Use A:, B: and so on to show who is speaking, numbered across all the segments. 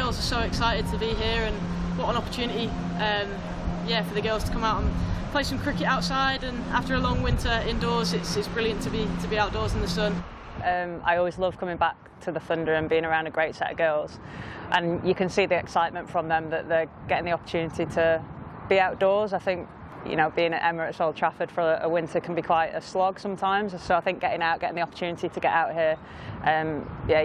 A: girls are so excited to be here, and what an opportunity for the girls to come out and play some cricket outside, and after a long winter indoors it's brilliant to be outdoors in the sun.
B: I always love coming back to the Thunder and being around a great set of girls, and you can see the excitement from them that they're getting the opportunity to be outdoors. I think, you know, being at Emirates Old Trafford for a winter can be quite a slog sometimes, so I think getting the opportunity to get out here,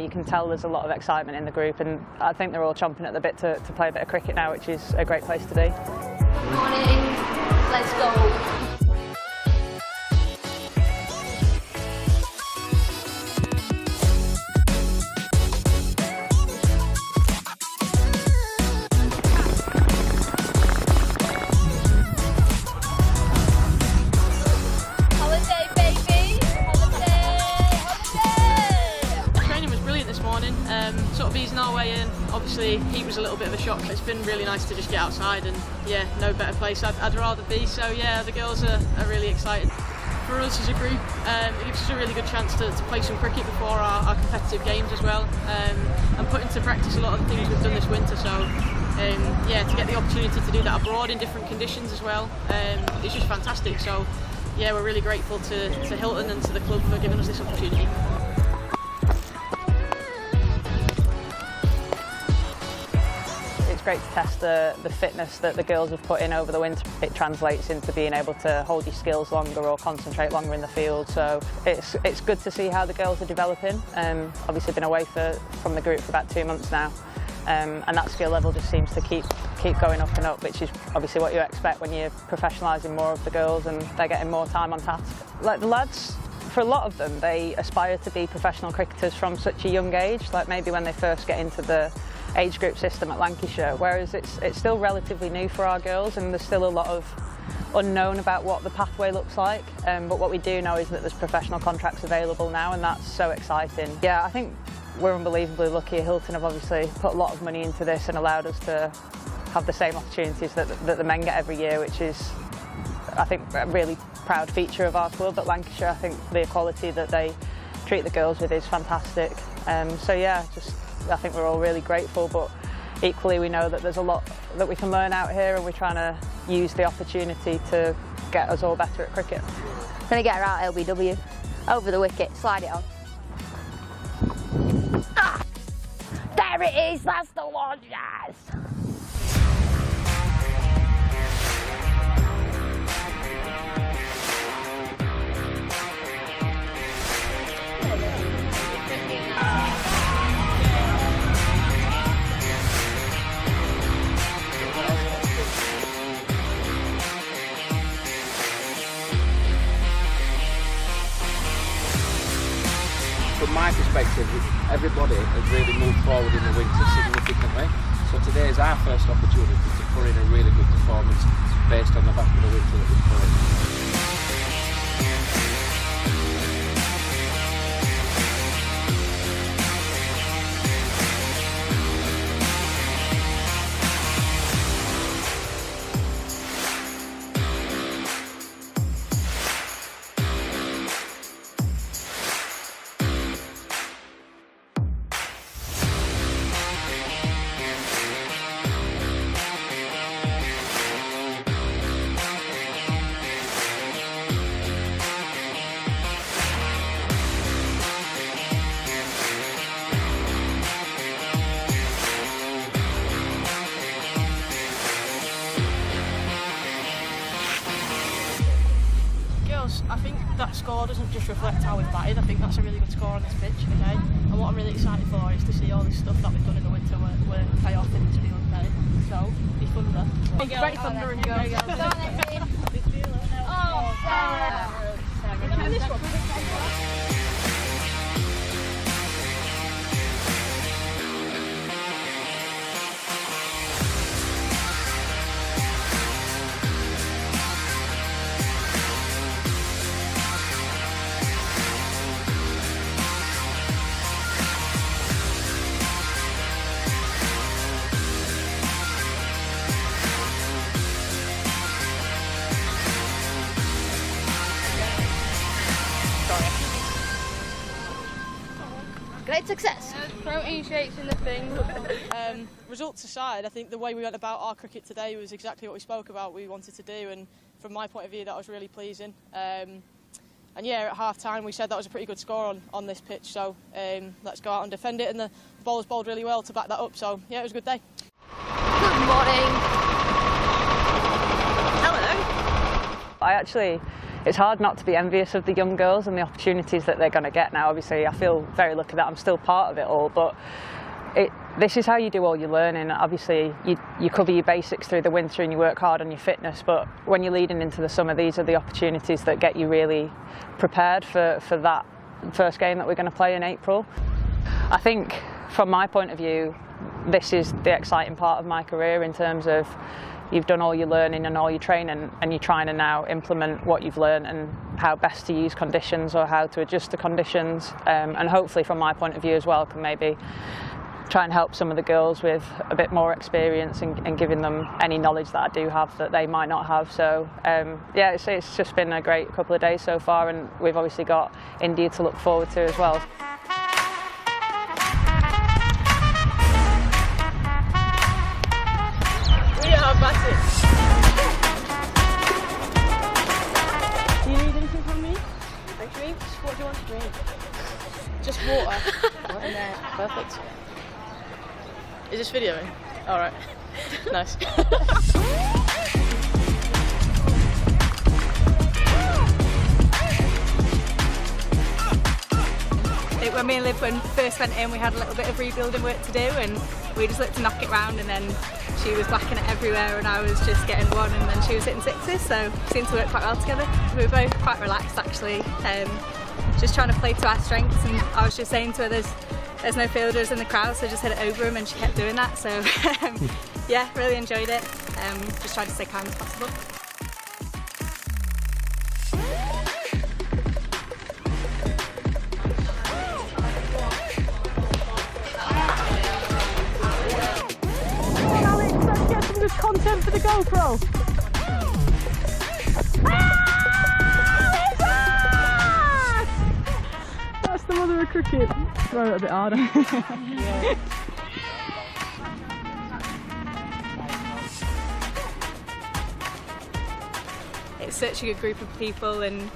B: you can tell there's a lot of excitement in the group, and I think they're all chomping at the bit to play a bit of cricket now, which is a great place to be.
C: Good morning, let's go.
A: Sort of easing our way in. Obviously heat was a little bit of a shock, but it's been really nice to just get outside, and no better place I'd rather be. So the girls are really excited. For us as a group, it gives us a really good chance to play some cricket before our competitive games as well, and put into practice a lot of the things we've done this winter. So to get the opportunity to do that abroad in different conditions as well, it's just fantastic. So we're really grateful to Hilton and to the club for giving us this opportunity.
B: It's great to test the fitness that the girls have put in over the winter. It translates into being able to hold your skills longer or concentrate longer in the field. So it's good to see how the girls are developing. Obviously been away from the group for about 2 months now, and that skill level just seems to keep going up and up, which is obviously what you expect when you're professionalising more of the girls and they're getting more time on task. Like the lads, for a lot of them, they aspire to be professional cricketers from such a young age, like maybe when they first get into the age group system at Lancashire, whereas it's still relatively new for our girls, and there's still a lot of unknown about what the pathway looks like, but what we do know is that there's professional contracts available now, and that's so exciting. I think we're unbelievably lucky. Hilton have obviously put a lot of money into this and allowed us to have the same opportunities that the men get every year, which is, I think, a really proud feature of our club at Lancashire. I think the equality that they treat the girls with is fantastic. I think we're all really grateful, but equally we know that there's a lot that we can learn out here, and we're trying to use the opportunity to get us all better at cricket.
C: Gonna get her out, LBW. Over the wicket, slide it on. Ah! There it is, that's the one, yes!
D: From my perspective, everybody has really moved forward in the winter significantly. So today is our first opportunity to put in a really good performance based on the back of the winter that we've put in.
A: I think that score doesn't just reflect how we've batted. I think that's a really good score on this pitch, okay? And what I'm really excited for is to see all this stuff that we've done in the winter will pay off in this field, okay? So, be Thunder. Ready, Thunder, and go. Go on then, team. Oh, Sarah. This one.
C: Great success.
E: Protein shakes in the thing.
A: Results aside, I think the way we went about our cricket today was exactly what we spoke about we wanted to do, and from my point of view that was really pleasing. And yeah, at half time we said that was a pretty good score on this pitch, so let's go out and defend it, and the bowlers bowled really well to back that up, so yeah, it was a good day.
E: Good morning.
B: Hello. It's hard not to be envious of the young girls and the opportunities that they're going to get now. Obviously, I feel very lucky that I'm still part of it all, but this is how you do all your learning. Obviously, you cover your basics through the winter and you work hard on your fitness, but when you're leading into the summer, these are the opportunities that get you really prepared for that first game that we're going to play in April. I think, from my point of view, this is the exciting part of my career in terms of you've done all your learning and all your training, and you're trying to now implement what you've learned and how best to use conditions or how to adjust to conditions, and hopefully from my point of view as well can maybe try and help some of the girls with a bit more experience and giving them any knowledge that I do have that they might not have. So yeah, it's just been a great couple of days so far, and we've obviously got India to look forward to as well.
A: Do you need anything from me? Drinks? What do you want to drink? Just water. Right in there. Perfect. Is this videoing? Alright. Nice.
F: When me and Liv first went in, we had a little bit of rebuilding work to do, and we just looked to knock it round, and then she was whacking it everywhere and I was just getting one, and then she was hitting sixes, so it seemed to work quite well together. We were both quite relaxed actually, just trying to play to our strengths, and I was just saying to her there's no fielders in the crowd, so just hit it over them, and she kept doing that, so yeah, really enjoyed it. Just tried to stay calm as possible.
A: Content for the GoPro. That's the mother of cricket. Throw it a bit harder. Yeah.
F: It's such a good group of people and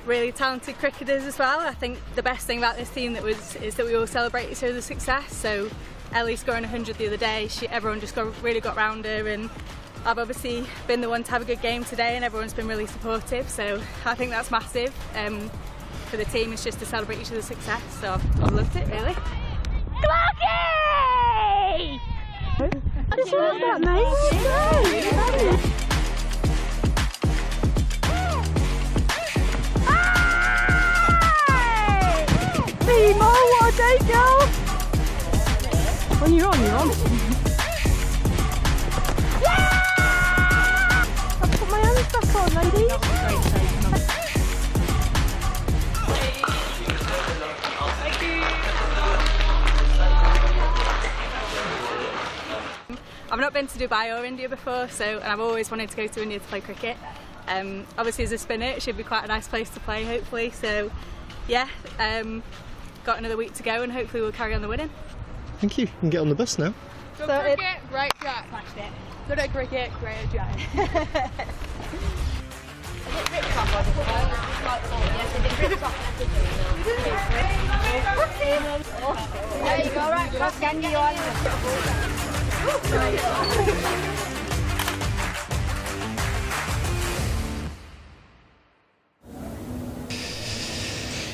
F: really talented cricketers as well. I think the best thing about this team is that we all celebrate each other's success. So Ellie scoring 100 the other day, everyone just really got round her, and I've obviously been the one to have a good game today, and everyone's been really supportive, so I think that's massive for the team. It's just to celebrate each other's success, so I've loved it really.
C: Clocky!
A: Just love that, mate. Mo, what a day, girl! When you're on, you're on. Yeah! I've put my hands back on, ladies.
F: Thank you. I've not been to Dubai or India before, and I've always wanted to go to India to play cricket. Obviously as a spinner it should be quite a nice place to play hopefully, so yeah, got another week to go and hopefully we'll carry on the winning.
G: Thank you. You can get on the bus now.
E: Good cricket, great track. Smashed it. Good at cricket, great at track.
C: There you go, right, cross can you on.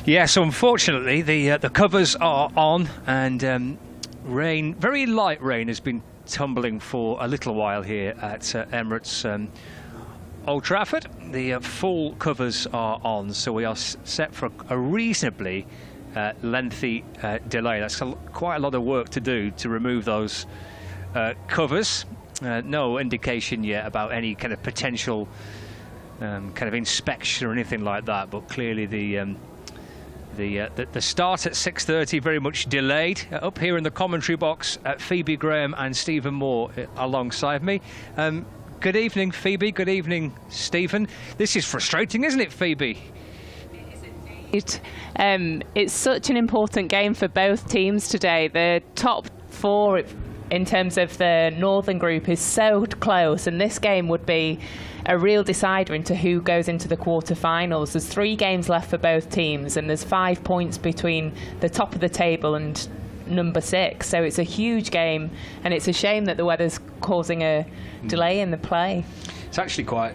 H: Yes, unfortunately the covers are on, and rain, very light rain, has been tumbling for a little while here at Emirates Old Trafford. The full covers are on, so we are set for a reasonably lengthy delay. That's quite a lot of work to do to remove those covers. No indication yet about any kind of potential kind of inspection or anything like that, but clearly the start at 6:30 very much delayed. Up here in the commentary box, Phoebe Graham and Stephen Moore alongside me. Good evening, Phoebe. Good evening, Stephen. This is frustrating, isn't it, Phoebe?
F: It is indeed.
I: It's such an important game for both teams today. The top 4 in terms of the Northern group is so close, and this game would be a real decider into who goes into the quarter-finals. There's 3 games left for both teams, and there's 5 points between the top of the table and number 6, so it's a huge game, and it's a shame that the weather's causing a delay in the play.
H: It's actually quite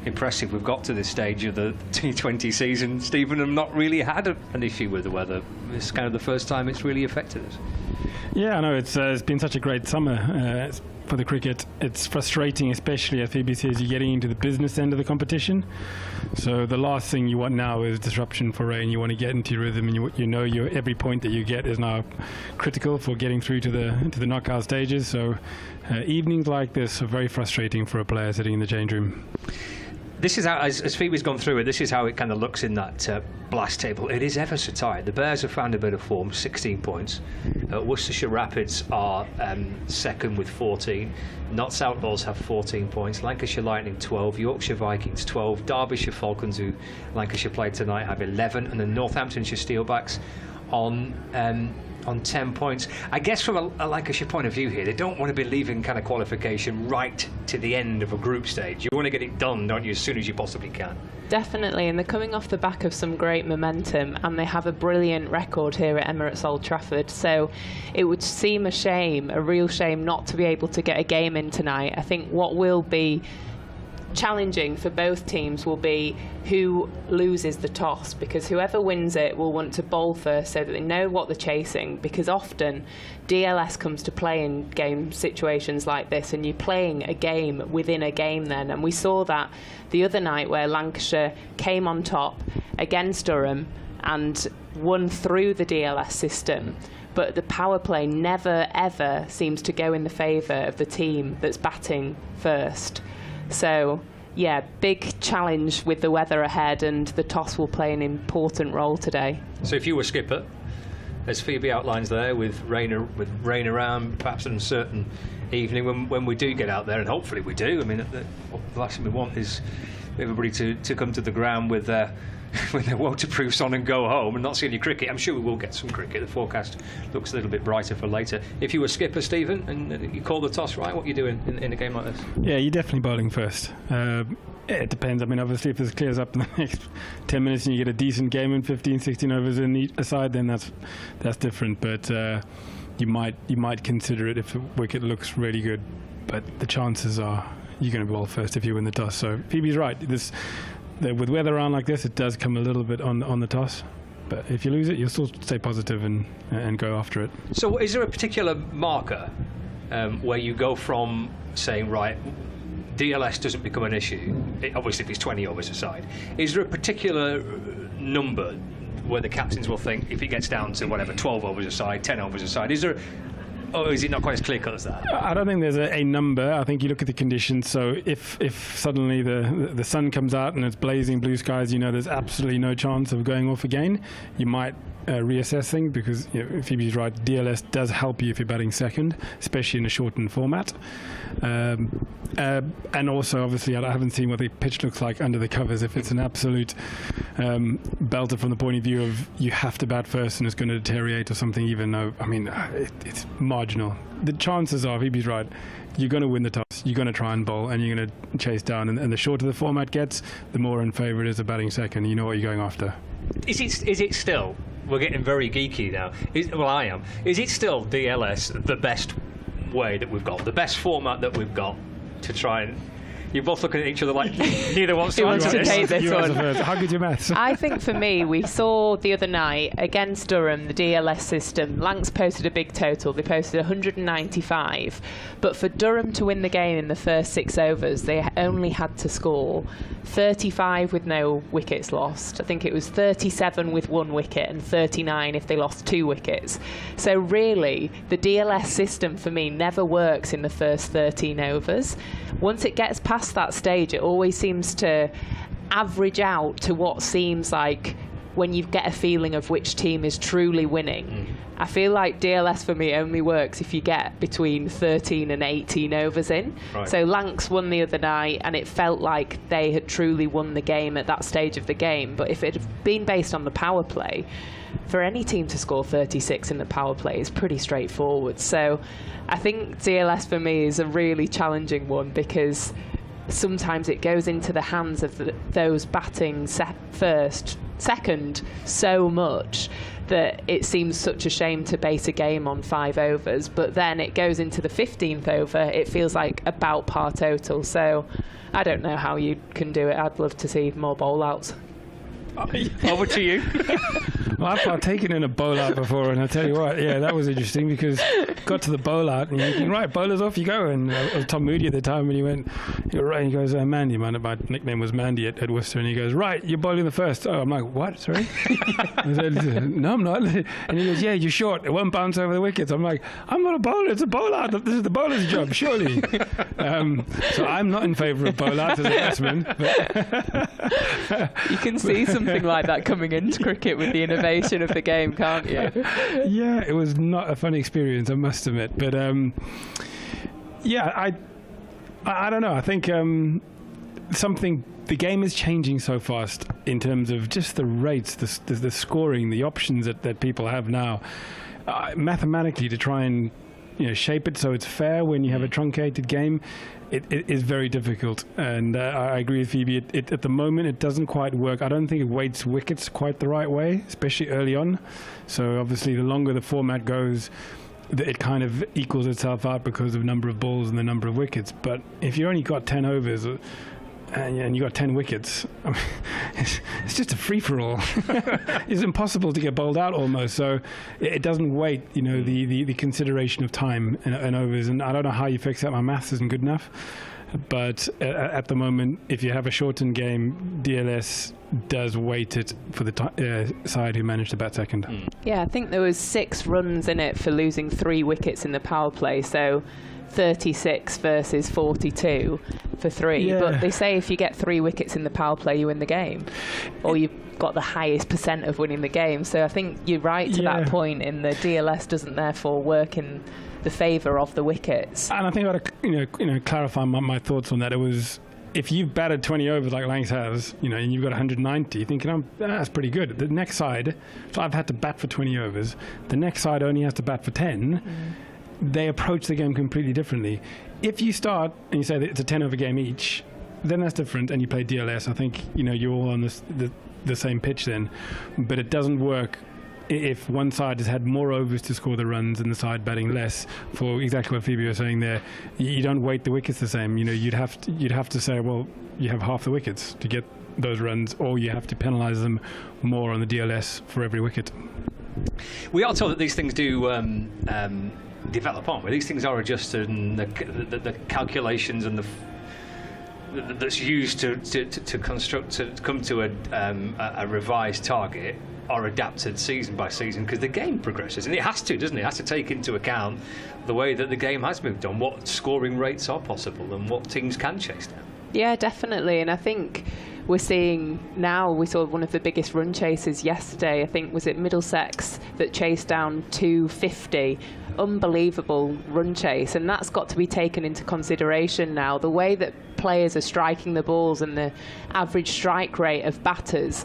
H: impressive we've got to this stage of the T20 season, Stephen, and not really had an issue with the weather. It's kind of the first time it's really affected us.
J: Yeah, I know, it's been such a great summer for the cricket. It's frustrating, especially as Phoebe says, you're getting into the business end of the competition. So the last thing you want now is disruption for rain. You want to get into your rhythm, and you know every point that you get is now critical for getting through to the knockout stages. So evenings like this are very frustrating for a player sitting in the change room.
H: This is how, as Phoebe's gone through it, this is how it kind of looks in that blast table. It is ever so tight. The Bears have found a bit of form, 16 points. Worcestershire Rapids are second with 14. Notts Outlaws have 14 points. Lancashire Lightning 12. Yorkshire Vikings 12. Derbyshire Falcons, who Lancashire played tonight, have 11. And the Northamptonshire Steelbacks on 10 points. I guess from a Lancashire point of view here, they don't want to be leaving kind of qualification right to the end of a group stage. You want to get it done, don't you, as soon as you possibly can.
I: Definitely, and they're coming off the back of some great momentum, and they have a brilliant record here at Emirates Old Trafford, so it would seem a shame, a real shame, not to be able to get a game in tonight. I think what will be challenging for both teams will be who loses the toss, because whoever wins it will want to bowl first so that they know what they're chasing, because often DLS comes to play in game situations like this, and you're playing a game within a game then, and we saw that the other night where Lancashire came on top against Durham and won through the DLS system, but the power play never ever seems to go in the favour of the team that's batting first. So, yeah, big challenge with the weather ahead, and the toss will play an important role today.
H: So if you were skipper, as Phoebe outlines there, with rain around, perhaps an uncertain evening when we do get out there, and hopefully we do. I mean, the last thing we want is everybody to come to the ground with their waterproofs on and go home and not see any cricket. I'm sure we will get some cricket. The forecast looks a little bit brighter for later. If you were skipper, Stephen, and you call the toss, right, what are you doing in a game like this? Yeah,
J: you're definitely bowling first. It depends. I mean, obviously, if this clears up in the next 10 minutes and you get a decent game in 15, 16 overs in each side, then that's different. But you might consider it if the wicket looks really good. But the chances are you're going to bowl first if you win the toss. So Phoebe's right. With weather around like this, it does come a little bit on the toss. But if you lose it, you'll still stay positive and go after it.
H: So is there a particular marker where you go from saying, right, DLS doesn't become an issue, obviously if it's 20 overs aside, is there a particular number where the captains will think, if it gets down to whatever, 12 overs aside, 10 overs aside, is there... Or is it not quite as clear-cut as that?
J: I don't think there's a number. I think you look at the conditions. So if suddenly the sun comes out and it's blazing blue skies, you know there's absolutely no chance of going off again. You might reassess things, because Phoebe's right, DLS does help you if you're batting second, especially in a shortened format. And also, obviously, I haven't seen what the pitch looks like under the covers. If it's an absolute belter from the point of view of you have to bat first and it's going to deteriorate or something, even though, I mean, it's marginal. The chances are, Phoebe's right, you're going to win the toss, you're going to try and bowl, and you're going to chase down. And the shorter the format gets, the more in favour it is of batting second. You know what you're going after.
H: Is it still... We're getting very geeky now. Well, I am. Is it still DLS the best way that we've got, the best format that we've got to try and... You're both looking at each other like neither wants to answer this.
I: Take this one.
J: How good your maths?
I: I think for me, we saw the other night against Durham, the DLS system, Lancs posted a big total. They posted 195. But for Durham to win the game in the first 6 overs, they only had to score 35 with no wickets lost. I think it was 37 with 1 wicket and 39 if they lost 2 wickets. So really, the DLS system for me never works in the first 13 overs. Once it gets past that stage, it always seems to average out to what seems like when you get a feeling of which team is truly winning. I feel like DLS for me only works if you get between 13 and 18 overs in.
H: Right.
I: So Lancs won the other night, and it felt like they had truly won the game at that stage of the game. But if it had been based on the power play, for any team to score 36 in the power play is pretty straightforward. So I think DLS for me is a really challenging one, because sometimes it goes into the hands of those batting second so much that it seems such a shame to base a game on 5 overs, but then it goes into the 15th over, it feels like about par total. So I don't know how you can do it. I'd love to see more bowl outs.
H: Over to you.
J: Well, I've partaken in a bowl out before, and I tell you what, yeah, that was interesting, because got to the bowl out and you're thinking, right, bowlers, off you go. And Tom Moody at the time, when he went, you're right, he goes, Mandy, my nickname was Mandy at Worcester, and he goes, right, you're bowling the first. Oh, I'm like, what, sorry? I said, no, I'm not. And he goes, yeah, you're short, it won't bounce over the wickets. I'm like, I'm not a bowler, it's a bowl out, this is the bowler's job, surely. So I'm not in favour of bowl outs as a batsman.
I: You can see something like that coming into cricket with the innovation of the game, can't you?
J: Yeah, it was not a fun experience, I must admit. But yeah, I don't know. I think the game is changing so fast in terms of just the rates, the scoring, the options that people have now. Mathematically, to try and shape it so it's fair when you have a truncated game, it is very difficult. And I agree with Phoebe. At the moment, it doesn't quite work. I don't think it weights wickets quite the right way, especially early on. So obviously, the longer the format goes, it kind of equals itself out because of number of balls and the number of wickets. But if you only got 10 overs and you got 10 wickets, I mean, it's just a free-for-all. It's impossible to get bowled out almost. So it doesn't weight, the consideration of time and overs. And I don't know how you fix that. My maths isn't good enough. But at the moment, if you have a shortened game, DLS does weight it for the side who managed to bat second.
I: Yeah, I think there was 6 runs in it for losing 3 wickets in the power play. So 36 versus 42 for 3.
J: Yeah.
I: But they say if you get 3 wickets in the power play, you win the game, or you've got the highest percent of winning the game. So I think you're right to that point. In the DLS doesn't therefore work in the favour of the wickets.
J: And I think I got to clarify my thoughts on that. It was, if you've batted 20 overs like Lancs has, and you've got 190, you're thinking, that's pretty good. The next side, so I've had to bat for 20 overs. The next side only has to bat for 10. They approach the game completely differently. If you start and you say that it's a 10 over game each, then that's different, and you play DLS. I think you're all on the same pitch then. But it doesn't work if one side has had more overs to score the runs and the side batting less. For exactly what Phoebe was saying there, you don't weight the wickets the same. You'd have to say, well, you have half the wickets to get those runs, or you have to penalise them more on the DLS for every wicket.
H: We are told that these things do develop, aren't we? These things are adjusted, and the calculations and that's used to construct, to come to a revised target, are adapted season by season, because the game progresses, and it has to, doesn't it? It has to take into account the way that the game has moved on, what scoring rates are possible, and what teams can chase down.
I: Yeah, definitely. And I think we're seeing now, we saw one of the biggest run chases yesterday. I think, was it Middlesex that chased down 250? Unbelievable run chase, and that's got to be taken into consideration now. The way that players are striking the balls and the average strike rate of batters,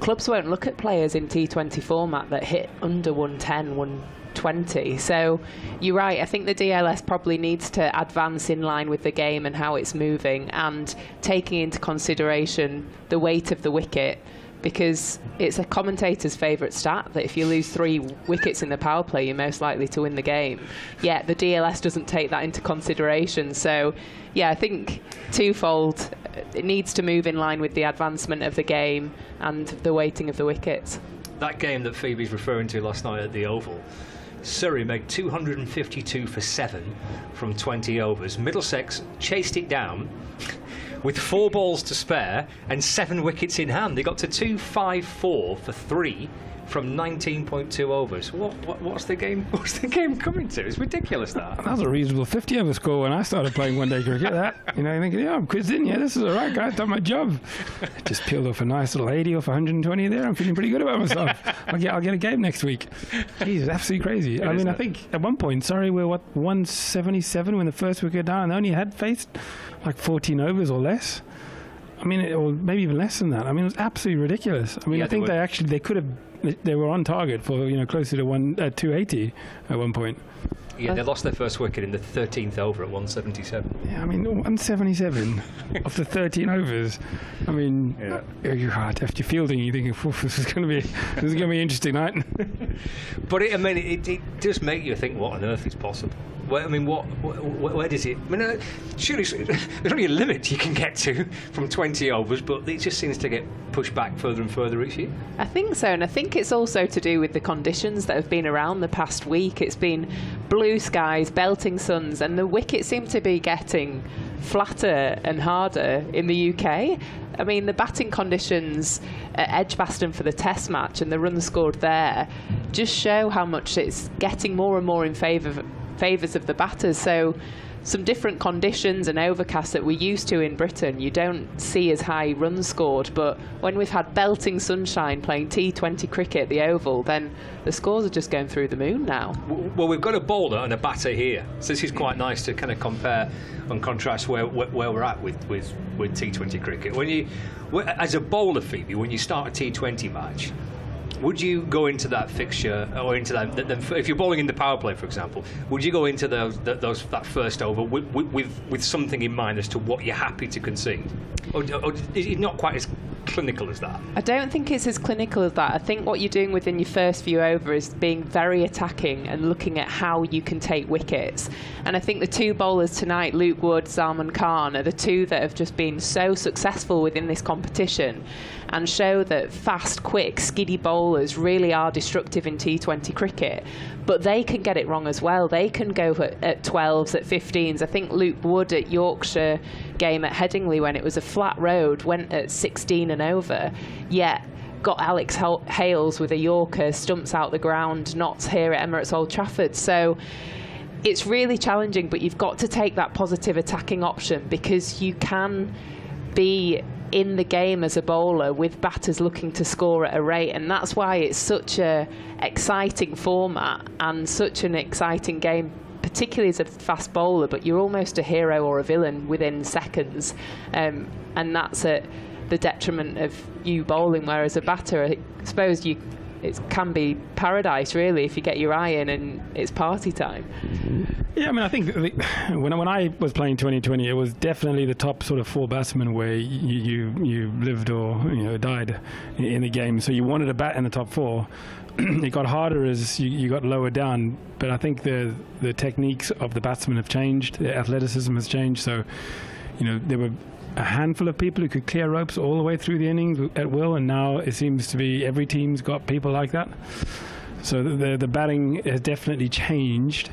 I: clubs won't look at players in T20 format that hit under 110, 120. So you're right, I think the DLS probably needs to advance in line with the game and how it's moving, and taking into consideration the weight of the wicket, because it's a commentator's favourite stat that if you lose 3 wickets in the power play, you're most likely to win the game. Yet the DLS doesn't take that into consideration. So yeah, I think twofold. It needs to move in line with the advancement of the game and the weighting of the wickets.
H: That game that Phoebe's referring to last night at the Oval, Surrey made 252 for 7 from 20 overs. Middlesex chased it down with 4 balls to spare and 7 wickets in hand. They got to 254 for 3 from 19.2 overs. What's the game? What's the game coming to? It's ridiculous, that.
J: That was a reasonable 50-over score when I started playing one-day cricket. That, you know, thinking, yeah, I'm quizzed in. Yeah, this is all right, guys. Done my job. Just peeled off a nice little 80 off 120 there. I'm feeling pretty good about myself. I'll get a game next week. Jeez, it's absolutely crazy. I mean, I think at one point, we were 177 when the first wicket down, and only had faced like 14 overs or less. I mean, or maybe even less than that. I mean, it was absolutely ridiculous. I mean, I think they were on target for, you know, closer to 280 at one point.
H: Yeah, they lost their first wicket in the 13th over at 177.
J: Yeah, I mean, 177 after 13 overs. I mean, after your fielding, you're thinking, this is going to be interesting night.
H: But it does make you think, what on earth is possible? Where does it? I mean, surely there's only a limit you can get to from 20 overs, but it just seems to get pushed back further and further each year.
I: I think so, and I think it's also to do with the conditions that have been around the past week. It's been blue skies, belting suns, and the wickets seem to be getting flatter and harder in the UK. I mean, the batting conditions at Edgbaston for the Test match and the runs scored there just show how much it's getting more and more in favours of the batters. So some different conditions and overcast that we're used to in Britain, you don't see as high runs scored, but when we've had belting sunshine playing T20 cricket at the Oval, then the scores are just going through the moon now.
H: Well, we've got a bowler and a batter here, so this is quite nice to kind of compare and contrast where we're at with T20 cricket. As a bowler, Phoebe, when you start a T20 match, would you go into that fixture, or into that if you're bowling in the power play, for example, would you go into that first over with something in mind as to what you're happy to concede? Or is it not quite as clinical as that?
I: I don't think it's as clinical as that. I think what you're doing within your first few over is being very attacking and looking at how you can take wickets. And I think the two bowlers tonight, Luke Wood, Salman Khan, are the two that have just been so successful within this competition and show that fast, quick, skiddy bowlers really are destructive in T20 cricket. But they can get it wrong as well. They can go at 12s, at 15s. I think Luke Wood at Yorkshire game at Headingley, when it was a flat road, went at 16 and over, yet got Alex Hales with a Yorker, stumps out the ground, not here at Emirates Old Trafford. So it's really challenging, but you've got to take that positive attacking option, because you can be in the game as a bowler with batters looking to score at a rate, and that's why it's such a exciting format and such an exciting game, particularly as a fast bowler. But you're almost a hero or a villain within seconds, and that's at the detriment of you bowling, whereas a batter, I suppose it can be paradise really if you get your eye in and it's party time.
J: Yeah, I mean, I think when I was playing 2020, it was definitely the top sort of four batsmen where you lived or died in the game. So you wanted a bat in the top four. It got harder as you got lower down, but I think the techniques of the batsmen have changed. The athleticism has changed. So there were a handful of people who could clear ropes all the way through the innings at will, and now it seems to be every team's got people like that. So the batting has definitely changed.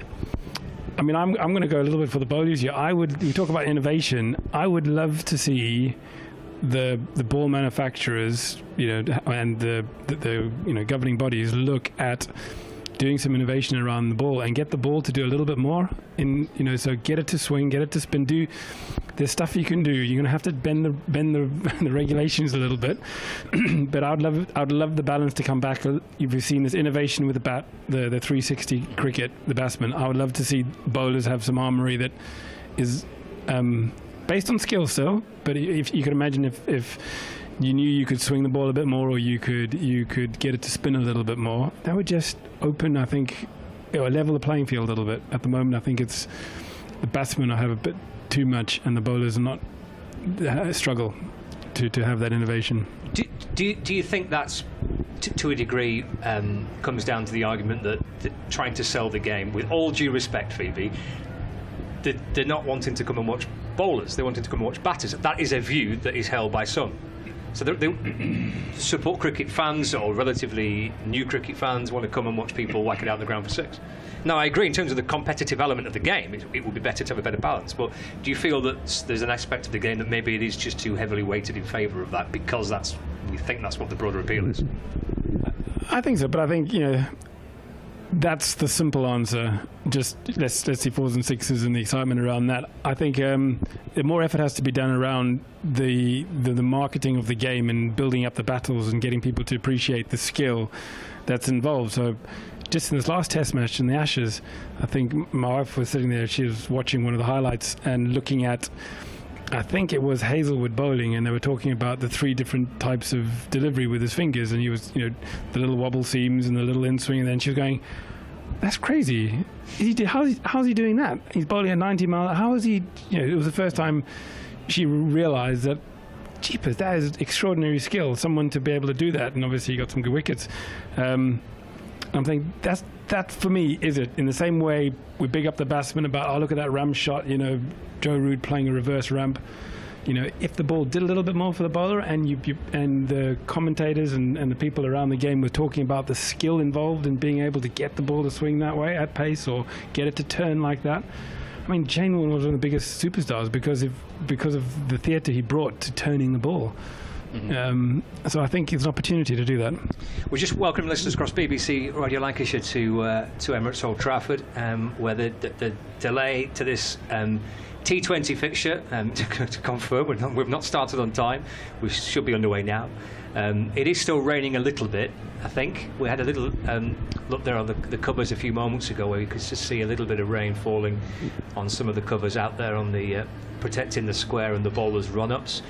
J: I mean, I'm going to go a little bit for the bowlers here. We talk about innovation. I would love to see the ball manufacturers, and the governing bodies look at doing some innovation around the ball and get the ball to do a little bit more. So get it to swing, get it to spin. There's stuff you can do. You're going to have to bend the regulations a little bit, but I'd love the balance to come back. You've seen this innovation with the bat, the 360 cricket, the batsman. I would love to see bowlers have some armoury that is based on skill still. But if you could imagine if you knew you could swing the ball a bit more, or you could get it to spin a little bit more, that would just open, I think, level the playing field a little bit. At the moment, I think it's the batsmen have a bit too much, and the bowlers are not struggle to have that innovation.
H: Do you think that's to a degree comes down to the argument that trying to sell the game, with all due respect, Phoebe, they're not wanting to come and watch bowlers, they're wanting to come and watch batters? That is a view that is held by some. So they support cricket fans, or relatively new cricket fans want to come and watch people whack it out the ground for six. Now, I agree in terms of the competitive element of the game, it would be better to have a better balance. But do you feel that there's an aspect of the game that maybe it is just too heavily weighted in favour of that, because we think that's what the broader appeal is?
J: I think so, but I think, that's the simple answer. Just let's see 4s and 6s and the excitement around that. I think more effort has to be done around the marketing of the game and building up the battles and getting people to appreciate the skill that's involved. So just in this last test match in the Ashes, I think my wife was sitting there, she was watching one of the highlights and looking at, I think it was Hazelwood bowling, and they were talking about the 3 different types of delivery with his fingers, and he was, the little wobble seams and the little in swing, and then she was going, that's crazy. How's he doing that? He's bowling at 90 miles. How is he? It was the first time she realised that, jeepers, that is extraordinary skill. Someone to be able to do that, and obviously he got some good wickets. I'm thinking that for me is it. In the same way we big up the batsman about, look at that ramp shot. Joe Root playing a reverse ramp. If the ball did a little bit more for the bowler, and and the commentators and the people around the game were talking about the skill involved in being able to get the ball to swing that way at pace or get it to turn like that. I mean, Shane Warne was one of the biggest superstars because of the theatre he brought to turning the ball. Mm-hmm. So I think it's an opportunity to do that.
H: We just welcome listeners across BBC Radio Lancashire to Emirates Old Trafford, where the delay to this T20 fixture, to confirm, we've not started on time. We should be underway now. It is still raining a little bit, I think. We had a little look there on the covers a few moments ago where you could just see a little bit of rain falling on some of the covers out there on the protecting the square and the bowlers' run-ups.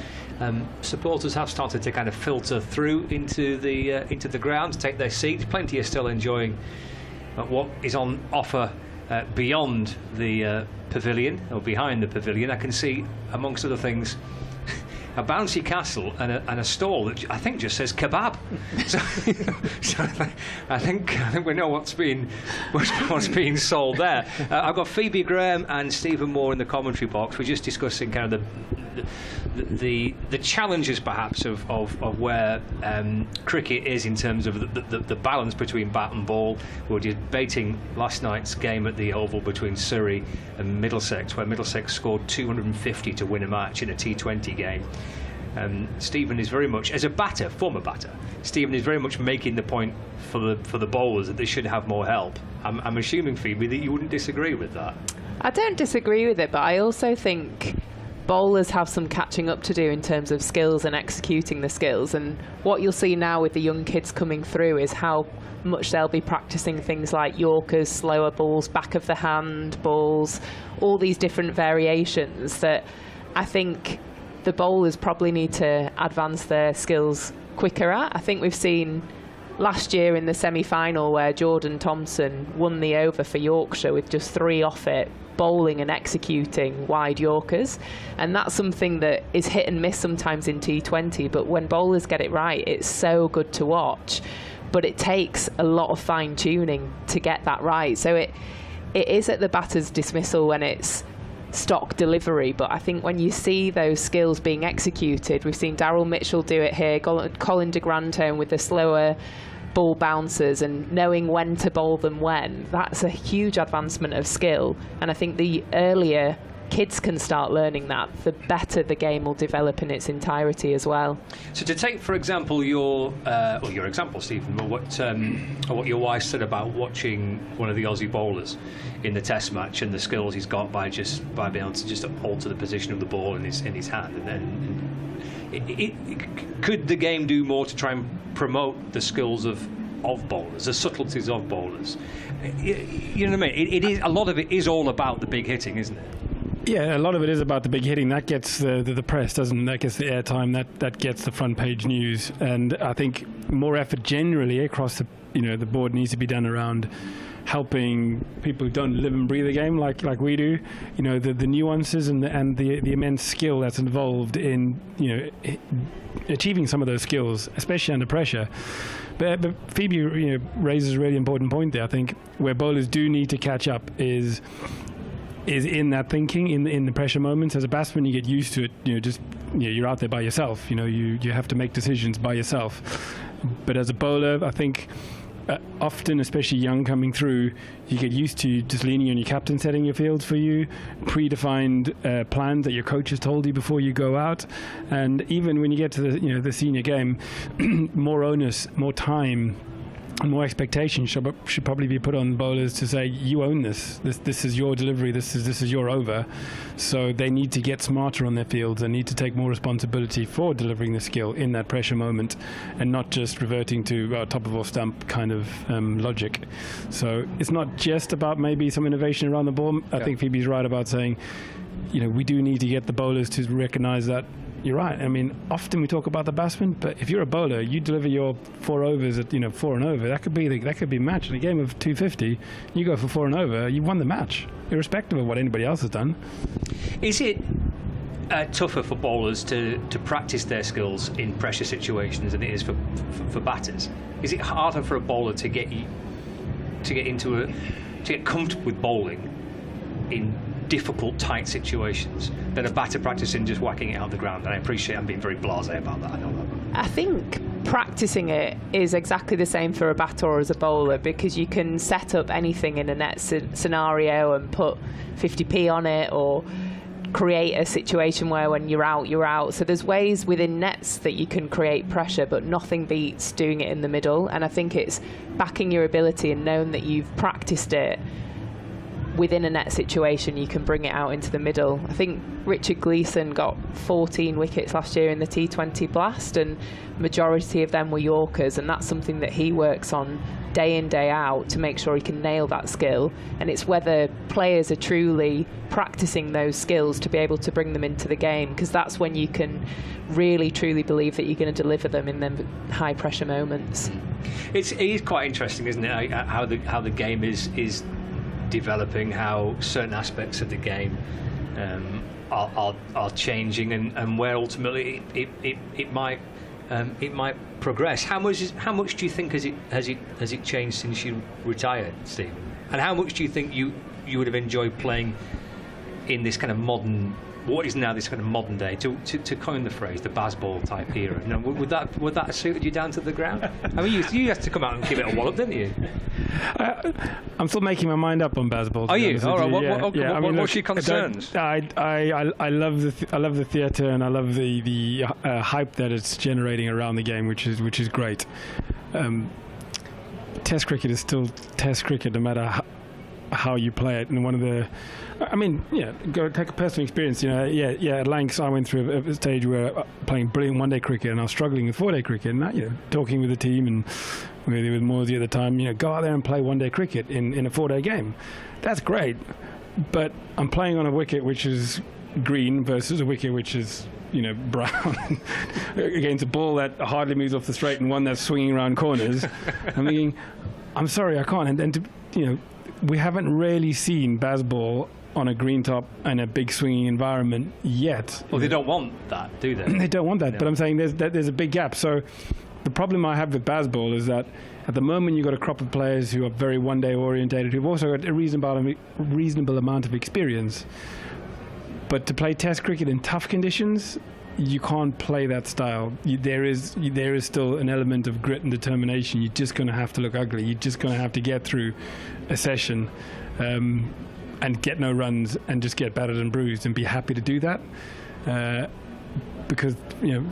H: Supporters have started to kind of filter through into the ground to take their seats. Plenty are still enjoying what is on offer beyond the pavilion, or behind the pavilion. I can see, amongst other things, a bouncy castle and a stall that I think just says kebab. so I think we know what's being sold there. I've got Phoebe Graham and Stephen Moore in the commentary box. We're just discussing kind of the challenges perhaps of where cricket is in terms of the balance between bat and ball. We were debating last night's game at the Oval between Surrey and Middlesex, where Middlesex scored 250 to win a match in a T20 game. Stephen is very much, as a batter, former batter, Stephen is very much making the point for the bowlers that they should have more help. I'm assuming, Phoebe, that you wouldn't disagree with that.
I: I don't disagree with it, but I also think bowlers have some catching up to do in terms of skills and executing the skills. And what you'll see now with the young kids coming through is how much they'll be practicing things like Yorkers, slower balls, back of the hand balls, all these different variations that I think the bowlers probably need to advance their skills quicker at. I think we've seen last year in the semi-final where Jordan Thompson won the over for Yorkshire with just 3 off it, bowling and executing wide Yorkers, and that's something that is hit and miss sometimes in T20, but when bowlers get it right, it's so good to watch. But it takes a lot of fine-tuning to get that right. So it is at the batter's dismissal when it's stock delivery, but I think when you see those skills being executed, we've seen Daryl Mitchell do it here, Colin de Grandhomme with the slower ball bouncers and knowing when to bowl them when, that's a huge advancement of skill. And I think the earlier kids can start learning that, the better the game will develop in its entirety as well.
H: So to take, for example, your example, Stephen, or what your wife said about watching one of the Aussie bowlers in the Test match and the skills he's got by being able to just alter the position of the ball in his hand, and then could the game do more to try and promote the skills of bowlers, the subtleties of bowlers? You know what I mean? It is, a lot of it is all about the big hitting, isn't it?
J: Yeah, a lot of it is about the big hitting. That gets the press, doesn't it? That gets the airtime. That gets the front page news. And I think more effort generally across the board needs to be done around helping people who don't live and breathe the game like we do. The nuances and the immense skill that's involved in achieving some of those skills, especially under pressure. But Phoebe raises a really important point there. I think where bowlers do need to catch up is in that thinking, in the pressure moments. As a batsman, you get used to it. You're out there by yourself. You have to make decisions by yourself. But as a bowler, I think often, especially young coming through, you get used to just leaning on your captain setting your fields for you, predefined plans that your coach has told you before you go out. And even when you get to the senior game, more onus, more time more expectation should probably be put on bowlers to say, you own this. This is your delivery. This is your over. So they need to get smarter on their fields and need to take more responsibility for delivering the skill in that pressure moment, and not just reverting to top of off stump kind of logic. So it's not just about maybe some innovation around the ball. I think Phoebe's right about saying, we do need to get the bowlers to recognise that. You're right. I mean, often we talk about the batsman, but if you're a bowler, you deliver your 4 overs at 4 and over. That could be match in a game of 250. You go for 4 and over, you won the match, irrespective of what anybody else has done.
H: Is it tougher for bowlers to practice their skills in pressure situations than it is for batters? Is it harder for a bowler to get comfortable with bowling in difficult, tight situations than a batter practicing just whacking it out the ground? And I appreciate I'm being very blasé about that. I know that. I
I: think practicing it is exactly the same for a batter or as a bowler, because you can set up anything in a net scenario and put 50p on it, or create a situation where when you're out, you're out. So there's ways within nets that you can create pressure, but nothing beats doing it in the middle. And I think it's backing your ability and knowing that you've practiced it within a net situation, you can bring it out into the middle. I think Richard Gleeson got 14 wickets last year in the T20 Blast, and majority of them were Yorkers, and that's something that he works on day in, day out to make sure he can nail that skill. And it's whether players are truly practicing those skills to be able to bring them into the game, because that's when you can really truly believe that you're going to deliver them in them high pressure moments.
H: It is quite interesting, isn't it, how the game is developing, how certain aspects of the game are changing, and where ultimately it might progress. How much do you think has it changed since you retired, Stephen? And how much do you think you would have enjoyed playing in this kind of modern, what is now this kind of modern day, to coin the phrase, the baseball type era? Would that have suited you down to the ground? I mean, you had to come out and give it a wallop, didn't you?
J: I'm still making my mind up on baseball.
H: Are you? All right. What's your concerns?
J: I love the theatre, and I love the hype that it's generating around the game, which is great. Test cricket is still Test cricket, no matter how you play it. And one of the, go take a personal experience. At Lancs, I went through a stage where playing brilliant one-day cricket, and I was struggling with four-day cricket. And talking with the team and with Morsey at the time, go out there and play one-day cricket in a four-day game. That's great, but I'm playing on a wicket which is green versus a wicket which is brown against a ball that hardly moves off the straight and one that's swinging around corners. I'm thinking, I'm sorry, I can't. And we haven't really seen baseball on a green top and a big swinging environment yet.
H: Well, they don't want that, do they?
J: They don't want that,
H: no.
J: But I'm saying there's a big gap. So the problem I have with baseball is that at the moment you've got a crop of players who are very one-day orientated, who've also got a reasonable amount of experience. But to play Test cricket in tough conditions, you can't play that style. There is still an element of grit and determination. You're just going to have to look ugly. You're just going to have to get through a session and get no runs and just get battered and bruised and be happy to do that. Because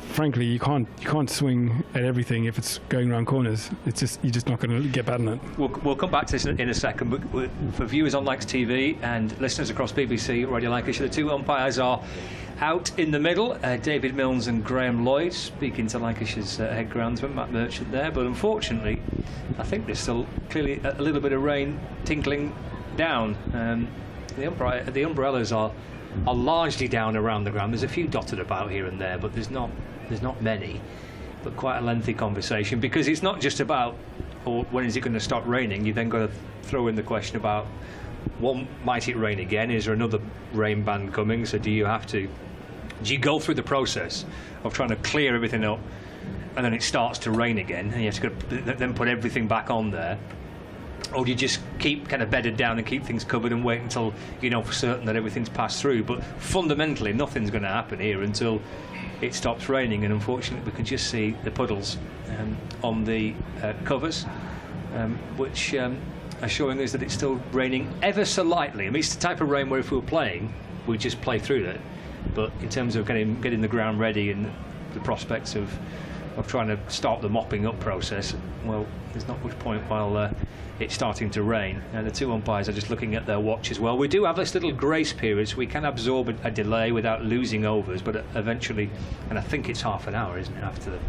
J: frankly, you can't swing at everything if it's going around corners. You're just not going to get bad in it.
H: We'll come back to this in a second. But for viewers on Lancs TV and listeners across BBC Radio Lancashire, the two umpires are out in the middle. David Milnes and Graham Lloyd, speaking to Lancashire's head groundsman Matt Merchant there. But unfortunately, I think there's still clearly a little bit of rain tinkling down. The umbrellas are largely down around the ground. There's a few dotted about here and there, but there's not many. But quite a lengthy conversation, because it's not just about when is it going to stop raining. You then got to throw in the question about, might it rain again? Is there another rain band coming? So do you go through the process of trying to clear everything up, and then it starts to rain again, and you have to then put everything back on there? Or do you just keep kind of bedded down and keep things covered and wait until you know for certain that everything's passed through? But fundamentally, nothing's going to happen here until it stops raining, and unfortunately we can just see the puddles on the covers, which are showing us that it's still raining ever so lightly. I mean, it's the type of rain where if we were playing, we'd just play through it. But in terms of getting the ground ready and the prospects of of trying to start the mopping up process, well, there's not much point while it's starting to rain. And the two umpires are just looking at their watch as well. We do have this little grace period, so we can absorb a delay without losing overs, but eventually, and I think it's half an hour, isn't it, after the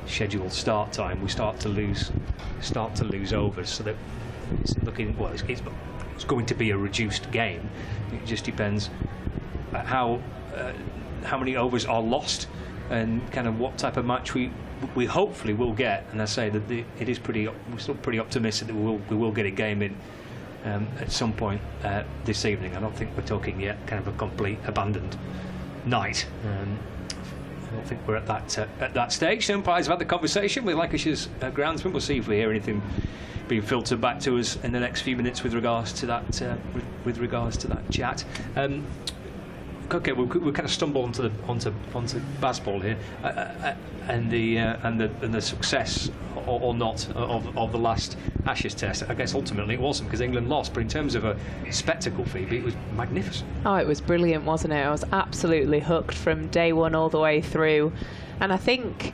H: scheduled start time, we start to lose overs. So that it's looking, well, it's going to be a reduced game. It just depends how many overs are lost and kind of what type of match we hopefully will get. And I say that we're still pretty optimistic that we will get a game in at some point this evening. I don't think we're talking yet kind of a complete abandoned night. I don't think we're at that stage. The umpires have had the conversation with Lancashire's groundsman. We'll see if we hear anything being filtered back to us in the next few minutes with regards to that chat. Okay, we kind of stumble onto baseball here, and the success or not of the last Ashes Test. I guess ultimately it wasn't, because England lost, but in terms of a spectacle, Phoebe, it was magnificent.
I: Oh, it was brilliant, wasn't it? I was absolutely hooked from day one all the way through, and I think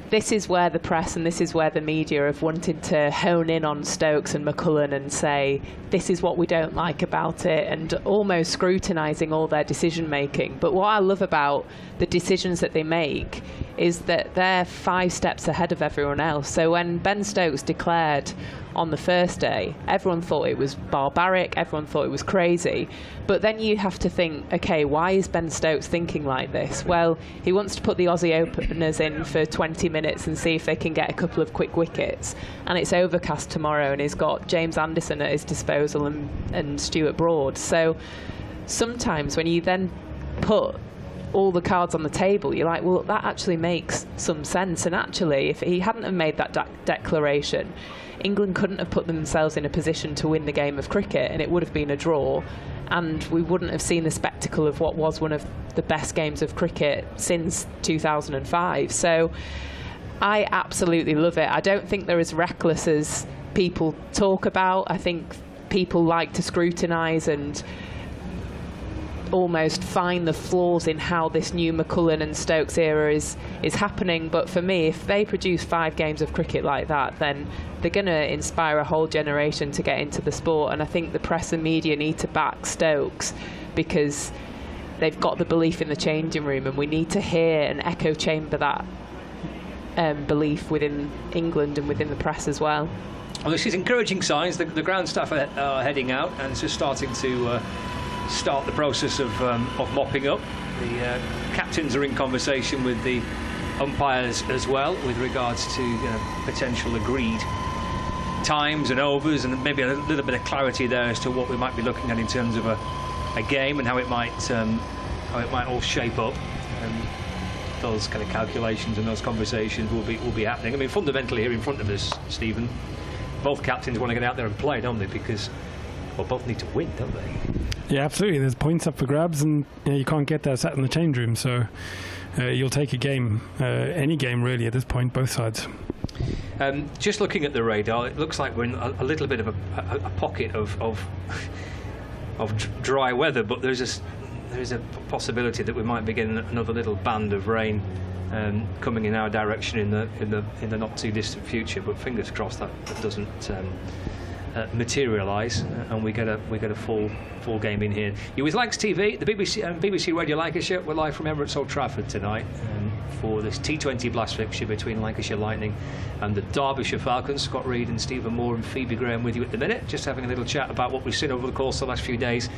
I: this is where the press and this is where the media have wanted to hone in on Stokes and McCullum and say, this is what we don't like about it, and almost scrutinising all their decision making. But what I love about the decisions that they make is that they're 5 steps ahead of everyone else. So when Ben Stokes declared on the first day, everyone thought it was barbaric, everyone thought it was crazy. But then you have to think, okay, why is Ben Stokes thinking like this? Well, he wants to put the Aussie openers in for 20 minutes and see if they can get a couple of quick wickets. And it's overcast tomorrow, and he's got James Anderson at his disposal and Stuart Broad. So sometimes when you then put all the cards on the table, you're like, well, that actually makes some sense. And actually, if he hadn't have made that declaration, England couldn't have put themselves in a position to win the game of cricket, and it would have been a draw, and we wouldn't have seen the spectacle of what was one of the best games of cricket since 2005. So I absolutely love it. I don't think they're as reckless as people talk about. I think people like to scrutinise and almost find the flaws in how this new McCullum and Stokes era is happening. But for me, if they produce 5 games of cricket like that, then they're going to inspire a whole generation to get into the sport. And I think the press and media need to back Stokes, because they've got the belief in the changing room, and we need to hear and echo chamber that belief within England and within the press as well.
H: Well, this is encouraging signs. The ground staff are heading out, and it's just starting to start the process of mopping up. The captains are in conversation with the umpires as well with regards to potential agreed times and overs, and maybe a little bit of clarity there as to what we might be looking at in terms of a game and how it might all shape up. Those kind of calculations and those conversations will be happening. I mean, fundamentally here in front of us, Stephen, both captains want to get out there and play, don't they? Because both need to win, don't they?
J: Yeah, absolutely. There's points up for grabs, and you can't get that sat in the change room. So you'll take a game, any game really at this point, both sides.
H: Just looking at the radar, it looks like we're in a little bit of a pocket of dry weather, but there is a possibility that we might be getting another little band of rain coming in our direction in the not too distant future. But fingers crossed that doesn't materialise, and we get a full game in here. You're with Lancs TV, the BBC Radio Lancashire. We're live from Emirates Old Trafford tonight for this T20 blast fixture between Lancashire Lightning and the Derbyshire Falcons. Scott Reed and Stephen Moore and Phoebe Graham with you at the minute, just having a little chat about what we've seen over the course of the last few days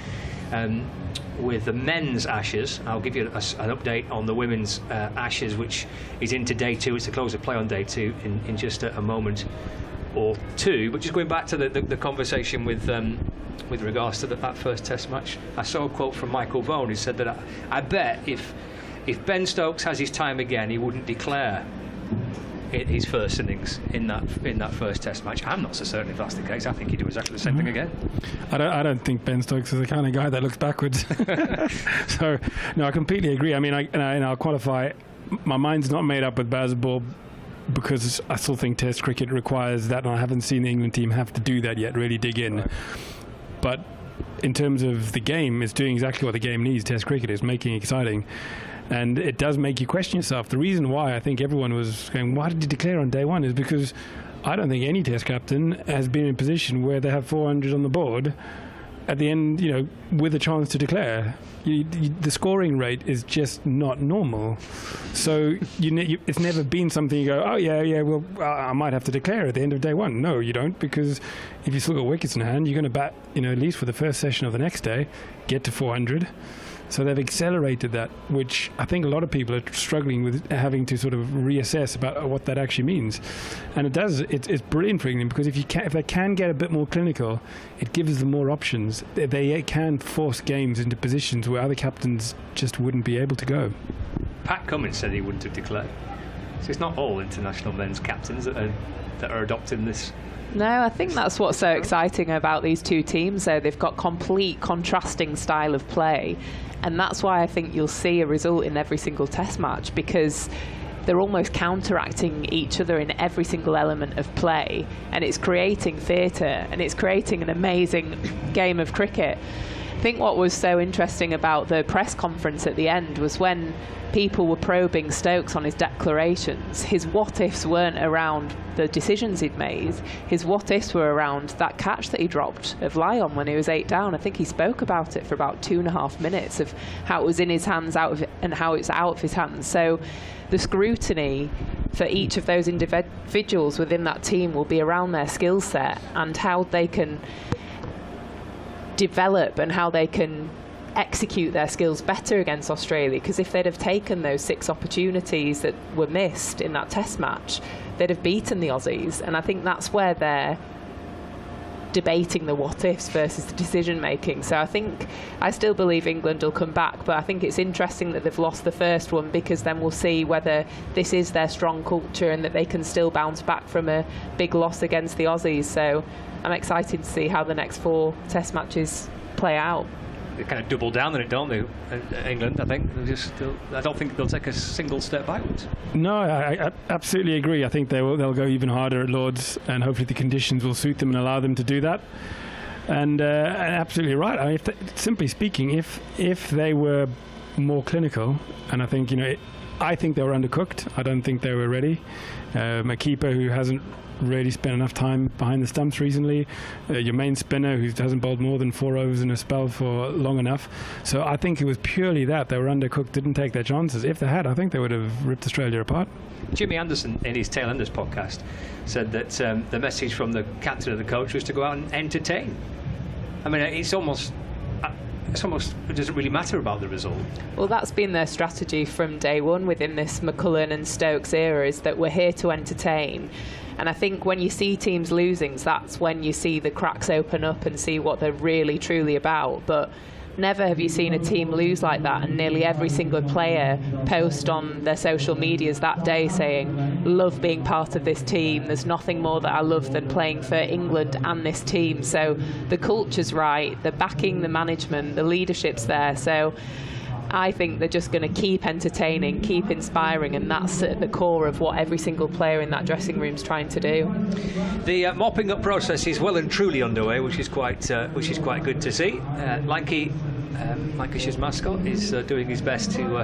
H: with the men's Ashes. I'll give you an update on the women's Ashes, which is into day 2. It's the close of play on day 2 in just a moment or two. But just going back to the conversation with regards to that first Test match, I saw a quote from Michael Vaughan who said that I bet if Ben Stokes has his time again, he wouldn't declare his first innings in that first Test match. I'm not so certain if that's the case. I think he'd do exactly the same thing again.
J: I don't think Ben Stokes is the kind of guy that looks backwards. So no, I completely agree. I mean, I'll qualify. My mind's not made up with baseball, because I still think Test cricket requires that, and I haven't seen the England team have to do that yet, really dig in. Right. But in terms of the game, it's doing exactly what the game needs. Test cricket is making it exciting. And it does make you question yourself. The reason why I think everyone was going, why did you declare on day one, is because I don't think any Test captain has been in a position where they have 400 on the board at the end, with a chance to declare. The scoring rate is just not normal. So it's never been something you go, oh yeah, well, I might have to declare at the end of day one. No, you don't, because if you still got wickets in hand, you're going to bat, at least for the first session of the next day, get to 400. So they've accelerated that, which I think a lot of people are struggling with, having to sort of reassess about what that actually means. And it's brilliant for England, because if they can get a bit more clinical, it gives them more options. They can force games into positions where other captains just wouldn't be able to go.
H: Pat Cummins said he wouldn't have declared. So it's not all international men's captains that are adopting this.
I: No, I think that's what's so exciting about these two teams, though. They've got complete contrasting style of play, and that's why I think you'll see a result in every single Test match, because they're almost counteracting each other in every single element of play, and it's creating theatre, and it's creating an amazing game of cricket. I think what was so interesting about the press conference at the end was when people were probing Stokes on his declarations, his what-ifs weren't around the decisions he'd made. His what-ifs were around that catch that he dropped of Lyon when he was 8 down. I think he spoke about it for about 2.5 minutes, of how it was in his hands, and how it's out of his hands. So the scrutiny for each of those individuals within that team will be around their skill set and how they can develop and how they can execute their skills better against Australia, because if they'd have taken those 6 opportunities that were missed in that Test match, they'd have beaten the Aussies. And I think that's where they're debating the what-ifs versus the decision-making. So I still believe England will come back, but I think it's interesting that they've lost the first one, because then we'll see whether this is their strong culture and that they can still bounce back from a big loss against the Aussies. So I'm excited to see how the next 4 Test matches play out.
H: They kind of double down on it, don't they, England? I think I don't think they'll take a single step backwards.
J: No, I absolutely agree. I think they'll go even harder at Lords, and hopefully the conditions will suit them and allow them to do that. And absolutely right. I mean, simply speaking, if they were more clinical, and I think I think they were undercooked. I don't think they were ready. A keeper who hasn't really spent enough time behind the stumps recently, your main spinner who hasn't bowled more than 4 overs in a spell for long enough. So I think it was purely that they were undercooked, didn't take their chances. If they had, I think they would have ripped Australia apart.
H: Jimmy Anderson in his Tail Enders podcast said that the message from the captain and the coach was to go out and entertain. I mean, it doesn't really matter about the result.
I: Well, that's been their strategy from day one within this McCullum and Stokes era, is that we're here to entertain. And I think when you see teams losing, that's when you see the cracks open up and see what they're really, truly about. But never have you seen a team lose like that, and nearly every single player post on their social medias that day saying, love being part of this team, there's nothing more that I love than playing for England and this team. So the culture's right, the backing, the management, the leadership's there. So I think they're just going to keep entertaining, keep inspiring, and that's at the core of what every single player in that dressing room's trying to do.
H: The mopping up process is well and truly underway, which is quite good to see. Lancashire's mascot is doing his best to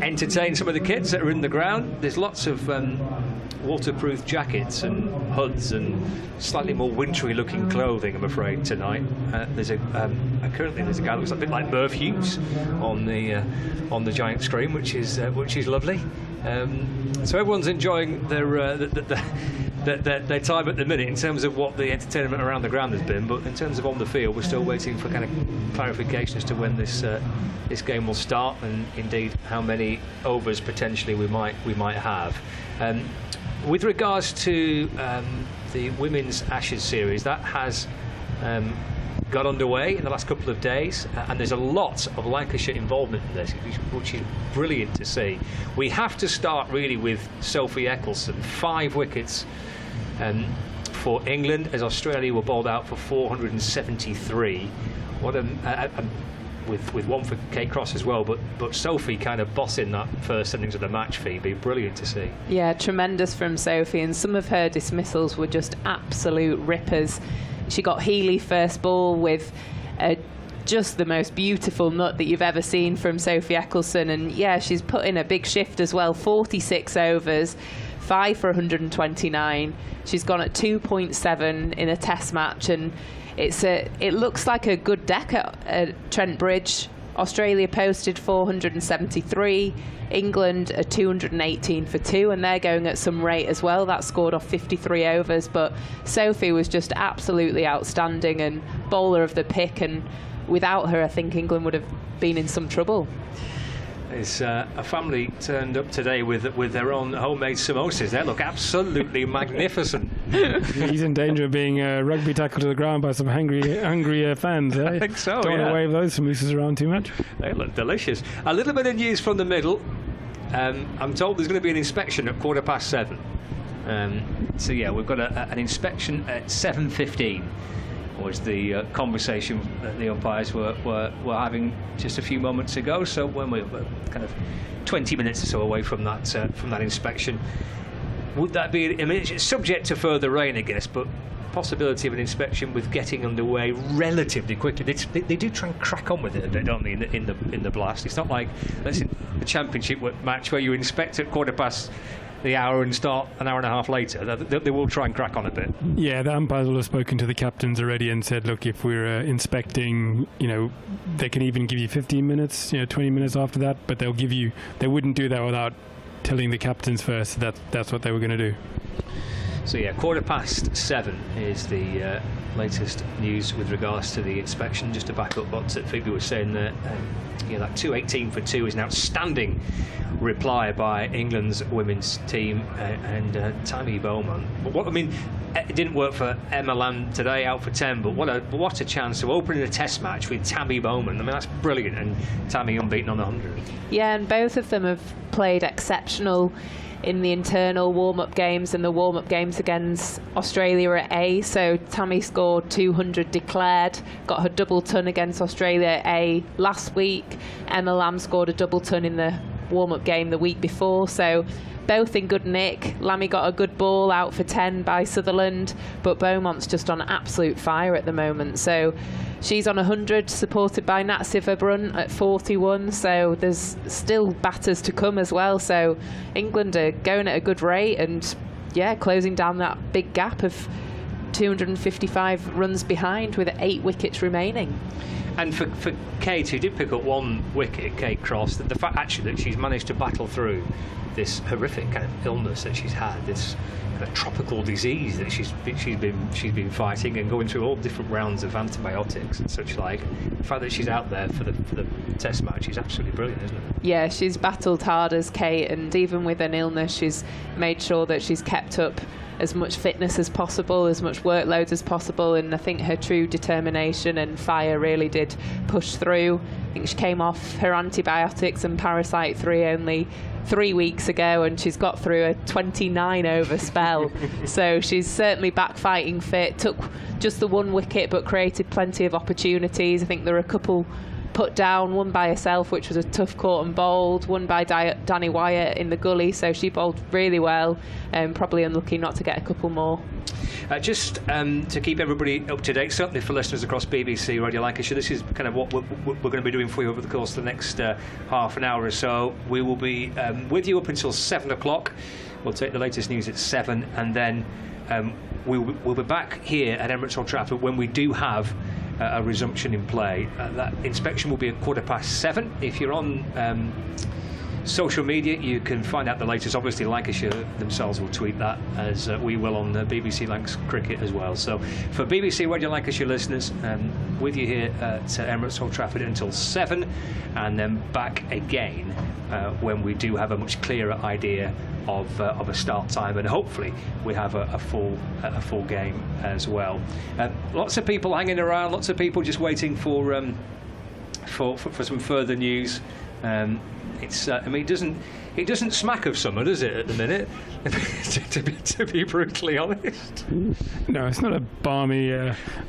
H: entertain some of the kids that are in the ground. There's lots of waterproof jackets and hoods and slightly more wintry looking clothing, I'm afraid, tonight. Currently there's a guy that looks a bit like Merv Hughes on the giant screen, which is lovely. So everyone's enjoying their time at the minute in terms of what the entertainment around the ground has been, but in terms of on the field, we're still waiting for kind of clarification as to when this game will start, and indeed how many overs potentially we might have. With regards to the Women's Ashes series, that has got underway in the last couple of days, and there's a lot of Lancashire involvement in this, which is brilliant to see. We have to start really with Sophie Eccleston, 5 wickets for England, as Australia were bowled out for 473. With one for Kate Cross as well, but Sophie kind of bossing that first innings of the match, Phoebe. Brilliant to see. Yeah, tremendous from Sophie, and some of her dismissals were just absolute rippers. She got Healy first ball with a
I: just the most beautiful nut that you've ever seen from Sophie Eccleston. And yeah, she's put in a big shift as well. 46 overs, 5 for 129. She's gone at 2.7 in a test match, and it looks like a good deck at Trent Bridge. Australia posted 473, England a 218 for 2, and they're going at some rate as well. That scored off 53 overs, but Sophie was just absolutely outstanding and bowler of the pick, and without her I think England would have been in some trouble.
H: There's a family turned up today with their own homemade samosas. They look absolutely magnificent.
J: He's in danger of being rugby tackled to the ground by some hungry fans. Eh?
H: I think so.
J: Don't want to wave those samosas around too much.
H: They look delicious. A little bit of news from the middle. I'm told there's going to be an inspection at 7:15. So yeah, we've got an inspection at 7:15. Was the conversation that the umpires were having just a few moments ago. So when we were kind of 20 minutes or so away from that inspection, would that be? I mean, it's subject to further rain, I guess, but possibility of an inspection with getting underway relatively quickly. They do try and crack on with it a bit, don't they? In the blast, it's not like let's say the championship match where you inspect at 15:15 the hour and start an hour and a half later. They will try and crack on a bit.
J: Yeah, the umpires will have spoken to the captains already and said, look, if we're inspecting, they can even give you 15 minutes, 20 minutes after that, but they wouldn't do that without telling the captains first that's what they were going to do.
H: So yeah, 7:15 is the latest news with regards to the inspection. Just to back up what Phoebe was saying, that that 218 for 2 is an outstanding reply by England's women's team and Tammy Bowman. But it didn't work for Emma Lamb today, out for 10. But what a chance to open in a test match with Tammy Bowman. I mean, that's brilliant, and Tammy unbeaten on the 100.
I: Yeah, and both of them have played exceptional in the internal warm-up games and the warm-up games against Australia at A. So Tammy scored 200 declared, got her double ton against Australia at A last week. Emma Lamb scored a double ton in the warm-up game the week before. So both in good nick. Lammy got a good ball out for 10 by Sutherland, but Beaumont's just on absolute fire at the moment. So she's on 100, supported by Nat Siverbrunn at 41. So there's still batters to come as well. So England are going at a good rate and, yeah, closing down that big gap of 255 runs behind with 8 wickets remaining.
H: And for Kate, who did pick up 1 wicket, Kate Cross, the fact actually that she's managed to battle through this horrific kind of illness that she's had, this kind of tropical disease that she's been fighting and going through all different rounds of antibiotics and such like. The fact that she's out there for the test match is absolutely brilliant, isn't it?
I: Yeah, she's battled hard as Kate, and even with an illness, she's made sure that she's kept up as much fitness as possible, as much workload as possible, and I think her true determination and fire really did push through. I think she came off her antibiotics and parasite 3 only 3 weeks ago, and she's got through a 29 over spell. So she's certainly back fighting fit. Took just the 1 wicket but created plenty of opportunities. I think there were a couple put down, one by herself, which was a tough caught and bowled, one by Danny Wyatt in the gully, so she bowled really well, and probably unlucky not to get a couple more.
H: Just to keep everybody up to date, certainly for listeners across BBC Radio Lancashire, this is kind of what we're going to be doing for you over the course of the next half an hour or so. We will be with you up until 7 o'clock. We'll take the latest news at 7, and then we'll be back here at Emirates Old Trafford when we do have a resumption in play. That inspection will be at 7:15. If you're on social media, you can find out the latest. Obviously, Lancashire themselves will tweet that, as we will on BBC Lancs Cricket as well. So for BBC Radio Lancashire listeners, with you here at Emirates Old Trafford until 7, and then back again when we do have a much clearer idea of a start time, and hopefully we have a full game as well. Lots of people hanging around, lots of people just waiting for some further news. It's I mean, it doesn't smack of summer, does it, at the minute? to be brutally honest.
J: No, it's not a balmy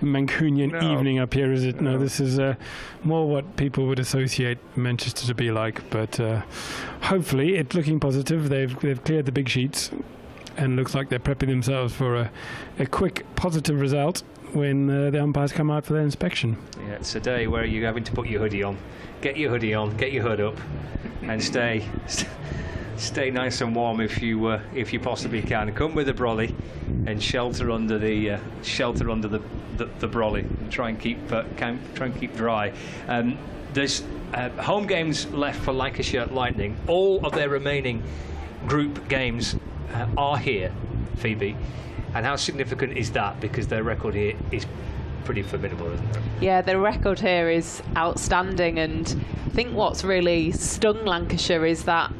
J: Mancunian evening up here, is it? No, this is more what people would associate Manchester to be like. But hopefully, it's looking positive. They've cleared the big sheets, and looks like they're prepping themselves for a quick positive result. when the umpires come out for their inspection.
H: Yeah, it's a day where you're having to put your hoodie on, get your hoodie on, get your hood up, and stay nice and warm if you possibly can. Come with a brolly and shelter under the brolly and try and keep dry. There's home games left for Lancashire Lightning. All of their remaining group games are here, Phoebe. And how significant is that? Because their record here is pretty formidable, isn't it?
I: Yeah, their record here is outstanding, and I think what's really stung Lancashire is that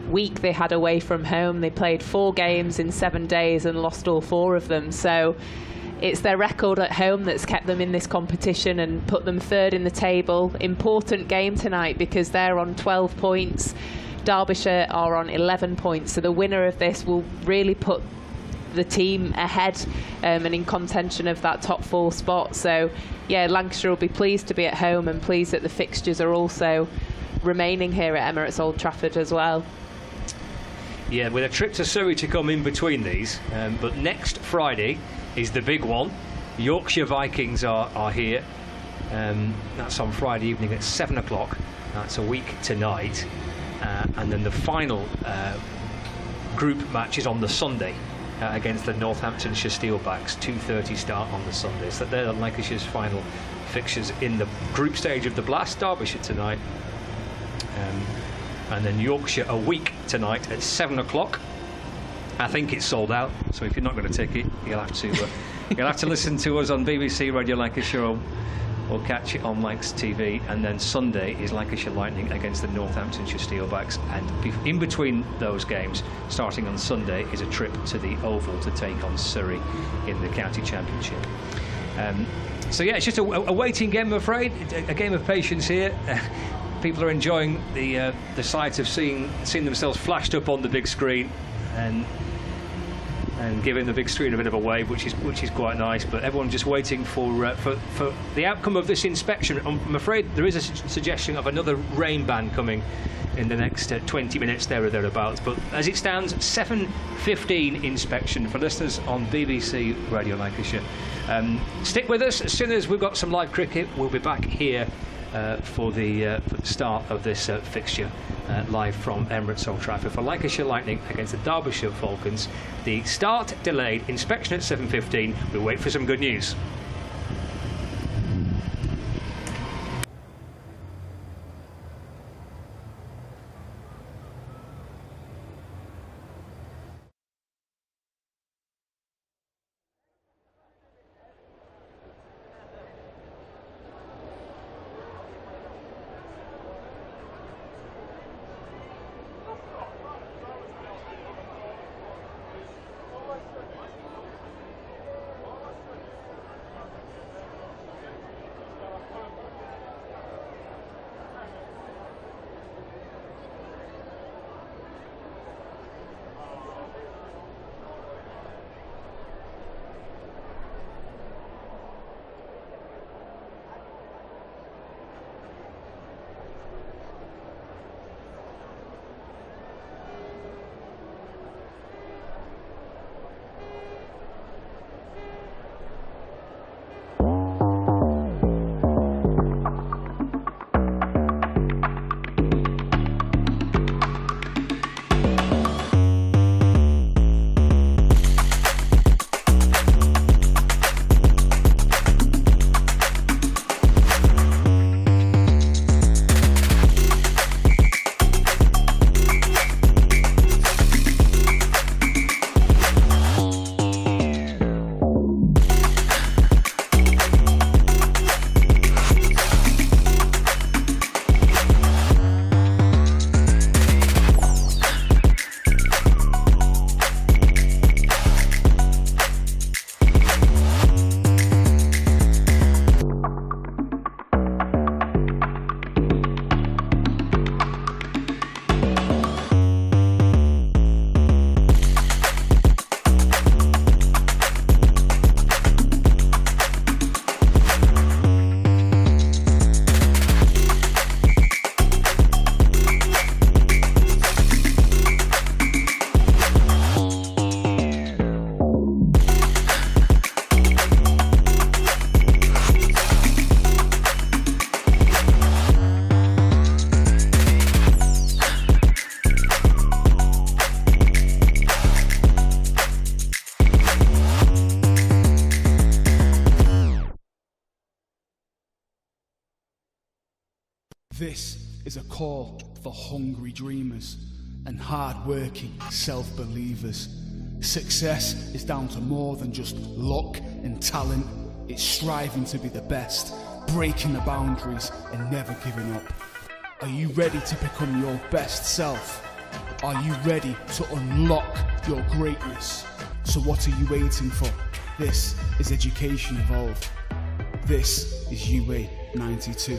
I: week they had away from home. They played 4 games in 7 days and lost all 4 of them. So it's their record at home that's kept them in this competition and put them 3rd in the table. Important game tonight because they're on 12 points. Derbyshire are on 11 points. So the winner of this will really put the team ahead and in contention of that top 4 spot. So yeah, Lancashire will be pleased to be at home and pleased that the fixtures are also remaining here at Emirates Old Trafford as well.
H: Yeah, with a trip to Surrey to come in between these, but next Friday is the big one. Yorkshire Vikings are here. That's on Friday evening at 7 o'clock. That's a week tonight. And then the final group match is on the Sunday against the Northamptonshire Steelbacks, 2:30 start on the Sunday. So they're Lancashire's final fixtures in the group stage of the Blast. Derbyshire tonight, and then Yorkshire a week tonight at 7 o'clock. I think it's sold out, so if you're not going to take it, you'll have to listen to us on BBC Radio Lancashire. We'll catch it on Lancs TV, and then Sunday is Lancashire Lightning against the Northamptonshire Steelbacks, and in between those games, starting on Sunday, is a trip to the Oval to take on Surrey in the County Championship. So yeah, it's just a waiting game, I'm afraid, a game of patience here. People are enjoying the sight of seeing themselves flashed up on the big screen and giving the big screen a bit of a wave, which is quite nice. But everyone's just waiting for the outcome of this inspection. I'm afraid there is a suggestion of another rain ban coming in the next 20 minutes, there or thereabouts. But as it stands, 7:15 inspection for listeners on BBC Radio Lancashire. Stick with us. As soon as we've got some live cricket, we'll be back here for the start of this fixture, live from Emirates Old Trafford for Lancashire Lightning against the Derbyshire Falcons. The start delayed, inspection at 7:15. We wait for some good news.
K: This is a call for hungry dreamers and hard-working self-believers. Success is down to more than just luck and talent. It's striving to be the best, breaking the boundaries and never giving up. Are you ready to become your best self? Are you ready to unlock your greatness? So what are you waiting for? This is Education Evolved. This is UA 92.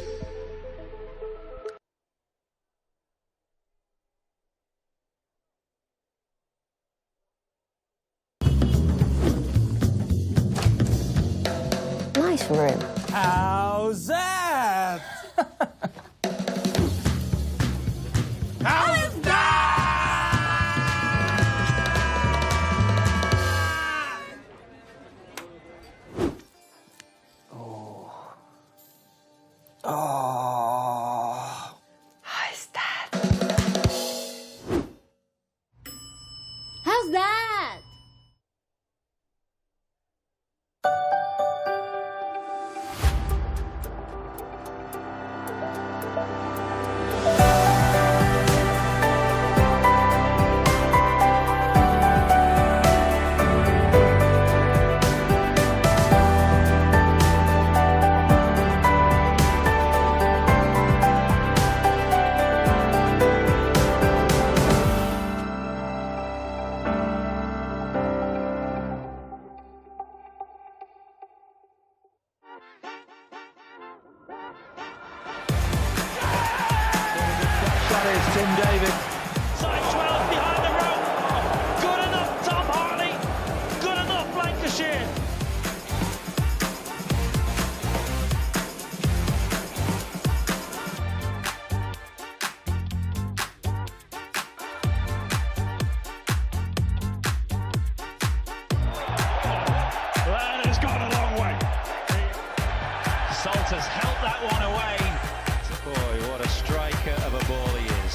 C: Nice room.
L: How's that? How's
C: Oh. How's that? How's that?
L: that is Tim David. Side 12 behind the rope. Good enough, Tom Harley. Good enough, Lancashire. That has gone a long way. Salt has held that one away. Boy, what a striker of a ball he is.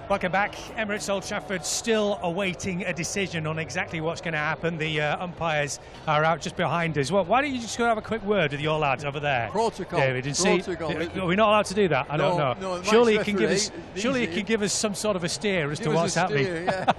H: Welcome back. Emirates Old Trafford still awaiting a decision on exactly what's going to happen. The umpires are out just behind us. Well, why don't you just go have a quick word with your lads over there,
M: Protocol.
H: David, and
M: Protocol.
H: see. Are we not allowed to do that? I don't know.
M: No,
H: surely you can give us. Surely you can give us some sort of a steer as to what's happening.
M: Yeah.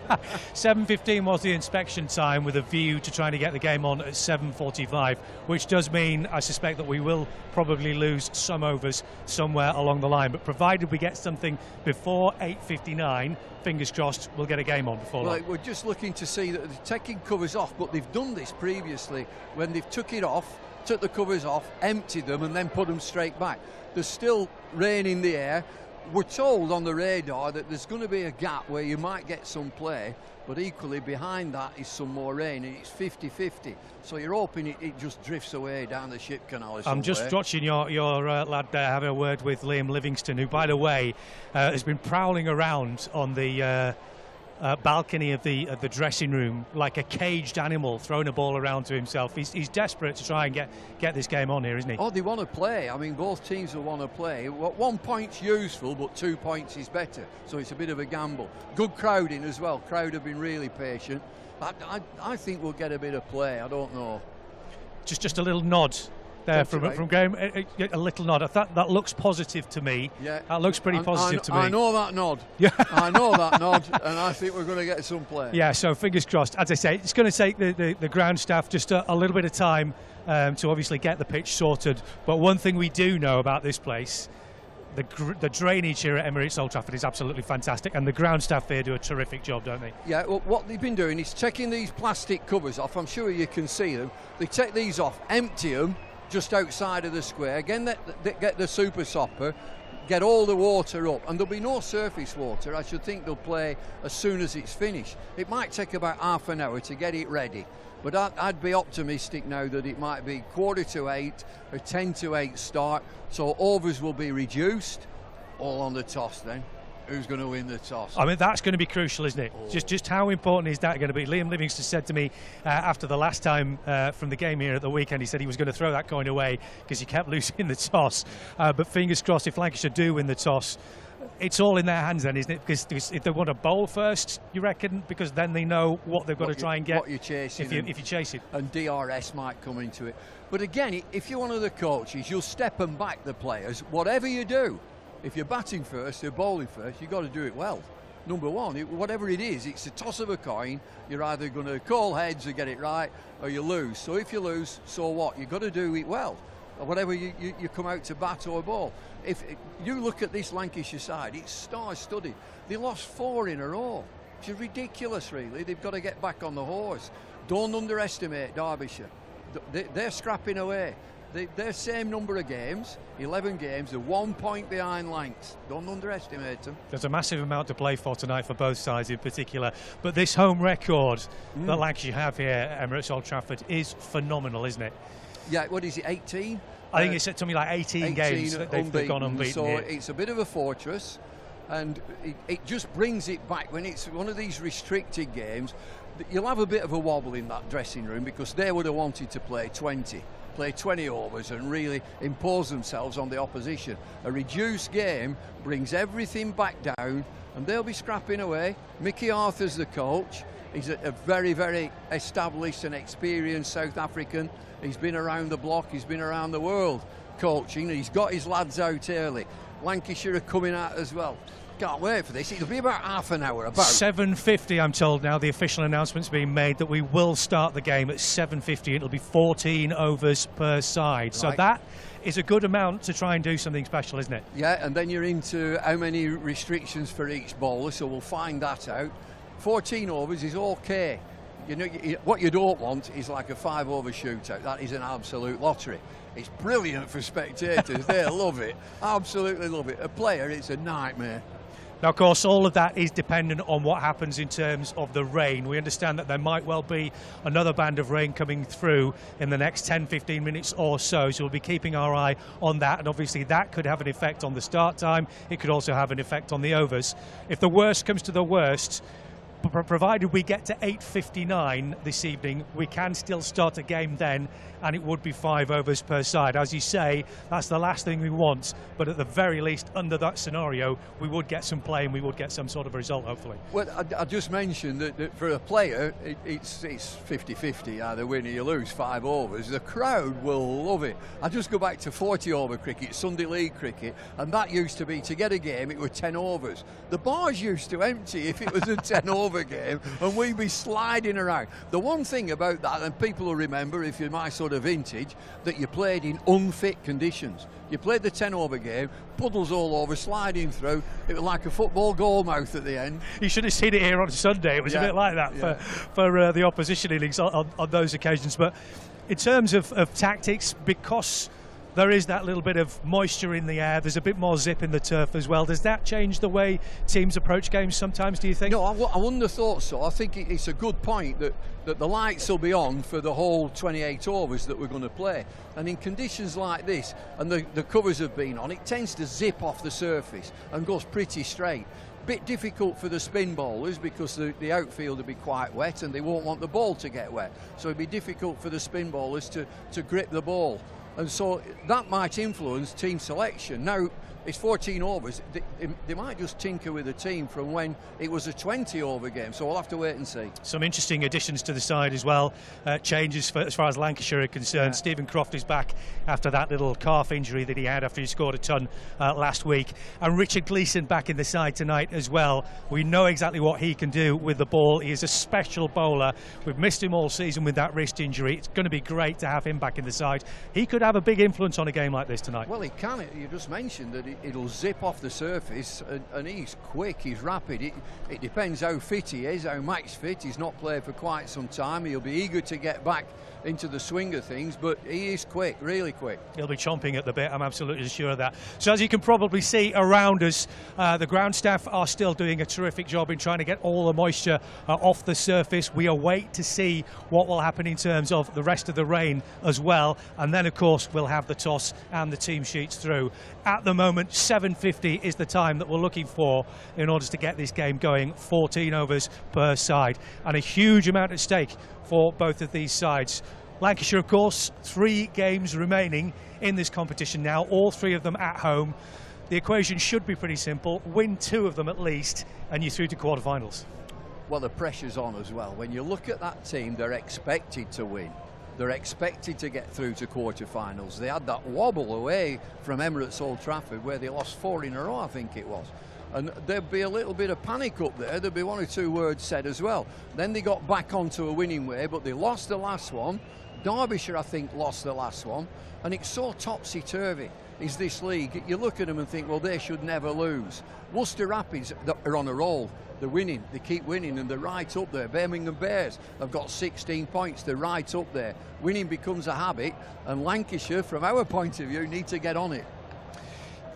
H: 7:15 was the inspection time, with a view to trying to get the game on at 7:45, which does mean, I suspect, that we will probably lose some overs somewhere along the line. But provided we get something before 8:59, fingers crossed, we'll get a game on before long.
M: We're just looking to see that they're taking covers off, but they've done this previously when they've took the covers off, emptied them, and then put them straight back. There's still rain in the air. We're told on the radar that there's going to be a gap where you might get some play, but equally behind that is some more rain, and it's 50-50. So you're hoping it just drifts away down the ship canal or somewhere.
H: I'm just watching your lad there have a word with Liam Livingston, who, by the way, has been prowling around on the balcony of the dressing room like a caged animal, throwing a ball around to himself. He's desperate to try and get this game on here, isn't he?
M: Oh, they want to play. I mean, both teams will want to play. 1 point's useful, but 2 points is better. So it's a bit of a gamble. Good crowding as well. Crowd have been really patient. I think we'll get a bit of play. I don't know.
H: Just a little nod there from game. A little nod. I thought that looks positive to me.
M: Yeah,
H: that looks pretty positive to me.
M: I know that nod.
H: Yeah,
M: I know that nod, and I think we're going to get some play.
H: Yeah, so fingers crossed. As I say, it's going to take the ground staff just a little bit of time to obviously get the pitch sorted. But one thing we do know about this place, the drainage here at Emirates Old Trafford is absolutely fantastic, and the ground staff here do a terrific job, don't they?
M: Yeah, well, what they've been doing is taking these plastic covers off. I'm sure you can see them. They take these off, empty them just outside of the square. Again, they get the super sopper, get all the water up, and there'll be no surface water. I should think they'll play as soon as it's finished. It might take about half an hour to get it ready, but I'd be optimistic now that it might be 7:45 or 7:50 start, so overs will be reduced. All on the toss then. Who's going to win the toss?
H: I mean, that's going to be crucial, isn't it? Oh. Just how important is that going to be? Liam Livingston said to me after the last time from the game here at the weekend, he said he was going to throw that coin away because he kept losing the toss. But fingers crossed, if Lancashire do win the toss, it's all in their hands then, isn't it? Because if they want to bowl first, you reckon? Because then they know what they've got to try and get.
M: What you're chasing.
H: If you chase it.
M: And DRS might come into it. But again, if you're one of the coaches, you'll step them back, the players, whatever you do. If you're batting first or bowling first, you've got to do it well. Number one, whatever it is, it's a toss of a coin. You're either going to call heads or get it right, or you lose. So if you lose, so what? You've got to do it well. Whatever you come out to bat or bowl. If you look at this Lancashire side, it's star-studded. They lost 4 in a row. Which is ridiculous, really. They've got to get back on the horse. Don't underestimate Derbyshire. They're scrapping away. Their same number of games, 11 games, they're 1 point behind Lancs. Don't underestimate them.
H: There's a massive amount to play for tonight for both sides in particular. But this home record that Lancashire have here at Emirates Old Trafford is phenomenal, isn't it?
M: Yeah, what is it, 18?
H: I think it's something like 18 games that they've gone unbeaten
M: so
H: here.
M: It's a bit of a fortress, and it just brings it back. When it's one of these restricted games, you'll have a bit of a wobble in that dressing room because they would have wanted to play 20 overs and really impose themselves on the opposition. A reduced game brings everything back down, and they'll be scrapping away. Mickey Arthur's the coach. He's a very, very established and experienced South African. He's been around the block, he's been around the world coaching, and he's got his lads out early. Lancashire are coming out as well. Can't wait for this. It'll be about half an hour. About
H: 7:50, I'm told now. The official announcement's being made that we will start the game at 7:50. It'll be 14 overs per side. Right. So that is a good amount to try and do something special, isn't it?
M: Yeah, and then you're into how many restrictions for each bowler, so we'll find that out. 14 overs is okay. You know, what you don't want is like a 5-over shootout. That is an absolute lottery. It's brilliant for spectators. They love it. Absolutely love it. A player, it's a nightmare.
N: Now, of course, all of that is dependent on what happens in terms of the rain. We understand that there might well be another band of rain coming through in the next 10-15 minutes or so, so we'll be keeping our eye on that, and obviously that could have an effect on the start time. It could also have an effect on the overs. If the worst comes to the worst, provided we get to 8:59 this evening, we can still start a game then, and it would be 5 overs per side. As you say, that's the last thing we want, but at the very least, under that scenario, we would get some play and we would get some sort of result, hopefully.
M: Well, I just mentioned that for a player, it's 50-50, either win or you lose 5 overs. The crowd will love it. I just go back to 40-over cricket, Sunday League cricket, and that used to be, to get a game, it was 10 overs. The bars used to empty if it was a 10-over game, and we'd be sliding around. The one thing about that, and people will remember, if you're my sort of vintage, that you played in unfit conditions. You played the 10-over game, puddles all over, sliding through. It was like a football goal mouth at the end.
N: You should have seen it here on Sunday. It was a bit like that for the opposition innings on those occasions. But in terms of tactics, because there is that little bit of moisture in the air, there's a bit more zip in the turf as well. Does that change the way teams approach games sometimes, do you think?
M: No, I wouldn't have thought so. I think it's a good point that the lights will be on for the whole 28 overs that we're going to play. And in conditions like this, and the covers have been on, it tends to zip off the surface and goes pretty straight. Bit difficult for the spin bowlers because the outfield will be quite wet and they won't want the ball to get wet. So it'll be difficult for the spin bowlers to grip the ball. And so that might influence team selection. Now, it's 14 overs. They might just tinker with the team from when it was a 20-over game, so we'll have to wait and see.
N: Some interesting additions to the side as well. Changes as far as Lancashire are concerned. Yeah. Stephen Croft is back after that little calf injury that he had after he scored a ton last week. And Richard Gleeson back in the side tonight as well. We know exactly what he can do with the ball. He is a special bowler. We've missed him all season with that wrist injury. It's going to be great to have him back in the side. He could have a big influence on a game like this tonight.
M: Well, he can. You just mentioned that it'll zip off the surface, and he's quick, he's rapid. It depends how fit he is, how Mac's fit. He's not played for quite some time. He'll be eager to get back into the swing of things, but he is quick, really quick.
N: He'll be chomping at the bit, I'm absolutely sure of that. So as you can probably see around us, the ground staff are still doing a terrific job in trying to get all the moisture off the surface. We await to see what will happen in terms of the rest of the rain as well, and then of course we'll have the toss and the team sheets through. At the moment, 7:50 is the time that we're looking for in order to get this game going. 14 overs per side, and a huge amount at stake for both of these sides. Lancashire, of course, 3 games remaining in this competition now, all 3 of them at home. The equation should be pretty simple. Win 2 of them at least, and you're through to quarterfinals.
M: Well, the pressure's on as well. When you look at that team, they're expected to win. They're expected to get through to quarterfinals. They had that wobble away from Emirates Old Trafford where they lost 4 in a row, I think it was. And there'd be a little bit of panic up there. There'd be 1 or 2 words said as well. Then they got back onto a winning way, but they lost the last one. Derbyshire, I think, lost the last one. And it's so topsy-turvy is this league. You look at them and think, well, they should never lose. Worcester Rapids are on a roll. They're winning, they keep winning, and they're right up there. Birmingham Bears have got 16 points, they're right up there. Winning becomes a habit, and Lancashire, from our point of view, need to get on it.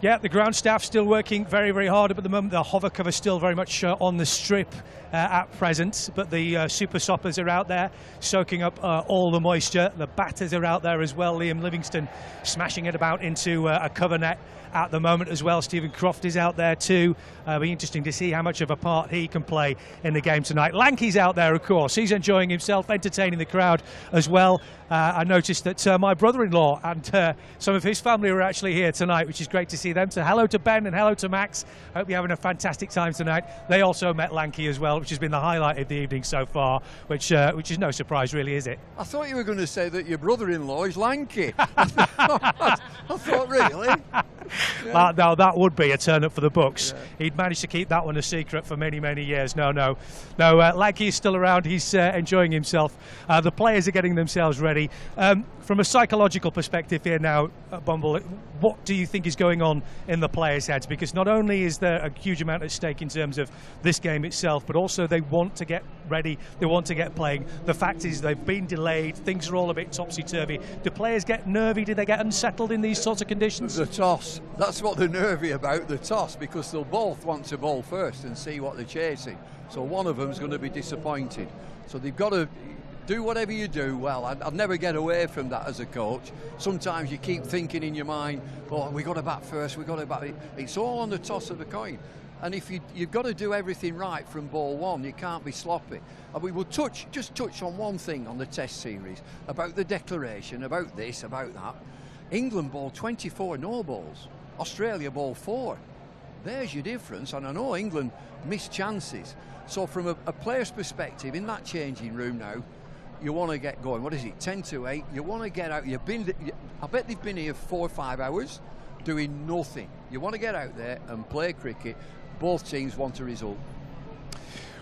N: Yeah, the ground staff still working very, very hard at the moment. The hover cover still very much on the strip at present, but the super soppers are out there soaking up all the moisture. The batters are out there as well. Liam Livingston smashing it about into a cover net at the moment as well. Stephen Croft is out there too. It'll be interesting to see how much of a part he can play in the game tonight. Lanky's out there, of course. He's enjoying himself, entertaining the crowd as well. I noticed that my brother-in-law and some of his family are actually here tonight, which is great to see them. So hello to Ben and hello to Max. Hope you're having a fantastic time tonight. They also met Lanky as well, which has been the highlight of the evening so far, which is no surprise really, is it?
M: I thought you were going to say that your brother-in-law is lanky. I thought, really?
N: Now that would be a turn up for the books. He'd managed to keep that one a secret for many, many years. No, Lanky is still around. He's enjoying himself. The players are getting themselves ready. From a psychological perspective here now, Bumble, what do you think is going on in the players' heads? Because not only is there a huge amount at stake in terms of this game itself, but also they want to get ready, they want to get playing. The fact is they've been delayed, things are all a bit topsy-turvy. Do players get nervy? Do they get unsettled in these sorts of conditions?
M: The toss. That's what they're nervy about, the toss, because they'll both want to bowl first and see what they're chasing. So one of them's going to be disappointed. So they've got to do whatever you do well. I'd never get away from that as a coach. Sometimes you keep thinking in your mind, oh, we got to bat first, we got to bat. It's all on the toss of the coin. And if you've got to do everything right from ball one, you can't be sloppy. And we will just touch on one thing on the Test series, about the declaration, about this, about that. England bowled 24 no balls. Australia bowled 4. There's your difference. And I know England missed chances. So from a player's perspective, in that changing room now, you want to get going. What is it, 10-8? You want to get out. I bet they've been here 4 or 5 hours doing nothing. You want to get out there and play cricket. Both teams want a result.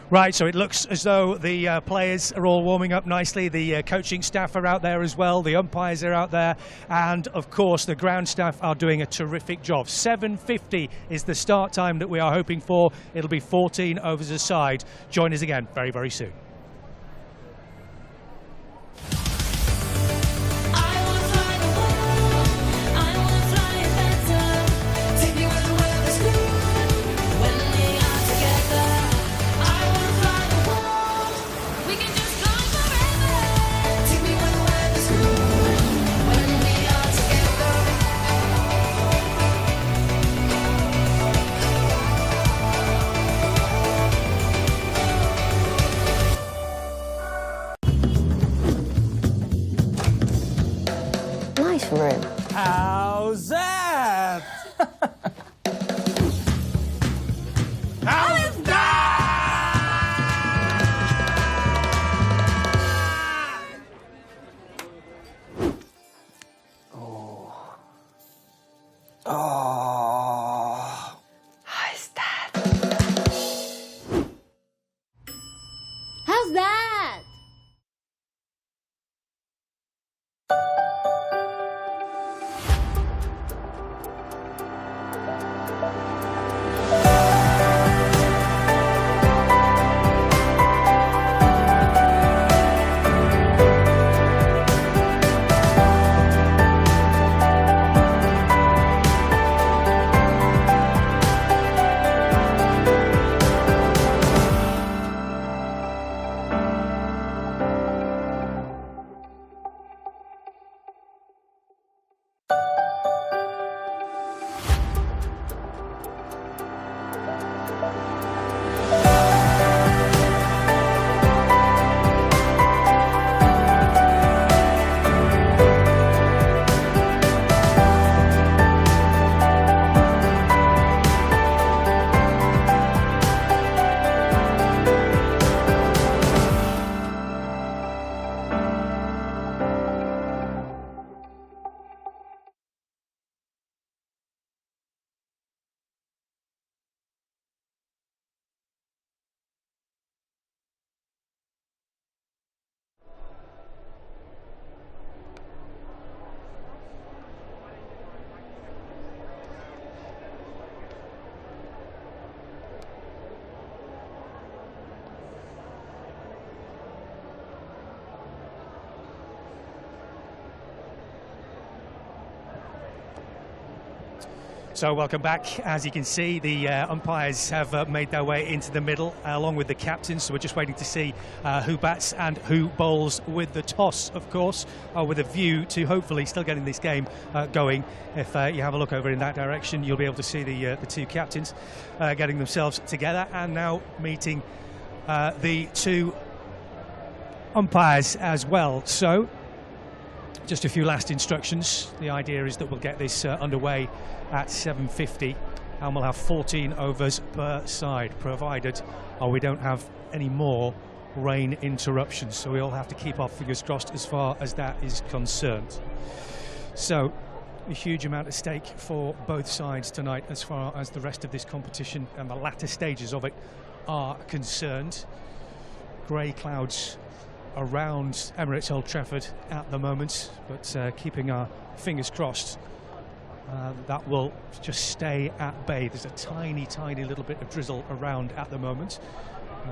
N: Right, so it looks as though the players are all warming up nicely. The coaching staff are out there as well. The umpires are out there. And, of course, the ground staff are doing a terrific job. 7:50 is the start time that we are hoping for. It'll be 14 overs a side. Join us again very, very soon.
C: Room.
O: How's that? How's that? Oh.
C: How's that? How's that?
N: So welcome back. As you can see, the umpires have made their way into the middle along with the captains. So we're just waiting to see who bats and who bowls with the toss, of course, with a view to hopefully still getting this game going. If you have a look over in that direction, you'll be able to see the two captains getting themselves together and now meeting the two umpires as well. So just a few last instructions. The idea is that we'll get this underway at 7:50 and we'll have 14 overs per side, provided we don't have any more rain interruptions. So we all have to keep our fingers crossed as far as that is concerned. So a huge amount at stake for both sides tonight as far as the rest of this competition and the latter stages of it are concerned. Grey clouds around Emirates Old Trafford at the moment, but keeping our fingers crossed that will just stay at bay. There's a tiny little bit of drizzle around at the moment,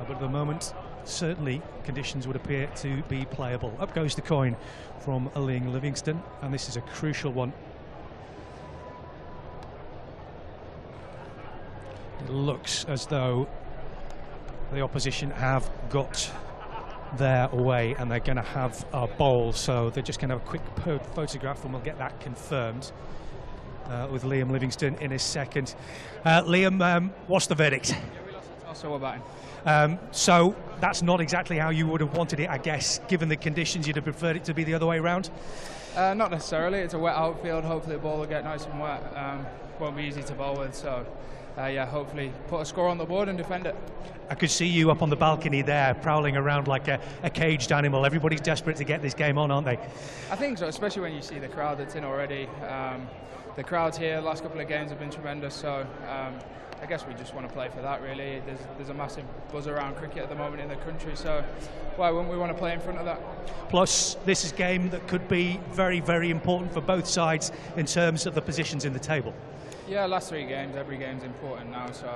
N: but at the moment certainly conditions would appear to be playable. Up goes the coin from Liam Livingston, and this is a crucial one. It looks as though the opposition have got their way and they're going to have a bowl, so they're just going to have a quick photograph and we'll get that confirmed with Liam Livingston in his second. Liam, what's the verdict?
P: Yeah, we lost the toss, so we're batting.
N: So that's not exactly how you would have wanted it, I guess. Given the conditions, you'd have preferred it to be the other way around?
P: Not necessarily. It's a wet outfield. Hopefully the ball will get nice and wet. Won't be easy to bowl with, so yeah, hopefully put a score on the board and defend it.
N: I could see you up on the balcony there, prowling around like a caged animal. Everybody's desperate to get this game on, aren't they?
P: I think so, especially when you see the crowd that's in already. The crowds here, the last couple of games have been tremendous, so I guess we just want to play for that, really. There's a massive buzz around cricket at the moment in the country, so why wouldn't we want to play in front of that?
N: Plus, this is a game that could be very, very important for both sides in terms of the positions in the table.
P: Yeah, last 3 games, every game's important now, so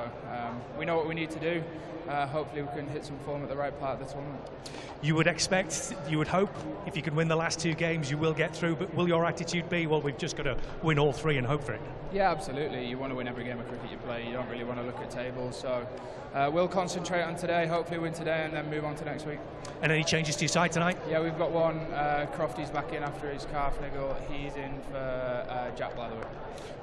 P: we know what we need to do. Hopefully we can hit some form at the right part of the tournament.
N: You would expect, you would hope, if you can win the last 2 games, you will get through, but will your attitude be, well, we've just got to win all 3 and hope for it?
P: Yeah, absolutely. You want to win every game of cricket you play. You don't really want to look at tables, so we'll concentrate on today, hopefully win today, and then move on to next week.
N: And any changes to your side tonight?
P: Yeah, we've got one. Crofty's back in after his calf niggle. He's in for Jack Blatherwood.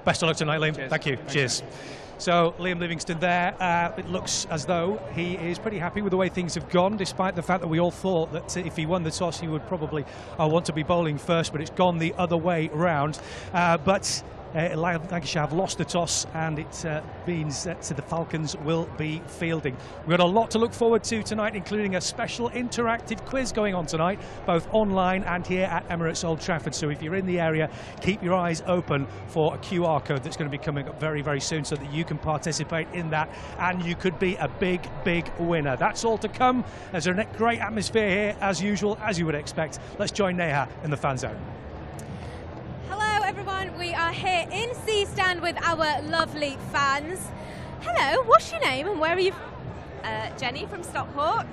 N: Best of luck tonight, Liam.
P: Cheers.
N: Thank you.
P: Thanks,
N: Cheers.
P: man.
N: So, Liam Livingston there. It looks as though he is pretty happy with the way things have gone, despite the fact that we all thought that if he won the toss, he would probably want to be bowling first, but it's gone the other way round. But Lancashire have lost the toss, and it means that the Falcons will be fielding. We've got a lot to look forward to tonight, including a special interactive quiz going on tonight, both online and here at Emirates Old Trafford. So if you're in the area, keep your eyes open for a QR code that's going to be coming up very, very soon so that you can participate in that, and you could be a big, big winner. That's all to come. There's a great atmosphere here, as usual, as you would expect. Let's join Neha in the fan zone.
Q: Hello everyone, we are here in C Stand with our lovely fans. Hello, what's your name and where are you from?
R: Jenny from Stockport.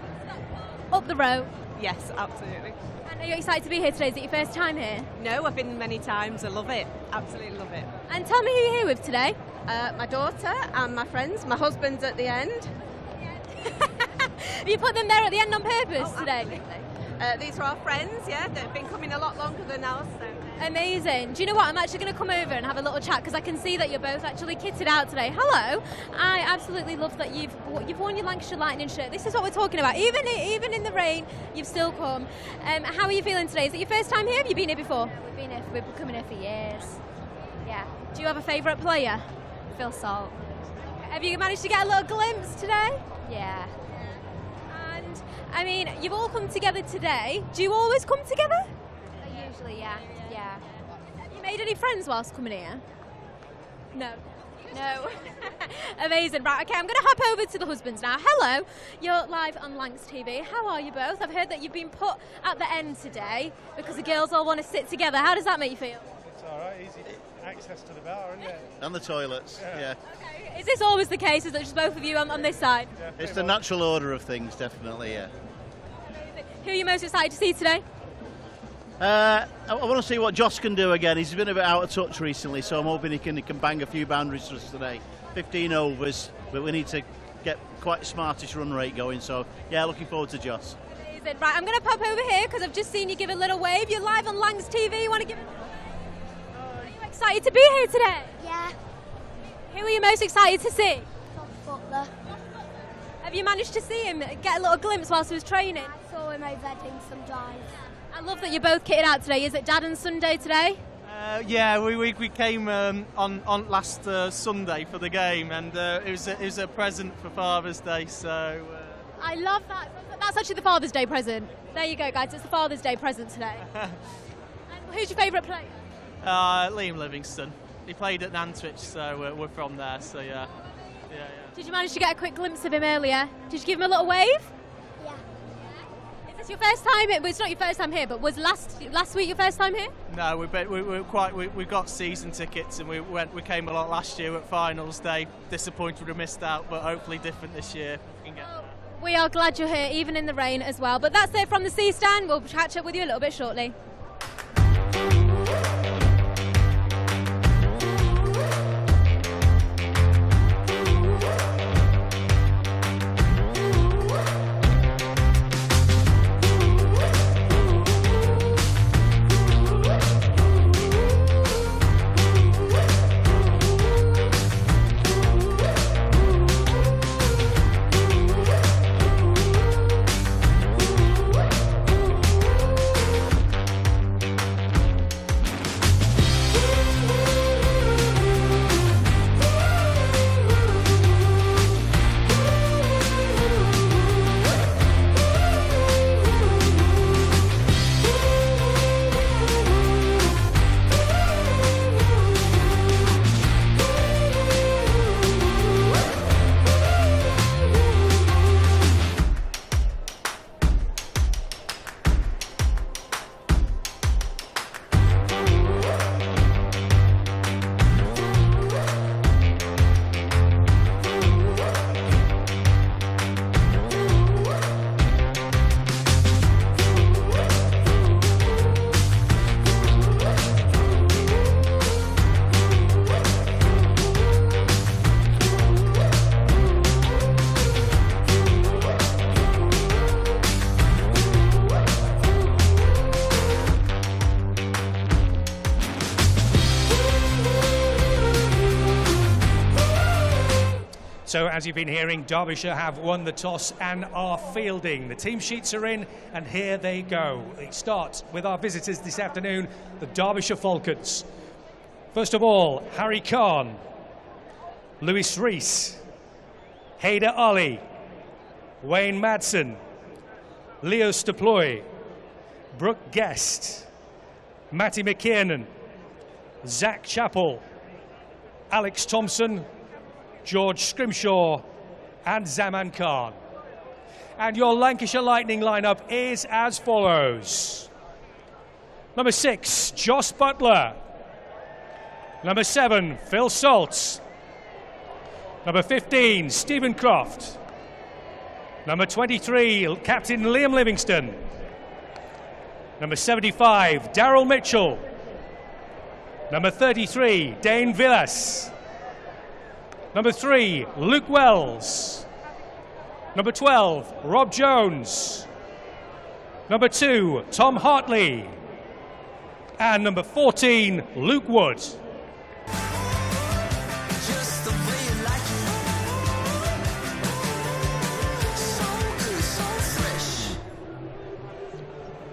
Q: Up the road?
R: Yes, absolutely.
Q: And are you excited to be here today? Is it your first time here?
R: No, I've been many times. I love it. Absolutely love it.
Q: And tell me who you're here with today.
R: My daughter and my friends. My husband's at the end.
Q: Have you put them there at the end on purpose today?
R: These are our friends, yeah. They've been coming a lot longer than us. So.
Q: Amazing. Do you know what? I'm actually going to come over and have a little chat because I can see that you're both actually kitted out today. Hello. I absolutely love that you've worn your Lancashire Lightning shirt. This is what we're talking about. Even in the rain, you've still come. How are you feeling today? Is it your first time here? Have you been here before?
S: We've been coming here for years. Yeah.
Q: Do you have a favourite player?
S: Phil Salt.
Q: Have you managed to get a little glimpse today?
S: Yeah.
Q: And I mean, you've all come together today. Do you always come together?
S: Usually, yeah. Yeah.
Q: Have you made any friends whilst coming here? No.
S: No.
Q: Amazing. Right, okay, I'm going to hop over to the husbands now. Hello, you're live on Lancs TV. How are you both? I've heard that you've been put at the end today because the girls all want to sit together. How does that make you feel?
T: It's all right, easy access to the bar, isn't it?
U: And the toilets, yeah.
Q: Okay. Is this always the case? Is it just both of you on this side?
T: Yeah,
U: it's the natural order of things, definitely, yeah.
Q: Who are you most excited to see today?
U: I want to see what Joss can do again. He's been a bit out of touch recently, so I'm hoping he can bang a few boundaries for us today. 15 overs, but we need to get quite a smartish run rate going, so yeah, looking forward to Joss.
Q: Amazing. Right, I'm going to pop over here because I've just seen you give a little wave. You're live on Lancs TV. You want to give Are you excited to be here today?
S: Yeah.
Q: Who are you most excited to see?
S: Butler.
Q: Have you managed to see him, get a little glimpse whilst he was training?
S: I saw him over there doing some dives.
Q: I love that you're both kitted out today. Is it Dad and Sunday today?
V: Yeah, we came on last Sunday for the game, and it was a present for Father's Day. So
Q: I love that. That's actually the Father's Day present. There you go, guys. It's the Father's Day present today. And who's your favourite player?
V: Liam Livingston. He played at Nantwich, so we're from there. So yeah.
Q: Did you manage to get a quick glimpse of him earlier? Did you give him a little wave?
S: Yeah.
Q: Is this your first time? Well, it's not your first time here, but was last week your first time here?
V: No, we got season tickets and we came a lot last year at finals day. Disappointed we missed out, but hopefully different this year.
Q: We are glad you're here, even in the rain as well. But that's it from the C stand. We'll catch up with you a little bit shortly.
N: So as you've been hearing, Derbyshire have won the toss and are fielding. The team sheets are in and here they go. It starts with our visitors this afternoon, the Derbyshire Falcons. First of all, Harry Khan, Lewis Rees, Haider Ali, Wayne Madsen, Leo Staploy, Brooke Guest, Matty McKiernan, Zach Chappell, Alex Thompson, George Scrimshaw and Zaman Khan. And your Lancashire Lightning lineup is as follows. Number 6, Joss Butler. Number 7, Phil Salt. Number 15, Stephen Croft. Number 23, Captain Liam Livingston. Number 75, Daryl Mitchell. Number 33, Dane Villas. Number 3, Luke Wells. Number 12, Rob Jones. Number 2, Tom Hartley. And number 14, Luke Wood.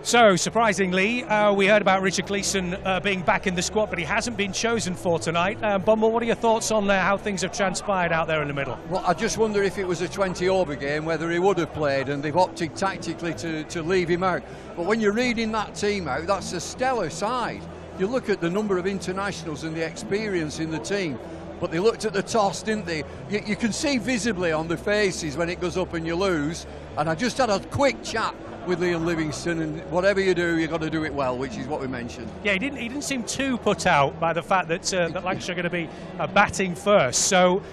N: So, surprisingly, we heard about Richard Gleeson being back in the squad, but he hasn't been chosen for tonight. Bumble, what are your thoughts on how things have transpired out there in the middle?
M: Well, I just wonder if it was a 20-over game, whether he would have played, and they've opted tactically to leave him out. But when you're reading that team out, that's a stellar side. You look at the number of internationals and the experience in the team, but they looked at the toss, didn't they? You can see visibly on their faces when it goes up and you lose. And I just had a quick chat with Liam Livingston, and whatever you do, you've got to do it well, which is what we mentioned.
N: Yeah, he didn't seem too put out by the fact that that Lancashire are going to be batting first. So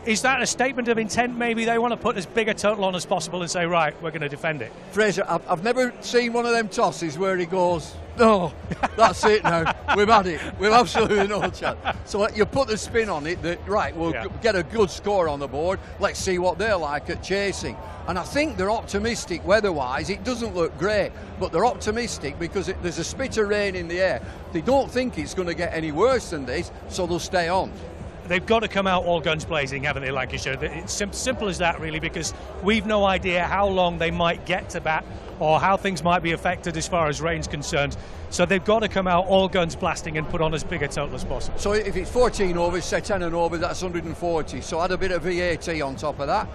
N: is that a statement of intent? Maybe they want to put as big a total on as possible and say, right, we're going to defend it.
M: Fraser, I've never seen one of them tosses where he goes, no, that's it now, we've had it, we've absolutely no chance. So you put the spin on it that, right, we'll get a good score on the board, let's see what they're like at chasing. And I think they're optimistic weather-wise. It doesn't look great, but they're optimistic because there's a spit of rain in the air. They don't think it's going to get any worse than this, so they'll stay on.
N: They've got to come out all guns blazing, haven't they, Lancashire? It's simple as that, really, because we've no idea how long they might get to bat or how things might be affected as far as rain's concerned. So they've got to come out all guns blasting and put on as big a total as possible.
M: So if it's 14 overs, say 10 and over, that's 140. So add a bit of VAT on top of that.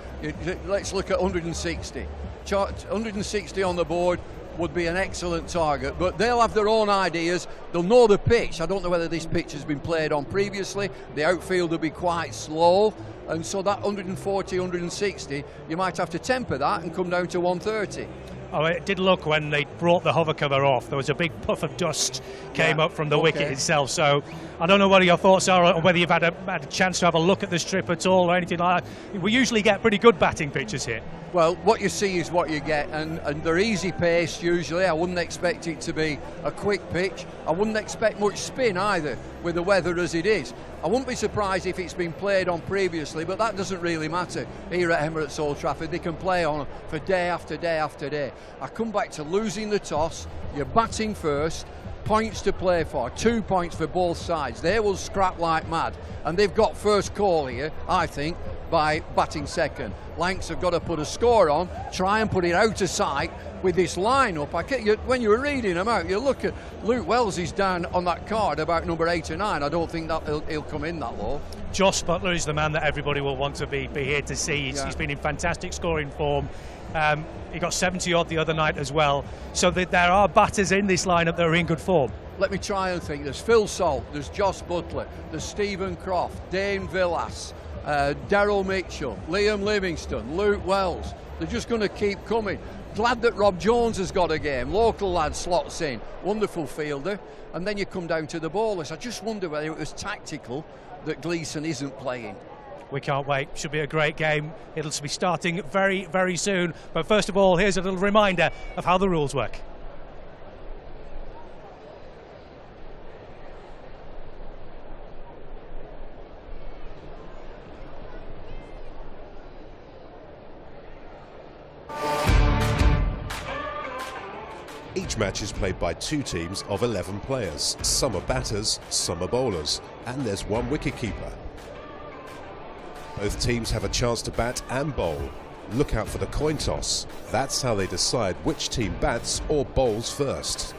M: Let's look at 160. 160 on the board. would be an excellent target, but they'll have their own ideas. They'll know the pitch. I don't know whether this pitch has been played on previously. The outfield will be quite slow, and so that 140, 160, you might have to temper that and come down to 130.
N: Oh, it did look when they brought the hover cover off. There was a big puff of dust came up from the wicket itself. So I don't know what your thoughts are, or whether you've had a chance to have a look at the strip at all or anything like that. We usually get pretty good batting pitches here.
M: Well, what you see is what you get, and they're easy paced usually. I wouldn't expect it to be a quick pitch. I wouldn't expect much spin either with the weather as it is. I wouldn't be surprised if it's been played on previously, but that doesn't really matter here at Emirates Old Trafford. They can play on for day after day after day. I come back to losing the toss, you're batting first, points to play for, 2 points for both sides. They will scrap like mad, and they've got first call here, I think, by batting second. Lancs have got to put a score on, try and put it out of sight with this lineup. When you were reading them out, you look at Luke Wells is down on that card about number 8 or 9. I don't think that he'll come in that low.
N: Josh Butler is the man that everybody will want to be here to see. He's been in fantastic scoring form. He got 70 odd the other night as well. So there are batters in this lineup that are in good form.
M: Let me try and think. There's Phil Salt, there's Josh Butler, there's Stephen Croft, Dane Villas, Daryl Mitchell, Liam Livingston, Luke Wells. They're just going to keep coming. Glad that Rob Jones has got a game. Local lad slots in, wonderful fielder. And then you come down to the bowlers. I just wonder whether it was tactical that Gleeson isn't playing.
N: We can't wait. Should be a great game. It'll be starting very, very soon. But first of all, here's a little reminder of how the rules work.
B: Each match is played by 2 teams of 11 players. Some are batters, some are bowlers, and there's 1 wicketkeeper. Both teams have a chance to bat and bowl. Look out for the coin toss. That's how they decide which team bats or bowls first.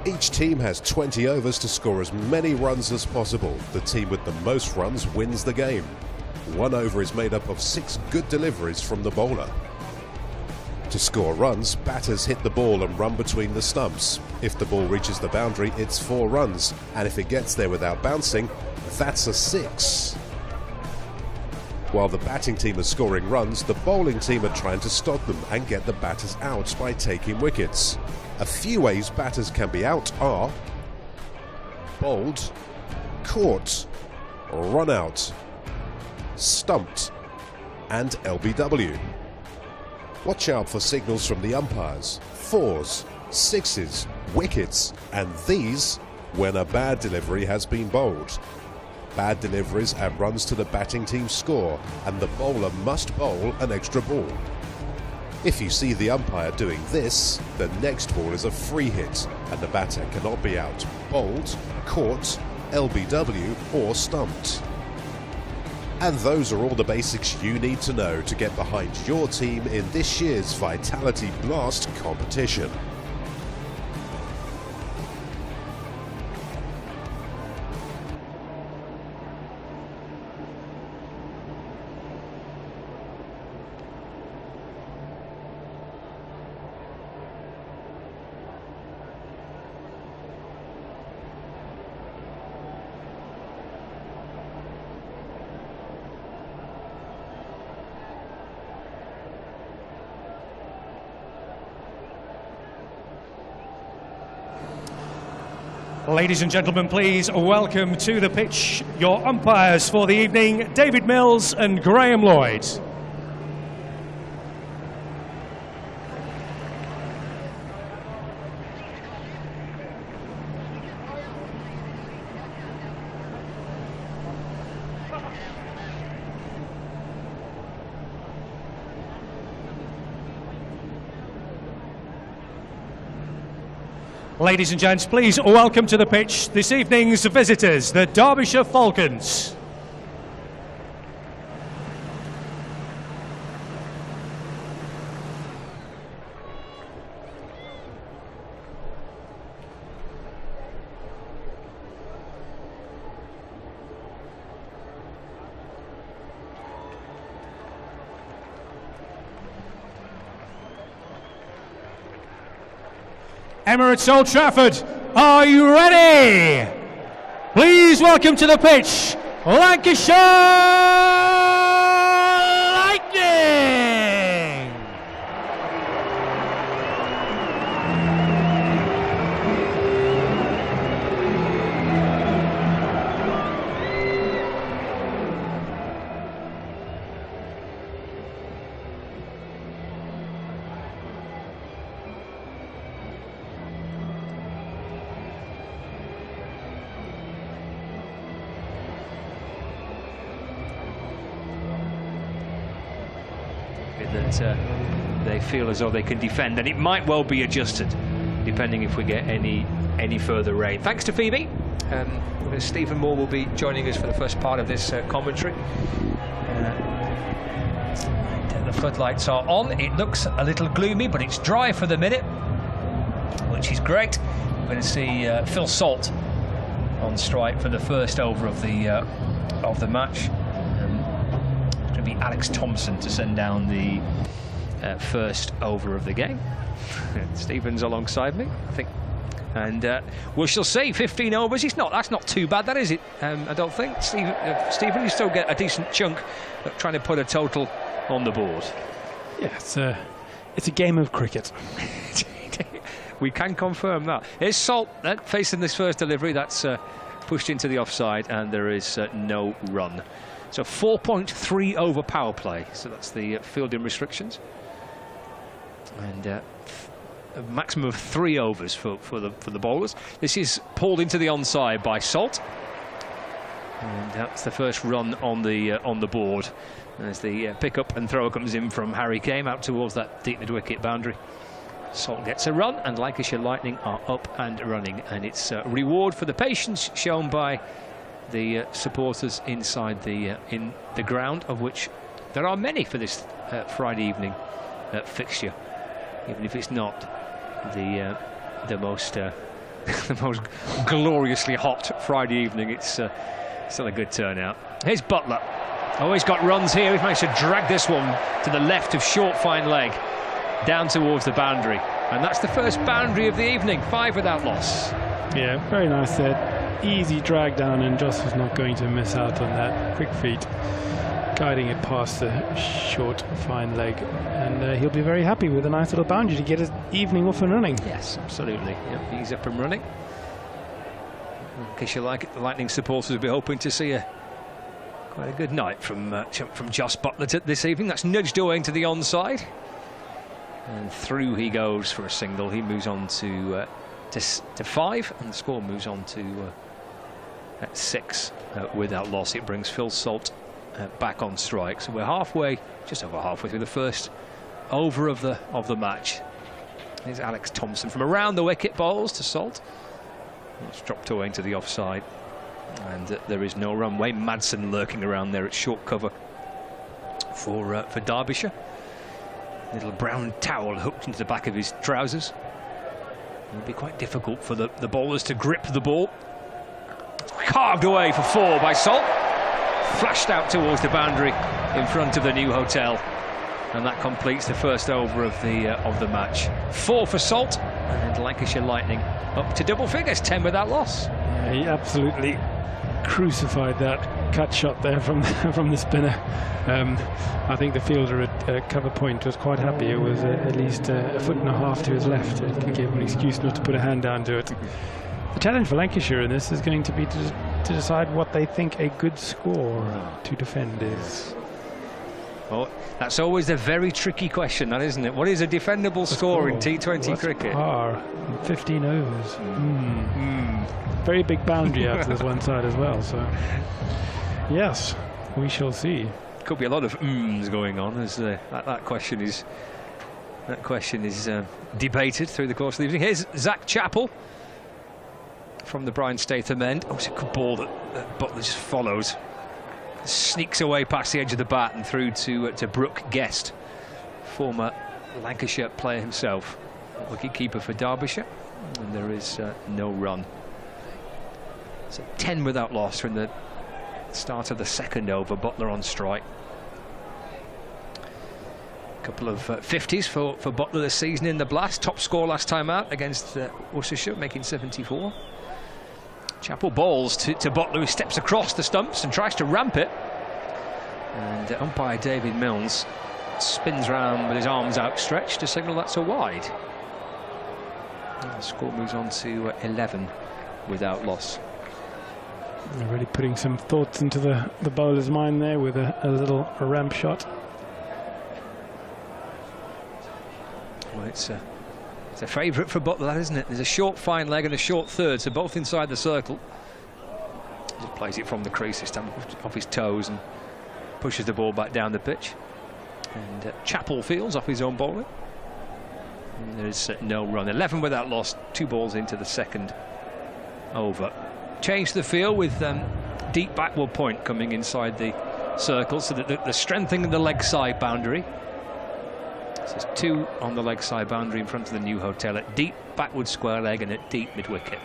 B: Each team has 20 overs to score as many runs as possible. The team with the most runs wins the game. 1 over is made up of 6 good deliveries from the bowler. To score runs, batters hit the ball and run between the stumps. If the ball reaches the boundary, it's 4 runs, and if it gets there without bouncing, that's a 6. While the batting team is scoring runs, the bowling team are trying to stop them and get the batters out by taking wickets. A few ways batters can be out are bowled, caught, run out, stumped, and LBW. Watch out for signals from the umpires, 4s, 6s, wickets, and these when a bad delivery has been bowled. Bad deliveries add runs to the batting team's score, and the bowler must bowl an extra ball. If you see the umpire doing this, the next ball is a free hit, and the batter cannot be out, bowled, caught, LBW, or stumped. And those are all the basics you need to know to get behind your team in this year's Vitality Blast competition.
N: Ladies and gentlemen, please welcome to the pitch your umpires for the evening, David Mills and Graham Lloyd. Ladies and gents, please welcome to the pitch this evening's visitors, the Derbyshire Falcons. Emirates Old Trafford, are you ready? Please welcome to the pitch, Lancashire Lightning!
H: That they feel as though they can defend, and it might well be adjusted depending if we get any further rain. Thanks to Phoebe. Stephen Moore will be joining us for the first part of this commentary. The floodlights are on. It looks a little gloomy, but it's dry for the minute, which is great. We're going to see Phil Salt on strike for the first over of the match. Be Alex Thompson to send down the first over of the game. Stephen's alongside me, I think, and we shall see. 15 overs. That's not too bad, that is it? I don't think. Stephen, you still get a decent chunk of trying to put a total on the board.
J: Yeah, it's a game of cricket.
H: We can confirm that. Here's Salt facing this first delivery. That's pushed into the offside, and there is no run. So 4.3 over power play, so that's the fielding restrictions, and a maximum of 3 overs for the bowlers. This is pulled into the onside by Salt, and that's the first run on the board as the pick up and thrower comes in from Harry Kane out towards that deep mid-wicket boundary. Salt gets a run, and Lancashire Lightning are up and running, and it's a reward for the patience shown by the supporters inside in the ground, of which there are many for this Friday evening fixture, even if it's not the most the most gloriously hot Friday evening. It's still a good turnout. Here's Butler. He's got runs here. He's managed to drag this one to the left of short fine leg down towards the boundary, and that's the first boundary of the evening. 5 without loss.
J: Yeah, very nice there. Easy drag down, and Joss was not going to miss out on that. Quick feet guiding it past the short fine leg, and he'll be very happy with a nice little boundary to get his evening off and running.
H: Yes, absolutely. Yep, he's up and running. In case you like it, the Lightning supporters will be hoping to see quite a good night from Joss Butler this evening. That's nudged away into the onside, and through he goes for a single. He moves on to 5, and the score moves on to 6 without loss. It brings Phil Salt back on strike. So we're just over halfway through the first over of the match. Here's Alex Thompson from around the wicket, bowls to Salt. It's dropped away into the offside, and there is no run. Wayne Madsen lurking around there at short cover for Derbyshire. Little brown towel hooked into the back of his trousers. It'll be quite difficult for the bowlers to grip the ball. Carved away for 4 by Salt. Flashed out towards the boundary in front of the new hotel, and that completes the first over of the match. 4 for Salt, and Lancashire Lightning up to double figures, 10 without loss.
J: Yeah, he absolutely crucified that cut shot there from the spinner. I think the fielder at cover point was quite happy. It was at least a foot and a half to his left. It can give him an excuse not to put a hand down to it. The challenge for Lancashire in this is going to be to decide what they think a good score to defend is.
H: Well, that's always a very tricky question, that, isn't it? What is a defendable score in T20 cricket?
J: Par, 15 overs. Very big boundary out to this one side as well. So, yes, we shall see.
H: Could be a lot of going on as that question is debated through the course of the evening. Here's Zach Chappell from the Brian Statham end. It's a good ball that Butler just follows. Sneaks away past the edge of the bat and through to Brooke Guest, former Lancashire player himself, wicket-keeper for Derbyshire, and there is no run. So 10 without loss from the start of the second over. Butler on strike. Couple of 50s for Butler this season in the Blast. Top score last time out against Worcestershire, making 74. Chapel balls to Butler, who steps across the stumps and tries to ramp it. And umpire David Milnes spins round with his arms outstretched to signal that's a wide. And the score moves on to 11 without loss.
J: They're really putting some thoughts into the bowler's mind there with a little ramp shot.
H: Well, it's a favourite for Butler, that, isn't it? There's a short fine leg and a short third, so both inside the circle. He just plays it from the crease this time, off his toes, and pushes the ball back down the pitch. And Chapel fields off his own bowling. And there's no run. 11 without loss, 2 balls into the second over. Change the field with deep backward point coming inside the circle, so that the strengthening the leg side boundary. So there's 2 on the leg side boundary in front of the new hotel at deep backward square leg and at deep mid wicket.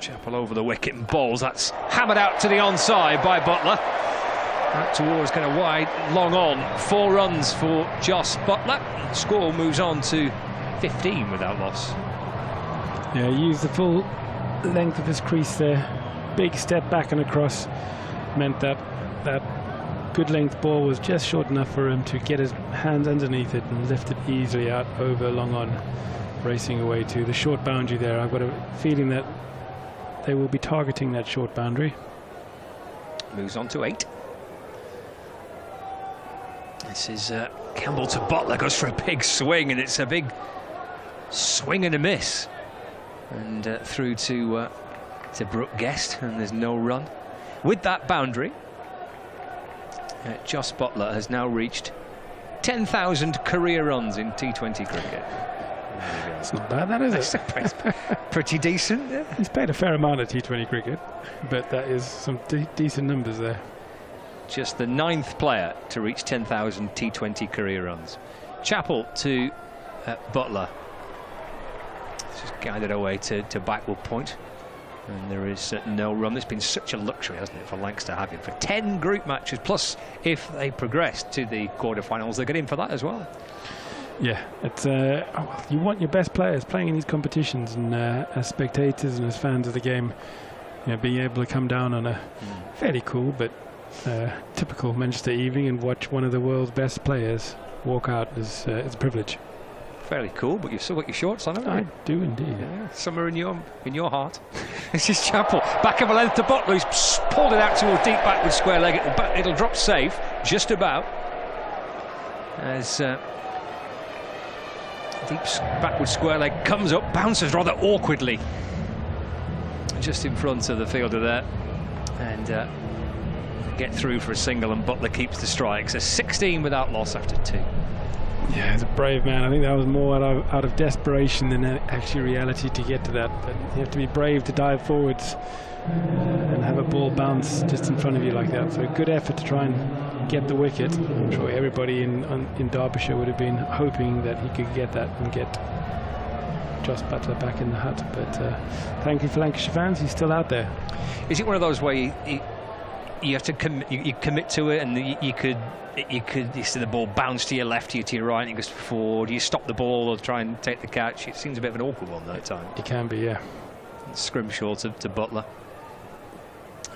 H: Chapel over the wicket and bowls. That's hammered out to the onside by Butler. Out towards kind of wide, long on. 4 runs for Jos Buttler. The score moves on to 15 without loss.
J: Yeah, he used the full length of his crease there. Big step back and across. Meant that good length ball was just short enough for him to get his hands underneath it and lift it easily out over long on, racing away to the short boundary there. I've got a feeling that they will be targeting that short boundary.
H: Moves on to 8. This is Campbell to Butler, goes for a big swing, and it's a big swing and a miss. And through to Brooke Guest, and there's no run. With that boundary, Jos Buttler has now reached 10,000 career runs in T20 cricket.
J: It's not bad, that is it?
H: Pretty decent. Yeah.
J: He's played a fair amount of T20 cricket, but that is some decent numbers there.
H: Just the 9th player to reach 10,000 T20 career runs. Chapel to Butler. It's just guided away to backward point. And there is no run. It's been such a luxury, hasn't it, for Lancaster to have him for 10 group matches. Plus, if they progress to the quarterfinals, they get in for that as well.
J: Yeah, it's you want your best players playing in these competitions, and as spectators and as fans of the game, you know, being able to come down on a fairly cool but typical Manchester evening and watch one of the world's best players walk out is a privilege.
H: Fairly cool, but you've still got your shorts on, haven't you?
J: I do indeed.
H: Yeah, summer in your heart. This is Chapel. Back of a length to Butler, who's pulled it out toward deep backward square leg. It'll drop safe, just about. As deep backward square leg comes up, bounces rather awkwardly just in front of the fielder there, and get through for a single, and Butler keeps the strike. So 16 without loss after 2.
J: Yeah, he's a brave man. I think that was more out of desperation than actually reality to get to that. But you have to be brave to dive forwards and have a ball bounce just in front of you like that. So a good effort to try and get the wicket. I'm sure everybody in Derbyshire would have been hoping that he could get that and get Jos Buttler back in the hut. But thankfully for Lancashire fans, he's still out there.
H: Is it one of those where you have to commit to it, and you see the ball bounce to your left, to your right, and it goes forward? You stop the ball or try and take the catch? It seems a bit of an awkward one that time.
J: It can be, yeah.
H: Scrimshaw to Butler,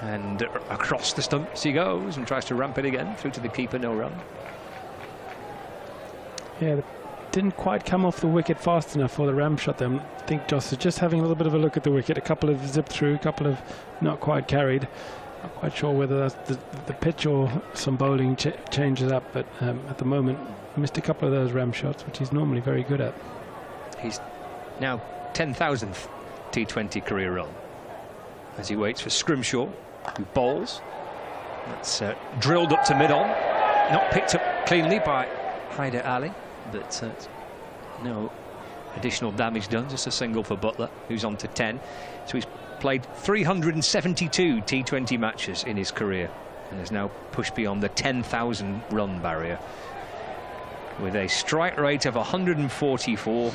H: and across the stumps he goes and tries to ramp it again through to the keeper. No run.
J: Yeah, didn't quite come off the wicket fast enough for the ram shot there. I think Jos is just having a little bit of a look at the wicket. A couple of zipped through, a couple of not quite carried. Not quite sure whether that's the pitch or some bowling changes up, but at the moment missed a couple of those ram shots, which he's normally very good at.
H: He's now 10,000th T20 career run as he waits for Scrimshaw, who bowls. That's drilled up to mid-on, not picked up cleanly by Haider Ali, but no additional damage done, just a single for Butler, who's on to 10. So he's played 372 T20 matches in his career and has now pushed beyond the 10,000 run barrier with a strike rate of 144,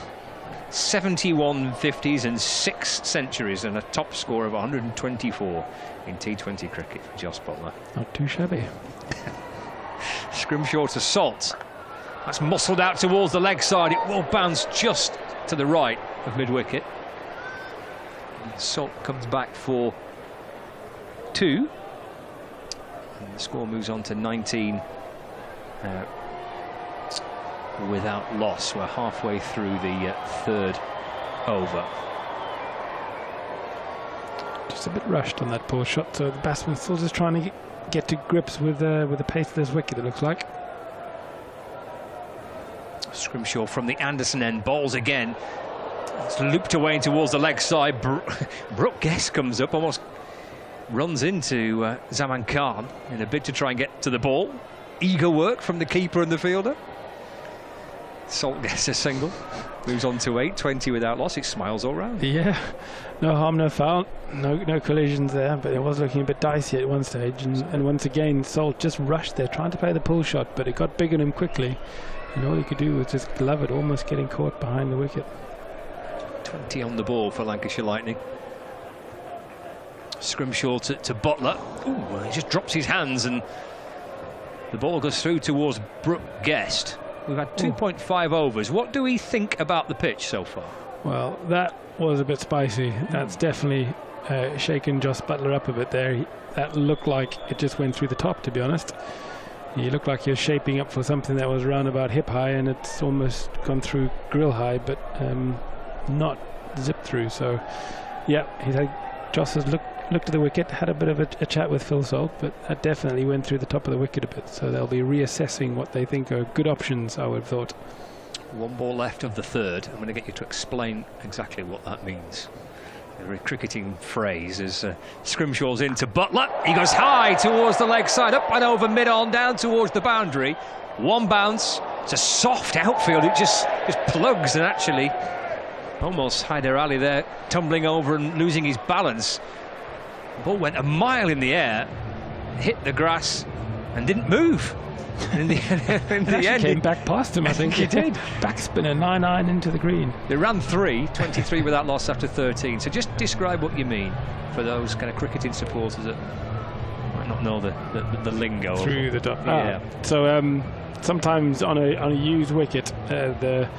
H: 71 50s and 6 centuries, and a top score of 124 in T20 cricket for Jos Buttler.
J: Not too shabby.
H: Scrimshaw to Salt. That's muscled out towards the leg side. It will bounce just to the right of mid-wicket. Salt comes back for 2. And the score moves on to 19 without loss. We're halfway through the 3rd over.
J: Just a bit rushed on that pull shot, so the batsman's still just trying to get to grips with the pace of this wicket, it looks like.
H: Scrimshaw from the Anderson end bowls again. It's looped away towards the leg side. Brooke Guest comes up, almost runs into Zaman Khan in a bid to try and get to the ball. Eager work from the keeper and the fielder. Salt gets a single, moves on to 8, 20 without loss. It smiles all round.
J: Yeah, no harm, no foul, no collisions there, but it was looking a bit dicey at one stage. And once again, Salt just rushed there, trying to play the pull shot, but it got big on him quickly. And all he could do was just glove it, almost getting caught behind the wicket.
H: 20 on the ball for Lancashire Lightning. Scrimshaw to Butler. Ooh, he just drops his hands and the ball goes through towards Brooke Guest. We've had 2.5 overs. What do we think about the pitch so far?
J: Well, that was a bit spicy. That's definitely shaken Joss Butler up a bit there. That looked like it just went through the top, to be honest. He looked like he was shaping up for something that was around about hip high, and it's almost gone through grill high, but not zipped through. So, yeah, Joss has looked at the wicket, had a bit of a chat with Phil Salt, but that definitely went through the top of the wicket a bit. So they'll be reassessing what they think are good options, I would have thought.
H: 1 ball left of the 3rd. I'm going to get you to explain exactly what that means. A very cricketing phrase as Scrimshaw's into Butler. He goes high towards the leg side, up and over mid-on, down towards the boundary. 1 bounce. It's a soft outfield. It just plugs, and actually almost Hyder Ali there tumbling over and losing his balance. The ball went a mile in the air, hit the grass and didn't move. In the end,
J: came back past him, I think. He did. Backspinner 9-9 into the green.
H: They ran 23 without loss after 13. So just describe what you mean for those kind of cricketing supporters that might not know the lingo.
J: Through the top.
H: Yeah.
J: So sometimes on a used wicket, the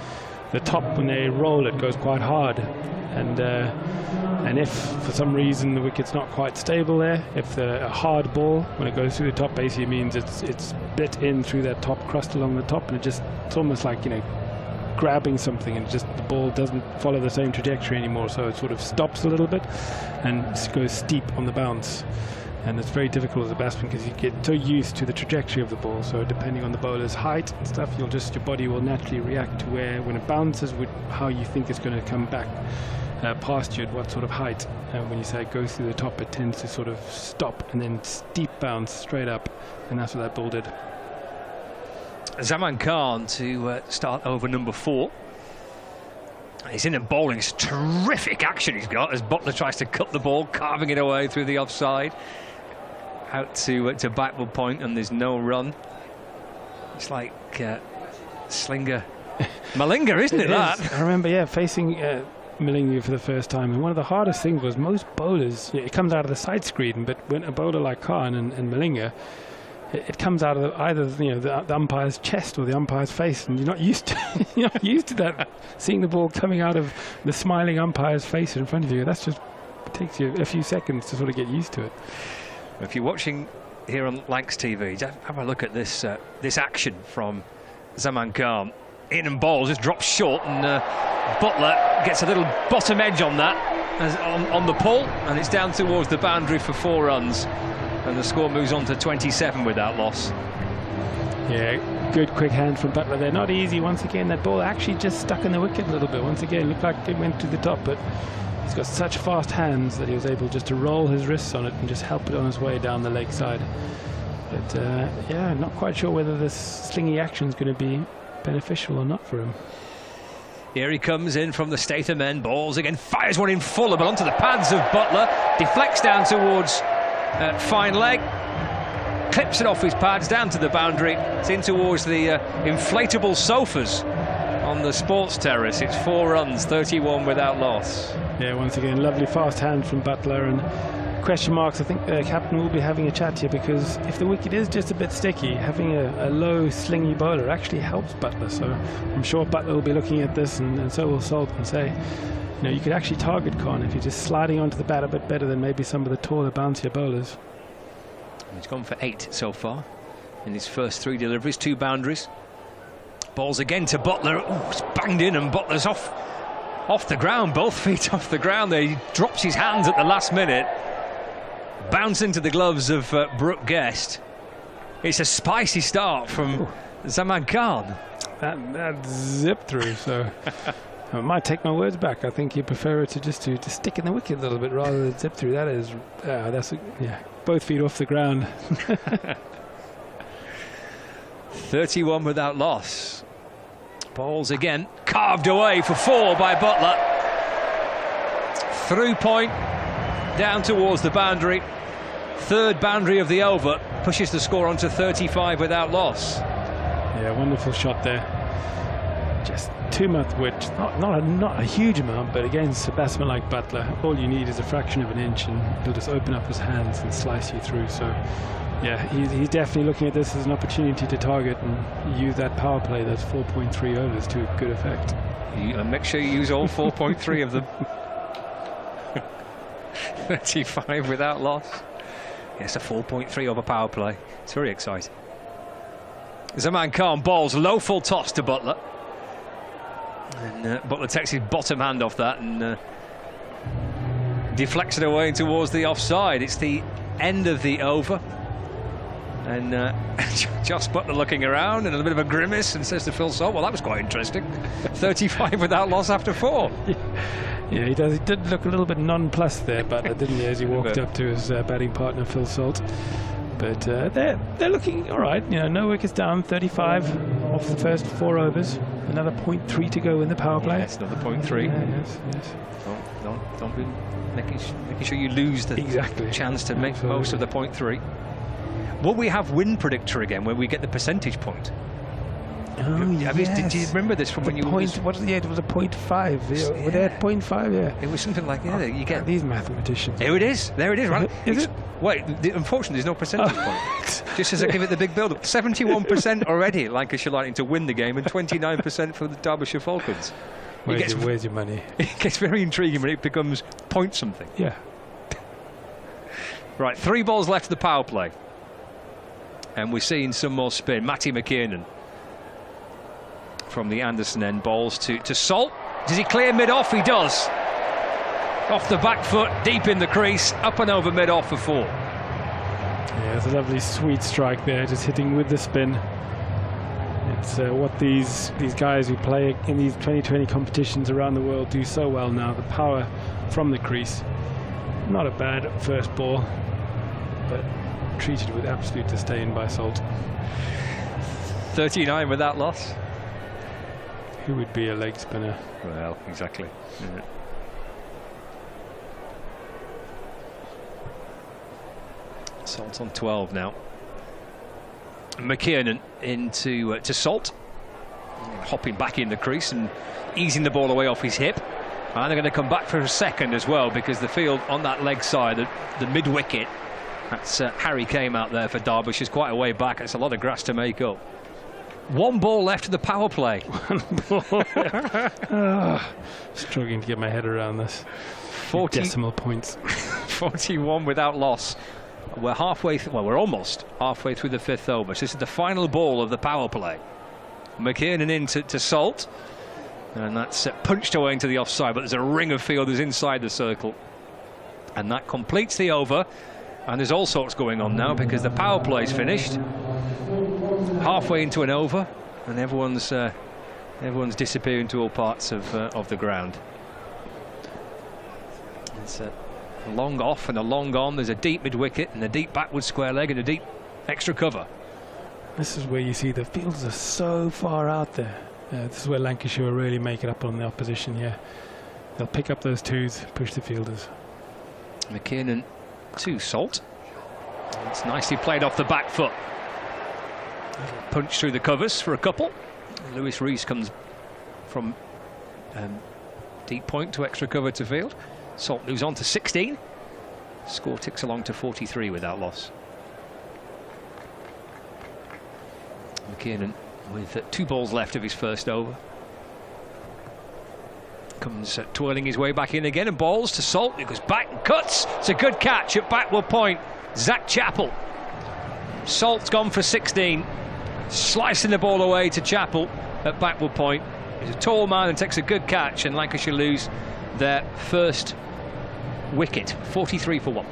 J: top, when they roll it, goes quite hard. And if for some reason the wicket's not quite stable there, if a hard ball, when it goes through the top, basically means it's bit in through that top crust along the top, and it's almost like, grabbing something, and just the ball doesn't follow the same trajectory anymore, so it sort of stops a little bit and goes steep on the bounce. And it's very difficult as a batsman because you get so used to the trajectory of the ball. So depending on the bowler's height and stuff, your body will naturally react to when it bounces, with how you think it's going to come back past you at what sort of height. And when you say it goes through the top, it tends to sort of stop and then steep bounce straight up, and that's what that ball did.
H: Zaman Khan to start over number 4. He's in and bowling. It's terrific action he's got as Butler tries to cut the ball, carving it away through the offside. Out to backward point, and there's no run. It's like Slinger Malinga, isn't it? That
J: I remember, facing Malinga for the first time, and one of the hardest things was most bowlers, it comes out of the side screen, but when a bowler like Khan and Malinga, it comes out of either the umpire's chest or the umpire's face, and you're not used to that. Seeing the ball coming out of the smiling umpire's face in front of you, it takes you a few seconds to sort of get used to it.
H: If you're watching here on Lancs TV, have a look at this action from Zaman Khan. In and bowls, just drops short, and Butler gets a little bottom edge on that on the pull, and it's down towards the boundary for 4 runs. And the score moves on to 27 without loss.
J: Yeah, good quick hand from Butler there. Not easy. Once again, that ball actually just stuck in the wicket a little bit. Once again, looked like it went to the top, but he's got such fast hands that he was able just to roll his wrists on it and just help it on his way down the leg side. But yeah, not quite sure whether this slingy action is going to be beneficial or not for him.
H: Here he comes in from the Statham end, balls again, fires one in full, but onto the pads of Butler, deflects down towards fine leg, clips it off his pads down to the boundary. It's in towards the inflatable sofas on the sports terrace. It's 4 runs, 31 without loss.
J: Yeah, once again, lovely fast hand from Butler, and question marks. I think the captain will be having a chat here, because if the wicket is just a bit sticky, having a low slingy bowler actually helps Butler. So I'm sure Butler will be looking at this, and so will Salt, and say, you know, you could actually target Khan if you're just sliding onto the bat a bit better than maybe some of the taller, bouncier bowlers.
H: He's gone for 8 so far in his first 3 deliveries, 2 boundaries. Balls again to Butler. Oh, it's banged in, and Butler's off the ground, both feet off the ground there. He drops his hands at the last minute. Bounce into the gloves of Brooke Guest. It's a spicy start from Zaman Khan.
J: That zipped through, so I might take my words back. I think you prefer it to stick in the wicket a little bit rather than zip through. That is, both feet off the ground.
H: 31 without loss. Balls again, carved away for 4 by Butler. Through point, down towards the boundary. 3rd boundary of the over, pushes the score on to 35 without loss.
J: Yeah, wonderful shot there. Just too much width, not a huge amount, but against a batsman like Butler, all you need is a fraction of an inch, and he'll just open up his hands and slice you through. So yeah, he's definitely looking at this as an opportunity to target and use that power play, those 4.3 overs, to good effect.
H: Make sure you use all 4.3 of them. 35 without loss. Yes, a 4.3 over power play. It's very exciting. Zaman Khan balls low full toss to Butler. And Butler takes his bottom hand off that and deflects it away towards the offside. It's the end of the over. And Joss Butler looking around and a bit of a grimace and says to Phil Salt, well, that was quite interesting. 35 without loss after 4.
J: Yeah, he does. He did look a little bit nonplussed there, Butler, didn't he, as he walked up to his batting partner, Phil Salt. But they're looking all right. You know, no wickets down, 35 off the first 4 overs. Another 0.3 to go in the power play.
H: Yes, another 0.3.
J: Yes.
H: Don't be making sure you lose the chance to make most of the 0.3. Will we have win predictor again, where we get the percentage point?
J: Oh,
H: Did you remember this from when you
J: it was a 0.5. Yeah, were they at 0.5? Yeah,
H: it was something like you get
J: these mathematicians.
H: There it is. Right?
J: Is it?
H: Wait, unfortunately, there's no percentage point. Just as I give it the big build-up, 71% already. Lancashire Lightning to win the game, and 29% for the Derbyshire Falcons.
J: Where's your money?
H: It gets very intriguing when it becomes point something.
J: Yeah.
H: Right, 3 balls left of the power play, and we're seeing some more spin. Matty McKiernan from the Anderson end, balls to Salt. Does he clear mid-off? He does. Off the back foot, deep in the crease, up and over mid-off for 4.
J: Yeah, it's a lovely sweet strike there, just hitting with the spin. It's what these guys who play in these 2020 competitions around the world do so well now, the power from the crease. Not a bad first ball, but treated with absolute disdain by Salt.
H: 39 without loss.
J: Who would be a leg spinner?
H: Well, exactly. Yeah. Salt on 12 now. McKiernan into to Salt, hopping back in the crease and easing the ball away off his hip. And they're going to come back for a second as well, because the field on that leg side, the mid-wicket, that's Harry came out there for Derbyshire. It's quite a way back. It's a lot of grass to make up. 1 ball left of the power play.
J: 1 ball. Struggling to get my head around this. 40 decimal points.
H: 41 without loss. We're halfway. We're almost halfway through the 5th over. So this is the final ball of the power play. McKiernan in to Salt, and that's punched away into the offside. But there's a ring of fielders inside the circle, and that completes the over. And there's all sorts going on now, because the power play's finished. Halfway into an over, and everyone's disappearing to all parts of the ground. It's a long off and a long on. There's a deep mid-wicket and a deep backward square leg and a deep extra cover.
J: This is where you see the fields are so far out there. This is where Lancashire really make it up on the opposition. Yeah, they'll pick up those 2s, push the fielders.
H: McKiernan to Salt. It's nicely played off the back foot. Punch through the covers for a couple. Lewis Rees comes from Deep point to extra cover to field. Salt moves on to 16. Score ticks along to 43 without loss. McKiernan with 2 balls left of his first over. Comes twirling his way back in again and balls to Salt. He goes back and cuts. It's a good catch at backward point. Zach Chappell. Salt's gone for 16. Slicing the ball away to Chappell at backward point. He's a tall man and takes a good catch, and Lancashire lose their first wicket. 43 for 1.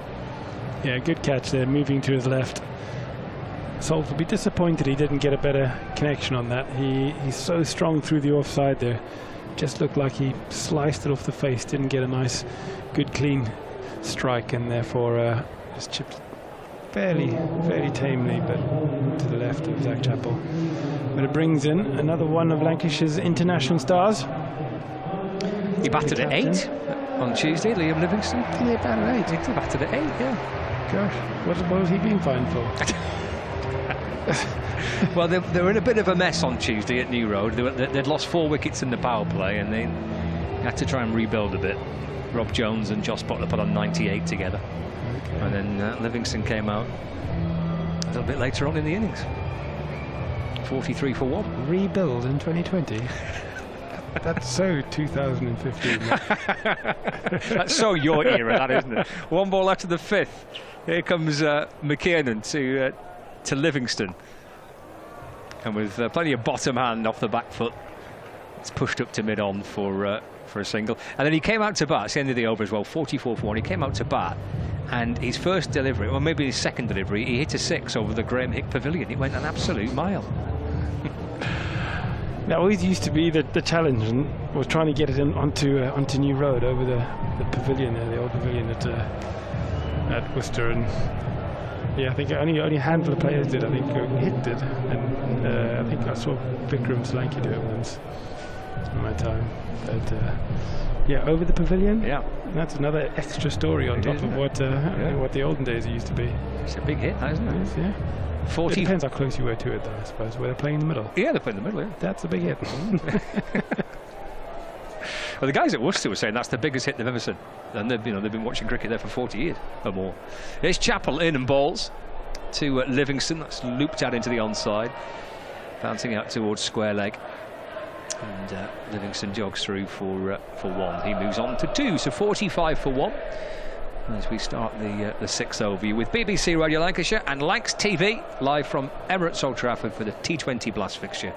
J: Yeah, good catch there, moving to his left. Salt will be disappointed he didn't get a better connection on that. He's so strong through the offside there. Just looked like he sliced it off the face, didn't get a nice, good, clean strike, and therefore just chipped fairly tamely, but to the left of Zach Chappell. But it brings in another one of Lancashire's international stars.
H: He batted at 8 on Tuesday, Liam Livingston.
J: Did he bat at 8?
H: He batted at 8, yeah.
J: Gosh, what was he being fined for?
H: Well, they were in a bit of a mess on Tuesday at New Road. They'd lost 4 wickets in the power play, and they had to try and rebuild a bit. Rob Jones and Joss Butler put on 98 together. Okay. And then Livingston came out a little bit later on in the innings. 43 for 1.
J: Rebuild in 2020. That's so 2015.
H: That's so your era, that, isn't it? 1 ball after the 5th. Here comes McKiernan to Livingston. And with plenty of bottom hand off the back foot, it's pushed up to mid-on for a single. And then he came out to bat. It's the end of the over as well, 44 for 1. He came out to bat, and his first delivery, or maybe his second delivery, he hit a 6 over the Graham Hick Pavilion. It went an absolute mile.
J: That always used to be the challenge, and was trying to get it onto New Road over the pavilion there, the old pavilion at Worcester. And yeah, I think only a handful of players did. I think Hick did, and I think I saw Vikram Solanki do it once in my time. But yeah, over the pavilion.
H: Yeah,
J: that's another extra story on top of what the olden days used to be.
H: It's a big hit, isn't it?
J: It is, yeah.
H: 40.
J: It depends how close you were to it, though, I suppose. Were they playing in the middle?
H: Yeah, they're playing in the middle, yeah.
J: That's a big hit.
H: Well, the guys at Worcester were saying that's the biggest hit they've ever seen. And they've been watching cricket there for 40 years or more. Here's Chappell in and balls to Livingston. That's looped out into the onside. Bouncing out towards square leg. And Livingston jogs through for 1. He moves on to 2, so 45 for 1. As we start the 6th over with BBC Radio Lancashire and Lancs TV live from Emirates Old Trafford for the T20 Blast fixture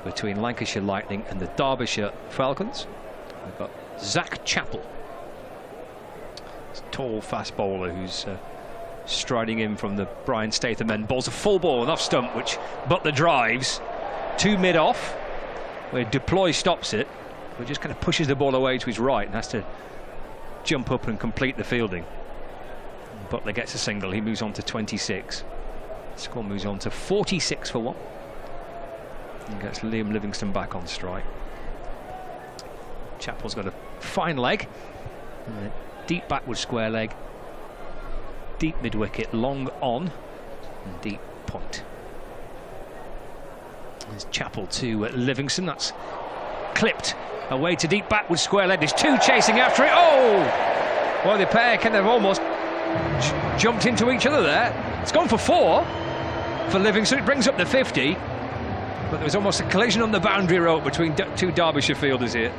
H: between Lancashire Lightning and the Derbyshire Falcons. We've got Zach Chappell, tall fast bowler who's striding in from the Brian Statham end. Bowls a full ball, an off stump, which Butler drives to mid off, where Deploy stops it, but just kind of pushes the ball away to his right and has to jump up and complete the fielding. Butler gets a single. He moves on to 26. Score moves on to 46 for 1. And gets Liam Livingston back on strike. Chappell's got a fine leg, deep backward square leg, deep mid wicket, long on, and deep point. There's Chappell to Livingston. That's clipped away to deep backward square leg. There's 2 chasing after it. Oh! Well, the pair kind of almost jumped into each other there. It's gone for 4 for Livingston. It brings up the 50. But there was almost a collision on the boundary rope between 2 Derbyshire fielders here.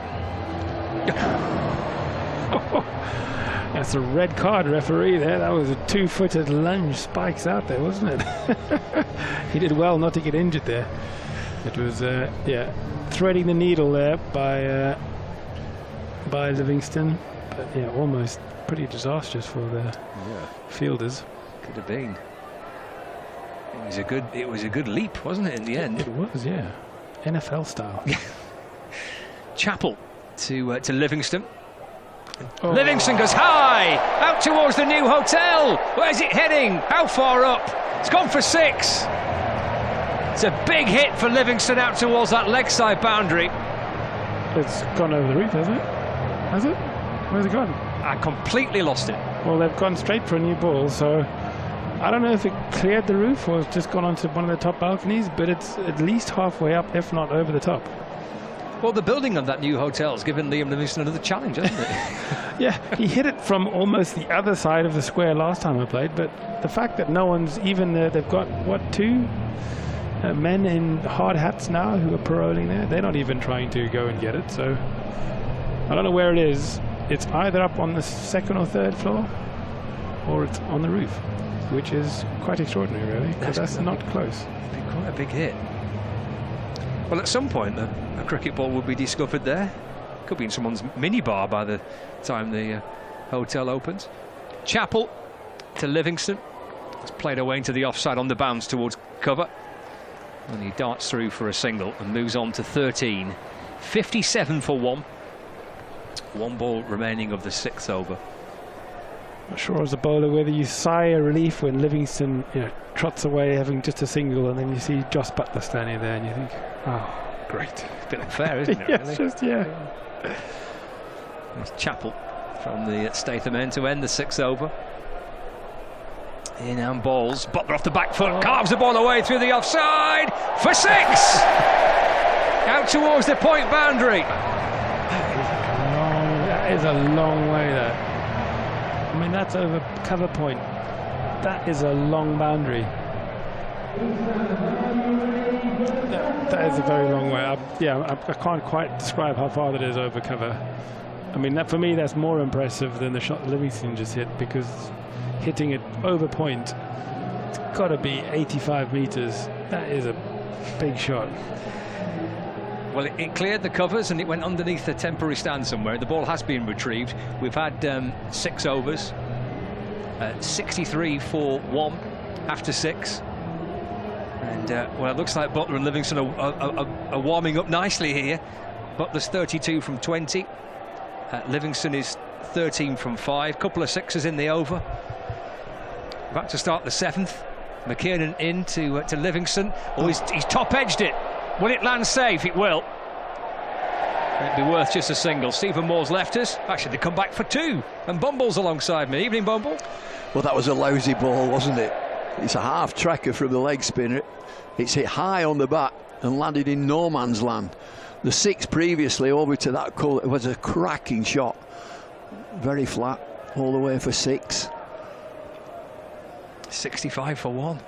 J: That's a red card, referee there. That was a 2-footed lunge, spikes out there, wasn't it? He did well not to get injured there. It was, yeah, threading the needle there by Livingston, but yeah, almost pretty disastrous for the fielders.
H: Could have been. It was a good leap, wasn't it, in the end?
J: It was, yeah. NFL style.
H: Chappell to Livingston. Oh. Livingston goes high, out towards the new hotel. Where's it heading? How far up? It's gone for 6. It's a big hit for Livingston out towards that leg side boundary.
J: It's gone over the roof, hasn't it? Has it? Where's it gone?
H: I completely lost it.
J: Well, they've gone straight for a new ball, so I don't know if it cleared the roof or it's just gone onto one of the top balconies, but it's at least halfway up, if not over the top.
H: Well, the building of that new hotel has given Liam Livingstone another challenge, hasn't it?
J: Yeah, he hit it from almost the other side of the square last time I played, but the fact that no one's even there, they've got, what, 2 men in hard hats now who are paroling there. They're not even trying to go and get it, so I don't know where it is. It's either up on the 2nd or 3rd floor, or it's on the roof, which is quite extraordinary, really, because that's not close.
H: It'd be quite a big hit. Well, at some point, a cricket ball would be discovered there. Could be in someone's minibar by the time the hotel opens. Chappell to Livingston. It's played away into the offside on the bounce towards cover. And he darts through for a single and moves on to 13. 57 for 1. 1 ball remaining of the 6th over.
J: Not sure as a bowler whether you sigh a relief when Livingston, trots away having just a single, and then you see Joss Butler standing there and you think, oh, great.
H: It's a bit unfair, isn't it?
J: Yes,
H: really? There's Chappell from the Statham end to end the 6th over. In and balls. Butler off the back foot, carves the ball away through the offside for 6. Out towards the point boundary.
J: That is a long way there. I mean, that's over cover point. That is a long boundary. That is a very long way. I can't quite describe how far that is over cover. I mean, for me, that's more impressive than the shot Livingston just hit, because hitting it over point, it's got to be 85 metres. That is a big shot.
H: Well, it cleared the covers and it went underneath a temporary stand somewhere. The ball has been retrieved. We've had 6 overs, 63 for 1 after 6. And, well, it looks like Butler and Livingston are warming up nicely here. Butler's 32 from 20. Livingston is 13 from 5. Couple of 6s in the over. About to start the 7th. McKiernan in to Livingston. Oh, he's top-edged it. Will it land safe? It will. It'd be worth just a single. Stephen Moore's left us. Actually, they come back for 2. And Bumble's alongside me. Evening, Bumble.
M: Well, that was a lousy ball, wasn't it? It's a half tracker from the leg spinner. It's hit high on the bat and landed in no man's land. The 6 previously over to that colour was a cracking shot. Very flat, all the way for 6.
H: 65 for 1.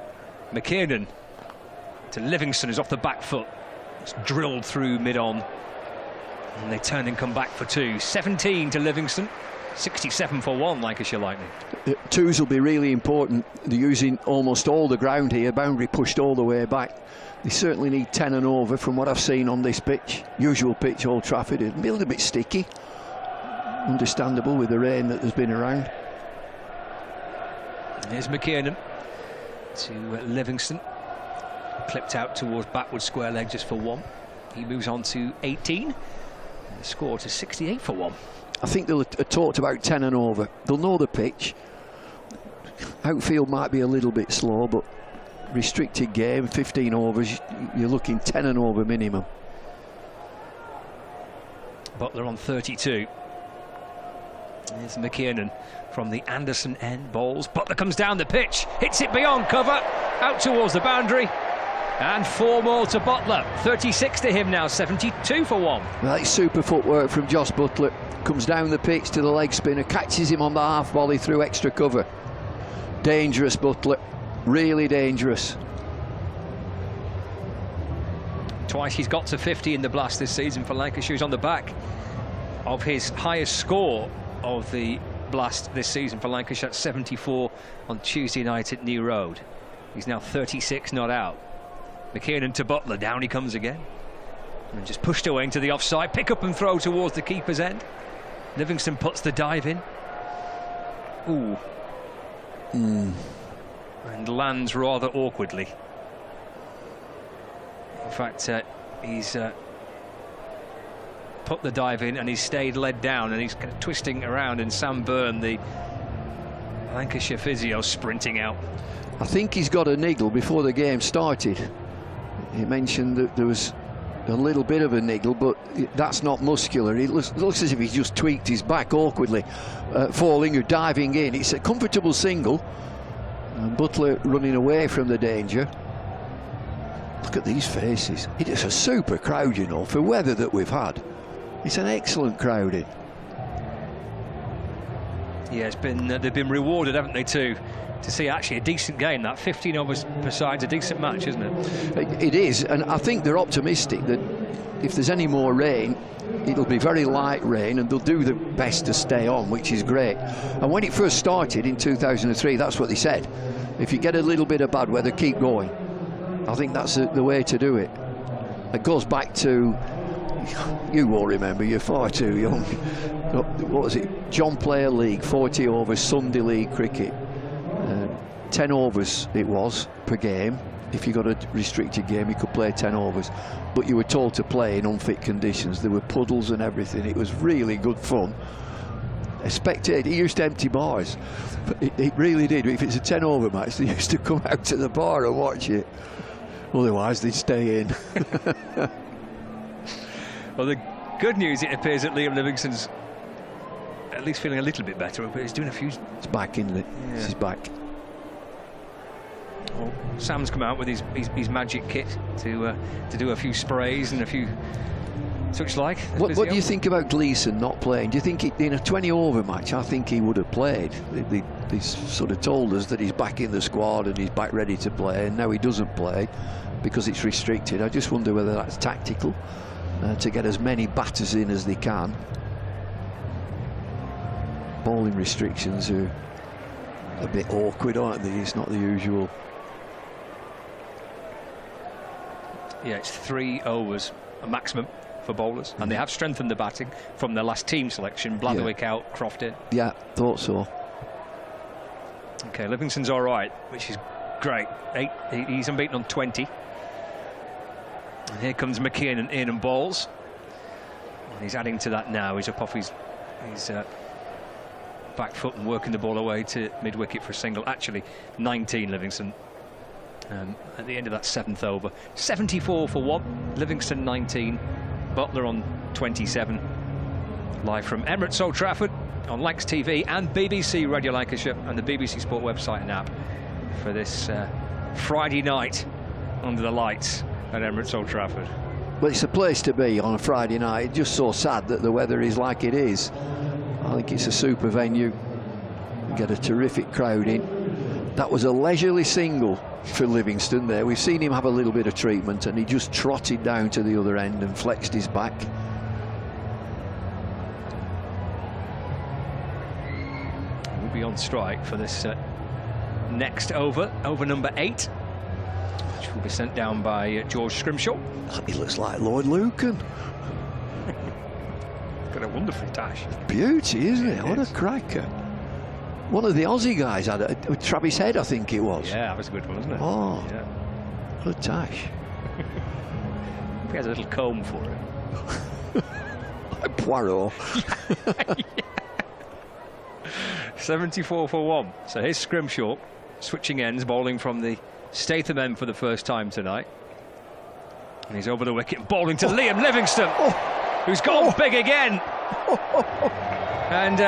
H: McKiernan to Livingston, is off the back foot. It's drilled through mid-on. And they turn and come back for 2. 17 to Livingston. 67 for 1, Lancashire Lightning.
M: 2s will be really important. They're using almost all the ground here. Boundary pushed all the way back. They certainly need 10 and over from what I've seen on this pitch. Usual pitch, Old Trafford. It's a little bit sticky. Understandable with the rain that there's been around.
H: Here's McKiernan to Livingston. Clipped out towards backward square leg just for 1. He moves on to 18. And the score to 68 for 1.
M: I think they'll have talked about 10 and over. They'll know the pitch. Outfield might be a little bit slow, but restricted game, 15 overs, you're looking 10 and over minimum.
H: Butler on 32. Here's McKiernan from the Anderson end, balls. Butler comes down the pitch, hits it beyond cover, out towards the boundary. And 4 more to Butler. 36 to him now, 72 for 1.
M: Well, that's super footwork from Joss Butler. Comes down the pitch to the leg spinner, catches him on the half volley through extra cover. Dangerous, Butler. Really dangerous.
H: Twice he's got to 50 in the Blast this season for Lancashire. He's on the back of his highest score of the Blast this season for Lancashire, 74 on Tuesday night at New Road. He's now 36 not out. McKiernan to Butler, down he comes again. And just pushed away into the offside, pick up and throw towards the keeper's end. Livingston puts the dive in. Ooh. And lands rather awkwardly. In fact, he's put the dive in and he's stayed led down, and he's kind of twisting around, and Sam Byrne, the Lancashire physio, sprinting out.
M: I think he's got a niggle before the game started. He mentioned that there was a little bit of a niggle, but that's not muscular. It looks as if he's just tweaked his back awkwardly, falling or diving in. It's a comfortable single, and Butler running away from the danger.
A: Look at these faces. It's a super crowd, you know, for weather that we've had. It's an excellent crowding.
H: Yeah, it's been they've been rewarded, haven't they, to see actually a decent game. That 15 overs per side's a decent match, isn't it?
A: It is, and I think they're optimistic that if there's any more rain, it'll be very light rain, and they'll do the best to stay on, which is great. And when it first started in 2003, that's what they said. If you get a little bit of bad weather, keep going. I think that's the way to do it. It goes back to, you won't remember, you're far too young. What was it? John Player League, 40 overs, Sunday League cricket. 10 overs it was per game. If you got a restricted game, you could play 10 overs. But you were told to play in unfit conditions. There were puddles and everything. It was really good fun. A spectator, he used to empty bars. But it really did. If it's a 10 over match, they used to come out to the bar and watch it. Otherwise, they'd stay in.
H: Well, the good news, it appears that Liam Livingston's at least feeling a little bit better, but he's doing a few...
A: It's back, isn't it?
H: Yeah.
A: He's back.
H: Well, Sam's come out with his magic kit to do a few sprays and a few such like.
A: What do you think about Gleeson not playing? Do you think in a 20 over match, I think he would have played? They sort of told us that he's back in the squad and he's back ready to play, and now he doesn't play because it's restricted. I just wonder whether that's tactical to get as many batters in as they can. Bowling restrictions are a bit awkward, aren't they? It's not the usual.
H: Yeah, it's 3 overs a maximum for bowlers, and they have strengthened the batting from their last team selection. Blatherwick out, Croft in.
A: Yeah, thought so.
H: Okay, Livingston's all right, which is great. He's unbeaten on 20. And here comes McKeon and in and balls. And he's adding to that now. He's up off his back foot and working the ball away to mid-wicket for a single. Actually, 19 Livingston. At the end of that 7th over. 74 for 1. Livingston 19. Butler on 27. Live from Emirates Old Trafford on Lancs TV and BBC Radio Lancashire and the BBC Sport website and app for this Friday night under the lights at Emirates Old Trafford.
A: Well, it's a place to be on a Friday night. It's just so sad that the weather is like it is. I think it's a super venue. You get a terrific crowd in. That was a leisurely single for Livingston there. We've seen him have a little bit of treatment, and he just trotted down to the other end and flexed his back.
H: We'll be on strike for this next over number 8, which will be sent down by George Scrimshaw.
A: He looks like Lloyd Lucan.
H: Got a wonderful dash.
A: Beauty, isn't it? What a cracker. One of the Aussie guys had it, Travis Head, I think it was.
H: Yeah, that was a good one, wasn't it?
A: Oh,
H: yeah.
A: What a dash.
H: He has a little comb for it.
A: Like Poirot.
H: 74 for 1. So here's Scrimshaw switching ends, bowling from the Statham end for the first time tonight. And he's over the wicket, bowling to Liam Livingston, who's gone big again. And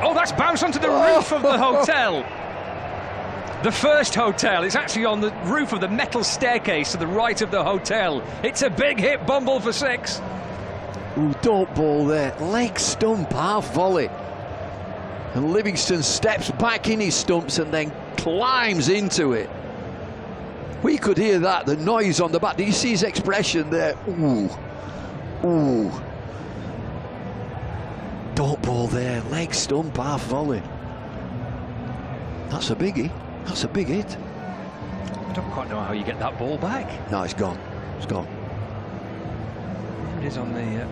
H: oh, that's bounced onto the roof of the hotel. The first hotel. It's actually on the roof of the metal staircase to the right of the hotel. It's a big hit, Bumble for 6.
A: Ooh, don't bowl there. Leg stump, half volley. And Livingston steps back in his stumps and then climbs into it. We could hear that, the noise on the bat. Did you see his expression there? Ooh. Ooh. Don't bowl there. Leg stump, half volley. That's a biggie. That's a big hit.
H: I don't quite know how you get that ball back.
A: No, it's gone. It's gone.
H: It is on the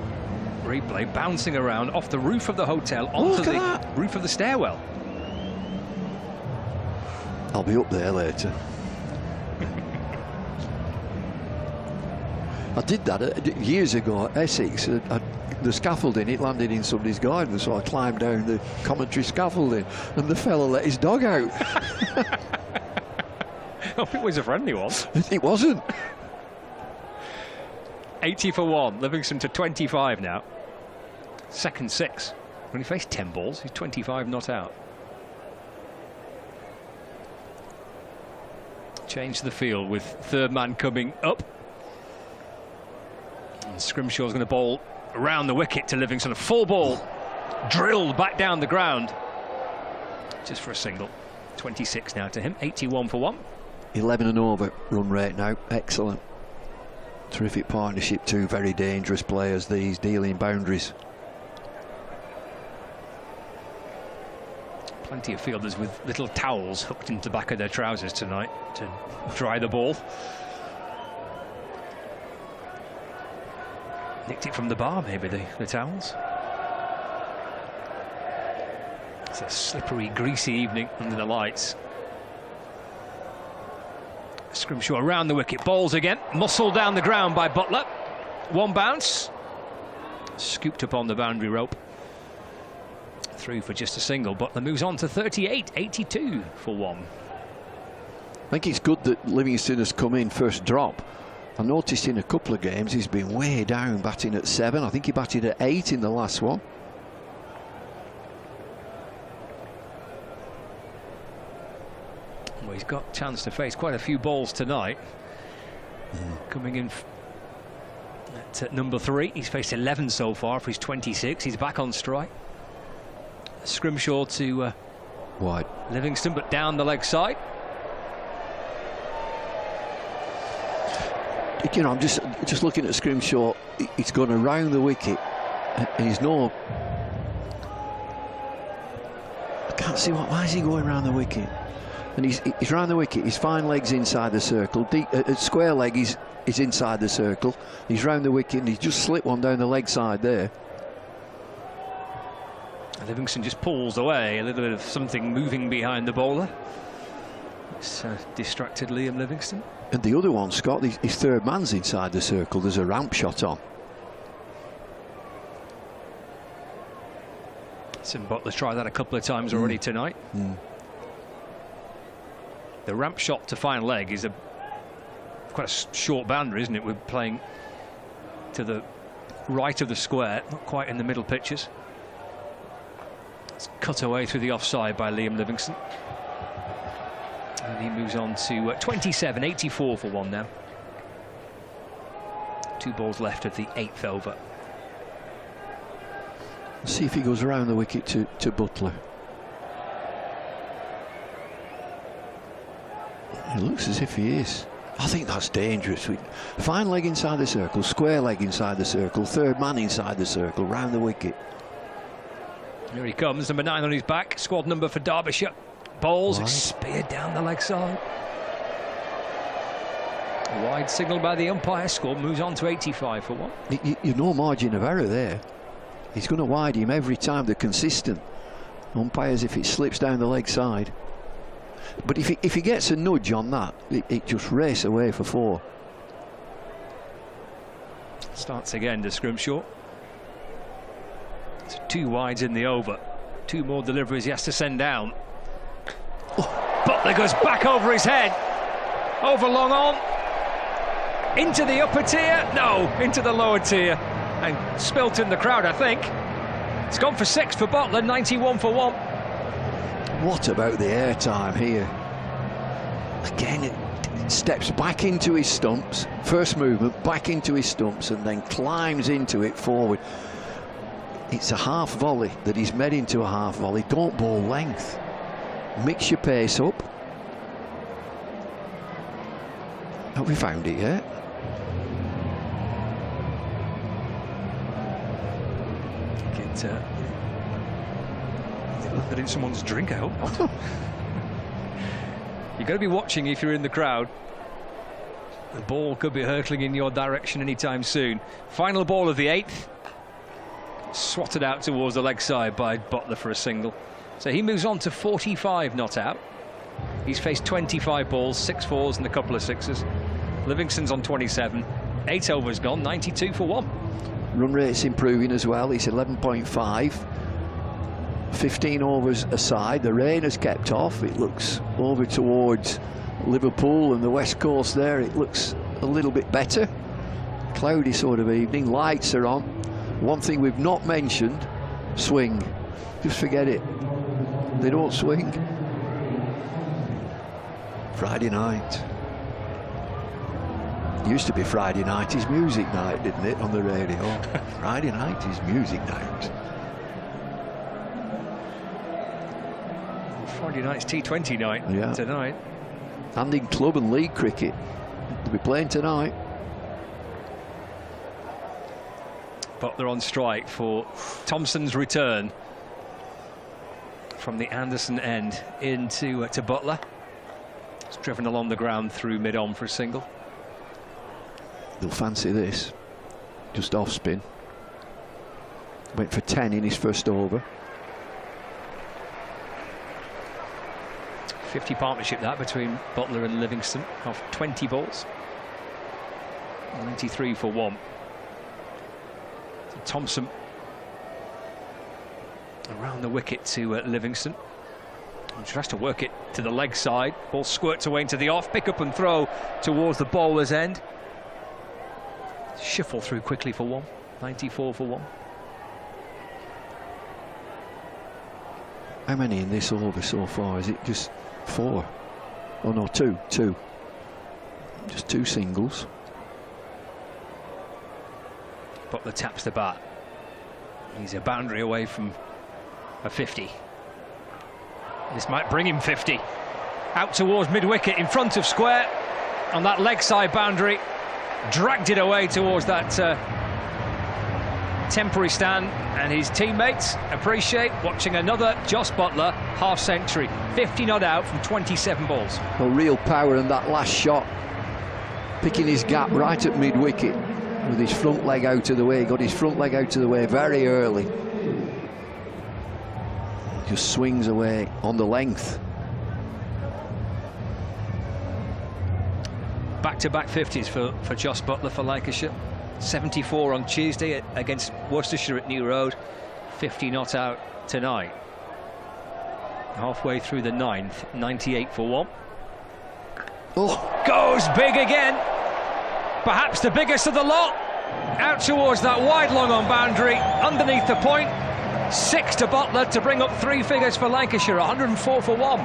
H: replay, bouncing around off the roof of the hotel onto the roof of the stairwell.
A: I'll be up there later. I did that years ago at Essex. The scaffolding, it landed in somebody's garden, so I climbed down the commentary scaffolding, and the fella let his dog out.
H: Oh, it was a friendly one.
A: It wasn't.
H: 80 for 1. Livingston to 25 now. Second 6. When he faced 10 balls, he's 25 not out. Change the field with third man coming up And Scrimshaw's going to bowl around the wicket to Livingston. A full ball drilled back down the ground. Just for a single. 26 now to him. 81 for 1.
A: 11 and over run rate now. Excellent. Terrific partnership. Two very dangerous players, these, dealing boundaries.
H: Plenty of fielders with little towels hooked into the back of their trousers tonight to dry the ball. Nicked it from the bar, maybe, the towels. It's a slippery, greasy evening under the lights. Scrimshaw around the wicket, bowls again, muscled down the ground by Butler. One bounce, scooped up on the boundary rope. Through for just a single. Butler moves on to 38, 82 for 1.
A: I think it's good that Livingston has come in first drop. I noticed in a couple of games he's been way down, batting at 7. I think he batted at 8 in the last one.
H: Well, he's got a chance to face quite a few balls tonight. Coming in at number 3. He's faced 11 so far for his 26. He's back on strike. Scrimshaw to
A: wide.
H: Livingston, but down the leg side.
A: You know, I'm just looking at Scrimshaw. He's gone around the wicket, and he's no. I can't see why is he going around the wicket? And he's round the wicket. His fine leg's inside the circle. Square leg is inside the circle. He's round the wicket, and he's just slipped one down the leg side there.
H: Livingston just pulls away, a little bit of something moving behind the bowler. It's distracted Liam Livingston.
A: And the other one, Scott, his third man's inside the circle. There's a ramp shot on.
H: Sim Butler's tried that a couple of times already tonight. The ramp shot to fine leg is quite a short boundary, isn't it? We're playing to the right of the square, not quite in the middle pitches. It's cut away through the offside by Liam Livingston. And he moves on to 27, 84 for 1 now. 2 balls left of the 8th over.
A: Let's see if he goes around the wicket to Butler. It looks as if he is. I think that's dangerous. Fine leg inside the circle, square leg inside the circle, third man inside the circle, round the wicket.
H: Here he comes, number 9 on his back, squad number for Derbyshire. Bowls,
A: Wide.
H: speared down the leg side. A wide signal by the umpire, score moves on to 85 for 1.
A: You're no margin of error there. He's going to wide him every time. They're consistent. Umpires, if it slips down the leg side. But if he gets a nudge on that, it just race away for 4.
H: Starts again to Scrimshaw. So 2 wides in the over. 2 more deliveries he has to send down. Butler goes back over his head. Over long on. Into the upper tier. No, into the lower tier. And spilt in the crowd, I think. It's gone for 6 for Butler, 91 for 1.
A: What about the airtime here? Again, it steps back into his stumps. First movement, back into his stumps, and then climbs into it forward. It's a half volley that he's made into a half volley. Don't bowl length. Mix your pace up. Have we found it yet?
H: That in someone's drink, I hope. You've got to be watching if you're in the crowd. The ball could be hurtling in your direction anytime soon. Final ball of the 8th. Swatted out towards the leg side by Butler for a single. So he moves on to 45 not out. He's faced 25 balls, 6 4s and a couple of 6s. Livingston's on 27. 8 overs gone, 92 for 1.
A: Run rate's improving as well. He's 11.5. 15 overs aside. The rain has kept off. It looks over towards Liverpool and the west coast there. It looks a little bit better. Cloudy sort of evening. Lights are on. One thing we've not mentioned, swing. Just forget it. They don't swing. Friday night. Used to be Friday night is music night, didn't it, on the radio? Friday night is music night.
H: Friday night's T20 night tonight.
A: And in club and league cricket, they'll be playing tonight.
H: Butler on strike for Thompson's return from the Anderson end into to Butler. It's driven along the ground through mid-on for a single.
A: They'll fancy this. Just off spin. Went for 10 in his first over.
H: 50 partnership that between Butler and Livingston off 20 balls. 93 for 1. So Thompson around the wicket to Livingston. He tries to work it to the leg side. Ball squirts away into the off. Pick up and throw towards the bowler's end. Shuffle through quickly for 1. 94 for 1.
A: How many in this over so far? Is it just 4? Oh no, 2. Just 2 singles.
H: Butler taps the bat. He's a boundary away from a 50. This might bring him 50. Out towards mid-wicket in front of square on that leg side boundary. Dragged it away towards that temporary stand, and his teammates appreciate watching another Jos Buttler half century. 50 not out from 27 balls.
A: Well, real power in that last shot, picking his gap right at mid-wicket with his front leg out of the way. Got his front leg out of the way very early. Just swings away on the length.
H: Back-to-back 50s for Jos Buttler for Lancashire. 74 on Tuesday against Worcestershire at New Road. 50 not out tonight. Halfway through the 9th, 98 for 1.
A: Oh.
H: Goes big again. Perhaps the biggest of the lot. Out towards that wide long on boundary, underneath the point. 6 to Butler to bring up 3 figures for Lancashire. 104 for 1.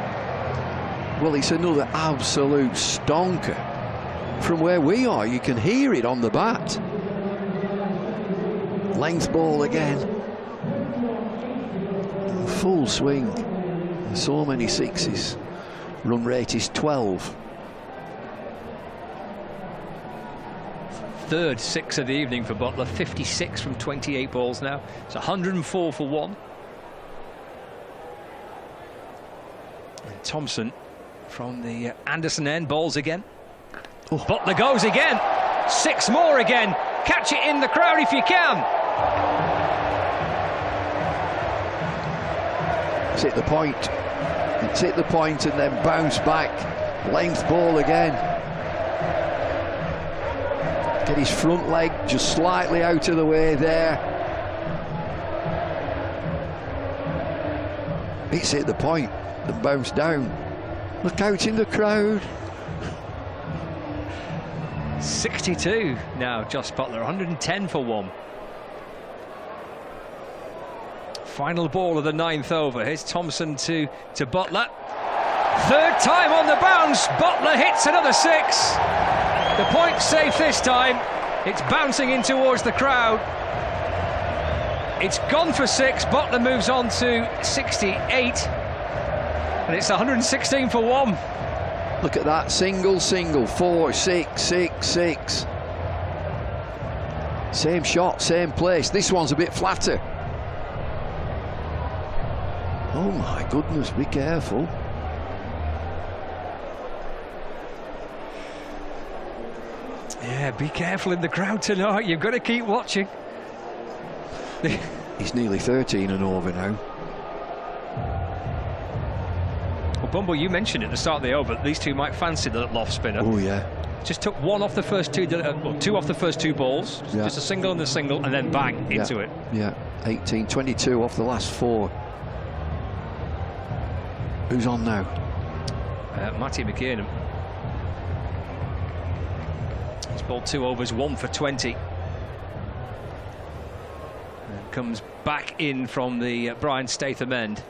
A: Well, it's another absolute stonker. From where we are, you can hear it on the bat. Length ball again. Full swing. So many 6s. Run rate is 12.
H: Third 6 of the evening for Butler. 56 from 28 balls now. It's 104 for 1. And Thompson from the Anderson end bowls again. Oh. Butler goes again. 6 more again. Catch it in the crowd if you can.
A: It's hit the point. It's hit the point and then bounce back. Length ball again. Get his front leg just slightly out of the way there. It's hit the point and bounced down. Look out in the crowd.
H: 62 now, Jos Buttler, 110 for 1. Final ball of the 9th over. Here's Thompson to Butler. Third time on the bounce. Butler hits another 6. The point safe this time. It's bouncing in towards the crowd. It's gone for 6. Butler moves on to 68. And it's 116 for 1.
A: Look at that, single, 4, 6, 6, 6. Same shot, same place. This one's a bit flatter. Oh my goodness, be careful.
H: Yeah, be careful in the crowd tonight. You've got to keep watching.
A: He's nearly 13 and over now.
H: Well, Bumble, you mentioned at the start of the over that these two might fancy the loft spinner.
A: Oh yeah.
H: Just took 1 off the first 2, well, 2 off the first 2 balls.
A: Yeah.
H: Just a single and a single, and then bang into it.
A: Yeah, 18, 22 off the last 4. Who's on now?
H: Matty McKiernan. He's bowled 2 overs, 1 for 20. And comes back in from the Brian Statham end.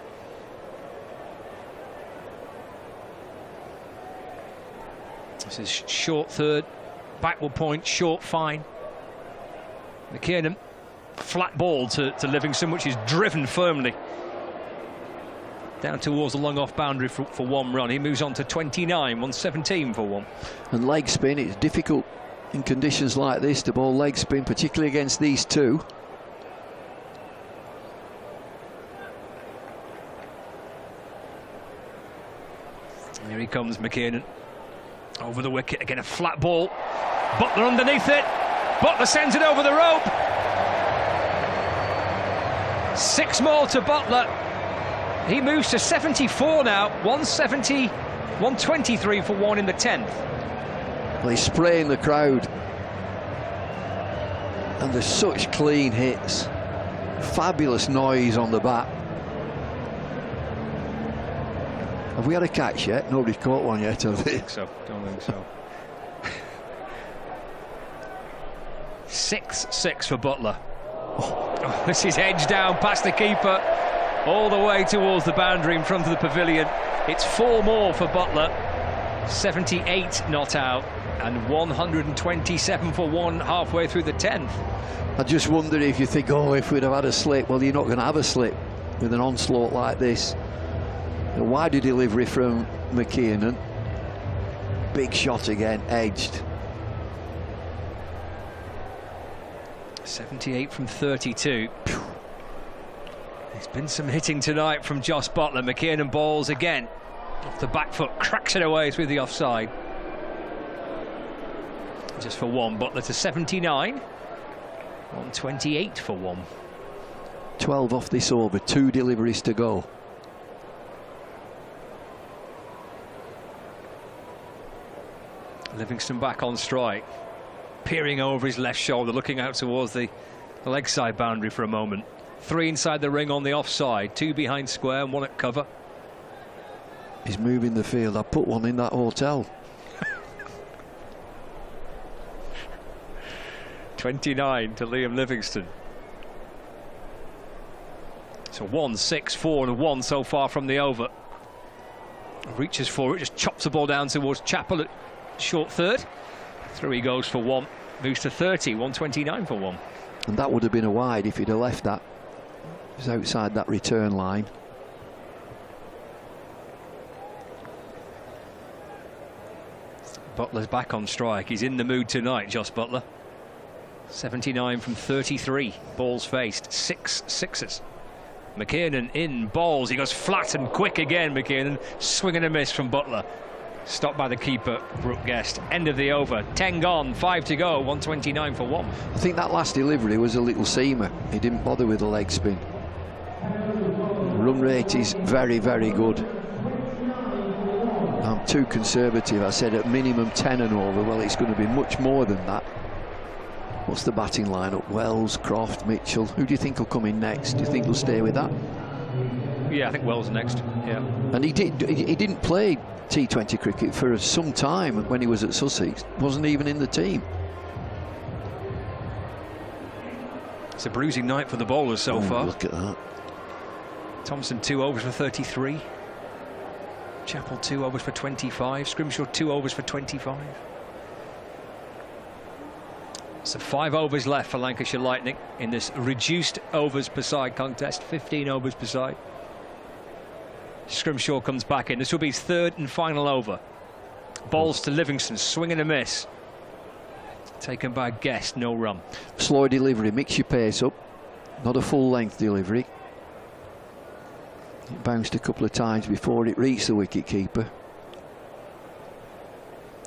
H: This is short third, Backward point, short, fine. McKiernan, flat ball to Livingston, which is driven firmly down towards the long off boundary for one run. He moves on to 29, 117 for one.
A: And leg spin, it's difficult in conditions like this to bowl leg spin, particularly against these two.
H: Here he comes, McKiernan. Over the wicket, again a flat ball. Butler underneath it. Butler sends it over the rope. 6 more to Butler. He moves to 74 now. 170, 123 for one in the 10th.
A: Well, he's spraying the crowd. And there's such clean hits. Fabulous noise on the bat. Have we had a catch yet? Nobody's caught one yet, have they?
H: Don't think so. Don't think so. 6-6 for Butler. Oh, this is edged down past the keeper, all the way towards the boundary in front of the pavilion. It's 4 more for Butler. 78 not out, and 127 for one halfway through the 10th.
A: I just wonder if you think, oh, if we'd have had a slip. Well, you're not going to have a slip with an onslaught like this. A wider delivery from McKiernan. Big shot again, edged.
H: 78 from 32. There's been some hitting tonight from Jos Buttler. McKiernan balls again. Off the back foot, cracks it away through the offside. Just for one. Buttler to 79. 128 for one.
A: 12 off this over, 2 deliveries to go.
H: Livingston back on strike, peering over his left shoulder, looking out towards the leg side boundary for a moment. 3 inside the ring on the offside, 2 behind square and 1 at cover.
A: He's moving the field. I put one in that hotel.
H: 29 to Liam Livingston. So 1, 6, 4 and 1 so far from the over. Reaches for it, just chops the ball down towards Chappell at short third. Through he goes for 1. Moves to 30, 129 for 1.
A: And that would have been a wide if he'd have left that. It was outside that return line.
H: Butler's back on strike. He's in the mood tonight, Jos Buttler. 79 from 33. Balls faced. 6 sixes. McKiernan in, balls. He goes flat and quick again, McKiernan. Swing and a miss from Butler. Stopped by the keeper, Brooke Guest. End of the over. 10 gone, 5 to go. 129 for 1.
A: I think that last delivery was a little seamer. He didn't bother with the leg spin. Run rate is very, very good. I'm too conservative. I said at minimum 10 and over. Well, it's going to be much more than that. What's the batting lineup? Wells, Croft, Mitchell. Who do you think will come in next? Do you think he'll stay with that?
H: Yeah, I think Wells next. Yeah.
A: And he didn't play T20 cricket for some time when he was at Sussex. Wasn't even in the team.
H: It's a bruising night for the bowlers so far.
A: Look at that.
H: Thompson 2 overs for 33. Chappell 2 overs for 25. Scrimshaw 2 overs for 25. So 5 overs left for Lancashire Lightning in this reduced overs per side contest. 15 overs per side. Scrimshaw comes back in. This will be his 3rd and final over. Balls to Livingston, swing and a miss. Taken by Guest, no run.
A: Slow delivery, mix your pace up. Not a full length delivery. It bounced a couple of times before it reached the wicket keeper.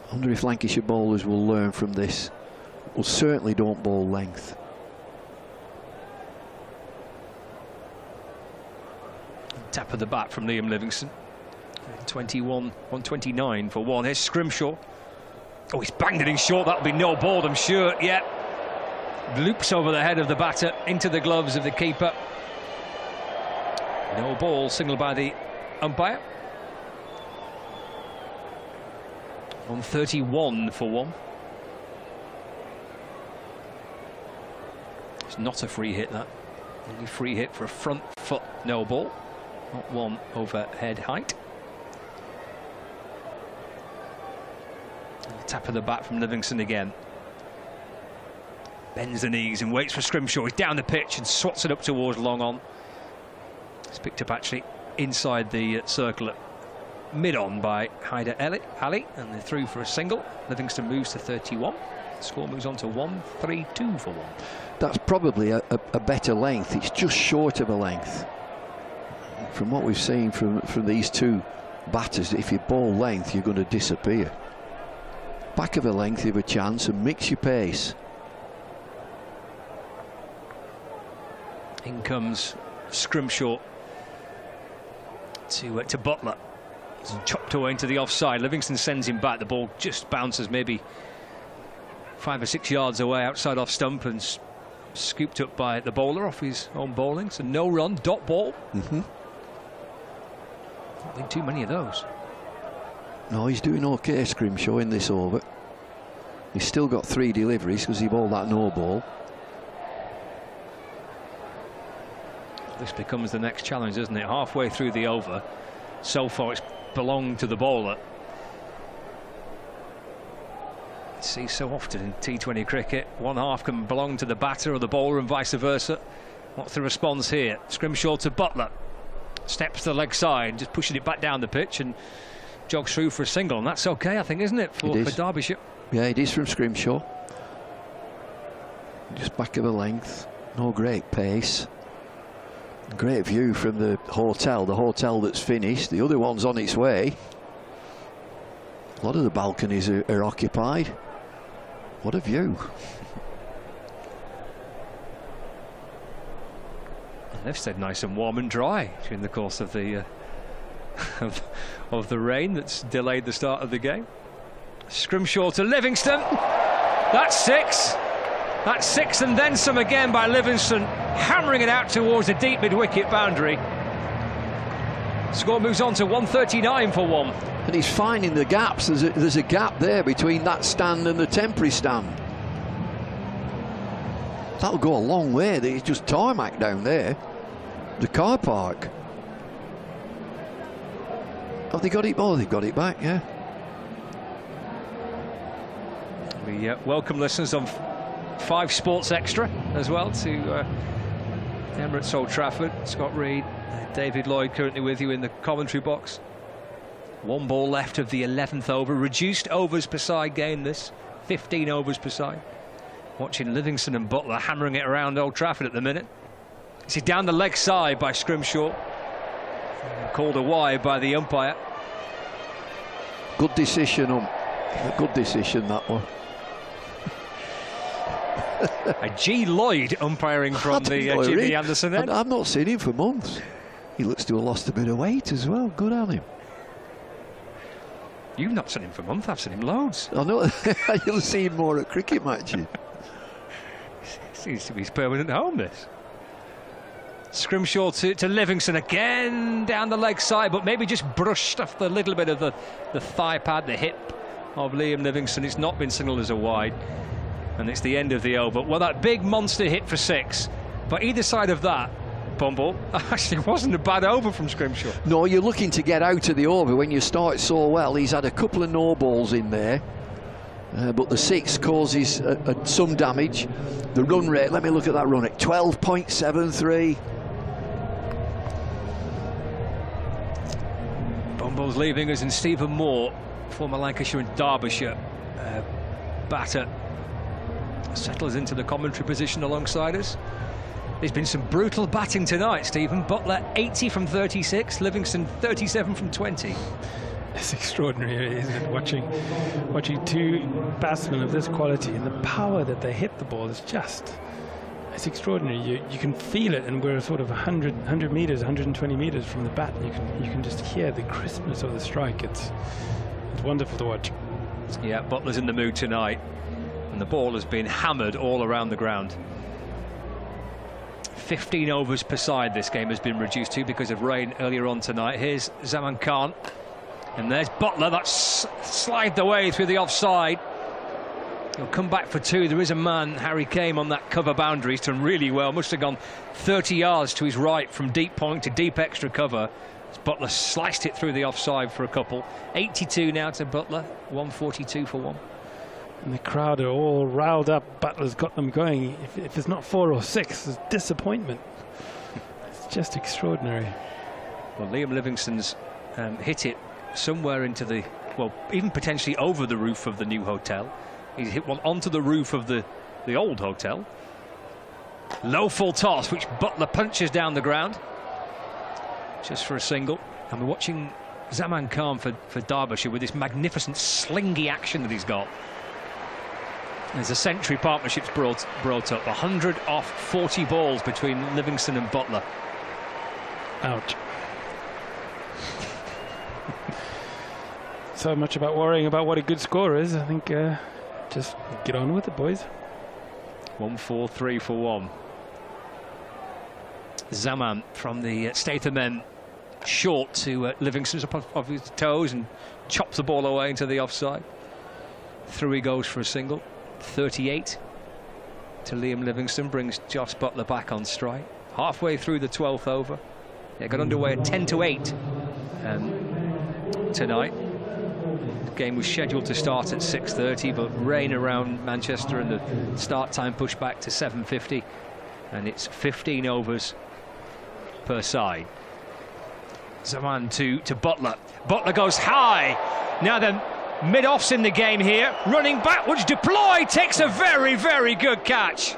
A: I wonder if Lancashire bowlers will learn from this. Well, certainly don't bowl length.
H: Tap of the bat from Liam Livingston. 21, 129 for 1. Here's Scrimshaw. Oh, he's banged it in short. That'll be no ball, I'm sure. Yeah. Loops over the head of the batter into the gloves of the keeper. No ball, signalled by the umpire. 131 for 1. It's not a free hit, that. Only free hit for a front foot, no ball. Not one over head height. And the tap of the bat from Livingston again. Bends the knees and waits for Scrimshaw. He's down the pitch and swats it up towards long on. It's picked up actually inside the circle at mid-on by Haider Ali, and they're through for a single. Livingston moves to 31. The score moves on to 1-3-2 for 1.
A: That's probably a better length. It's just short of a length. From what we've seen from these two batters, if you ball length, you're going to disappear. Back of a length, you have a chance, and mix your pace.
H: In comes Scrimshaw to Butler. He's chopped away into the offside. Livingston sends him back. The ball just bounces maybe 5 or 6 yards away outside off stump and scooped up by the bowler off his own bowling. So no run, dot ball. Not been too many of those.
A: No, he's doing okay, Scrimshaw, in this over. He's still got 3 deliveries because he bowled that no ball.
H: This becomes the next challenge, doesn't it? Halfway through the over. So far it's belonged to the bowler. See so often in T20 cricket, one half can belong to the batter or the bowler and vice versa. What's the response here? Scrimshaw to Butler. Steps to the leg side, just pushing it back down the pitch and jogs through for a single, and that's okay, I think, isn't it, for Derbyshire?
A: Yeah, it is from Scrimshaw. Just back of a length, no great pace. Great view from the hotel that's finished. The other one's on its way. A lot of the balconies are occupied. What a view.
H: They've stayed nice and warm and dry during the course of the of the rain that's delayed the start of the game. Scrimshaw to Livingston. That's 6. That's 6 and then some again by Livingston, hammering it out towards the deep mid-wicket boundary. Score moves on to 139 for 1.
A: And he's finding the gaps. There's a gap there between that stand and the temporary stand. That'll go a long way. There's just tarmac down there. The car park. Have they got it? Oh, they've got it back, yeah.
H: We welcome listeners on 5 Sports Extra as well to Emirates Old Trafford. Scott Reed, David Lloyd currently with you in the commentary box. 1 ball left of the 11th over. Reduced overs per side game this. 15 overs per side. Watching Livingston and Butler hammering it around Old Trafford at the minute. This is down the leg side by Scrimshaw. Called a wide by the umpire.
A: Good decision, a good decision, that one.
H: A G. Lloyd umpiring from the Jimmy Anderson end.
A: I've not seen him for months. He looks to have lost a bit of weight as well. Good on him.
H: You've not seen him for months. I've seen him loads.
A: I know. You'll see him more at cricket matches.
H: Seems to be his permanent home, this. Scrimshaw to Livingston again down the leg side, but maybe just brushed off the little bit of the thigh pad, the hip of Liam Livingston. It's not been signalled as a wide, and it's the end of the over. Well, that big monster hit for 6, but either side of that, Bumble, actually wasn't a bad over from Scrimshaw.
A: No, you're looking to get out of the over when you start so well. He's had a couple of no balls in there, but the 6 causes some damage. The run rate, let me look at that run rate, 12.73.
H: Bumble's leaving us, and Stephen Moore, former Lancashire and Derbyshire batter, settles into the commentary position alongside us. There's been some brutal batting tonight, Stephen. Butler 80 from 36, Livingston 37 from 20.
J: It's extraordinary, isn't it? Watching 2 batsmen of this quality and the power that they hit the ball is just, it's extraordinary. You can feel it, and we're sort of 100 meters, 120 meters from the bat. You can just hear the crispness of the strike. It's wonderful to watch.
H: Yeah, Butler's in the mood tonight, and the ball has been hammered all around the ground. 15 overs per side this game has been reduced to because of rain earlier on tonight. Here's Zaman Khan, and there's Butler. That's slid the way through the offside. He'll come back for 2. There is a man, Harry Kame, on that cover boundary. He's done really well. Must have gone 30 yards to his right from deep point to deep extra cover. Butler sliced it through the offside for a couple. 82 now to Butler, 142 for 1.
J: And the crowd are all riled up. Butler's got them going. If it's not 4 or 6, there's disappointment. It's just extraordinary.
H: Well, Liam Livingston's hit it somewhere into the, well, even potentially over the roof of the new hotel. He's hit one onto the roof of the old hotel. Low full toss, which Butler punches down the ground. Just for a single. And we're watching Zaman Khan for Derbyshire with this magnificent slingy action that he's got. There's a century partnerships brought up. 100 off 40 balls between Livingston and Butler.
J: Ouch. So much about worrying about what a good score is. I think just get on with it, boys.
H: 1-4-3 for 1. Zaman from the Statham end, short to Livingston's up off his toes and chops the ball away into the offside. Through he goes for a single. 38 to Liam Livingston brings Josh Butler back on strike. Halfway through the 12th over. It got underway at 10-8 tonight. The game was scheduled to start at 6:30, but rain around Manchester and the start time pushed back to 7:50, and it's 15 overs per side. Zaman to Butler. Butler goes high. Now then, mid-off's in the game here. Running backwards, Deploy takes a very, very good catch.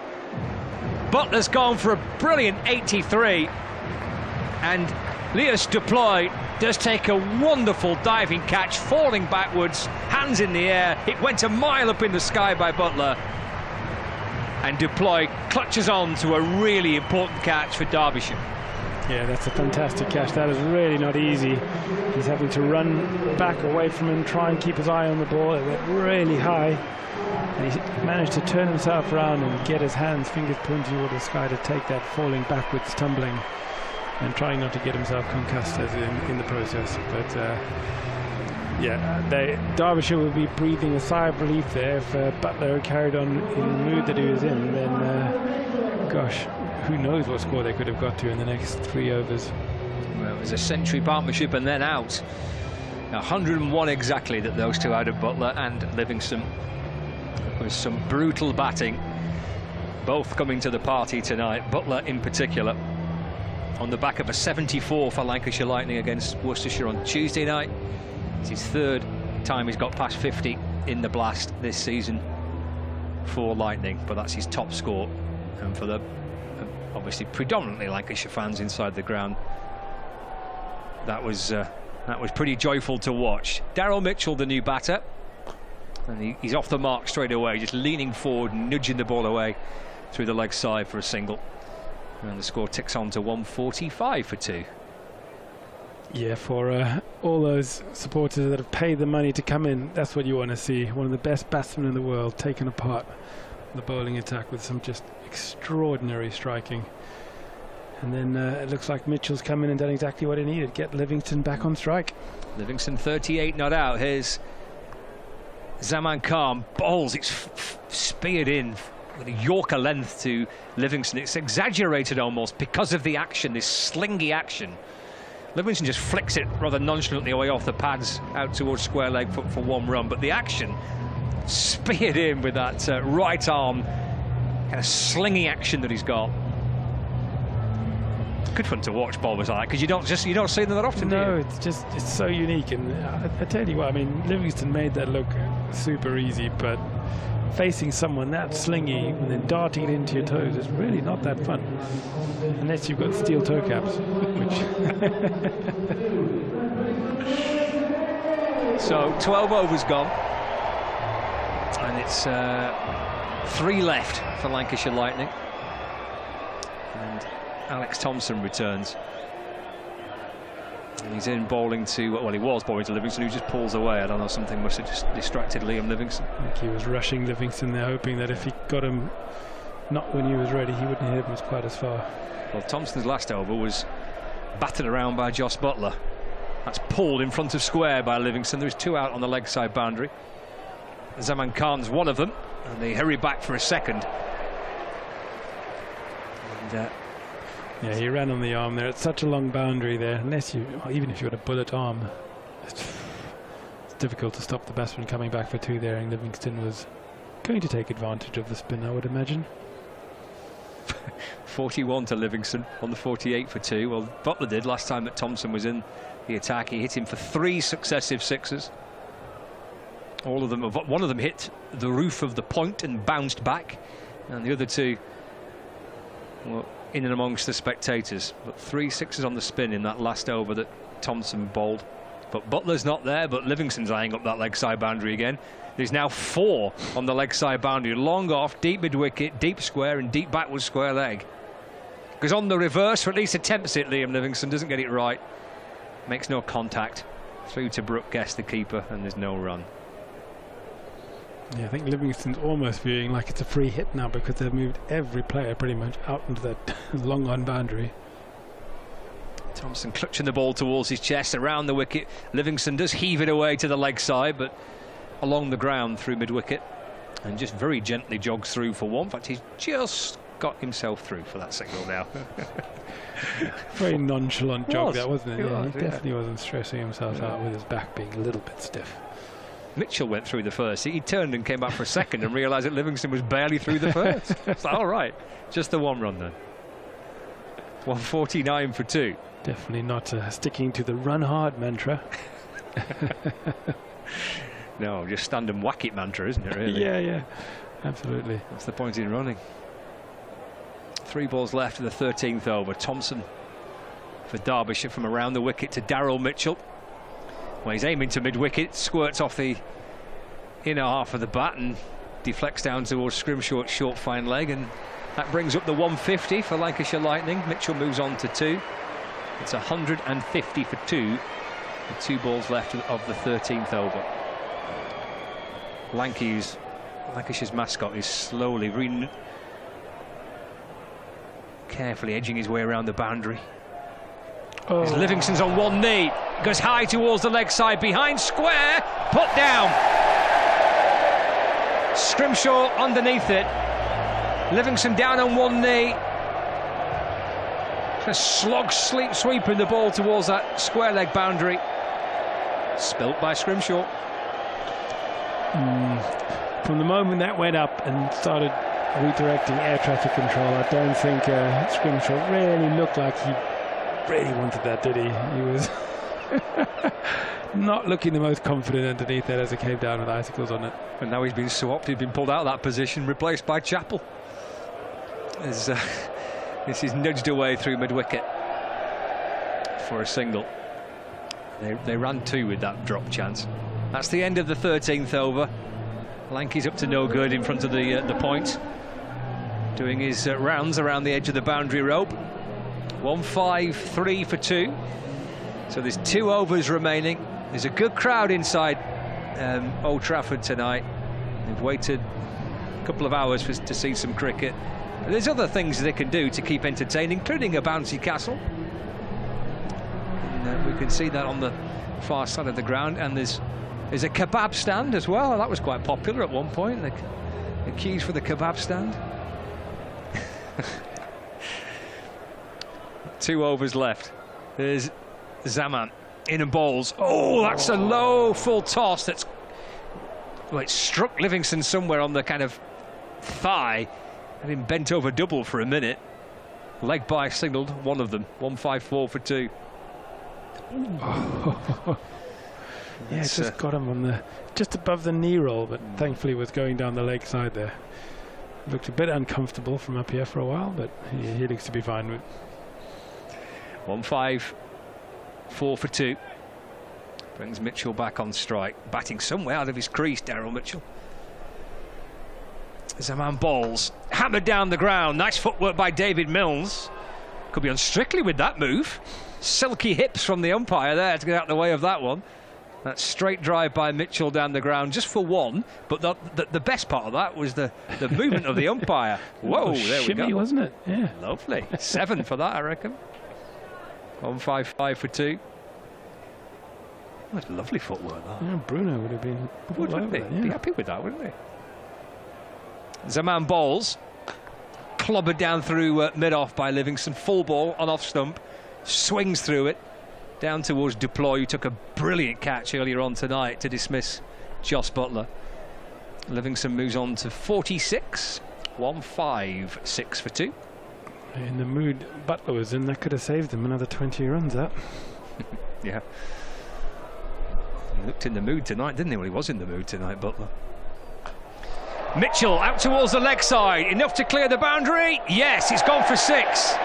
H: Butler's gone for a brilliant 83. And Leas Deploy does take a wonderful diving catch, falling backwards, hands in the air. It went a mile up in the sky by Butler. And Deploy clutches on to a really important catch for Derbyshire.
J: Yeah, that's a fantastic catch. That is really not easy. He's having to run back away from him, try and keep his eye on the ball. It went really high. And he managed to turn himself around and get his hands, fingers pointing toward the sky to take that falling backwards, tumbling, and trying not to get himself concussed in the process. But yeah, Derbyshire will be breathing a sigh of relief there. If Butler carried on in the mood that he was in, then gosh, who knows what score they could have got to in the next 3 overs.
H: Well, it was a century partnership and then out. 101 exactly that those two had of Butler and Livingston. It was some brutal batting, both coming to the party tonight. Butler in particular, on the back of a 74 for Lancashire Lightning against Worcestershire on Tuesday night. It's his 3rd time he's got past 50 in the Blast this season for Lightning, but that's his top score. And for the obviously predominantly Lancashire fans inside the ground, that was pretty joyful to watch. Daryl Mitchell, the new batter, and he's off the mark straight away, just leaning forward, nudging the ball away through the leg side for a single. And the score ticks on to 145 for 2.
J: Yeah, for all those supporters that have paid the money to come in, that's what you want to see. One of the best batsmen in the world taken apart the bowling attack with some just extraordinary striking. And then it looks like Mitchell's come in and done exactly what he needed, get Livingston back on strike.
H: Livingston 38 not out. Here's Zaman Khan, bowls, it's speared in with a Yorker length to Livingston. It's exaggerated almost because of the action, this slingy action. Livingston just flicks it rather nonchalantly away off the pads out towards square leg for 1 run, but the action speared in with that right arm kind of slingy action that he's got. Good fun to watch bowlers like that, because you don't see them that often.
J: No, it's so unique. And I tell you what, I mean, Livingston made that look super easy, but facing someone that slingy and then darting it into your toes is really not that fun, unless you've got steel toe caps.
H: So 12 overs gone, and it's 3 left for Lancashire Lightning, and Alex Thompson returns. And he's in bowling to, well, he was bowling to Livingston, who just pulls away. I don't know, something must have just distracted Liam Livingston.
J: I think he was rushing Livingston there, hoping that if he got him not when he was ready, he wouldn't hit him as quite as far.
H: Well, Thompson's last over was battered around by Josh Butler. That's pulled in front of square by Livingston. There's 2 out on the leg side boundary. Zaman Khan's one of them, and they hurry back for a second. And
J: yeah, he ran on the arm there. It's such a long boundary there. Unless you, even if you had a bullet arm, it's difficult to stop the batsman coming back for 2 there. And Livingston was going to take advantage of the spin, I would imagine.
H: 41 to Livingston on the 48 for 2. Well, Butler did last time that Thompson was in the attack. He hit him for 3 successive sixes. All of them, one of them hit the roof of the point and bounced back, and the other 2 were in and amongst the spectators. But 3 sixes on the spin in that last over that Thompson bowled. But Butler's not there, but Livingston's eyeing up that leg side boundary again. There's now 4 on the leg side boundary. Long off, deep mid-wicket, deep square and deep backwards square leg. Goes on the reverse, or at least attempts it, Liam Livingston. Doesn't get it right. Makes no contact. Through to Brooke Guest, the keeper, and there's no run.
J: Yeah, I think Livingston's almost viewing like it's a free hit now, because they've moved every player pretty much out into that long on boundary.
H: Thompson clutching the ball towards his chest, around the wicket. Livingston does heave it away to the leg side, but along the ground through mid-wicket, and just very gently jogs through for 1. In fact, he's just got himself through for that single now.
J: Very nonchalant jog that, wasn't it?
H: He
J: definitely wasn't stressing himself out with his back being a little bit stiff.
H: Mitchell went through the first. He turned and came back for a second and realised that Livingston was barely through the first. It's like, all right, just the 1 run then. 149 for 2.
J: Definitely not sticking to the run hard mantra.
H: No, just stand and whack it mantra, isn't it, really?
J: Yeah, absolutely.
H: That's the point in running. 3 balls left in the 13th over. Thompson for Derbyshire from around the wicket to Daryl Mitchell. Well, he's aiming to mid-wicket, squirts off the inner half of the bat and deflects down towards Scrimshaw's short fine leg, and that brings up the 150 for Lancashire Lightning. Mitchell moves on to 2. It's 150 for 2 with 2 balls left of the 13th over. Lancashire's mascot is slowly, carefully edging his way around the boundary. As Livingston's on 1 knee, goes high towards the leg side, behind square, put down. Scrimshaw underneath it. Livingston down on 1 knee. Just slog sweeping the ball towards that square leg boundary. Spilt by Scrimshaw.
J: From the moment that went up and started redirecting air traffic control, I don't think Scrimshaw really looked like he really wanted that, did he? He was not looking the most confident underneath that as it came down with icicles on it.
H: And now he's been swapped, he's been pulled out of that position, replaced by Chappell. As this is nudged away through mid-wicket for a single. They ran 2 with that drop chance. That's the end of the 13th over. Lanky's up to no good in front of the point, doing his rounds around the edge of the boundary rope. 153 for 2. So there's 2 overs remaining. There's a good crowd inside Old Trafford tonight. They've waited a couple of hours to see some cricket. But there's other things they can do to keep entertained, including a bouncy castle. And, we can see that on the far side of the ground. And there's a kebab stand as well. That was quite popular at one point. The queues for the kebab stand. 2 overs left. There's Zaman in and bowls. Oh, that's a low full toss. That's, well, it struck Livingston somewhere on the kind of thigh. Had him bent over double for a minute. Leg by signalled one of them. 154 for 2.
J: Yeah, it's just got him on just above the knee roll, but thankfully was going down the leg side there. Looked a bit uncomfortable from up here for a while, but he looks to be fine with.
H: 154 for 2. Brings Mitchell back on strike. Batting somewhere out of his crease, Daryl Mitchell. Zaman bowls. Hammered down the ground. Nice footwork by David Milnes. Could be on Strictly with that move. Silky hips from the umpire there to get out of the way of that one. That straight drive by Mitchell down the ground just for 1. But the best part of that was the movement of the umpire. Whoa, there we go.
J: Wasn't it? Yeah.
H: Lovely. 7 for that, I reckon. 155 for 2. That's lovely footwork, that.
J: Yeah, Bruno would have been.
H: Wouldn't he? Be happy with that, wouldn't he? Zaman bowls. Clobbered down through mid-off by Livingston. Full ball on off stump. Swings through it. Down towards Deploy, who took a brilliant catch earlier on tonight to dismiss Jos Buttler. Livingston moves on to 46. 1-5-6 for 2.
J: In the mood Butler was in, that could have saved him another 20 runs, that.
H: Yeah. He looked in the mood tonight, didn't he? Well, he was in the mood tonight, Butler. Mitchell out towards the leg side. Enough to clear the boundary. Yes, it's gone for 6.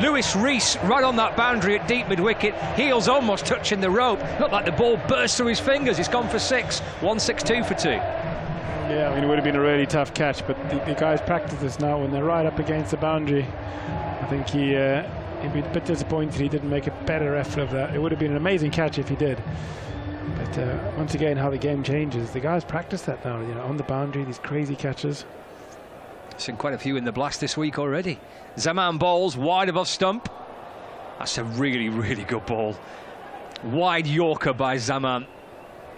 H: Lewis Rees right on that boundary at deep mid-wicket. Heels almost touching the rope. Looked like the ball burst through his fingers. It's gone for 6. 1-6-2 for 2.
J: Yeah, I mean, it would have been a really tough catch, but the guys practice this now when they're right up against the boundary. I think he'd be a bit disappointed he didn't make a better effort of that. It would have been an amazing catch if he did. But once again, how the game changes. The guys practice that now, you know, on the boundary, these crazy catches.
H: Seen quite a few in the blast this week already. Zaman bowls wide above stump. That's a really, really good ball. Wide Yorker by Zaman.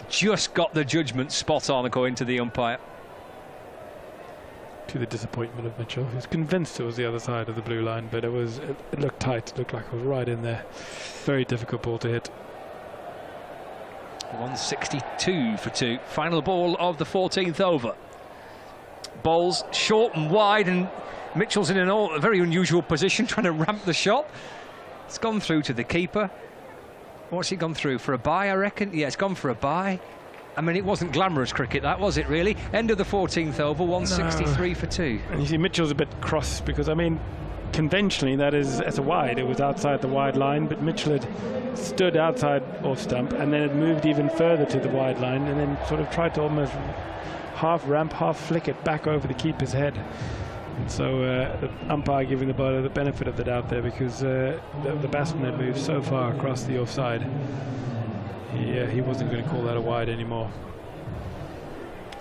H: Just got the judgment spot on according to the umpire.
J: To the disappointment of Mitchell, he was convinced it was the other side of the blue line, but it looked tight. It looked like it was right in there. Very difficult ball to hit.
H: 162 for 2. Final ball of the 14th over. Bowls short and wide, and Mitchell's in a very unusual position trying to ramp the shot. It's gone through to the keeper. What's he gone through? For a bye, I reckon? Yeah, it's gone for a bye. I mean, it wasn't glamorous cricket, that was it, really? End of the 14th over, 163 for 2.
J: And you see Mitchell's a bit cross because, I mean, conventionally that is as a wide. It was outside the wide line, but Mitchell had stood outside off stump and then it moved even further to the wide line and then sort of tried to almost half ramp, half flick it back over the keeper's head. And so the umpire giving the bowler the benefit of the doubt there because the batsman had moved so far across the offside. He wasn't going to call that a wide anymore.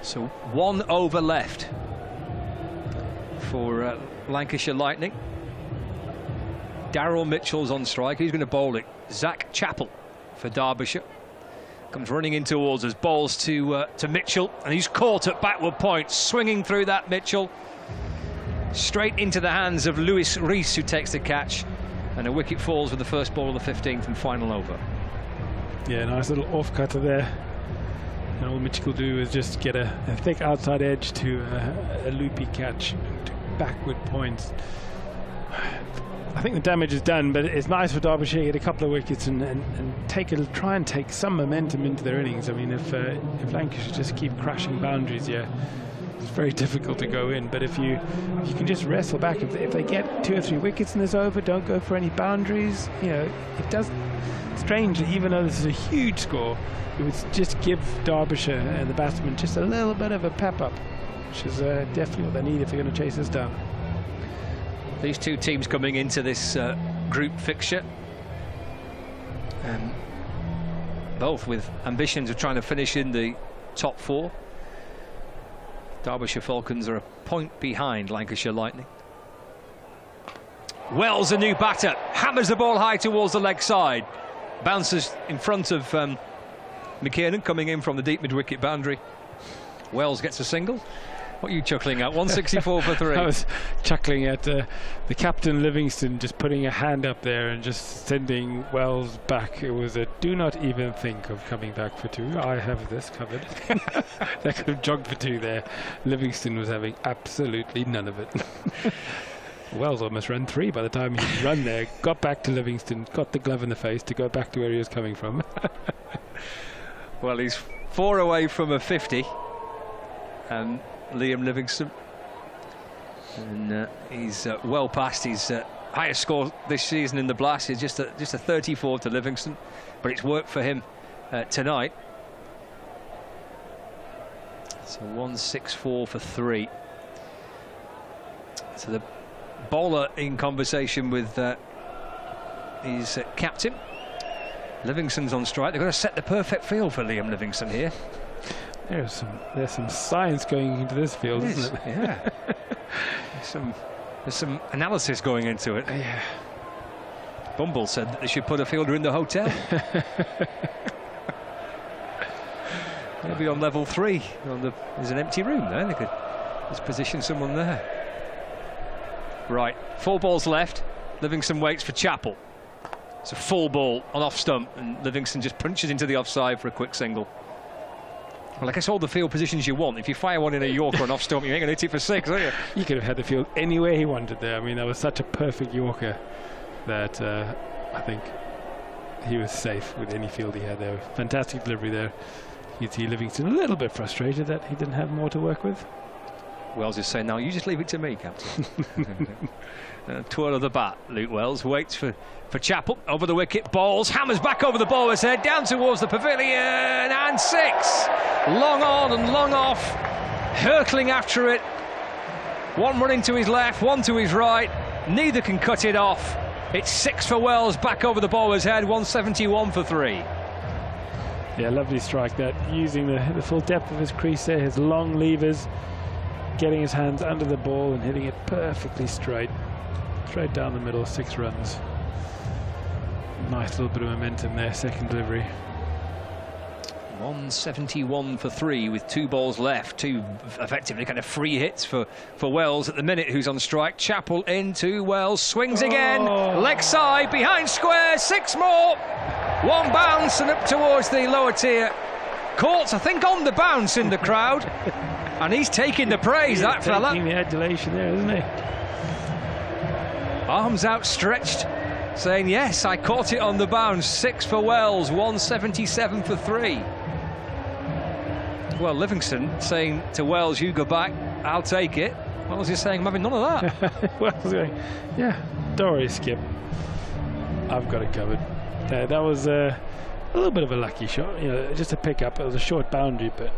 H: So 1 over left for Lancashire Lightning. Daryl Mitchell's on strike. He's going to bowl it. Zach Chappell for Derbyshire. Comes running in towards us. Bowls to Mitchell. And he's caught at backward point. Swinging through that, Mitchell. Straight into the hands of Lewis Rees, who takes the catch. And a wicket falls with the first ball of the 15th and final over.
J: Yeah, nice little off-cutter there. And all Mitchell will do is just get a thick outside edge to a loopy catch to backward points. I think the damage is done, but it's nice for Derbyshire to get a couple of wickets and try and take some momentum into their innings. I mean, if Lancashire just keep crashing boundaries, yeah, it's very difficult to go in. But if you can just wrestle back, if they get 2 or 3 wickets in this over, don't go for any boundaries. You know, it does. Strangely, even though this is a huge score, it would just give Derbyshire and the batsmen just a little bit of a pep up, which is definitely what they need if they're going to chase this down.
H: These two teams coming into this group fixture, both with ambitions of trying to finish in the top 4. Derbyshire Falcons are a point behind Lancashire Lightning. Wells, a new batter, hammers the ball high towards the leg side. Bounces in front of McKiernan coming in from the deep mid-wicket boundary. Wells gets a single. What are you chuckling at? 164 for 3.
J: I was chuckling at the captain Livingston just putting a hand up there and just sending Wells back. It was a do not even think of coming back for 2. I have this covered. That could have jogged for 2 there. Livingston was having absolutely none of it. Wells almost ran 3 by the time he run there, got back to Livingston, got the glove in the face to go back to where he was coming from.
H: Well, he's 4 away from a 50, and Liam Livingston, and he's well past his highest score this season in the blast. It's just a 34 to Livingston, but it's worked for him tonight. So 164 for 3. So the bowler in conversation with his captain. Livingston's on strike. They've got to set the perfect field for Liam Livingston here.
J: There's some science going into this field, isn't it?
H: Yeah. There's some analysis going into it.
J: Yeah.
H: Bumble said that they should put a fielder in the hotel. They'll be on level 3. There's an empty room there. They could just position someone there. Right, 4 balls left. Livingston waits for Chappell. It's a full ball on off stump, and Livingston just punches into the offside for a quick single. Well, I guess all the field positions you want. If you fire one in a Yorker and off stump, you ain't going to hit it for 6, are you?
J: He could have had the field anywhere he wanted there. I mean, that was such a perfect Yorker that I think he was safe with any field he had there. Fantastic delivery there. You'd see Livingston a little bit frustrated that he didn't have more to work with.
H: Wells is saying, now you just leave it to me, Captain. Twirl of the bat. Luke Wells waits for Chappell. Over the wicket, balls, hammers back over the bowler's head, down towards the pavilion, and 6. Long on and long off, hurtling after it. One running to his left, one to his right. Neither can cut it off. It's 6 for Wells, back over the bowler's head, 171 for 3.
J: Yeah, lovely strike that, using the full depth of his crease there, his long levers, getting his hands under the ball and hitting it perfectly straight down the middle. 6 runs. Nice little bit of momentum there, second delivery.
H: 171 for 3 with 2 balls left. 2 effectively kind of free hits for Wells at the minute, who's on strike. Chappell into Wells, swings again, leg side, behind square, 6 more. 1 bounce and up towards the lower tier. Caught, I think, on the bounce in the crowd. And he's taking the praise, that fella.
J: Taking the adulation there, isn't he?
H: Arms outstretched, saying, yes, I caught it on the bounce. 6 for Wells, 177 for 3. Well, Livingston saying to Wells, you go back, I'll take it. Wells is saying, I'm having none of that.
J: Wells going, yeah, don't worry, Skip. I've got it covered. That was a little bit of a lucky shot, you know, just a pick up. It was a short boundary, but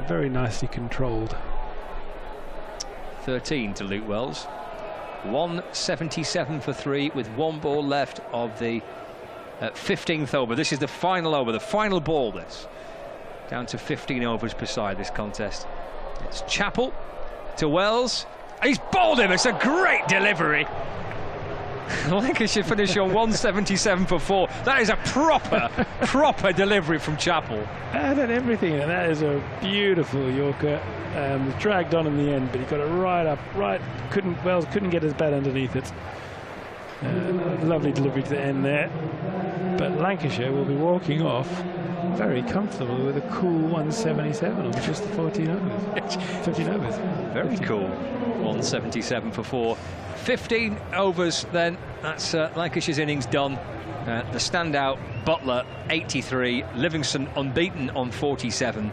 J: very nicely controlled.
H: 13 to Luke Wells. 177 for 3 with 1 ball left of the 15th over. This is the final over, the final ball. This down to 15 overs per side, this contest. It's Chappell to Wells. He's bowled him. It's a great delivery. Lancashire finish on 177 for 4. That is a proper delivery from Chappell.
J: And everything. And that is a beautiful Yorker. Dragged on in the end, but he got it right up. Wells couldn't get his bat underneath it. Lovely delivery to the end there. But Lancashire will be walking off very comfortable with a cool 177 on just the 14 overs. 15 overs.
H: Very cool. 177 for 4. 15 overs then. That's Lancashire's innings done. The standout Butler 83, Livingston unbeaten on 47.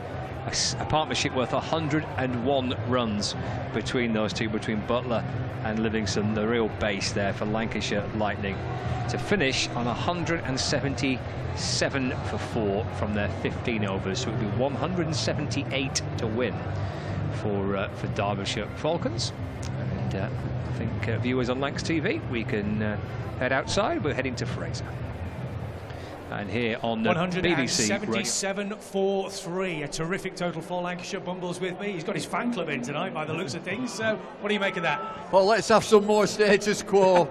H: A partnership worth 101 runs between those two, between Butler and Livingston. The real base there for Lancashire Lightning to finish on 177 for 4 from their 15 overs. So it would be 178 to win for Derbyshire Falcons. And I think viewers on Lancs TV, we can head outside. We're heading to Fraser. And here on the BBC.
N: 177 for 3. A terrific total for Lancashire. Bumble's with me. He's got his fan club in tonight by the looks of things. So what do you make of that?
M: Well, let's have some more status quo.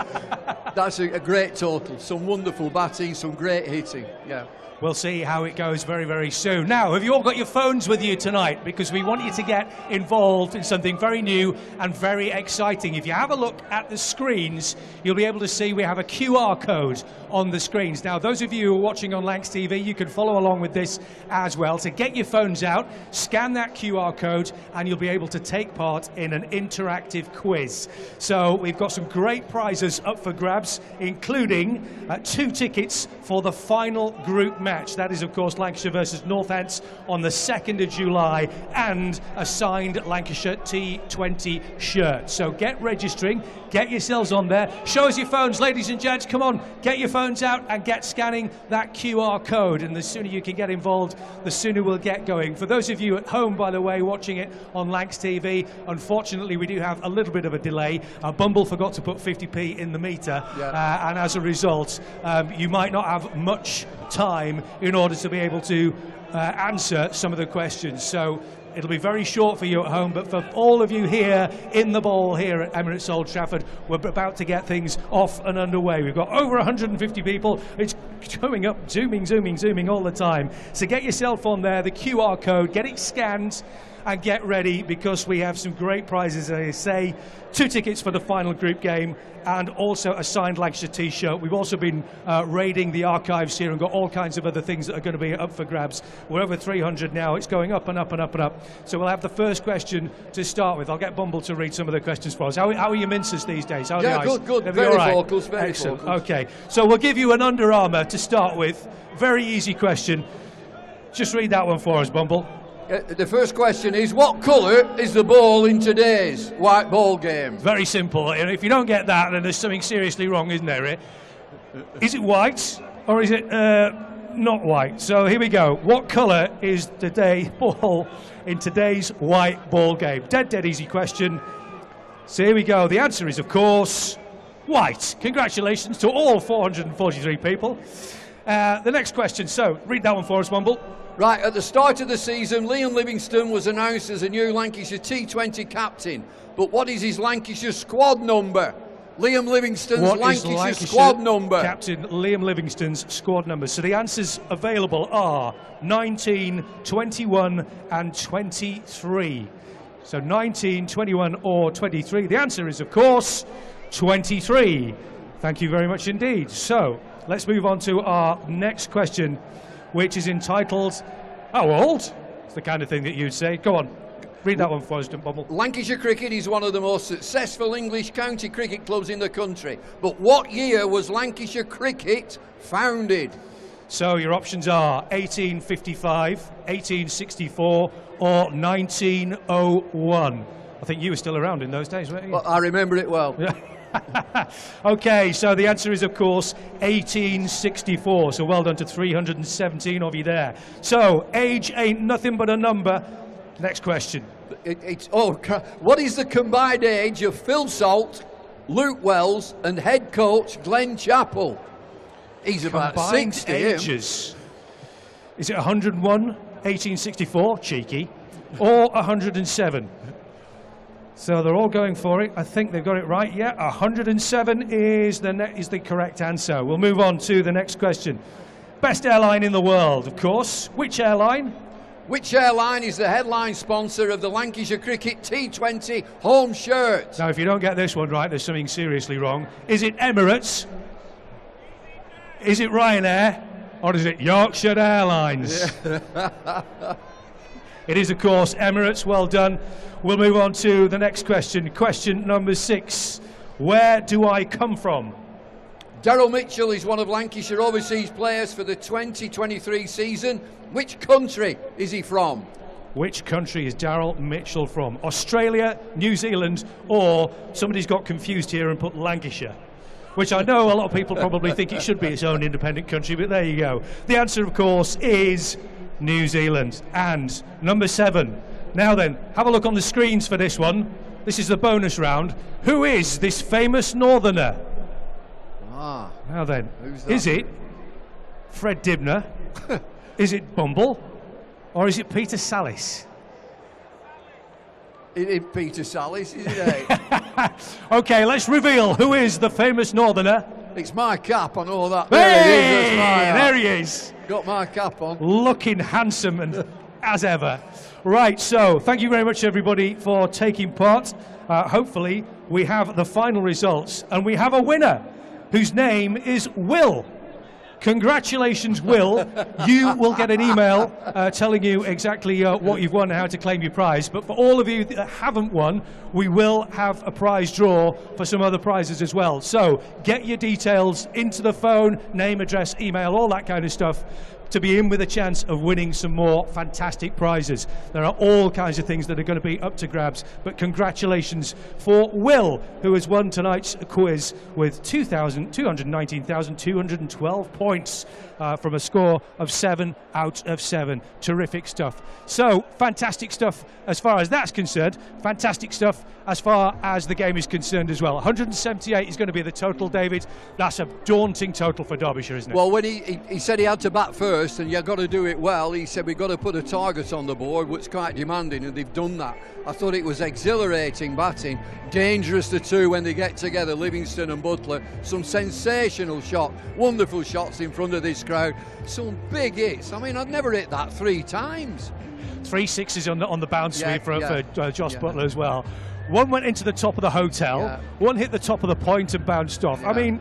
M: That's a great total. Some wonderful batting, some great hitting. Yeah.
N: We'll see how it goes very, very soon. Now, have you all got your phones with you tonight? Because we want you to get involved in something very new and very exciting. If you have a look at the screens, you'll be able to see we have a QR code on the screens. Now, those of you who are watching on Lancs TV, you can follow along with this as well. So get your phones out, scan that QR code, and you'll be able to take part in an interactive quiz. So we've got some great prizes up for grabs, including 2 tickets for the final group match. That is, of course, Lancashire versus Northants on the 2nd of July, and a signed Lancashire T20 shirt. So get registering, get yourselves on there. Show us your phones, ladies and gents. Come on, get your phones out and get scanning that QR code. And the sooner you can get involved, the sooner we'll get going. For those of you at home, by the way, watching it on Lancs TV, unfortunately, we do have a little bit of a delay. Bumble forgot to put 50p in the meter, and as a result, you might not have much time in order to be able to answer some of the questions. So It'll be very short for you at home, but for all of you here in the ball here at Emirates Old Trafford, we're about to get things off and underway. We've got over 150 people. It's coming up, zooming all the time. So get yourself on there, the QR code, get it scanned, and get ready, because we have some great prizes, as I say. 2 tickets for the final group game and also a signed Lancashire t-shirt. We've also been raiding the archives here and got all kinds of other things that are going to be up for grabs. We're over 300 now. It's going up and up and up and up. So we'll have the first question to start with. I'll get Bumble to read some of the questions for us. How are your minces these days? How are the eyes?
A: Good.
N: Are they
A: Very
N: all right?
A: vocals, very
N: Excellent.
A: vocals.
N: Okay, so we'll give you an Under Armour to start with. Very easy question. Just read that one for us, Bumble.
A: The first question is, what colour is the ball in today's white ball game?
N: Very simple. And if you don't get that, then there's something seriously wrong, isn't there? Is it white or is it not white? So here we go. What colour is the ball in today's white ball game? Dead easy question. So here we go. The answer is, of course, white. Congratulations to all 443 people. The next question. So read that one for us, Mumble.
A: Right, at the start of the season, Liam Livingstone was announced as a new Lancashire T20 captain. But what is his Lancashire squad number? Liam Livingstone's Lancashire squad number.
N: Captain Liam Livingstone's squad number. So the answers available are 19, 21 and 23. So 19, 21 or 23. The answer is, of course, 23. Thank you very much indeed. So let's move on to our next question, which is entitled, how old? It's the kind of thing that you'd say. Go on, read that one for us, Bumble.
A: Lancashire Cricket is one of the most successful English county cricket clubs in the country. But what year was Lancashire Cricket founded?
N: So your options are 1855, 1864 or 1901. I think you were still around in those days, weren't you?
A: Well, I remember it well.
N: Okay, so the answer is, of course, 1864. So well done to 317 of you there. So age ain't nothing but a number. Next question.
A: What is the combined age of Phil Salt, Luke Wells and head coach Glenn Chappell? He's about
N: Combined
A: 60.
N: ages. Is it 101, 1864, cheeky, or 107? So they're all going for it. I think they've got it right. Yeah, 107 is the correct answer. We'll move on to the next question. Best airline in the world, of course. Which airline?
A: Which airline is the headline sponsor of the Lancashire Cricket T20 home shirt?
N: Now, if you don't get this one right, there's something seriously wrong. Is it Emirates? Is it Ryanair? Or is it Yorkshire Airlines?
A: Yeah.
N: It is, of course, Emirates. Well done. We'll move on to the next question. Question number 6. Where do I come from?
A: Daryl Mitchell is one of Lancashire overseas players for the 2023 season. Which country is he from?
N: Which country is Daryl Mitchell from? Australia, New Zealand, or somebody's got confused here and put Lancashire? Which I know a lot of people probably think it should be its own independent country, but there you go. The answer, of course, is New Zealand. And number 7. Now then, have a look on the screens for this one. This is the bonus round. Who is this famous northerner? Now then, is it Fred Dibner? Is it Bumble? Or is it Peter Sallis?
A: It is Peter Sallis, isn't it?
N: Okay, let's reveal who is the famous northerner.
A: It's my cap, I know that.
N: Hey, there he is.
A: Got my cap on.
N: Looking handsome and as ever. Right, so thank you very much, everybody, for taking part. Hopefully, we have the final results, and we have a winner whose name is Will. Congratulations, Will. You will get an email telling you exactly what you've won and how to claim your prize. But for all of you that haven't won, we will have a prize draw for some other prizes as well. So get your details into the phone, name, address, email, all that kind of stuff, to be in with a chance of winning some more fantastic prizes. There are all kinds of things that are going to be up to grabs, but congratulations for Will, who has won tonight's quiz with 219,212 points from a score of 7 out of 7. Terrific stuff. So, fantastic stuff as far as that's concerned. Fantastic stuff as far as the game is concerned as well. 178 is going to be the total, David. That's a daunting total for Derbyshire, isn't it?
A: Well, when he said he had to bat first,
M: first and you've got to do it well. He said we've got to put a target on the board, which is quite demanding, and they've done that. I thought it was exhilarating batting, dangerous the two when they get together, Livingston and Butler. Some sensational shots, wonderful shots in front of this crowd, some big hits. I mean, I'd never hit that 3 times.
N: 3 sixes on the bounce sweep for Josh Butler as well. One went into the top of the hotel, one hit the top of the point and bounced off. I mean,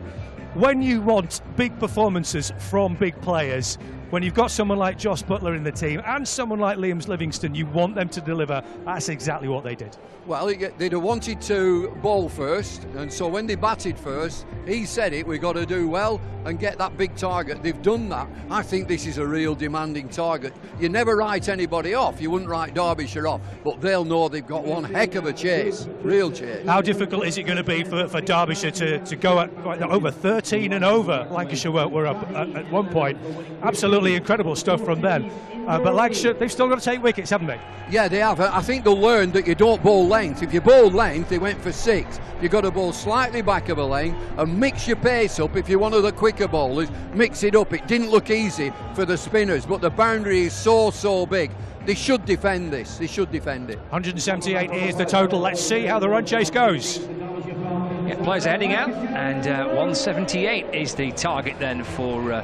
N: when you want big performances from big players, when you've got someone like Josh Butler in the team and someone like Liam Livingston, you want them to deliver. That's exactly what they did.
M: Well, they'd have wanted to bowl first, and so when they batted first, he said it, we've got to do well and get that big target. They've done that. I think this is a real demanding target. You never write anybody off. You wouldn't write Derbyshire off, but they'll know they've got one heck of a chase, real chase.
N: How difficult is it going to be for Derbyshire to go at over 13 and over? Lancashire were up at one point. Absolutely incredible stuff from them. But Lancashire, they've still got to take wickets, haven't they?
M: Yeah, they have. I think they'll learn that you don't bowl length. If you bowl length, they went for 6. You've got to bowl slightly back of a length and mix your pace up. If you're one of the quicker bowlers, mix it up. It didn't look easy for the spinners, but the boundary is so big. They should defend this. They should defend it.
N: 178 is the total. Let's see how the run chase goes.
H: Yeah, players are heading out, and 178 is the target then for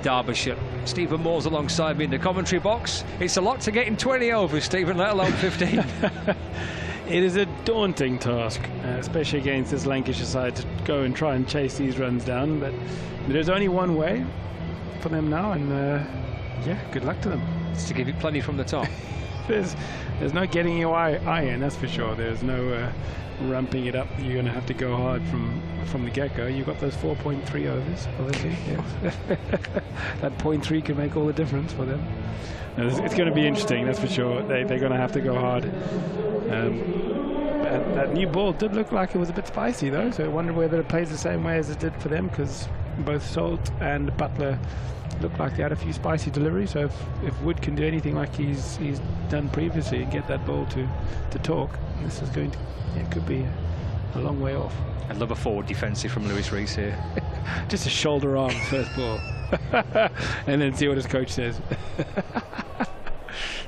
H: Derbyshire. Stephen Moore's alongside me in the commentary box. It's a lot to get in 20 overs, Stephen, let alone 15.
J: It is a daunting task, especially against this Lancashire side, to go and try and chase these runs down. But there's only one way for them now, and yeah, good luck to them.
H: It's to give it plenty from the top.
J: There's no getting your eye in, that's for sure. There's no ramping it up. You're going to have to go hard from the get-go. You've got those 4.3 overs, obviously. Yes. That 0.3 can make all the difference for them. It's going to be interesting, that's for sure. They're going to have to go hard. That new ball did look like it was a bit spicy, though, so I wonder whether it plays the same way as it did for them, because both Salt and Butler looked like they had a few spicy deliveries. So if Wood can do anything like he's done previously and get that ball to talk, this is going to, it could be a long way off.
H: I'd love a forward defensive from Lewis Rees here.
J: Just a shoulder arm first ball. And then see what his coach says.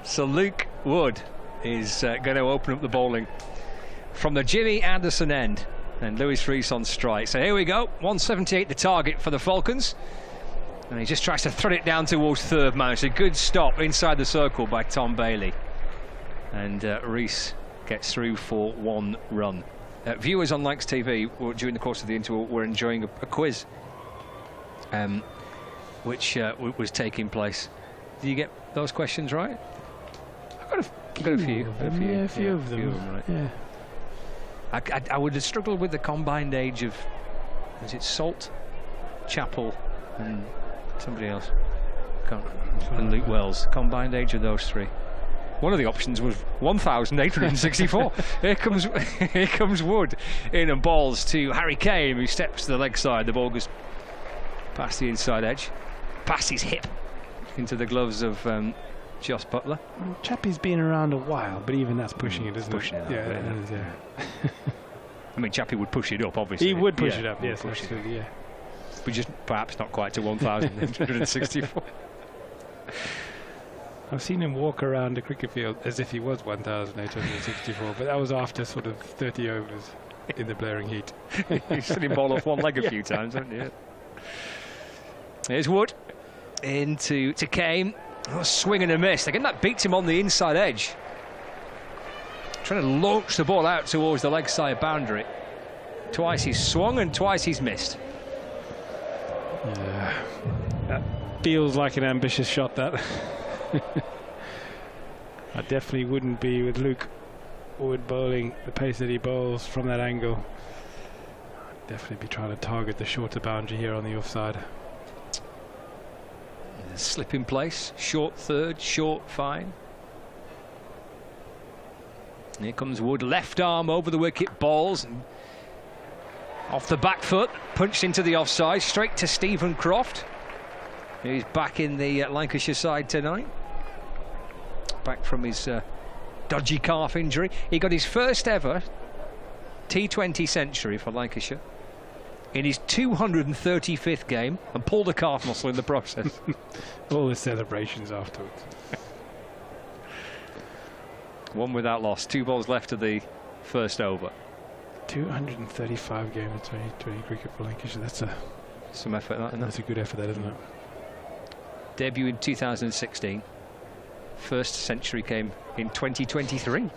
H: So Luke Wood is going to open up the bowling from the Jimmy Anderson end, and Lewis Rees on strike. So here we go, 178 the target for the Falcons, and he just tries to thread it down towards third man. It's a good stop inside the circle by Tom Bailey, and Rees gets through for 1 run. Viewers on Lancs TV during the course of the interval were enjoying a quiz which was taking place. Did you get those questions right? I've got a few.
J: Yeah, a few of them.
H: Right.
J: Yeah.
H: I would have struggled with the combined age of, is it Salt, Chappell, and somebody else? And Luke Wells. Combined age of those 3. One of the options was 1,864. Here comes Wood in and balls to Harry Kane, who steps to the leg side. The ball goes past the inside edge, past his hip, into the gloves of Josh Butler.
J: Well, Chappie's been around a while, but even that's pushing it, isn't
H: pushing
J: it?
H: It up,
J: Yeah, it is, yeah.
H: I mean, Chappie would push it up, obviously.
J: He would push it up, yes, absolutely, yeah.
H: But just perhaps not quite to 1,864.
J: I've seen him walk around a cricket field as if he was 1,864, but that was after sort of 30 overs in the blaring heat.
H: You've seen him bowl off one leg a few times, haven't you? Here's Wood into Kane. Oh, swing and a miss. Again, that beats him on the inside edge. Trying to launch the ball out towards the leg side boundary. Twice he's swung and twice he's missed.
J: Yeah, that feels like an ambitious shot, that. I definitely wouldn't be with Luke Wood bowling the pace that he bowls from that angle. I'd definitely be trying to target the shorter boundary here on the offside.
H: Slip in place, short third, short fine. Here comes Wood, left arm over the wicket, balls and off the back foot, punched into the offside, straight to Stephen Croft, who's back in the Lancashire side tonight. Back from his dodgy calf injury. He got his first ever T20 century for Lancashire in his 235th game and pulled a calf muscle in the process.
J: All the celebrations afterwards.
H: 1 without loss. 2 balls left of the first over.
J: 235 games of 2020 cricket for Lancashire. That's
H: some effort, that, isn't it?
J: That's a good effort, that, isn't it?
H: Debut in 2016. First century came in 2023.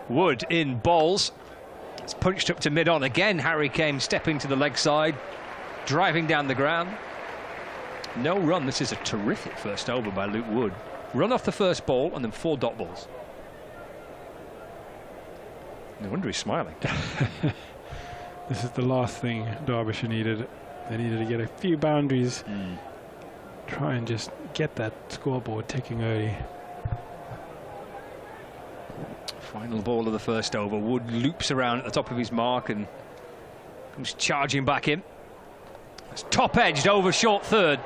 H: Wood in balls. It's punched up to mid-on again. Harry Kane stepping to the leg side, driving down the ground. No run. This is a terrific first over by Luke Wood. Run off the first ball and then 4 dot balls. No wonder he's smiling.
J: This is the last thing Derbyshire needed. They needed to get a few boundaries. Try and just get that scoreboard ticking early.
H: Final ball of the first over. Wood loops around at the top of his mark and comes charging back in. It's top-edged over short third.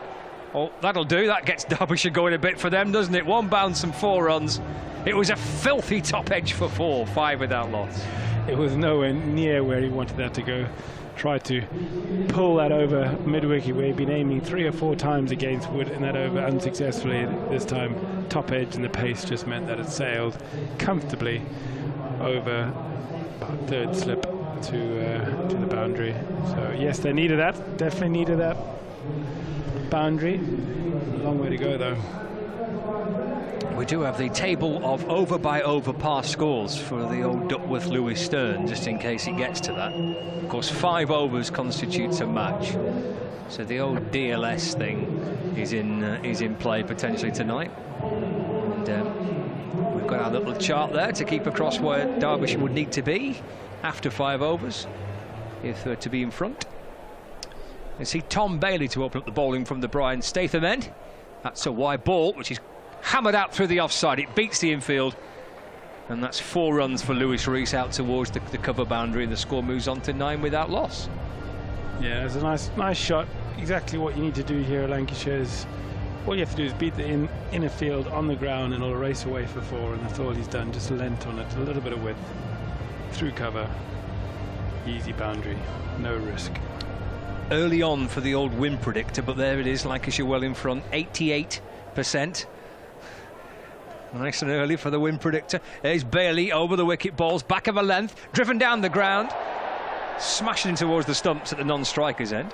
H: Oh, that'll do. That gets Derbyshire going a bit for them, doesn't it? 1 bounce and 4 runs. It was a filthy top edge for 4, 5 without loss.
J: It was nowhere near where he wanted that to go. Tried to pull that over mid-wicket where he'd been aiming 3 or 4 times against Wood in that over unsuccessfully. This time top edge and the pace just meant that it sailed comfortably over about 3rd slip to the boundary. So yes, they needed that, definitely needed that boundary. A long way to go though.
H: We do have the table of over by over par scores for the old Duckworth Lewis Stern, just in case it gets to that. Of course, 5 overs constitutes a match, so the old DLS thing is in play potentially tonight. And we've got our little chart there to keep across where Derbyshire would need to be after 5 overs if they're to be in front. You see Tom Bailey to open up the bowling from the Brian Statham end. That's a wide ball, which is hammered out through the offside. It beats the infield, and that's 4 runs for Lewis Rees out towards the cover boundary, and the score moves on to 9 without loss.
J: Yeah, it's a nice shot. Exactly what you need to do here at Lancashire is all you have to do is beat the inner field on the ground and it'll race away for 4, and that's all he's done. Just lent on it, a little bit of width through cover, easy boundary, no risk.
H: Early on for the old win predictor, but there it is, Lancashire well in front, 88%. Nice and early for the win predictor. There's Bailey over the wicket, balls back of a length, driven down the ground, smashing towards the stumps at the non-striker's end.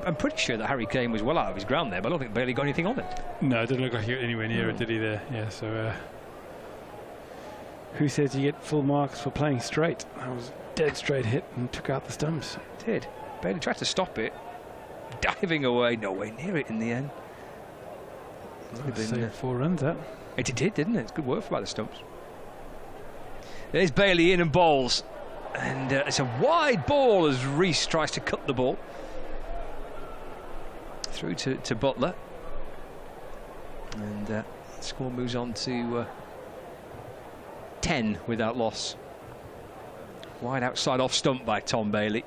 H: I'm pretty sure that Harry Kane was well out of his ground there, but I don't think Bailey got anything on it.
J: No, it didn't look like he got anywhere near it, did he there? Yeah, so who says you get full marks for playing straight? That was a dead straight hit and took out the stumps.
H: Did. Bailey tried to stop it, diving away, nowhere near it in the end.
J: Saved 4 runs, that.
H: It did, didn't it? It's good work by the stumps. There's Bailey in and bowls, and it's a wide ball as Rees tries to cut the ball through to Butler, and the score moves on to 10 without loss. Wide outside off stump by Tom Bailey,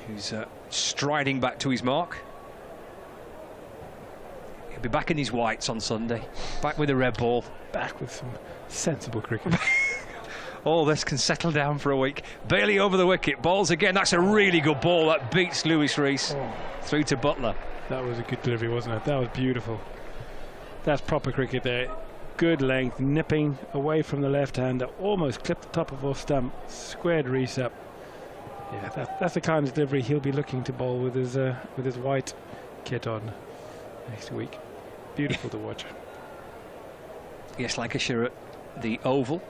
H: who's striding back to his mark. He'll be back in his whites on Sunday, back with a red ball,
J: back with some sensible cricket.
H: All this can settle down for a week. Bailey over the wicket, balls again. That's a really good ball. That beats Lewis Rees through to Butler.
J: That was a good delivery, wasn't it? That was beautiful. That's proper cricket there. Good length, nipping away from the left-hander, almost clipped the top of off stump, squared Rees up. Yeah, that's the kind of delivery he'll be looking to bowl with his white kit on next week. Beautiful to watch.
H: Yes, Lancashire at the Oval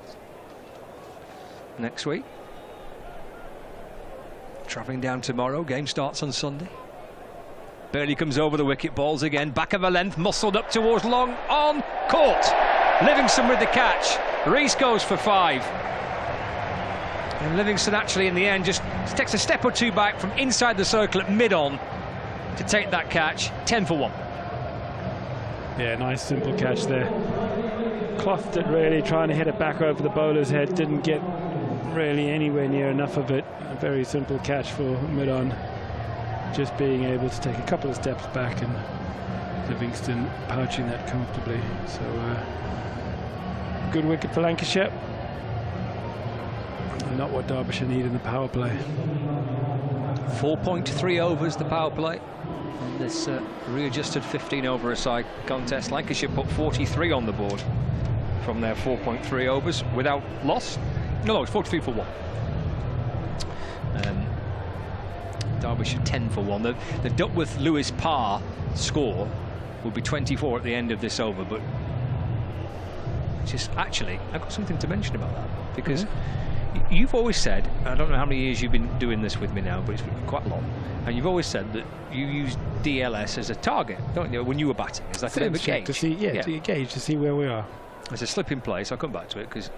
H: next week. Travelling down tomorrow, game starts on Sunday. Bailey comes over the wicket, balls again, back of a length, muscled up towards long, on, caught. Livingston with the catch. Rees goes for 5. And Livingston actually in the end just takes a step or 2 back from inside the circle at mid-on to take that catch. 10 for 1.
J: Yeah, nice simple catch there. Clothed it really, trying to hit it back over the bowler's head, didn't get really anywhere near enough of it. A very simple catch for mid-on, just being able to take a couple of steps back and Livingston pouching that comfortably. So good wicket for Lancashire. Not what Derbyshire need in the power play.
H: 4.3 overs the power play. In this readjusted 15 over a side contest, Lancashire put 43 on the board from their 4.3 overs without loss. No, it's 43 for 1. Derbyshire 10 for 1. The Duckworth-Lewis par score will be 24 at the end of this over, but just actually, I've got something to mention about that, because you've always said, I don't know how many years you've been doing this with me now, but it's quite a lot, and you've always said that you use DLS as a target, don't you, when you were batting? Is that a bit of a gauge?
J: To see, to gauge, to see where we are.
H: There's a slip in place. I'll come back to it because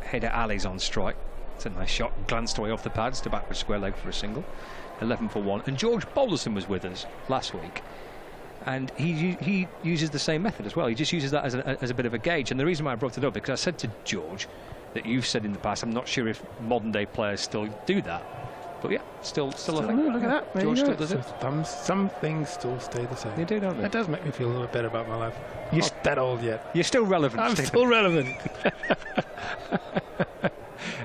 H: Header Ali's on strike. It's a nice shot, glanced away off the pads to backward square leg for a single. 11 for 1. And George Boulderson was with us last week, and he uses the same method as well. He just uses that as a bit of a gauge. And the reason why I brought it up, because I said to George that you've said in the past, I'm not sure if modern day players still do that, but yeah, still a thing.
J: Look at that. There
H: George
J: you
H: still
J: go.
H: does it.
J: Some things still stay the same.
H: They do, don't they?
J: That does make me feel a little better about my life. You're not that old yet.
H: You're still relevant.
J: I'm
H: Stephen.
J: still relevant.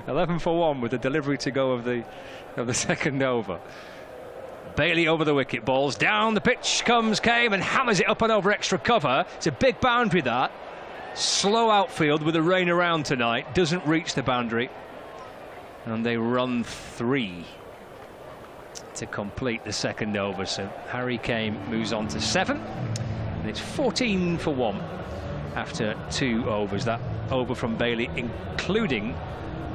H: 11 for 1 with the delivery to go of the second over. Bailey over the wicket, balls down the pitch comes Kame and hammers it up and over extra cover. It's a big boundary, that. Slow outfield with the rain around tonight, doesn't reach the boundary, and they run 3 to complete the second over. So Harry Kame moves on to 7, and it's 14 for 1 after 2 overs. That over from Bailey, including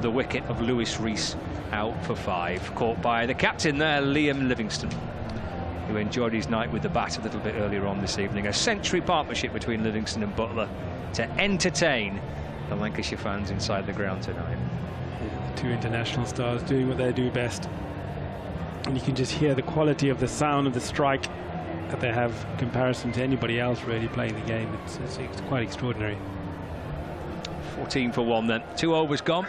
H: the wicket of Lewis Rees, out for 5. Caught by the captain there, Liam Livingston, who enjoyed his night with the bat a little bit earlier on this evening. A century partnership between Livingston and Butler to entertain the Lancashire fans inside the ground tonight.
J: Yeah, 2 international stars doing what they do best. And you can just hear the quality of the sound of the strike that they have in comparison to anybody else really playing the game. It's quite extraordinary.
H: 14 for 1 then. 2 overs gone.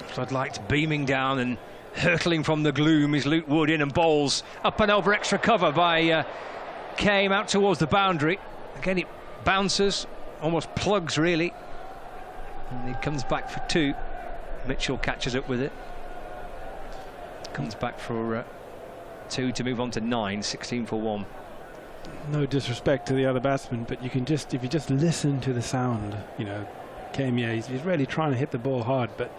H: Floodlights beaming down, and hurtling from the gloom is Luke Wood, in and bowls up and over extra cover by Kame out towards the boundary. Again, it bounces, almost plugs really, and he comes back for 2. Mitchell catches up with it, comes back for 2 to move on to 9. 16 for 1.
J: No disrespect to the other batsmen, but you can just, if you just listen to the sound, you know, Kame, yeah, he's really trying to hit the ball hard, but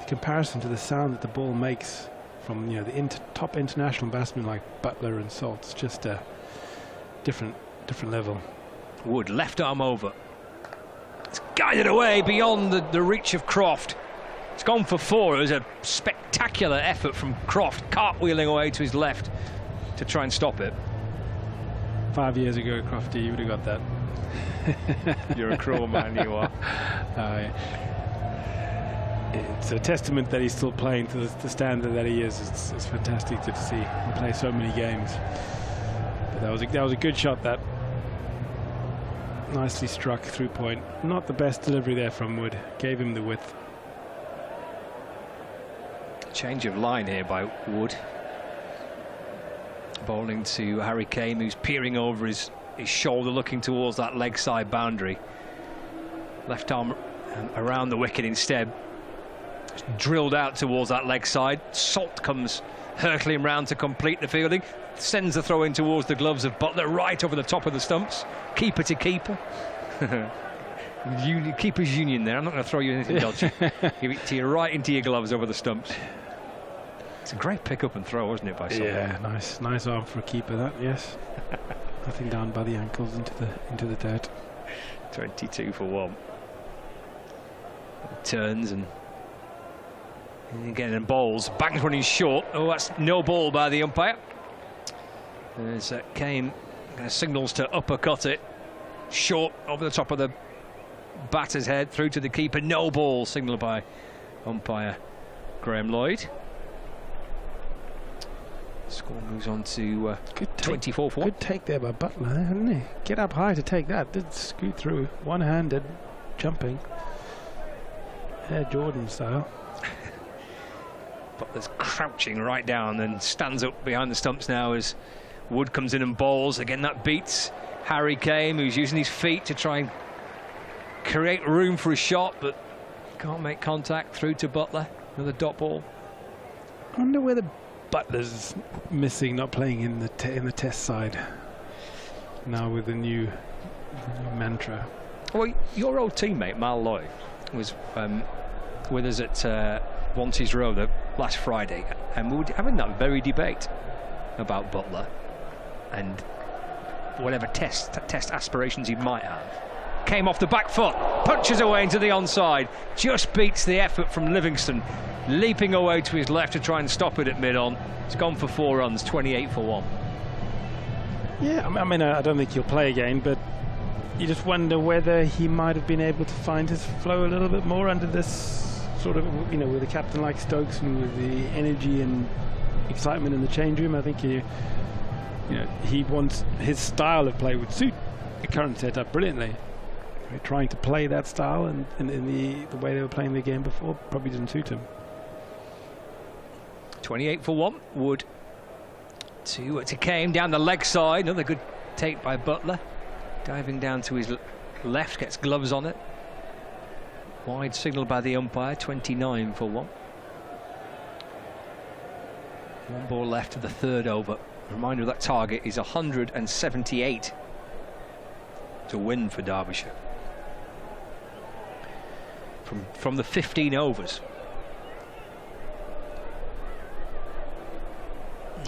J: in comparison to the sound that the ball makes from, you know, the top international batsmen like Butler and Salt, it's just a different level.
H: Wood left arm over. It's guided away beyond the reach of Croft. It's gone for 4. It was a spectacular effort from Croft, cartwheeling away to his left to try and stop it.
J: 5 years ago, Crofty, you would have got that.
H: You're a cruel man, you are.
J: It's a testament that he's still playing to the standard that he is. It's fantastic to see him play so many games. But that was a good shot. That nicely struck through point. Not the best delivery there from Wood. Gave him the width.
H: Change of line here by Wood. Bowling to Harry Kame, who's peering over his shoulder, looking towards that leg side boundary. Left arm around the wicket instead. Drilled out towards that leg side. Salt comes hurtling round to complete the fielding. Sends the throw in towards the gloves of Butler, right over the top of the stumps. Keeper to keeper. Keeper's union there. I'm not going to throw you anything dodgy. Give it to you right into your gloves over the stumps. It's a great pick up and throw, wasn't it, by someone?
J: Yeah, nice arm for a keeper, that, yes. Nothing down by the ankles into the dirt.
H: 22 for 1. Turns and again, and bowls. Bangs running short. Oh, that's no ball by the umpire. There's Kane signals to uppercut it. Short over the top of the batter's head through to the keeper. No ball signalled by umpire Graham Lloyd. Score moves on to 24 for 1.
J: Good take there by Butler, hadn't he? Get up high to take that. Did scoot through. One-handed jumping. Air Jordan style.
H: Butler's crouching right down and stands up behind the stumps now as Wood comes in and bowls. Again, that beats Harry Kame, who's using his feet to try and create room for a shot, but Can't make contact, through to Butler. Another dot ball.
J: I wonder whether Butler's missing, not playing in the test side now with the new mantra.
H: Well, your old teammate Mal Loy was with us at Wanties Road last Friday, and we were having that very debate about Butler and whatever test aspirations he might have. Came off the back foot, punches away into the onside, just beats the effort from Livingston, leaping away to his left to try and stop it at mid-on. It's gone for 4 runs, 28 for 1.
J: Yeah, I mean, I don't think he'll play again, but you just wonder whether he might have been able to find his flow a little bit more under this sort of, you know, with a captain like Stokes and with the energy and excitement in the change room. I think he wants his style of play would suit the current setup brilliantly. Trying to play that style and the way they were playing the game before probably didn't suit him.
H: 28 for 1. Wood to Kane down the leg side. Another good take by Butler. Diving down to his left, gets gloves on it. Wide signal by the umpire. 29 for 1. 1 ball left of the 3rd over. Reminder that target is 178 to win for Derbyshire. From the 15 overs.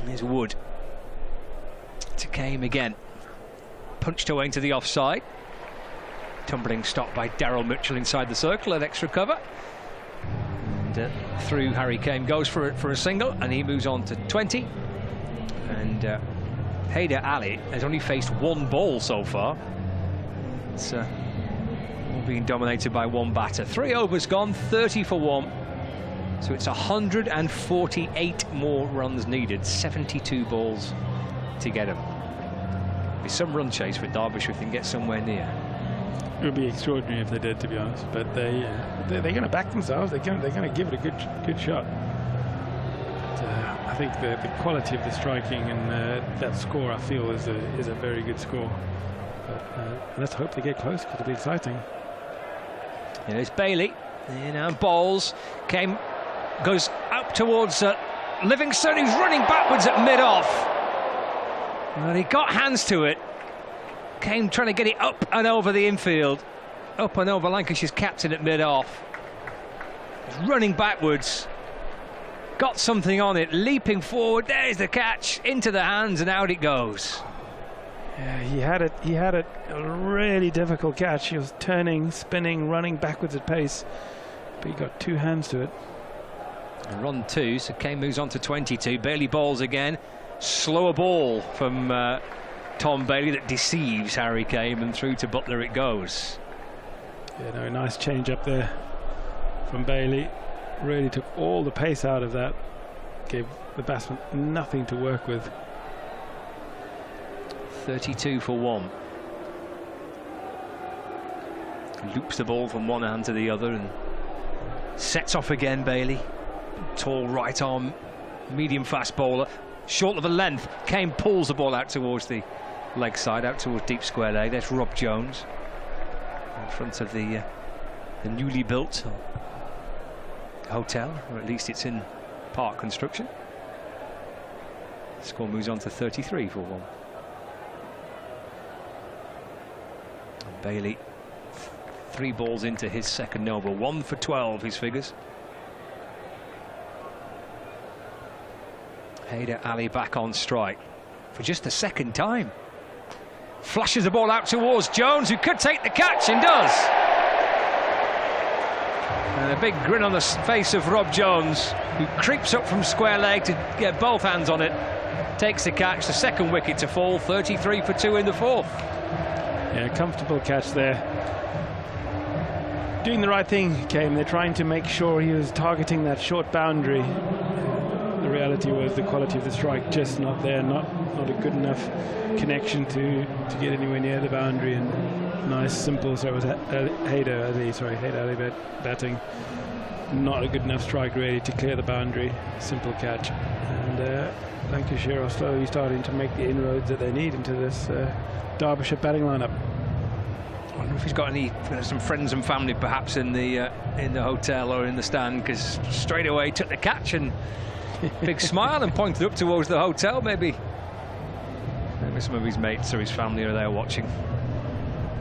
H: Here's Wood to Kane again. Punched away into the offside. Tumbling stop by Daryl Mitchell inside the circle at extra cover. And through Harry Kane goes for a single, and he moves on to 20. And Haider Ali has only faced 1 ball so far. It's all being dominated by 1 batter. 3 overs gone, 30 for 1. So it's 148 more runs needed, 72 balls to get him. There'll be some run chase for Derbyshire if they can get somewhere near.
J: It would be extraordinary if they did, to be honest. But they're going to back themselves. They're going to give it a good shot. But, I think the quality of the striking and that score, I feel, is a very good score. But let's hope they get close, because it'll be exciting.
H: Here's Bailey. Bowles. Kane goes up towards Livingston, who's running backwards at mid-off. Well, he got hands to it. Kane trying to get it up and over the infield. Up and over Lancashire's captain at mid-off. He's running backwards. Got something on it, leaping forward. There's the catch, into the hands, and out it goes.
J: Yeah, he had it a really difficult catch. He was turning, spinning, running backwards at pace, but he got 2 hands to it.
H: And run 2, so Kane moves on to 22. Bailey bowls again. Slower ball from Tom Bailey that deceives Harry Kane, and through to Butler it goes.
J: Yeah, no, nice change up there from Bailey. Really took all the pace out of that. Gave the batsman nothing to work with.
H: 32 for 1. Loops the ball from one hand to the other and sets off again. Bailey, tall right arm, medium fast bowler, short of the length. Kane pulls the ball out towards the leg side, out towards deep square leg. There's Rob Jones in front of the newly built hotel, or at least it's in part construction. The score moves on to 33 for 1. Bailey, 3 balls into his second over, 1 for 12 his figures. Haider Ali back on strike for just the 2nd time. Flashes the ball out towards Jones, who could take the catch, and does. And a big grin on the face of Rob Jones, who creeps up from square leg to get both hands on it. Takes the catch, the 2nd wicket to fall, 33 for 2 in the 4th.
J: Yeah, comfortable catch there. Doing the right thing, Kane. They're trying to make sure he was targeting that short boundary. The reality was the quality of the strike just not there, not a good enough connection to get anywhere near the boundary. And nice, simple. So it was Haider Ali batting. Not a good enough strike really to clear the boundary. Simple catch. And Lancashire are slowly starting to make the inroads that they need into this Derbyshire batting lineup.
H: I wonder if he's got some friends and family perhaps in the hotel or in the stand, because straight away he took the catch and big smile and pointed up towards the hotel. Maybe some of his mates or his family are there watching.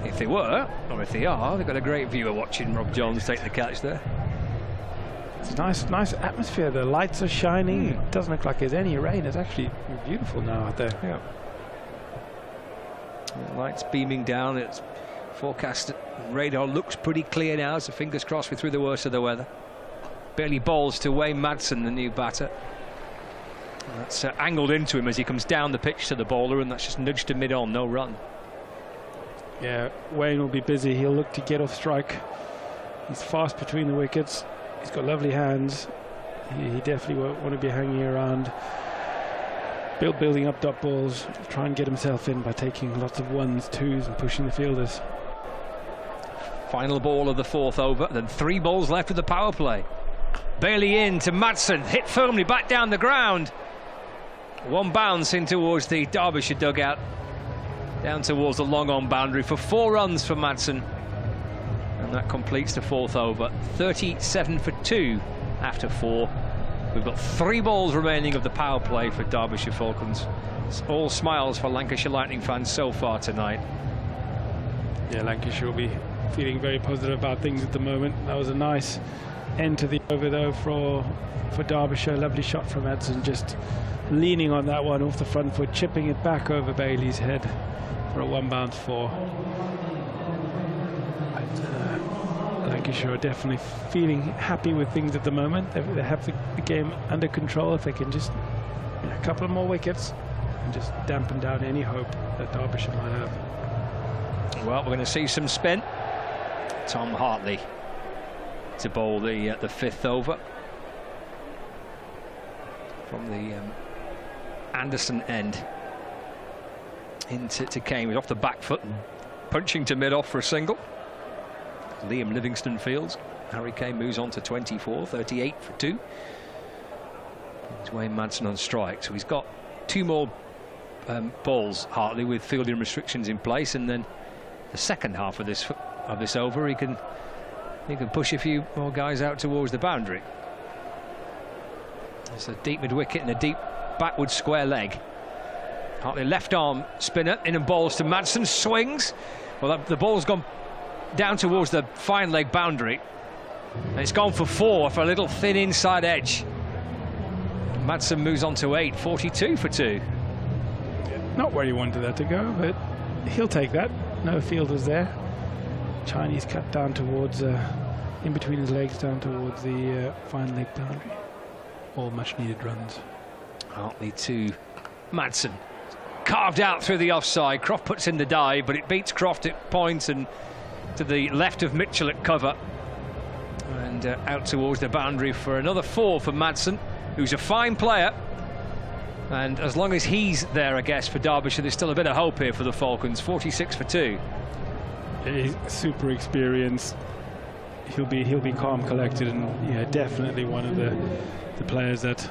H: If they were, or if they are, they've got a great viewer watching Rob Jones take the catch there.
J: It's a nice atmosphere. The lights are shining. It doesn't look like there's any rain. It's actually beautiful now out there.
H: Yeah. The lights beaming down. It's forecast radar looks pretty clear now, so fingers crossed we're through the worst of the weather. Barely balls to Wayne Madsen, the new batter. That's angled into him as he comes down the pitch to the bowler, and that's just nudged to mid-on, no run.
J: Yeah, Wayne will be busy. He'll look to get off strike. He's fast between the wickets. He's got lovely hands. He definitely won't want to be hanging around. Building up dot balls, try and get himself in by taking lots of ones, twos and pushing the fielders.
H: Final ball of the 4th over, then 3 balls left with the power play. Bailey in to Madsen, hit firmly back down the ground. One bounce in towards the Derbyshire dugout, down towards the long on boundary for 4 runs for Madsen. And that completes the 4th over. 37 for 2 after 4. We've got 3 balls remaining of the power play for Derbyshire Falcons. It's all smiles for Lancashire Lightning fans so far tonight.
J: Yeah, Lancashire will be feeling very positive about things at the moment. That was a nice end to the over though for Derbyshire. Lovely shot from Edson, just leaning on that one off the front foot, chipping it back over Bailey's head for a 1 bounce 4. Lancashire are definitely feeling happy with things at the moment. They have the game under control. If they can just a couple of more wickets and just dampen down any hope that Derbyshire might have.
H: Well, we're going to see some spin. Tom Hartley to bowl the 5th over from the Anderson end into Kane. He's off the back foot and punching to mid-off for a single. Liam Livingston fields. Harry Kane moves on to 24, 38 for 2. It's Wayne Madsen on strike, so he's got 2 more balls, Hartley, with fielding restrictions in place, and then the second half of this over he can push a few more guys out towards the boundary. It's a deep mid-wicket and a deep backward square leg. Hartley left arm spinner in and balls to Madsen, swings. Well, the ball's gone down towards the fine leg boundary, and it's gone for 4 for a little thin inside edge. Madsen moves on to 8, 42 for 2.
J: Not where he wanted that to go, but he'll take that. No fielders there. Chinese cut down towards in between his legs, down towards the fine leg boundary. All much needed runs.
H: Hartley to Madsen, carved out through the offside. Croft puts in the dive, but it beats Croft at points and to the left of Mitchell at cover, and out towards the boundary for another 4 for Madsen, who's a fine player, and as long as he's there, I guess, for Derbyshire, there's still a bit of hope here for the Falcons. 46 for 2.
J: He's super experienced. He'll be calm, collected, and yeah, definitely one of the players that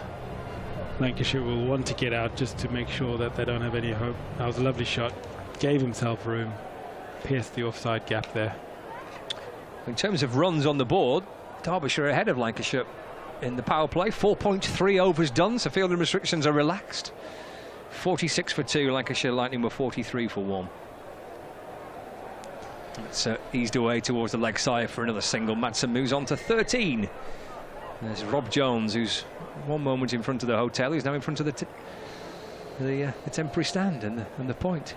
J: Lancashire will want to get out just to make sure that they don't have any hope. That was a lovely shot. Gave himself room. Pierced the offside gap there.
H: In terms of runs on the board, Derbyshire ahead of Lancashire in the power play. 4.3 overs done, so fielding restrictions are relaxed. 46 for 2. Lancashire Lightning were 43 for 1. It's eased away towards the leg side for another single. Madsen moves on to 13. There's Rob Jones, who's one moment in front of the hotel. He's now in front of the temporary stand and the point.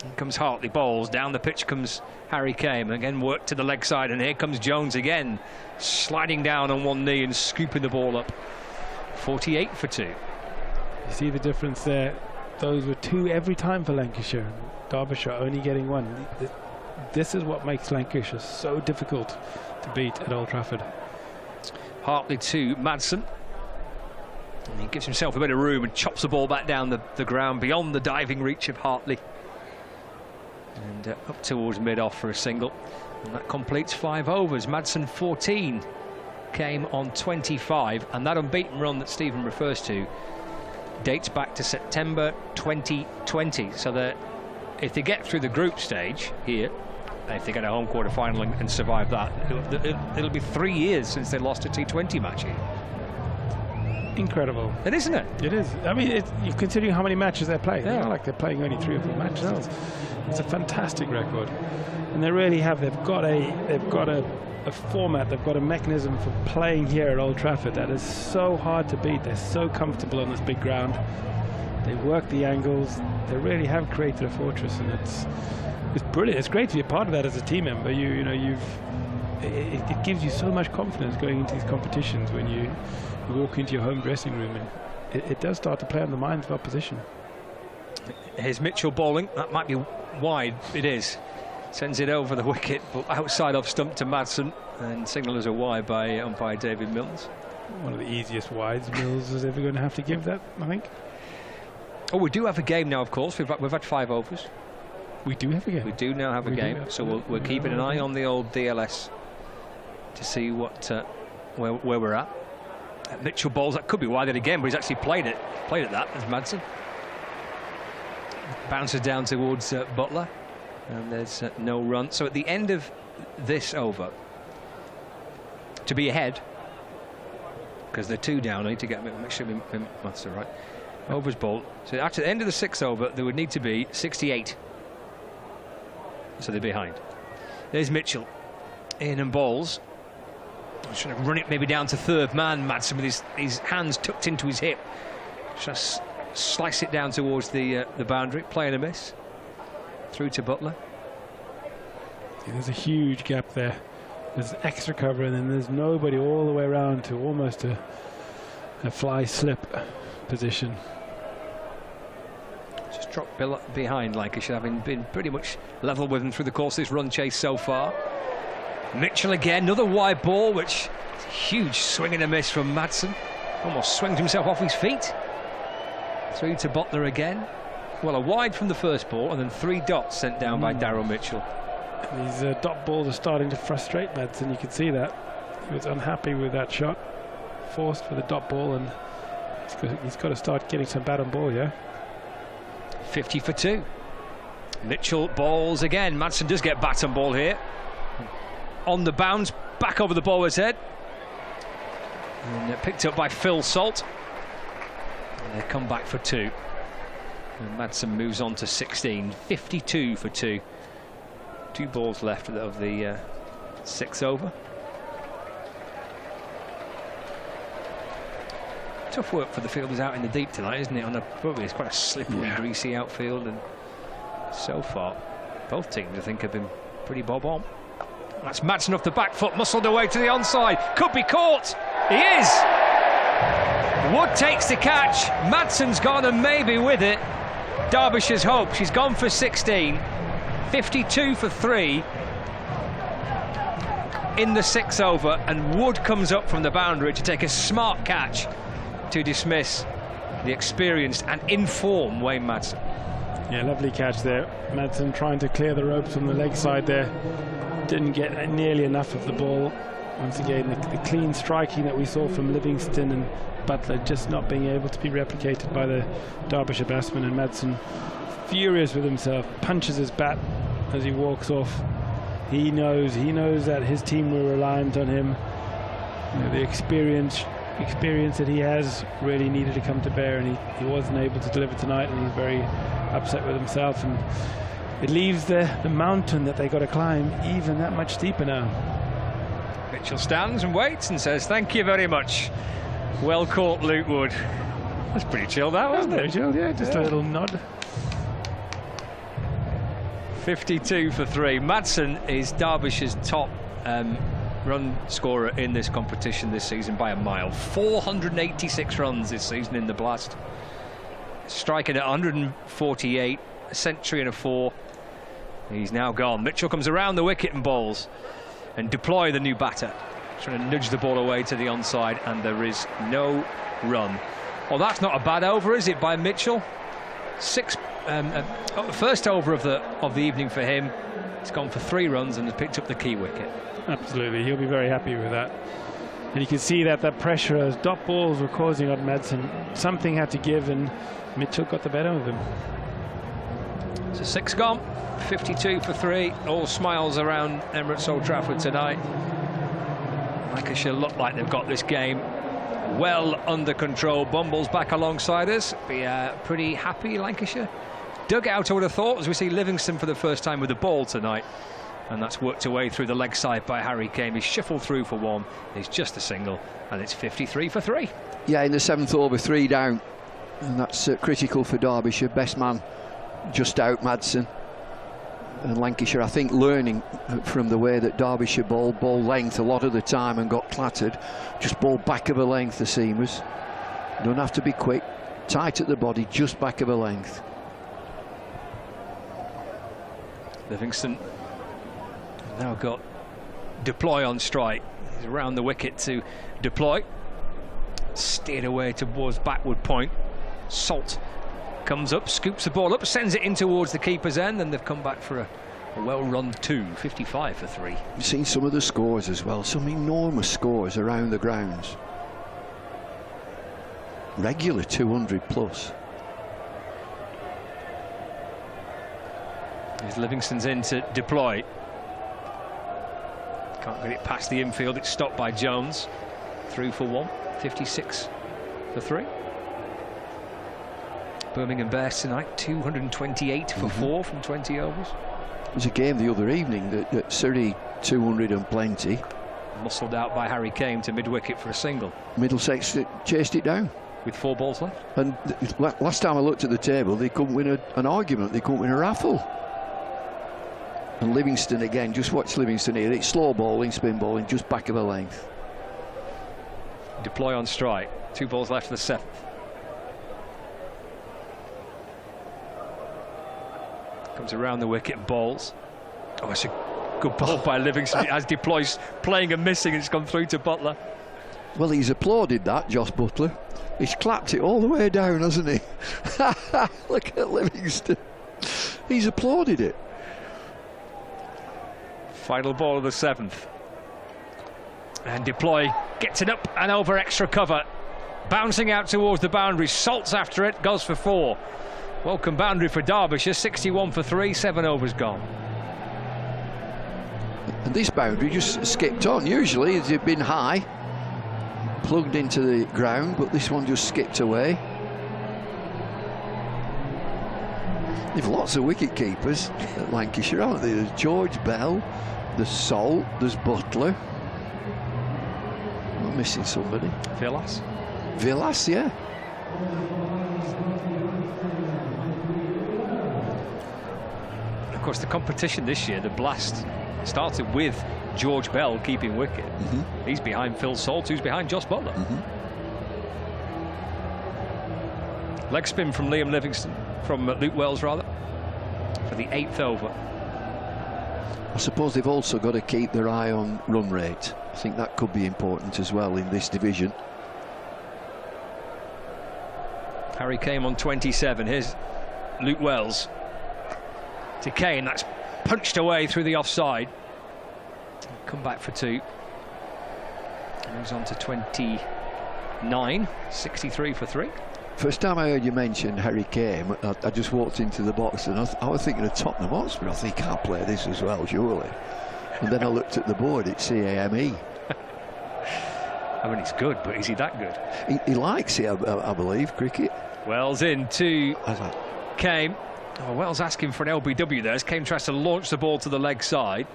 H: Here comes Hartley, bowls down the pitch comes Harry Kane, again work to the leg side, and here comes Jones again, sliding down on one knee and scooping the ball up. 48 for 2.
J: You see the difference there? Those were 2 every time for Lancashire. Derbyshire only getting 1. This is what makes Lancashire so difficult to beat at Old Trafford.
H: Hartley to Madsen. And he gives himself a bit of room and chops the ball back down the ground beyond the diving reach of Hartley. And up towards mid-off for a single. And that completes 5 overs. Madsen 14 came on 25. And that unbeaten run that Stephen refers to dates back to September 2020. So that if they get through the group stage here, if they get a home quarter final and survive that. It'll be 3 years since they lost a T20 match here.
J: Incredible.
H: It isn't it?
J: It is. I mean, you're considering how many matches they're playing. It's not like they're playing only 3 or 4 matches. It's a fantastic record, and they really have. They've got a format. They've got a mechanism for playing here at Old Trafford that is so hard to beat. They're so comfortable on this big ground. They work the angles. They really have created a fortress, and it's brilliant. It's great to be a part of that as a team member. It gives you so much confidence going into these competitions when you walk into your home dressing room, and it does start to play on the minds of opposition.
H: Here's Mitchell bowling. That might be wide. It is. Sends it over the wicket, but outside off stump to Madsen, and signal as a wide by umpire David Mills.
J: One of the easiest wides Mills is ever going to have to give that, I think.
H: Oh, we do have a game now, of course. We've had 5 overs.
J: We do have a game.
H: We do now have a game, so we're keeping an eye on the old DLS to see what where we're at. Mitchell bowls. That could be wide again, but he's actually played at that as Madsen. Bounces down towards Butler, and there's no run. So at the end of this over, to be ahead, because they're 2 down, I need to make sure my maths are right. Overs bowled. So after the end of the 6th over, there would need to be 68. So they're behind. There's Mitchell in and bowls. He's trying to run it maybe down to 3rd man. Madsen with his hands tucked into his hip. Just slice it down towards the boundary. Play and a miss. Through to Butler.
J: Yeah, there's a huge gap there. There's extra cover, and then there's nobody all the way around to almost a fly slip position.
H: Just dropped behind Lancashire, having been pretty much level with them through the course of this run chase so far. Mitchell again, another wide ball, which is a huge swing and a miss from Madsen. Almost swings himself off his feet. Through to Butler again. Well, a wide from the first ball, and then 3 dots sent down by Daryl Mitchell.
J: And these dot balls are starting to frustrate Madsen. You can see that. He was unhappy with that shot. Forced for the dot ball, and he's got to start getting some bat on ball, yeah?
H: 50 for 2. Mitchell bowls again. Madsen does get bat on ball here. On the bounce, back over the bowler's head. And picked up by Phil Salt. And they come back for 2. And Madsen moves on to 16. 52 for 2. 2 balls left of the 6th over. Tough work for the fielders out in the deep tonight, isn't it? Probably it's quite a slippery, greasy outfield, and so far both teams I think have been pretty bob on. That's Madsen off the back foot, muscled away to the onside. Could be caught. He is. Wood takes the catch. Madsen's gone and maybe with it. Derbyshire's hope. She's gone for 16. 52 for 3 in the 6th over, and Wood comes up from the boundary to take a smart catch to dismiss the experienced and in-form Wayne Madsen.
J: Yeah, lovely catch there. Madsen trying to clear the ropes on the leg side there. Didn't get nearly enough of the ball. Once again, the clean striking that we saw from Livingston and Butler just not being able to be replicated by the Derbyshire batsman, and Madsen furious with himself, punches his bat as he walks off. He knows that his team were reliant on him. You know, the experience that he has really needed to come to bear, and he wasn't able to deliver tonight, and he's very upset with himself, and it leaves the mountain that they got to climb even that much steeper now.
H: Mitchell stands and waits and says thank you very much. Well caught, Luke Wood. That's pretty chilled out, wasn't it?
J: Very chilled, yeah, just a little nod.
H: 52 for 3. Madsen is Derbyshire's top run scorer in this competition this season by a mile. 486 runs this season in the Blast. Striking at 148, a century and a 4. He's now gone. Mitchell comes around the wicket and bowls, and Deploy, the new batter, trying to nudge the ball away to the onside, and there is no run. Well, that's not a bad over, is it, by Mitchell? First over of the evening for him. He's gone for 3 runs and has picked up the key wicket.
J: Absolutely, he'll be very happy with that. And you can see that pressure as dot balls were causing on Madsen. Something had to give, and Mitchell got the better of him.
H: So 6 gone, 52 for 3. All smiles around Emirates Old Trafford tonight. Lancashire look like they've got this game well under control. Bumble's back alongside us. Be pretty happy, Lancashire. Dugout, I would have thought, as we see Livingston for the first time with the ball tonight. And that's worked away through the leg side by Harry Kane. He's shuffled through for 1. He's just a single, and it's 53 for 3.
A: Yeah, in the 7th over, 3 down. And that's critical for Derbyshire. Best man just out, Madsen. And Lancashire, I think, learning from the way that Derbyshire ball length a lot of the time and got clattered. Just ball back of a length, the seamers. Don't have to be quick. Tight at the body, just back of a length.
H: Livingston now got Deploy on strike. He's around the wicket to Deploy. Steered away towards backward point. Salt comes up, scoops the ball up, sends it in towards the keeper's end, and they've come back for a well-run 2, 55 for 3.
A: You've seen some of the scores as well, some enormous scores around the grounds. Regular 200 plus.
H: As Livingston's in to Deploy. Can't get it past the infield, it's stopped by Jones. Through for 1, 56 for 3. Birmingham Bears tonight, 228 for 4 from 20 overs.
A: It was a game the other evening that Surrey 200 and plenty.
H: Muscled out by Harry Kane to mid-wicket for a single.
A: Middlesex chased it down.
H: With 4 balls left.
A: And last time I looked at the table, they couldn't win an argument, they couldn't win a raffle. And Livingston again, just watch Livingston here. It's slow bowling, spin bowling, just back of a length.
H: Deploy on strike. 2 balls left for the 7th. Comes around the wicket, bowls. Oh, it's a good ball by Livingston. As Deploy's playing and missing, it's gone through to Butler.
A: Well, he's applauded that, Josh Butler. He's clapped it all the way down, hasn't he? Look at Livingston. He's applauded it.
H: Final ball of the 7th. And Deploy gets it up and over extra cover. Bouncing out towards the boundary. Salts after it, goes for 4. Welcome boundary for Derbyshire, 61 for 3, 7 overs gone.
A: And this boundary just skipped on. Usually it's been high, plugged into the ground, but this one just skipped away. They've lots of wicket keepers at Lancashire, aren't they? There's George Bell, there's Salt, there's Butler. I'm missing somebody.
H: Villas.
A: Villas, yeah.
H: Of course, the competition this year, the Blast, started with George Bell keeping wicket. He's behind Phil Salt, who's behind Josh Butler. Leg spin from Liam Livingston, from Luke Wells rather, for the 8th over.
A: I suppose they've also got to keep their eye on run rate. I think that could be important as well in this division.
H: Harry Kane on 27. Here's Luke Wells to Kane. That's punched away through the offside. Come back for 2. Moves on to 29. 63 for 3.
A: First time I heard you mention Harry Kane, I just walked into the box and I was thinking of Tottenham Hotspur. I think he can't play this as well, surely. And then I looked at the board, it's CAME.
H: I mean, it's good, but is he that good?
A: He likes it, I believe, cricket.
H: Wells in to Kane. Oh, Wells asking for an LBW there as Kane tries to launch the ball to the leg side.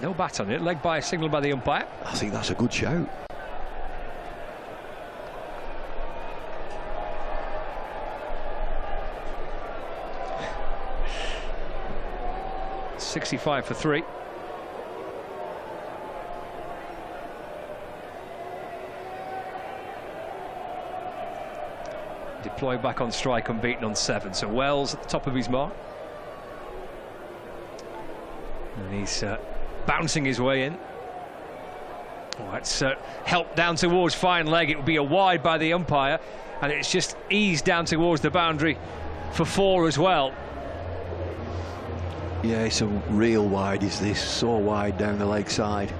H: No bat on it, leg by a signal by the umpire.
A: I think that's a good shout.
H: .65 for 3. Deploy back on strike, unbeaten on 7. So Wells at the top of his mark. And he's bouncing his way in. Oh, it's helped down towards fine leg. It would be a wide by the umpire. And it's just eased down towards the boundary for 4 as well.
A: Yeah, it's a real wide, is this? So wide down the leg side.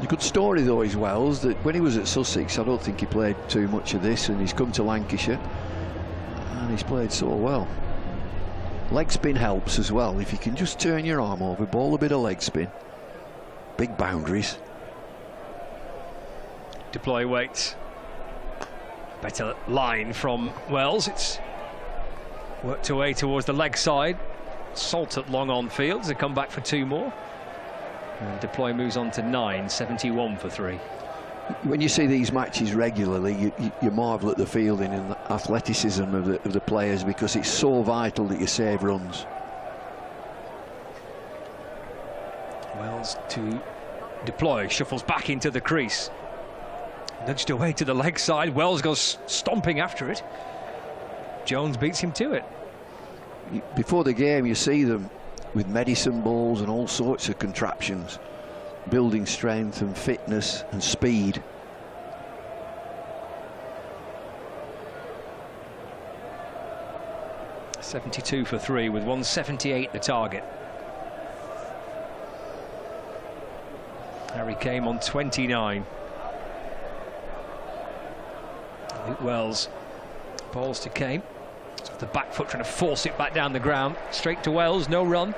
A: A good story though is Wells, that when he was at Sussex, I don't think he played too much of this, and he's come to Lancashire and he's played so well. Leg spin helps as well. If you can just turn your arm over, ball a bit of leg spin. Big boundaries.
H: Deploy waits. Better line from Wells. It's worked away towards the leg side. Salt at long on fields. They come back for 2 more. And Deploy moves on to 9, 71 for 3.
A: When you see these matches regularly, you marvel at the fielding and the athleticism of the players, because it's so vital that you save runs.
H: Wells to Deploy, shuffles back into the crease. Nudged away to the leg side. Wells goes stomping after it. Jones beats him to it.
A: Before the game, you see them with medicine balls and all sorts of contraptions, building strength and fitness and speed.
H: .72 for 3 with 178 the target. Harry came on 29. Luke Wells balls to Kane. It's off the back foot, trying to force it back down the ground. Straight to Wells, no run.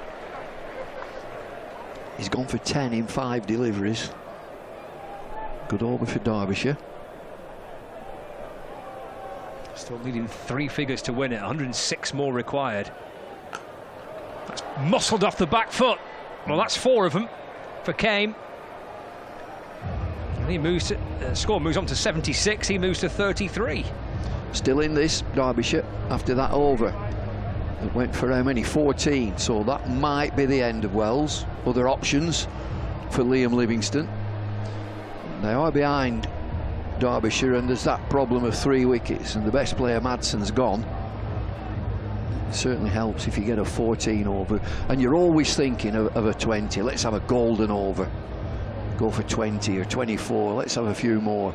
A: He's gone for 10 in 5 deliveries. Good over for Derbyshire.
H: Still needing 3 figures to win it. 106 more required. That's muscled off the back foot. Well, that's 4 of them for Kane. He moves to, score moves on to 76. He moves to 33.
A: Still in this, Derbyshire, after that over. It went for how many? 14. So that might be the end of Wells. Other options for Liam Livingston. They are behind Derbyshire, and there's that problem of 3 wickets, and the best player, Madson's, gone. It certainly helps if you get a 14 over, and you're always thinking of a 20. Let's have a golden over. Go for 20 or 24. Let's have a few more.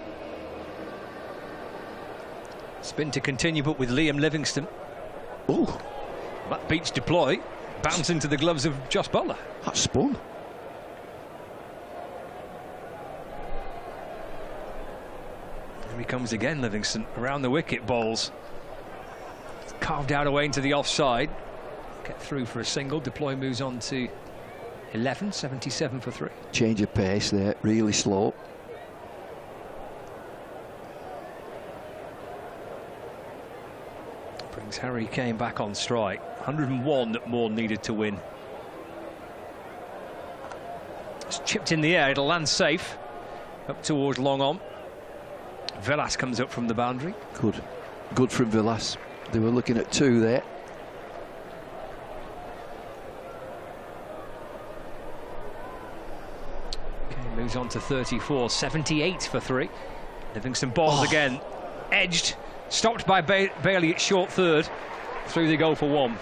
H: Spin to continue, but with Liam Livingston.
A: Oh,
H: that beats Deploy. Bounce into the gloves of Josh Butler.
A: That's spun.
H: Here he comes again, Livingston, around the wicket, bowls. Carved out away into the offside. Get through for a single. Deploy moves on to 11, 77 for 3.
A: Change of pace there, really slow.
H: Brings Harry Kane back on strike. 101 more needed to win. It's chipped in the air, it'll land safe. Up towards long on. Villas comes up from the boundary.
A: Good from Villas. They were looking at 2 there.
H: Kane moves on to 34, 78 for 3. Livingston balls again. Edged. Stopped by Bailey at short third. Through they go for 1.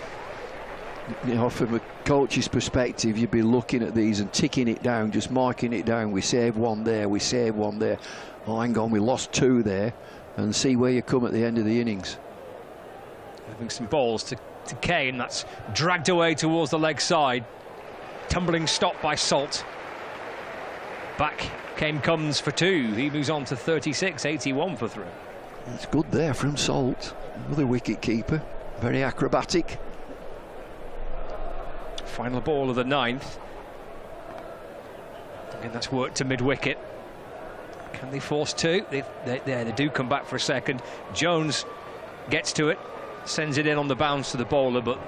A: You know, from a coach's perspective, you'd be looking at these and ticking it down, just marking it down. We save 1 there, we save 1 there. Oh, hang on, we lost 2 there. And see where you come at the end of the innings.
H: Livingston balls to Kane. That's dragged away towards the leg side. Tumbling stop by Salt. Back Kane comes for 2. He moves on to 36, 81 for 3.
A: It's good there from Salt. Another wicket keeper. Very acrobatic.
H: Final ball of the 9th. And that's worked to mid-wicket. Can they force 2? They do come back for a second. Jones gets to it. Sends it in on the bounce to the bowler, but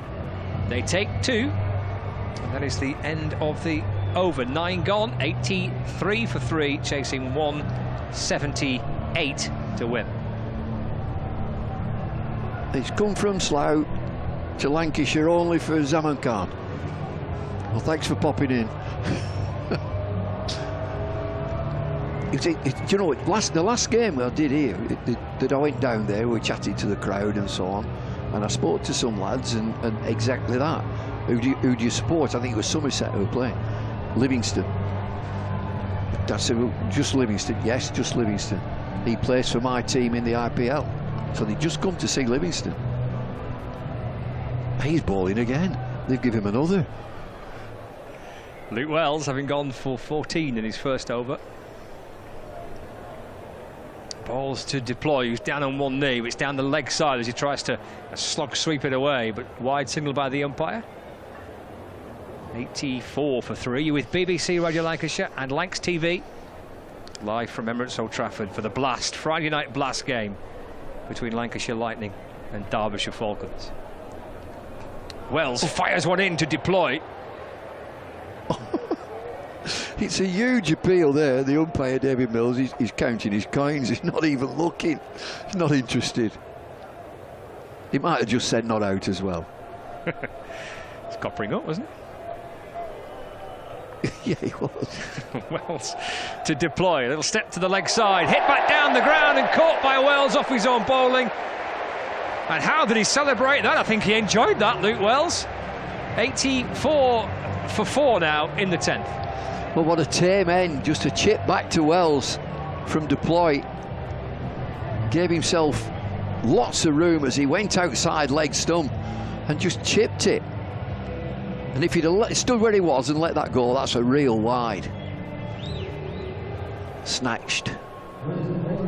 H: they take 2. And that is the end of the over. 9 gone, 83 for 3, chasing 178 to win.
A: It's come from Slough to Lancashire only for Zaman Khan. Well, thanks for popping in. You know, the last game I did here, that I went down there, we chatted to the crowd and so on, and I spoke to some lads, and exactly that. Who do you support? I think it was Somerset who were playing. Livingston. I said, well, just Livingston. Yes, just Livingston. He plays for my team in the IPL. So they just come to see Livingston. He's bowling again. They've given him another.
H: Luke Wells having gone for 14 in his first over. Balls to deploy, who's down on one knee. It's down the leg side as he tries to slog sweep it away, but wide signal by the umpire. 84 for 3. You're with BBC Radio Lancashire and Lancs TV, live from Emirates Old Trafford for the Blast, Friday night Blast game between Lancashire Lightning and Derbyshire Falcons. Wells fires one in to deploy.
A: It's a huge appeal there. The umpire, David Mills, he's counting his coins. He's not even looking. He's not interested. He might have just said not out as well.
H: It's coppering up, wasn't
A: it? Yeah, he was.
H: Wells to deploy. A little step to the leg side. Hit back down the ground and caught by Wells off his own bowling. And how did he celebrate that? I think he enjoyed that, Luke Wells. 84 for 4 now in the 10th.
A: Well, what a tame end, just a chip back to Wells from deploy. Gave himself lots of room as he went outside leg stump and just chipped it. And if he'd have stood where he was and let that go, that's a real wide. Snatched.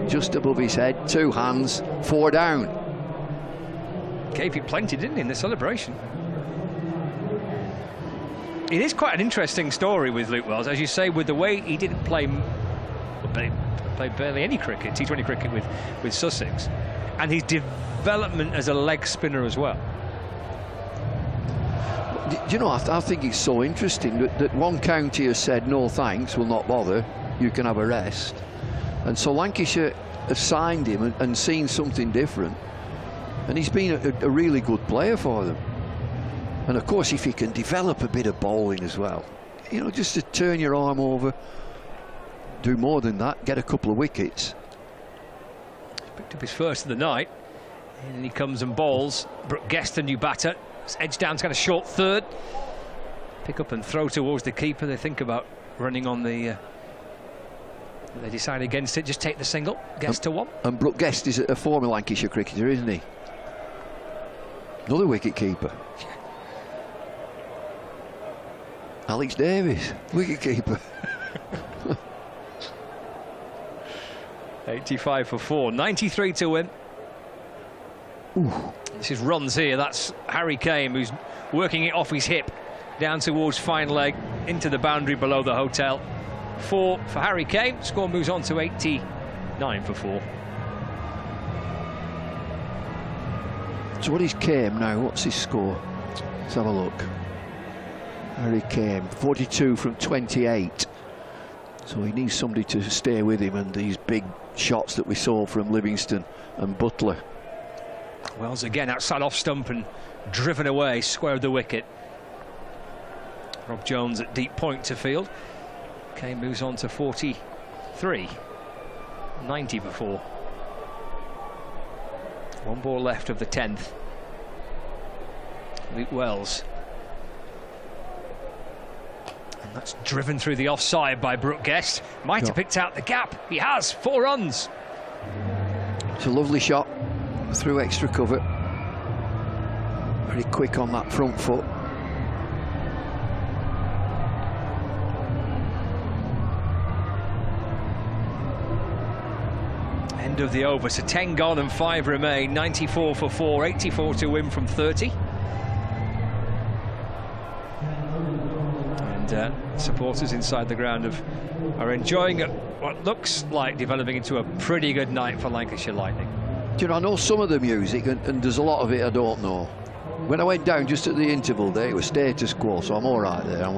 A: Just above his head, 2 hands, 4 down.
H: Gave you plenty, didn't he, in the celebration? It is quite an interesting story with Luke Wells, as you say, with the way he didn't play barely any cricket, T20 cricket with Sussex, and his development as a leg spinner as well.
A: Do you know, I think it's so interesting that one county has said no thanks, we'll not bother, you can have a rest, and so Lancashire have signed him and seen something different, and he's been a really good player for them. And of course, if he can develop a bit of bowling as well, you know, just to turn your arm over, do more than that, get a couple of wickets.
H: Picked up his first of the night, and he comes and bowls. Brooke Guest, a new batter. It's edged down to kind of short third. Pick up and throw towards the keeper. They think about running on the... they decide against it, just take the single, Guest to 1.
A: And Brooke Guest is a former Lancashire cricketer, isn't he? Another wicket keeper. Alex Davis, wicketkeeper.
H: 85 for 4, 93 to win.
A: Ooh.
H: This is runs here. That's Harry Kane, who's working it off his hip down towards fine leg into the boundary below the hotel. 4 for Harry Kane. Score moves on to 89 for 4.
A: So what is Kane now? What's his score? Let's have a look. Harry Kane, 42 from 28. So he needs somebody to stay with him, and these big shots that we saw from Livingston and Butler.
H: Wells again outside off stump and driven away, square of the wicket. Rob Jones at deep point to field. Kane moves on to 43. 90 before. 1 ball left of the 10th. Luke Wells. And that's driven through the offside by Brooke Guest. Might have picked out the gap. He has. 4 runs.
A: It's a lovely shot through extra cover. Very quick on that front foot.
H: End of the over, so 10 gone and 5 remain. 94 for 4, 84 to win from 30. And supporters inside the ground are enjoying what looks like developing into a pretty good night for Lancashire Lightning.
A: Do you know, I know some of the music, and there's a lot of it I don't know. When I went down just at the interval there, it was status quo, so I'm all right there.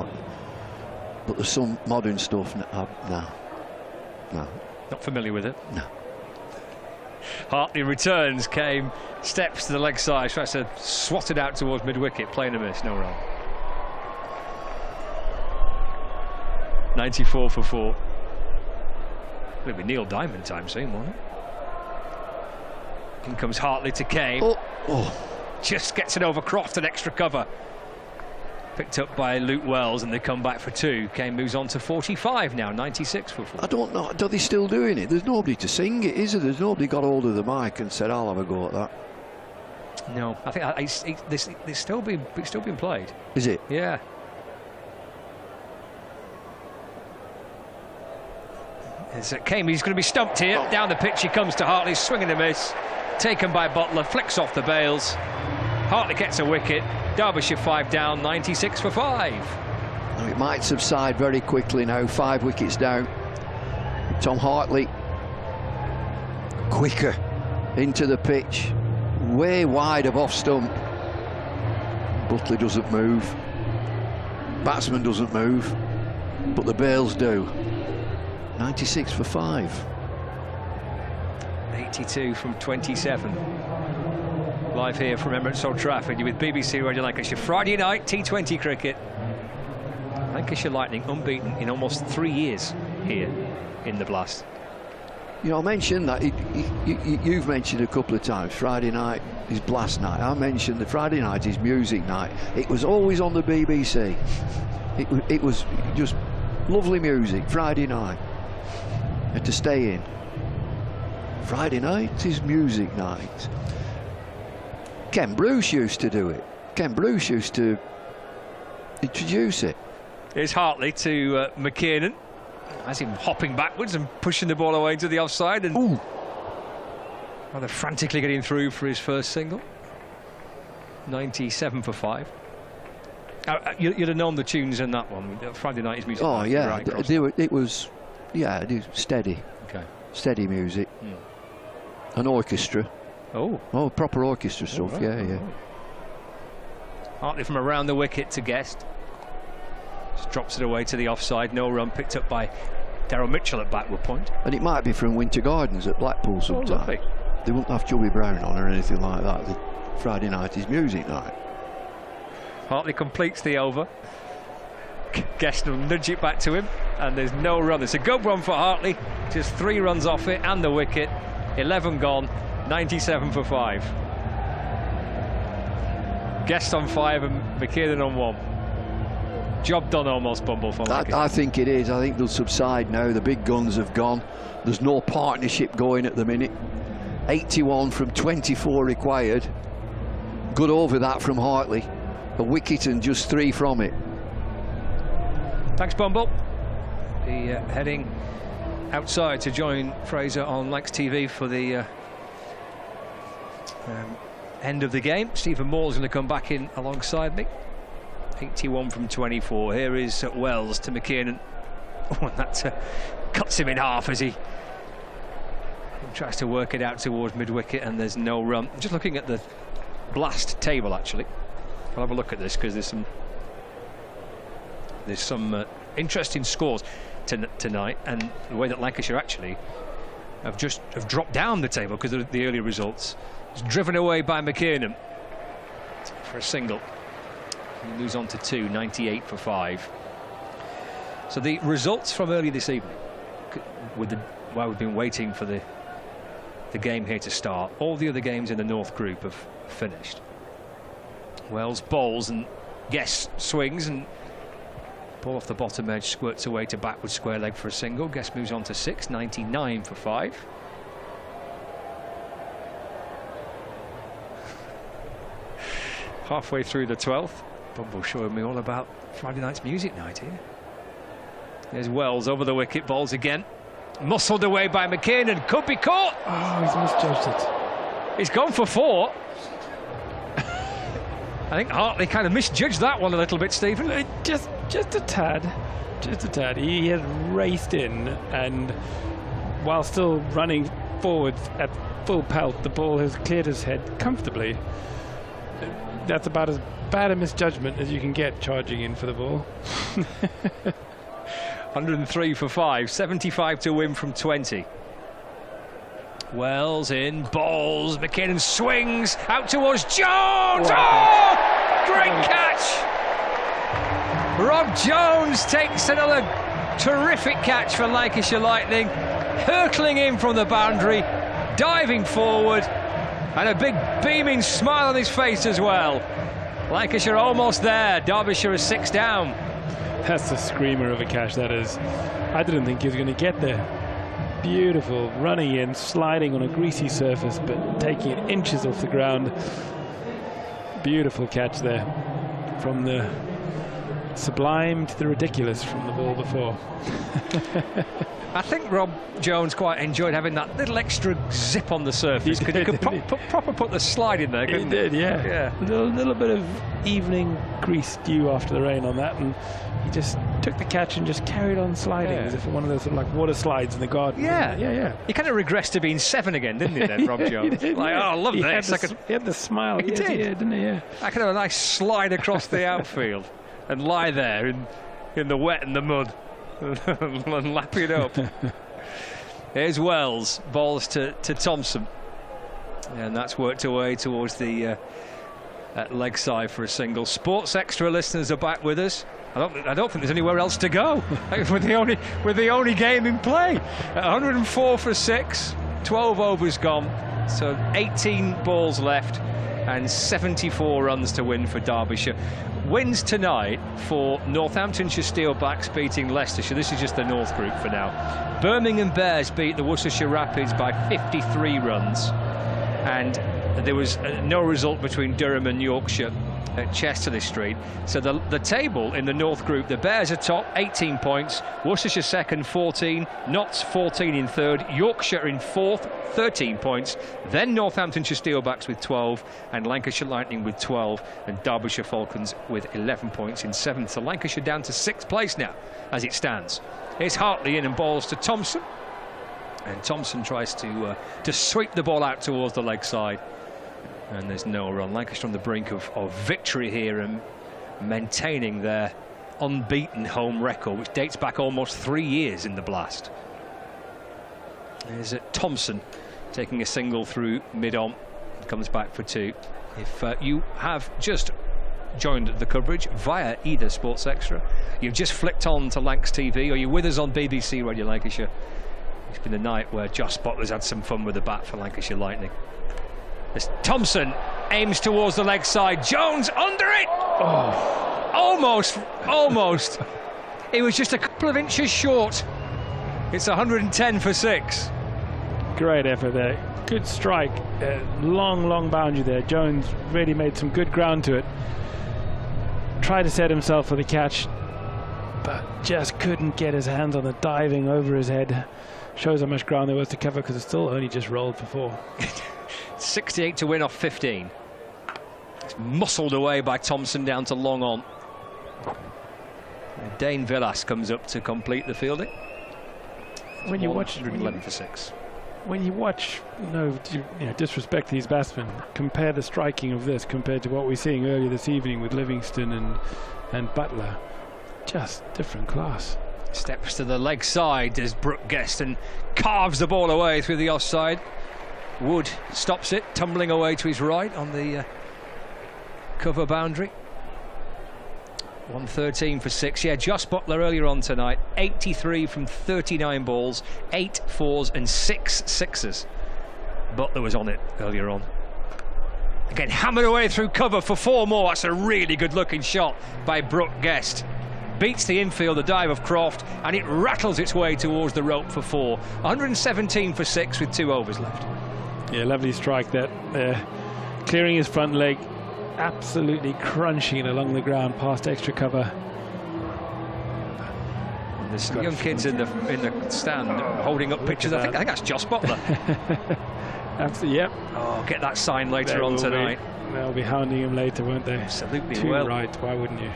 A: But there's some modern stuff. No.
H: Not familiar with it?
A: No.
H: Hartley returns, steps to the leg side, tries to swat it out towards mid-wicket, playing a miss, no run. 94 for 4. It'll be Neil Diamond time soon, won't it? In comes Hartley to Kane. Just gets it over Croft and extra cover. Picked up by Luke Wells, and they come back for 2. Kane moves on to 45 now, 96 for 4.
A: I don't know. Are they still doing it? There's nobody to sing it, is there? There's nobody got hold of the mic and said, I'll have a go at that.
H: No, I think it's still being played.
A: Is it?
H: Yeah. As Kamey's going to be stumped here. Down the pitch he comes to Hartley, swing and a miss. Taken by Butler, flicks off the bails. Hartley gets a wicket. Derbyshire 5 down, 96 for 5.
A: It might subside very quickly now, 5 wickets down. Tom Hartley, quicker into the pitch, way wide of off stump. Butler doesn't move, batsman doesn't move, but the bails do. 96 for 5.
H: 82 from 27. Live here from Emirates Old Trafford. You're with BBC Radio Lancashire. Friday night T20 cricket. Lancashire Lightning unbeaten in almost 3 years here in the Blast.
A: You know, I mentioned that you've mentioned a couple of times Friday night is Blast night. I mentioned that Friday night is music night. It was always on the BBC. It was just lovely music. Friday night, had to stay in. Friday night is music night. Ken Bruce used to do it. Ken Bruce used to introduce it.
H: Here's Hartley to McKiernan. Has him hopping backwards and pushing the ball away to the offside, and rather frantically getting through for his first single. 97 for 5. You'd have known the tunes in that one. Friday night is music.
A: Oh
H: night,
A: yeah,
H: right,
A: it was, yeah, it was steady.
H: Okay.
A: Steady music. An orchestra. Oh, proper orchestra stuff.
H: Right.
A: Yeah.
H: Hartley from around the wicket to Guest. Just drops it away to the offside. No run, picked up by Daryl Mitchell at backward point.
A: And it might be from Winter Gardens at Blackpool sometime. They wouldn't have Chubby Brown on or anything like that. The Friday night is music night.
H: Hartley completes the over. Guest will nudge it back to him, and there's no run. It's a good run for Hartley. Just 3 runs off it and the wicket. 11 gone. 97 for 5. Guest on 5 and McKiernan on 1. Job done almost, Bumble, for Lancashire.
A: I think it is. I think they'll subside now. The big guns have gone. There's no partnership going at the minute. 81 from 24 required. Good over that from Hartley. A wicket and just 3 from it.
H: Thanks, Bumble. Heading outside to join Fraser on Lancs TV for the end of the game. Stephen Moore's going to come back in alongside me. 81 from 24. Here is Wells to McKiernan. Oh, and that cuts him in half as he tries to work it out towards mid-wicket, and there's no run. Just looking at the Blast table, actually. I'll have a look at this because there's some interesting scores tonight, and the way that Lancashire actually have dropped down the table because of the earlier results. It's driven away by McKiernan for a single. He moves on to 2, 98 for 5. So the results from earlier this evening, while we've been waiting for the game here to start, all the other games in the North Group have finished. Wells bowls and Guest swings, and ball off the bottom edge squirts away to backward square leg for a single. Guest moves on to 6, 99 for 5. Halfway through the 12th. Bumble showing me all about Friday night's music night here. There's Wells over the wicket, balls again. Muscled away by McKiernan, could be caught.
J: Oh, he's misjudged it.
H: He's gone for 4. I think Hartley kind of misjudged that one a little bit, Stephen.
J: Just a tad. Just a tad. He had raced in, and while still running forward at full pelt, the ball has cleared his head comfortably. That's about as bad a misjudgment as you can get charging in for the ball.
H: 103 for 5, 75 to win from 20. Wells in, balls, McKiernan swings, out towards Jones! Oh! Great catch! Rob Jones takes another terrific catch for Lancashire Lightning, hurtling in from the boundary, diving forward, and a big beaming smile on his face as well. Lancashire almost there. Derbyshire is 6 down.
J: That's a screamer of a catch, that is. I didn't think he was going to get there. Beautiful, running in, sliding on a greasy surface, but taking it inches off the ground. Beautiful catch there from the sublime to the ridiculous from the ball before.
H: I think Rob Jones quite enjoyed having that little extra zip on the surface. He could proper put the slide in there, couldn't he?
J: He did, yeah. A little bit of evening grease dew after the rain on that, and he just took the catch and just carried on sliding as if one of those sort of like water slides in the garden.
H: Yeah. He kind of regressed to being 7 again, didn't he, then, Rob Jones?
J: Did,
H: like, oh, I love this.
J: He had the smile.
H: He did,
J: didn't he? Yeah.
H: I could have a nice slide across the outfield and lie there in the wet and the mud and lap it up. Here's Wells, balls to Thompson, and that's worked away towards the leg side for a single. Sports Extra listeners are back with us. I don't think there's anywhere else to go. We're the only game in play. 104 for 6, 12 overs gone, so 18 balls left and 74 runs to win for Derbyshire. Wins tonight for Northamptonshire Steelbacks beating Leicestershire. This is just the North Group for now. Birmingham Bears beat the Worcestershire Rapids by 53 runs, and there was no result between Durham and Yorkshire at Chesterley Street. So the table in the North Group, the Bears are top, 18 points, Worcestershire second, 14, Notts 14 in third, Yorkshire in fourth, 13 points, then Northamptonshire Steelbacks with 12 and Lancashire Lightning with 12 and Derbyshire Falcons with 11 points in seventh. So Lancashire down to 6th place now as it stands. Here's Hartley in and balls to Thompson, and Thompson tries to sweep the ball out towards the leg side. And there's no run. Lancashire on the brink of victory here and maintaining their unbeaten home record, which dates back almost 3 years in the Blast. There's Thompson taking a single through mid-on. Comes back for 2. If you have just joined the coverage via either Sports Extra, you've just flicked on to Lancs TV, or you're with us on BBC Radio Lancashire, it's been a night where Josh Butler's had some fun with the bat for Lancashire Lightning. As Thompson aims towards the leg side, Jones under it! Oh, almost. It was just a couple of inches short. It's 110 for 6.
J: Great effort there. Good strike. Long boundary there. Jones really made some good ground to it. Tried to set himself for the catch, but just couldn't get his hands on it, diving over his head. Shows how much ground there was to cover, because it still only just rolled for 4.
H: 68 to win off 15. It's muscled away by Thompson down to long on. And Dane Villas comes up to complete the fielding.
J: When you watch
H: 111 for 6.
J: When you watch, disrespect these batsmen, compare the striking of this compared to what we're seeing earlier this evening with Livingston and Butler. Just different class.
H: Steps to the leg side as Brooke Guest and carves the ball away through the offside. Wood stops it, tumbling away to his right on the cover boundary. 113 for 6. Yeah, Josh Butler earlier on tonight, 83 from 39 balls, 8 fours and 6 sixes. Butler was on it earlier on. Again, hammered away through cover for 4 more. That's a really good looking shot by Brooke Guest. Beats the infield, the dive of Croft, and it rattles its way towards the rope for 4. 117 for 6 with 2 overs left.
J: Yeah, lovely strike that. Clearing his front leg, absolutely crunching it along the ground past extra cover.
H: And there's some young kids in the stand holding up pictures. I think that's Josh Butler.
J: Absolutely, yep.
H: Oh, get that sign later on tonight.
J: They'll be hounding him later, won't they?
H: Absolutely.
J: Too right, why wouldn't you?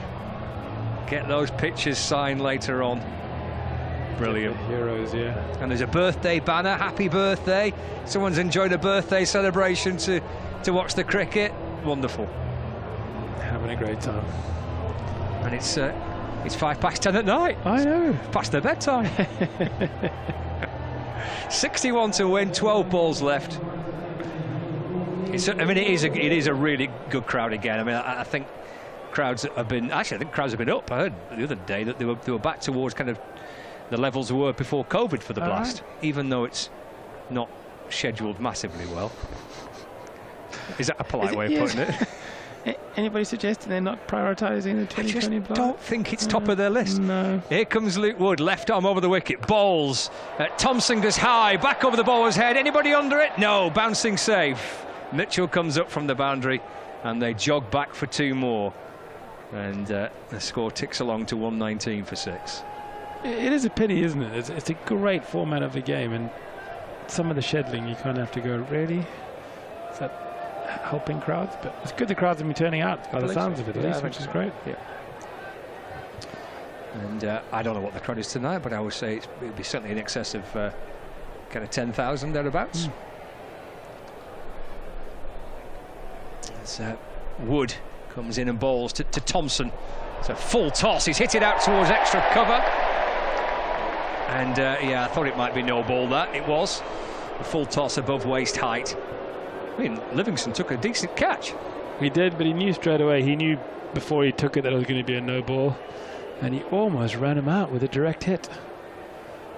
H: Get those pictures signed later on. Brilliant.
J: Heroes, yeah.
H: And there's a birthday banner. Happy birthday. Someone's enjoyed a birthday celebration to watch the cricket. Wonderful.
J: Having a great time.
H: And it's 10:05 at night.
J: I know.
H: Past their bedtime. 61 to win, 12 balls left. It is a really good crowd again. I mean, I think crowds have been up. I heard the other day that they were back towards kind of the levels we were before COVID for the Blast, even though it's not scheduled massively well. Is that a polite way of putting it?
J: Anybody suggesting they're not prioritising the 2020 Blast?
H: I don't think it's top of their list.
J: No.
H: Here comes Luke Wood, left arm over the wicket, bowls. Thompson goes high, back over the bowler's head. Anybody under it? No, bouncing safe. Mitchell comes up from the boundary and they jog back for 2 more. And the score ticks along to 119 for 6.
J: It is a pity, isn't it? It's a great format of the game, and some of the scheduling you kind of have to go, really? Is that helping crowds? But it's good the crowds have been turning out by the sounds of it, at least, which is great.
H: Yeah. And I don't know what the crowd is tonight, but I would say it'd be certainly in excess of kind of 10,000 thereabouts. As Wood comes in and bowls to Thompson. It's a full toss. He's hit it out towards extra cover. And yeah, I thought it might be no ball. That it was a full toss above waist height. I mean, Livingston took a decent catch.
J: He did, but he knew straight away. He knew before he took it that it was going to be a no ball, and he almost ran him out with a direct hit.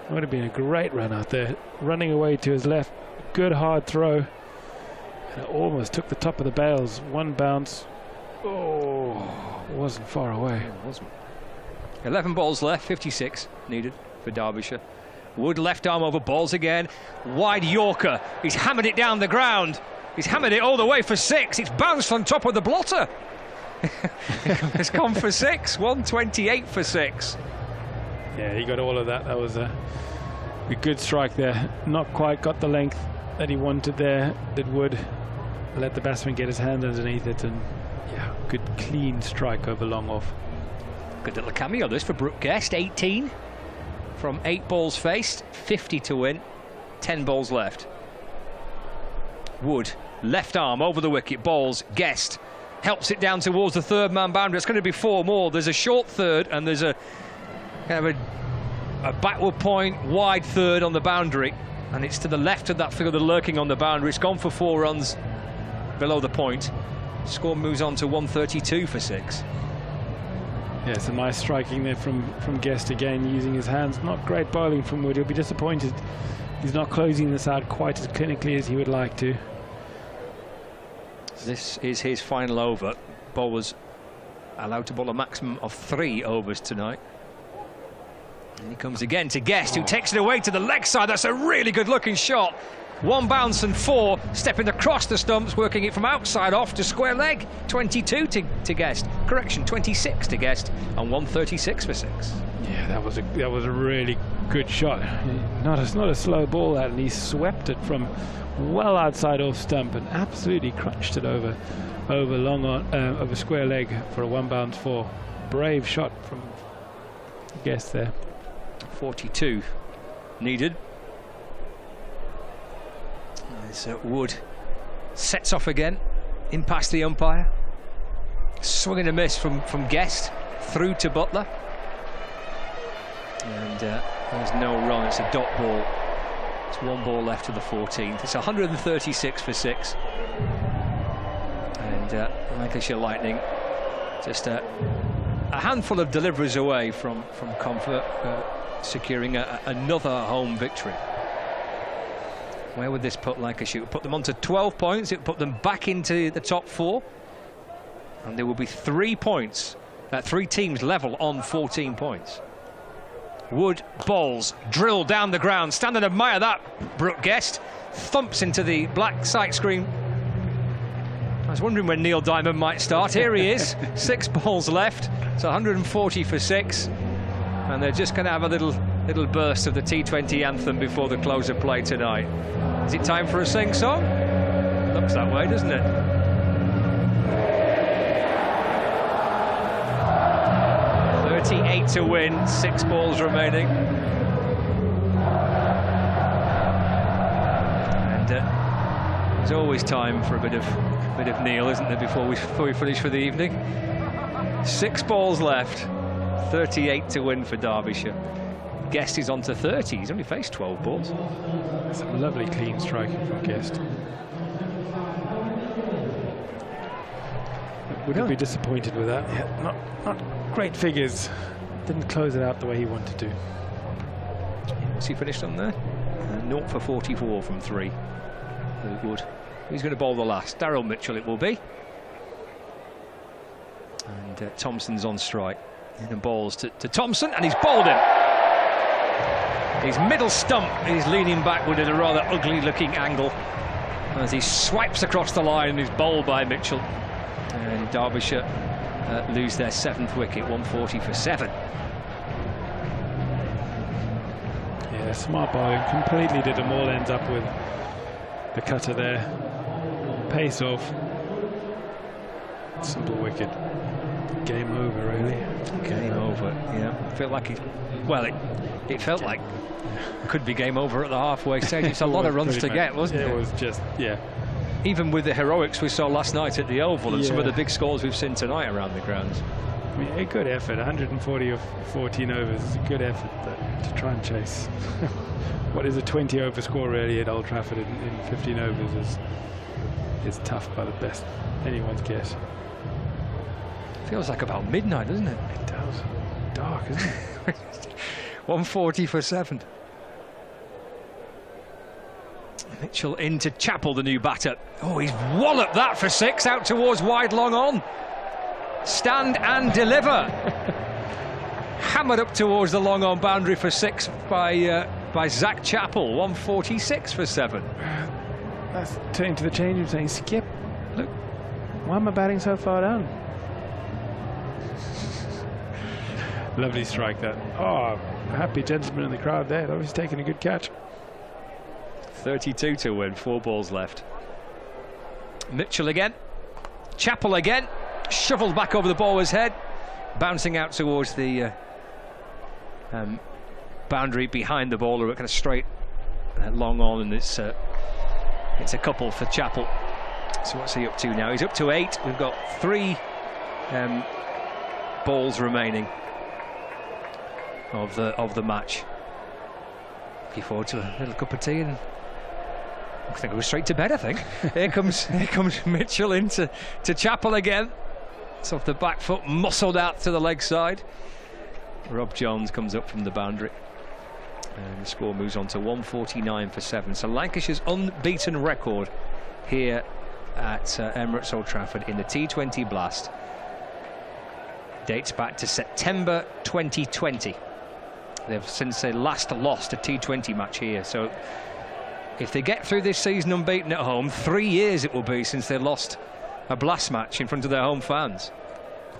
J: It would have been a great run out there, running away to his left. Good hard throw, and it almost took the top of the bails. One bounce. Oh, it wasn't far away.
H: It wasn't. 11 balls left, 56 needed for Derbyshire. Wood left arm over balls again. Wide Yorker. He's hammered it down the ground. He's hammered it all the way for 6. It's bounced on top of the blotter. It's gone for 6. 128 for 6.
J: Yeah, he got all of that. That was a good strike there. Not quite got the length that he wanted there. That Wood let the batsman get his hand underneath it, and yeah, good clean strike over long off.
H: Good little cameo this for Brooke Guest. 18 from 8 balls faced, 50 to win, 10 balls left. Wood, left arm over the wicket, balls, Guest helps it down towards the third man boundary. It's going to be 4 more. There's a short third and there's a kind of a backward point, wide third on the boundary, and it's to the left of that fielder lurking on the boundary. It's gone for 4 runs below the point. Score moves on to 132 for 6.
J: Yeah, it's a nice striking there from Guest again, using his hands. Not great bowling from Wood. He'll be disappointed he's not closing this out quite as clinically as he would like to.
H: This is his final over. Bowlers allowed to bowl a maximum of 3 overs tonight. And he comes again to Guest, who takes it away to the leg side. That's a really good looking shot. 1 bounce and 4, stepping across the stumps, working it from outside off to square leg. 22 to Guest. Correction, 26 to Guest, and 136 for 6.
J: Yeah, that was a really good shot. Not a slow ball, that, and he swept it from well outside off stump and absolutely crunched it over long on over square leg for a 1 bounce 4. Brave shot from Guest there.
H: 42 needed. As Wood sets off again, in past the umpire. Swing and a miss from Guest through to Butler. And there's no run, it's a dot ball. It's 1 ball left to the 14th. It's 136 for 6. And Lancashire Lightning just a handful of deliveries away from comfort, securing another home victory. Where would this put Lancashire? It would put them onto 12 points. It would put them back into the top 4. And there will be 3 points. 3 teams level on 14 points. Wood bowls, drill down the ground. Stand and admire that, Brooke Guest. Thumps into the black sight screen. I was wondering when Neil Diamond might start. Here he is. 6 balls left. It's 140 for 6. And they're just going to have a little burst of the T20 anthem before the close of play tonight. Is it time for a sing-song? Looks that way, doesn't it? .38 to win, 6 balls remaining. And there's always time for a bit of Neil, isn't there, before we finish for the evening? 6 balls left, 38 to win for Derbyshire. Guest is on to 30. He's only faced 12 balls.
J: Some lovely clean striking from Guest. Would he be disappointed with that? Yeah, not great figures. Didn't close it out the way he wanted to.
H: What's he finished on there? 0 for 44 from 3. Wood. Who's going to bowl the last? Daryl Mitchell it will be. And Thompson's on strike. And balls to Thompson, and he's bowled him. His middle stump is leaning backward at a rather ugly looking angle as he swipes across the line and is bowled by Mitchell. And Derbyshire lose their 7th wicket, 140 for 7.
J: Yeah, smart bowling, completely did them all, ends up with the cutter there. Pace off. Simple wicket. Game over, really.
H: Game over, yeah. Felt like it felt like it could be game over at the halfway stage. It's a lot of runs to get, wasn't it?
J: It was just, yeah.
H: Even with the heroics we saw last night at the Oval and some of the big scores we've seen tonight around the grounds.
J: I mean, a good effort. 140 of 14 overs is a good effort, but to try and chase what is a 20 over score really at Old Trafford in 15 overs is tough by the best anyone's guess.
H: Feels like about midnight, doesn't it?
J: It does. Dark, isn't it?
H: 140 for 7. Mitchell into Chappell, the new batter. Oh, he's walloped that for 6 out towards wide, long on. Stand and deliver. Hammered up towards the long on boundary for 6 by Zach Chappell. 146 for 7.
J: That's turning to the change room saying, Skip, look, why am I batting so far down? Lovely strike that. Oh, happy gentleman in the crowd there. That was taking a good catch.
H: 32 to win, 4 balls left. Mitchell again. Chappell again. Shuffled back over the bowler's head. Bouncing out towards the boundary behind the bowler. Kind of straight long on, and it's a couple for Chappell. So what's he up to now? He's up to 8. We've got 3 balls remaining of the match. Looking forward to a little cup of tea, and I think I'll go straight to bed. I think here comes Mitchell into Chappell again. It's off the back foot, muscled out to the leg side. Rob Jones comes up from the boundary, and the score moves on to 149 for 7. So Lancashire's unbeaten record here at Emirates Old Trafford in the T20 Blast dates back to September 2020. Since they last lost a T20 match here. So if they get through this season unbeaten at home, 3 years it will be since they lost a Blast match in front of their home fans.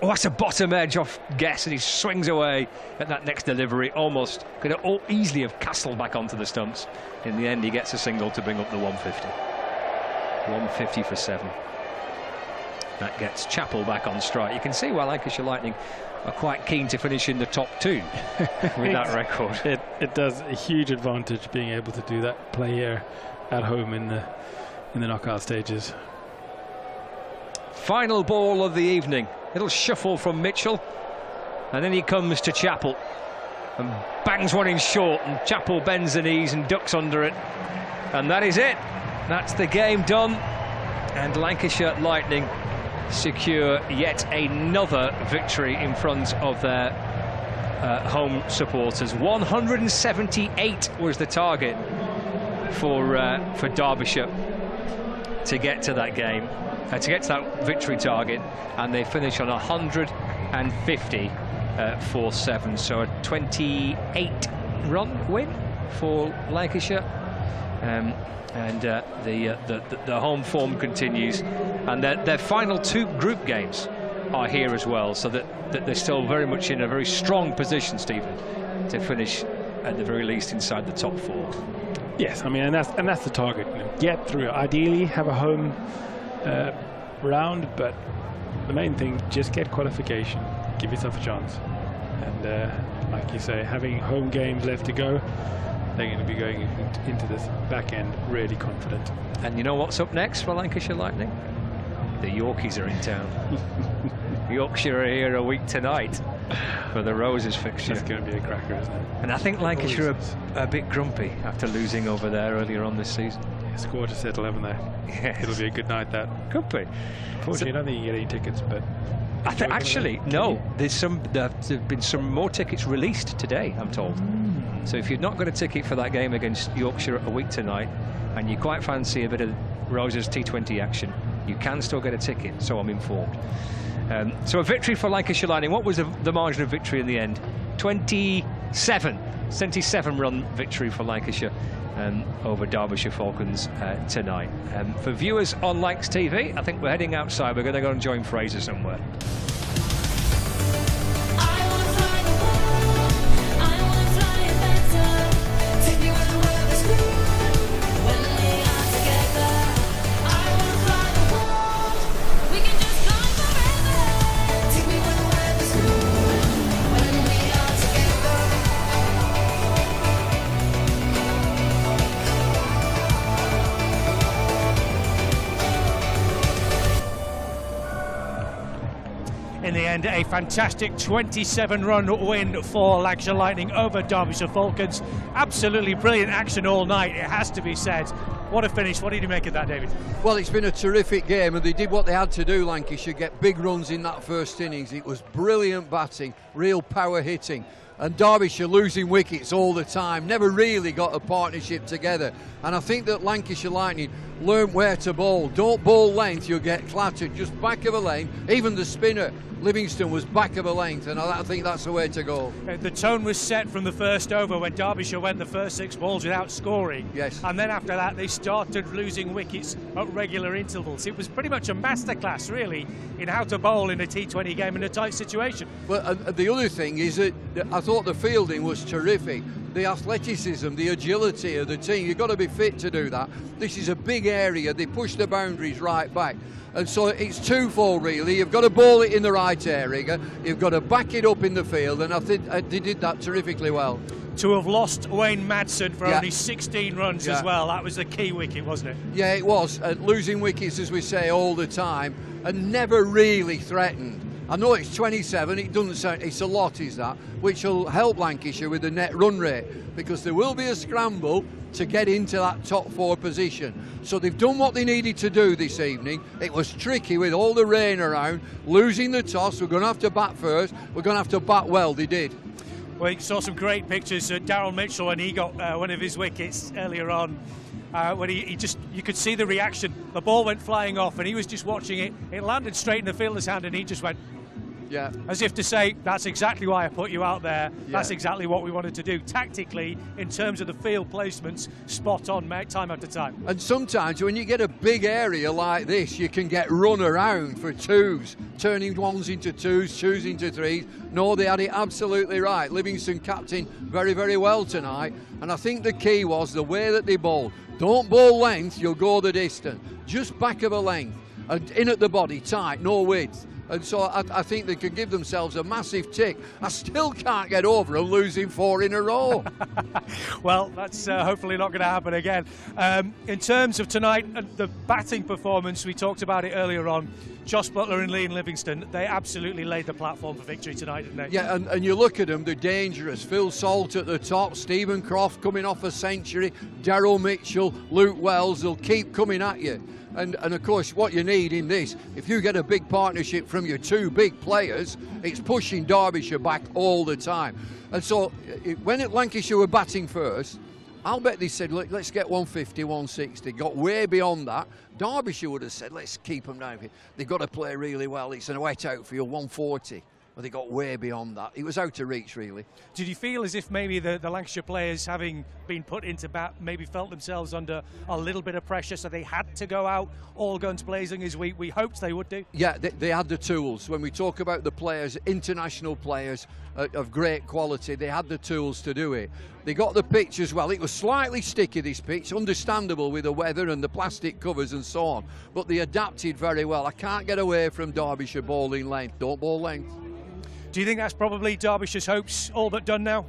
H: Oh, that's a bottom edge off Guess, and he swings away at that next delivery. Almost could have easily have castled back onto the stumps. In the end, he gets a single to bring up the 150. 150 for 7. That gets Chappell back on strike. You can see why Lancashire Lightning are quite keen to finish in the top 2 with that record.
J: It does a huge advantage being able to do that play here at home in the knockout stages.
H: Final ball of the evening. Little shuffle from Mitchell, and then he comes to Chappell and bangs one in short, and Chappell bends the knees and ducks under it, and that is it. That's the game done, and Lancashire Lightning secure yet another victory in front of their home supporters. 178 was the target for Derbyshire to get to that game, to get to that victory target, and they finish on 150 for 7. So a 28-run win for Lancashire. And the home form continues, and their final 2 group games are here as well, so that they're still very much in a very strong position, Stephen, to finish at the very least inside the top 4.
J: Yes, I mean, and that's the target. You know, get through. Ideally, have a home round, but the main thing, just get qualification, give yourself a chance, and like you say, having home games left to go. They're going to be going into this back end really confident.
H: And you know what's up next for Lancashire Lightning? The Yorkies are in town. Yorkshire are here a week tonight for the Roses fixture.
J: That's going to be a cracker, isn't it?
H: And I think Lancashire are a bit grumpy after losing over there earlier on this season.
J: Yeah, score to settle, haven't they?
H: Yes.
J: It'll be a good night, that.
H: Could be.
J: Unfortunately, I don't think you get any tickets, but...
H: Actually, no. There've been some more tickets released today, I'm told. So if you've not got a ticket for that game against Yorkshire a week tonight, and you quite fancy a bit of Roses T20 action, you can still get a ticket, so I'm informed. So a victory for Lancashire Lightning. What was the margin of victory in the end? 27-run victory for Lancashire over Derbyshire Falcons tonight. For viewers on Lancs TV, I think we're heading outside. We're going to go and join Fraser somewhere.
N: In the end, a fantastic 27-run win for Lancashire Lightning over Derbyshire Falcons. Absolutely brilliant action all night, it has to be said. What a finish. What did you make of that, David?
M: Well, it's been a terrific game, and they did what they had to do, Lancashire, get big runs in that first innings. It was brilliant batting, real power hitting. And Derbyshire losing wickets all the time, never really got a partnership together. And I think that Lancashire Lightning learned where to bowl. Don't bowl length, you'll get clattered. Just back of a lane. Even the spinner, Livingston, was back of a length, and I think that's the way to go.
N: The tone was set from the first over when Derbyshire went the first 6 balls without scoring.
M: Yes.
N: And then after that, they started losing wickets at regular intervals. It was pretty much a masterclass, really, in how to bowl in a T20 game in a tight situation.
M: Well, the other thing is that I thought the fielding was terrific. The athleticism, the agility of the team, you've got to be fit to do that. This is a big area. They push the boundaries right back. And so it's twofold, really. You've got to bowl it in the right area, you've got to back it up in the field, and I think they did that terrifically well.
N: To have lost Wayne Madsen for only 16 runs as well, that was the key wicket, wasn't it?
M: Yeah, it was. Losing wickets, as we say, all the time, and never really threatened. I know it's 27, it doesn't sound, it's a lot, is that, which will help Lancashire with the net run rate, because there will be a scramble to get into that top 4 position. So they've done what they needed to do this evening. It was tricky with all the rain around, losing the toss. We're going to have to bat first, we're going to have to bat well. They did.
N: Well, you saw some great pictures. Daryl Mitchell, when he got one of his wickets earlier on, when you could see the reaction. The ball went flying off and he was just watching it. It landed straight in the fielder's hand and he just went,
M: yeah,
N: as if to say, that's exactly why I put you out there.
M: Yeah.
N: That's exactly what we wanted to do. Tactically, in terms of the field placements, spot on, mate, time after time.
M: And sometimes when you get a big area like this, you can get run around for twos, turning ones into twos, twos into threes. No, they had it absolutely right. Livingston captained very, very well tonight. And I think the key was the way that they bowled. Don't bowl length, you'll go the distance. Just back of a length, and in at the body, tight, no width. And so I think they could give themselves a massive tick. I still can't get over them losing 4 in a row.
N: Well, that's hopefully not going to happen again. In terms of tonight, the batting performance, we talked about it earlier on. Josh Butler and Liam Livingston, they absolutely laid the platform for victory tonight, didn't they?
M: Yeah, and you look at them, they're dangerous. Phil Salt at the top, Stephen Croft coming off a century, Daryl Mitchell, Luke Wells, they'll keep coming at you. And of course, what you need in this, if you get a big partnership from your 2 big players, it's pushing Derbyshire back all the time. And so when Lancashire were batting first, I'll bet they said, look, let's get 150, 160. Got way beyond that. Derbyshire would have said, let's keep them down here. They've got to play really well. It's a wet outfield, 140. But they got way beyond that. It was out of reach, really.
N: Did you feel as if maybe the Lancashire players, having been put into bat, maybe felt themselves under a little bit of pressure, so they had to go out all guns blazing as we hoped they would do?
M: Yeah, they had the tools. When we talk about the players, international players of great quality, they had the tools to do it. They got the pitch as well. It was slightly sticky, this pitch, understandable with the weather and the plastic covers and so on. But they adapted very well. I can't get away from Derbyshire bowling length. Don't bowl length.
N: Do you think that's probably Derbyshire's hopes all but done now?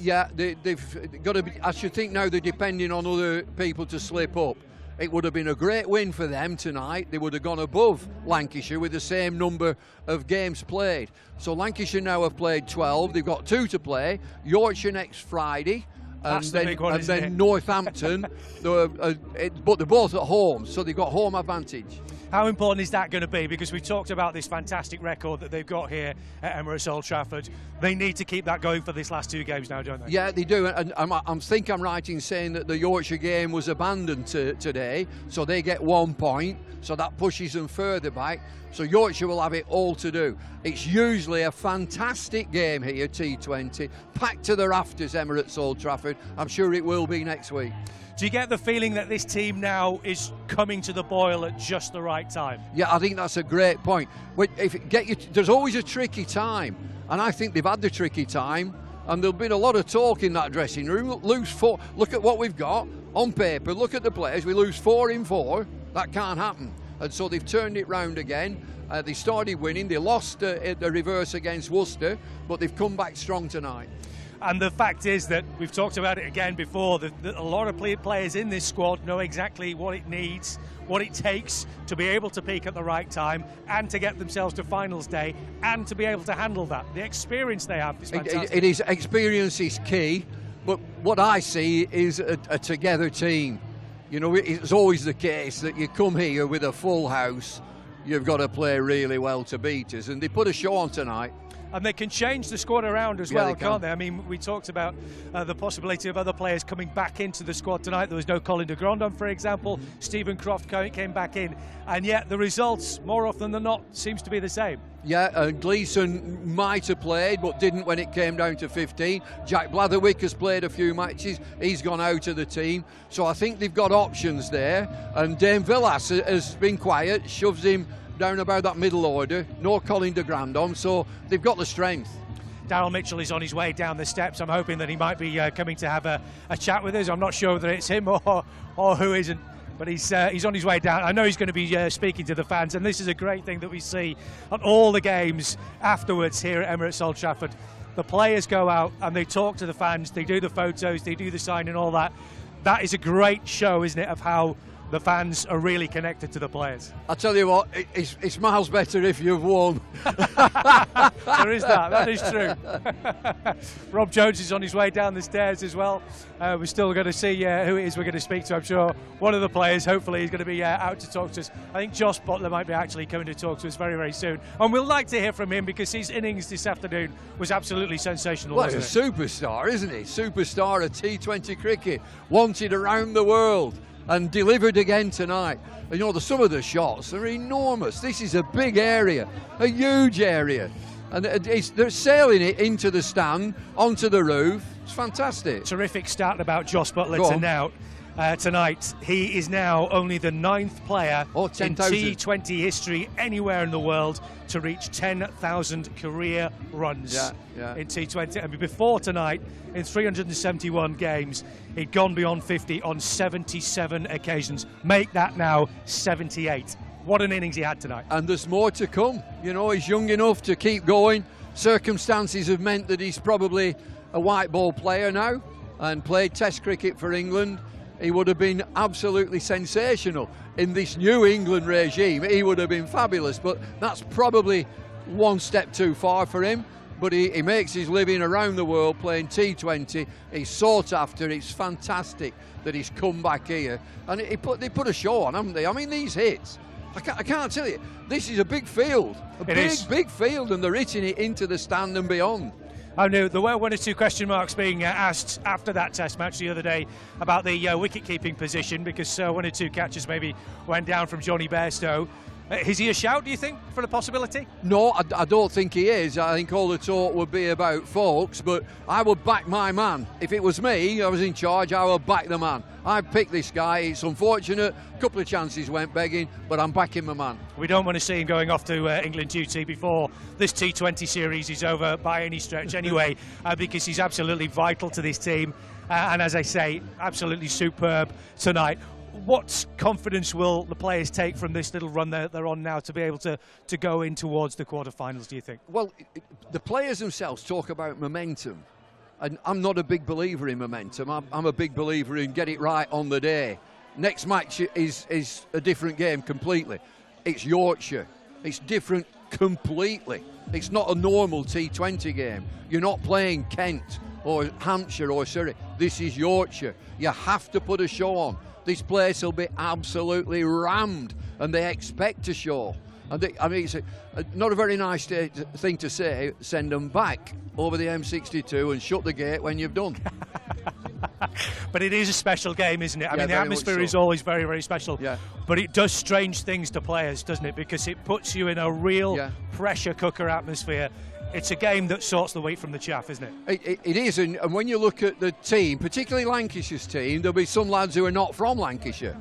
M: Yeah, they've got to be. I should think now they're depending on other people to slip up. It would have been a great win for them tonight. They would have gone above Lancashire with the same number of games played. So Lancashire now have played 12. They've got 2 to play. Yorkshire next Friday.
N: That's the big one, isn't it?
M: Northampton. But they're both at home, so they've got home advantage.
N: How important is that going to be? Because we've talked about this fantastic record that they've got here at Emirates Old Trafford. They need to keep that going for this last 2 games now, don't they?
M: Yeah, they do. And I think I'm right in saying that the Yorkshire game was abandoned today, so they get 1 point. So that pushes them further back. So Yorkshire will have it all to do. It's usually a fantastic game here, T20. Packed to the rafters, Emirates Old Trafford. I'm sure it will be next week.
N: Do you get the feeling that this team now is coming to the boil at just the right time?
A: Yeah, I think that's a great point. There's always a tricky time, and I think they've had the tricky time, and there'll be a lot of talk in that dressing room. Lose 4. Look at what we've got on paper. Look at the players. We lose 4 in 4. That can't happen. And so they've turned it round again. They started winning. They lost the reverse against Worcester, but they've come back strong tonight.
N: And the fact is that we've talked about it again before, that a lot of players in this squad know exactly what it needs, what it takes to be able to peak at the right time and to get themselves to finals day and to be able to handle that. The experience they have is fantastic.
A: It is, experience is key, but what I see is a together team. You know, it's always the case that you come here with a full house, you've got to play really well to beat us, and they put a show on tonight.
N: And they can change the squad around as well, can't they? I mean, we talked about the possibility of other players coming back into the squad tonight. There was no Colin de Grandon, for example. Stephen Croft came back in. And yet the results, more often than not, seems to be the same.
A: Yeah, Gleeson might have played, but didn't when it came down to 15. Jack Blatherwick has played a few matches. He's gone out of the team. So I think they've got options there. And Dame Villas has been quiet, shoves him down about that middle order. No Colin de Grandon, so they've got the strength.
N: Darryl Mitchell is on his way down the steps. I'm hoping that he might be coming to have a chat with us. I'm not sure whether it's him or who isn't, but he's on his way down. I know he's going to be speaking to the fans, and this is a great thing that we see at all the games afterwards here at Emirates Old Trafford. The players go out and they talk to the fans, they do the photos, they do the signing, all that. That is a great show, isn't it, of how the fans are really connected to the players.
A: I tell you what, it's miles better if you've won.
N: There is that is true. Rob Jones is on his way down the stairs as well. We're still going to see who it is we're going to speak to. I'm sure one of the players, hopefully, is going to be out to talk to us. I think Josh Butler might be actually coming to talk to us very, very soon. And we'll like to hear from him because his innings this afternoon was absolutely sensational.
A: Well, he's a superstar, isn't he? Superstar of T20 cricket, wanted around the world, and delivered again tonight. And you know, some of the shots are enormous. This is a big area, a huge area. And they're sailing it into the stand, onto the roof. It's fantastic.
N: Terrific stat about Josh Butler tonight. He is now only the 9th player in T20 history anywhere in the world to reach 10,000 career runs in T20. And before tonight, in 371 games, he'd gone beyond 50 on 77 occasions. Make that now 78. What an innings he had tonight.
A: And there's more to come. You know, he's young enough to keep going. Circumstances have meant that he's probably a white ball player now and played Test cricket for England. He would have been absolutely sensational in this new England regime. He would have been fabulous, but that's probably one step too far for him. But he makes his living around the world playing T20. He's sought after. It's fantastic that he's come back here. And they put a show on, haven't they? I mean, these hits, I can't tell you. This is a big field, big field, and they're hitting it into the stand and beyond.
N: I know there were 1 or 2 question marks being asked after that Test match the other day about the wicket-keeping position, because 1 or 2 catches maybe went down from Johnny Bairstow. Is he a shout, do you think, for the possibility?
A: No, I don't think he is. I think all the talk would be about Folks, but I would back my man. If it was me, I was in charge, I would back the man. I picked this guy. It's unfortunate. A couple of chances went begging, but I'm backing my man.
N: We don't want to see him going off to England duty before this T20 series is over by any stretch anyway, because he's absolutely vital to this team. And as I say, absolutely superb tonight. What confidence will the players take from this little run they're on now to be able to go in towards the quarterfinals, do you think?
A: Well, the players themselves talk about momentum. And I'm not a big believer in momentum. I'm a big believer in get it right on the day. Next match is a different game completely. It's Yorkshire. It's different completely. It's not a normal T20 game. You're not playing Kent or Hampshire or Surrey. This is Yorkshire. You have to put a show on. This place will be absolutely rammed, and they expect a show. And it's not a very nice thing to say, send them back over the M62 and shut the gate when you've done.
N: But it is a special game, isn't it? I
A: Yeah,
N: mean, the
A: very much
N: atmosphere
A: so.
N: is always very, very special.
A: Yeah.
N: But it does strange things to players, doesn't it? Because it puts you in a real pressure cooker atmosphere. It's a game that sorts the wheat from the chaff, isn't it?
A: It is, and when you look at the team, particularly Lancashire's team, there'll be some lads who are not from Lancashire,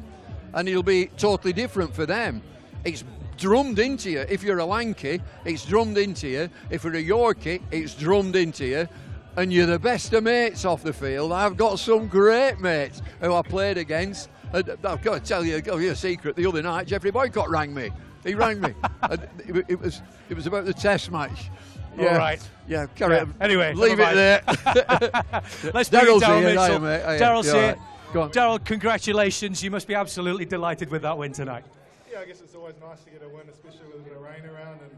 A: and it'll be totally different for them. It's drummed into you. If you're a Lanky, it's drummed into you. If you're a Yorkie, it's drummed into you. And you're the best of mates off the field. I've got some great mates who I played against. And I've got to tell you a secret. The other night, Jeffrey Boycott rang me. He rang me. And it was about the Test match.
N: All right.
A: Yeah, carry on.
N: Anyway,
A: leave it there.
N: Let's bring in Darryl
A: here.
N: Mitchell.
A: Mate.
N: Darryl's
A: Yeah,
N: here.
A: right. Go on.
N: Darryl, congratulations. You must be absolutely delighted with that win tonight.
T: Yeah, I guess it's always nice to get a win, especially with a bit of rain around, and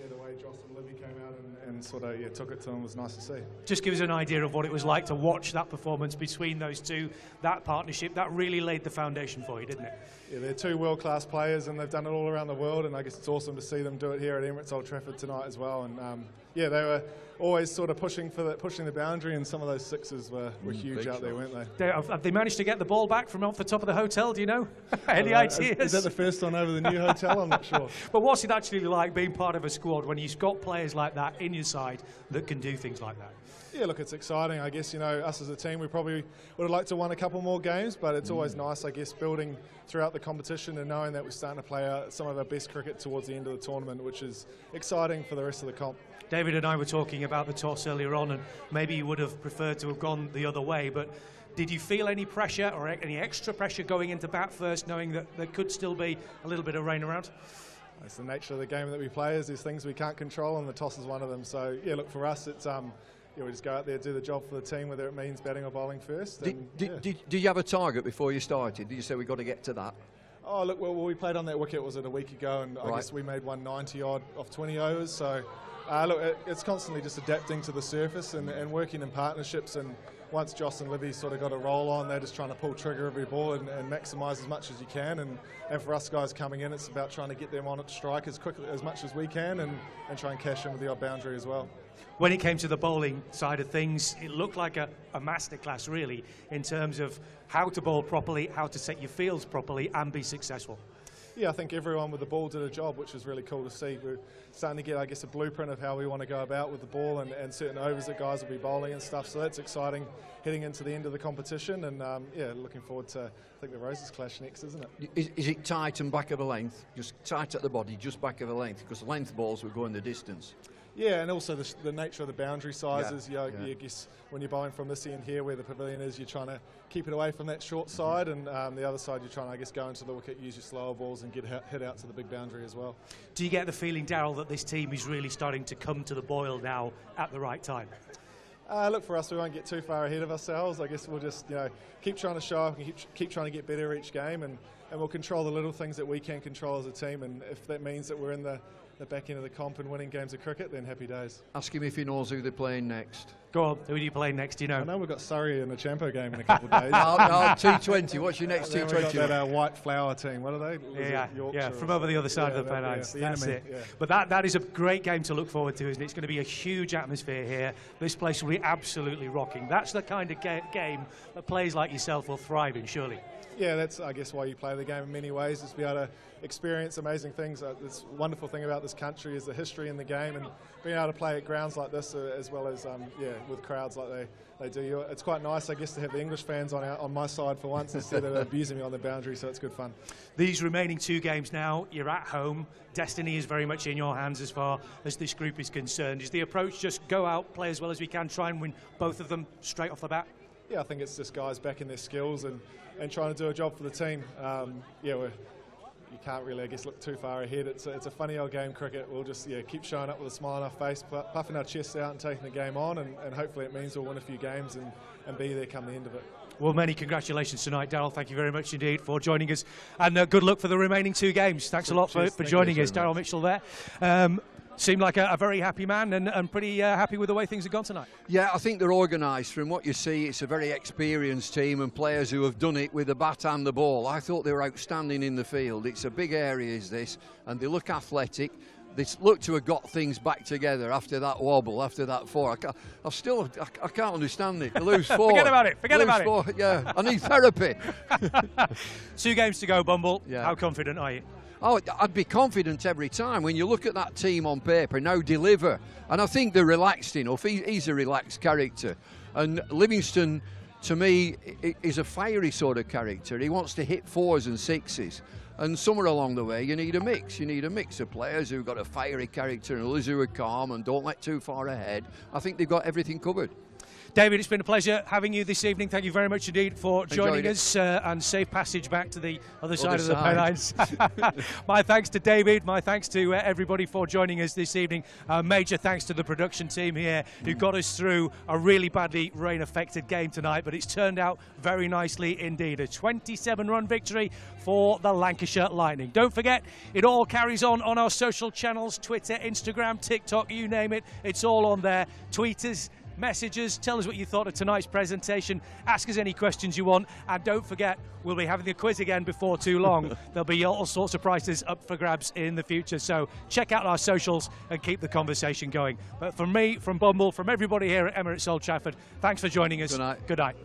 T: the way Joss and Libby came out and sort of took it to them was nice to see.
N: Just give us an idea of what it was like to watch that performance between those two, that partnership. That really laid the foundation for you, didn't it?
T: Yeah, they're two world-class players, and they've done it all around the world, and I guess it's awesome to see them do it here at Emirates Old Trafford tonight as well. And yeah, they were always sort of pushing the boundary, and some of those sixes were huge out there, weren't they?
N: Have they managed to get the ball back from off the top of the hotel, do you know? Any ideas?
T: Is that the first one over the new hotel? I'm not sure.
N: But what's it actually like being part of a squad when you've got players like that in your side that can do things like that?
T: Yeah, look, it's exciting. I guess, us as a team, we probably would have liked to won a couple more games, but it's always nice, I guess, building throughout the competition and knowing that we're starting to play out some of our best cricket towards the end of the tournament, which is exciting for the rest of the comp.
N: David and I were talking about the toss earlier on, and maybe you would have preferred to have gone the other way, but did you feel any pressure or any extra pressure going into bat first, knowing that there could still be a little bit of rain around?
T: It's the nature of the game that we play, is there's things we can't control, and the toss is one of them. So, yeah, look, for us, it's we just go out there, do the job for the team, whether it means batting or bowling first.
A: Did you have a target before you started? Did you say we've got to get to that?
T: Oh, look, well, we played on that wicket, was it a week ago, and I guess we made 190 odd off 20 overs. So, look, it's constantly just adapting to the surface and working in partnerships. And once Joss and Libby sort of got a roll on, they're just trying to pull trigger every ball and maximise as much as you can. And for us guys coming in, it's about trying to get them on at strike as quickly as much as we can and try and cash in with the odd boundary as well.
N: When it came to the bowling side of things, it looked like a masterclass, really, in terms of how to bowl properly, how to set your fields properly and be successful.
T: Yeah, I think everyone with the ball did a job, which is really cool to see. We're starting to get, I guess, a blueprint of how we want to go about with the ball and certain overs that guys will be bowling and stuff. So that's exciting heading into the end of the competition. And, yeah, looking forward to, I think the Roses clash next, isn't it?
A: Is it tight and back of a length? Just tight at the body, just back of a length? Because length balls will go in the distance.
T: Yeah, and also the nature of the boundary sizes.
A: Yeah.
T: I guess when you're bowling from this end here where the pavilion is, you're trying to keep it away from that short side, and the other side you're trying to, I guess, go into the wicket, use your slower balls and hit out to the big boundary as well.
N: Do you get the feeling, Darryl, that this team is really starting to come to the boil now at the right time?
T: Look, for us, we won't get too far ahead of ourselves. I guess we'll just keep trying to show up and keep trying to get better each game, and we'll control the little things that we can control as a team, and if that means that we're in the back end of the comp and winning games of cricket, then happy days.
A: Ask him if he knows who they're playing next.
N: Go on, who are you playing next, do you know?
T: I know we've got Surrey in a Champo game in a couple of days.
A: No, T20, what's your next T20?
T: We've got that white flower team, what are they?
N: Yeah, from over the other side of the Pennines. That's it. Yeah. But that is a great game to look forward to, isn't it? It's going to be a huge atmosphere here. This place will be absolutely rocking. That's the kind of game that players like yourself will thrive in, surely.
T: Yeah, that's, I guess, why you play the game in many ways, is to be able to experience amazing things. This wonderful thing about this country is the history in the game, and being able to play at grounds like this, as well as with crowds like they do. It's quite nice, I guess, to have the English fans on my side for once instead of abusing me on the boundary, so it's good fun.
N: These remaining two games now, you're at home. Destiny is very much in your hands as far as this group is concerned. Is the approach just go out, play as well as we can, try and win both of them straight off the bat?
T: Yeah, I think it's just guys backing their skills and trying to do a job for the team. You can't really, I guess, look too far ahead. It's a funny old game, cricket. We'll just keep showing up with a smile on our face, puffing our chests out and taking the game on, and hopefully it means we'll win a few games and be there come the end of it.
N: Well, many congratulations tonight, Darryl. Thank you very much indeed for joining us, and good luck for the remaining two games. Thanks a lot for joining us, Darryl Mitchell there. Seemed like a very happy man and pretty happy with the way things have gone tonight.
A: Yeah, I think they're organised. From what you see, it's a very experienced team and players who have done it with the bat and the ball. I thought they were outstanding in the field. It's a big area, is this, and they look athletic.
M: they look to have got things back together after that wobble, after that 4. I can't understand it. They lose 4.
N: Forget about it. Forget about
M: it. Yeah, I need therapy.
N: 2 games to go, Bumble.
M: Yeah.
N: How confident are you?
M: Oh, I'd be confident every time. When you look at that team on paper, now deliver. And I think they're relaxed enough. He's a relaxed character. And Livingston, to me, is a fiery sort of character. He wants to hit 4s and 6s. And somewhere along the way, you need a mix. You need a mix of players who've got a fiery character and others who are calm and don't let too far ahead. I think they've got everything covered.
N: David, it's been a pleasure having you this evening. Thank you very much indeed for joining us and safe passage back to the other side of the Pennines. My thanks to David. My thanks to everybody for joining us this evening. Major thanks to the production team here who got us through a really badly rain-affected game tonight, but it's turned out very nicely indeed. A 27-run victory for the Lancashire Lightning. Don't forget, it all carries on our social channels, Twitter, Instagram, TikTok, you name it. It's all on there. Tweet us, messages, tell us what you thought of tonight's presentation, ask us any questions you want, and don't forget, we'll be having the quiz again before too long. There'll be all sorts of prizes up for grabs in the future, so check out our socials and keep the conversation going. But from me, from Bumble, from everybody here at Emirates Old Trafford, thanks for joining us.
M: Good night.
N: Good night.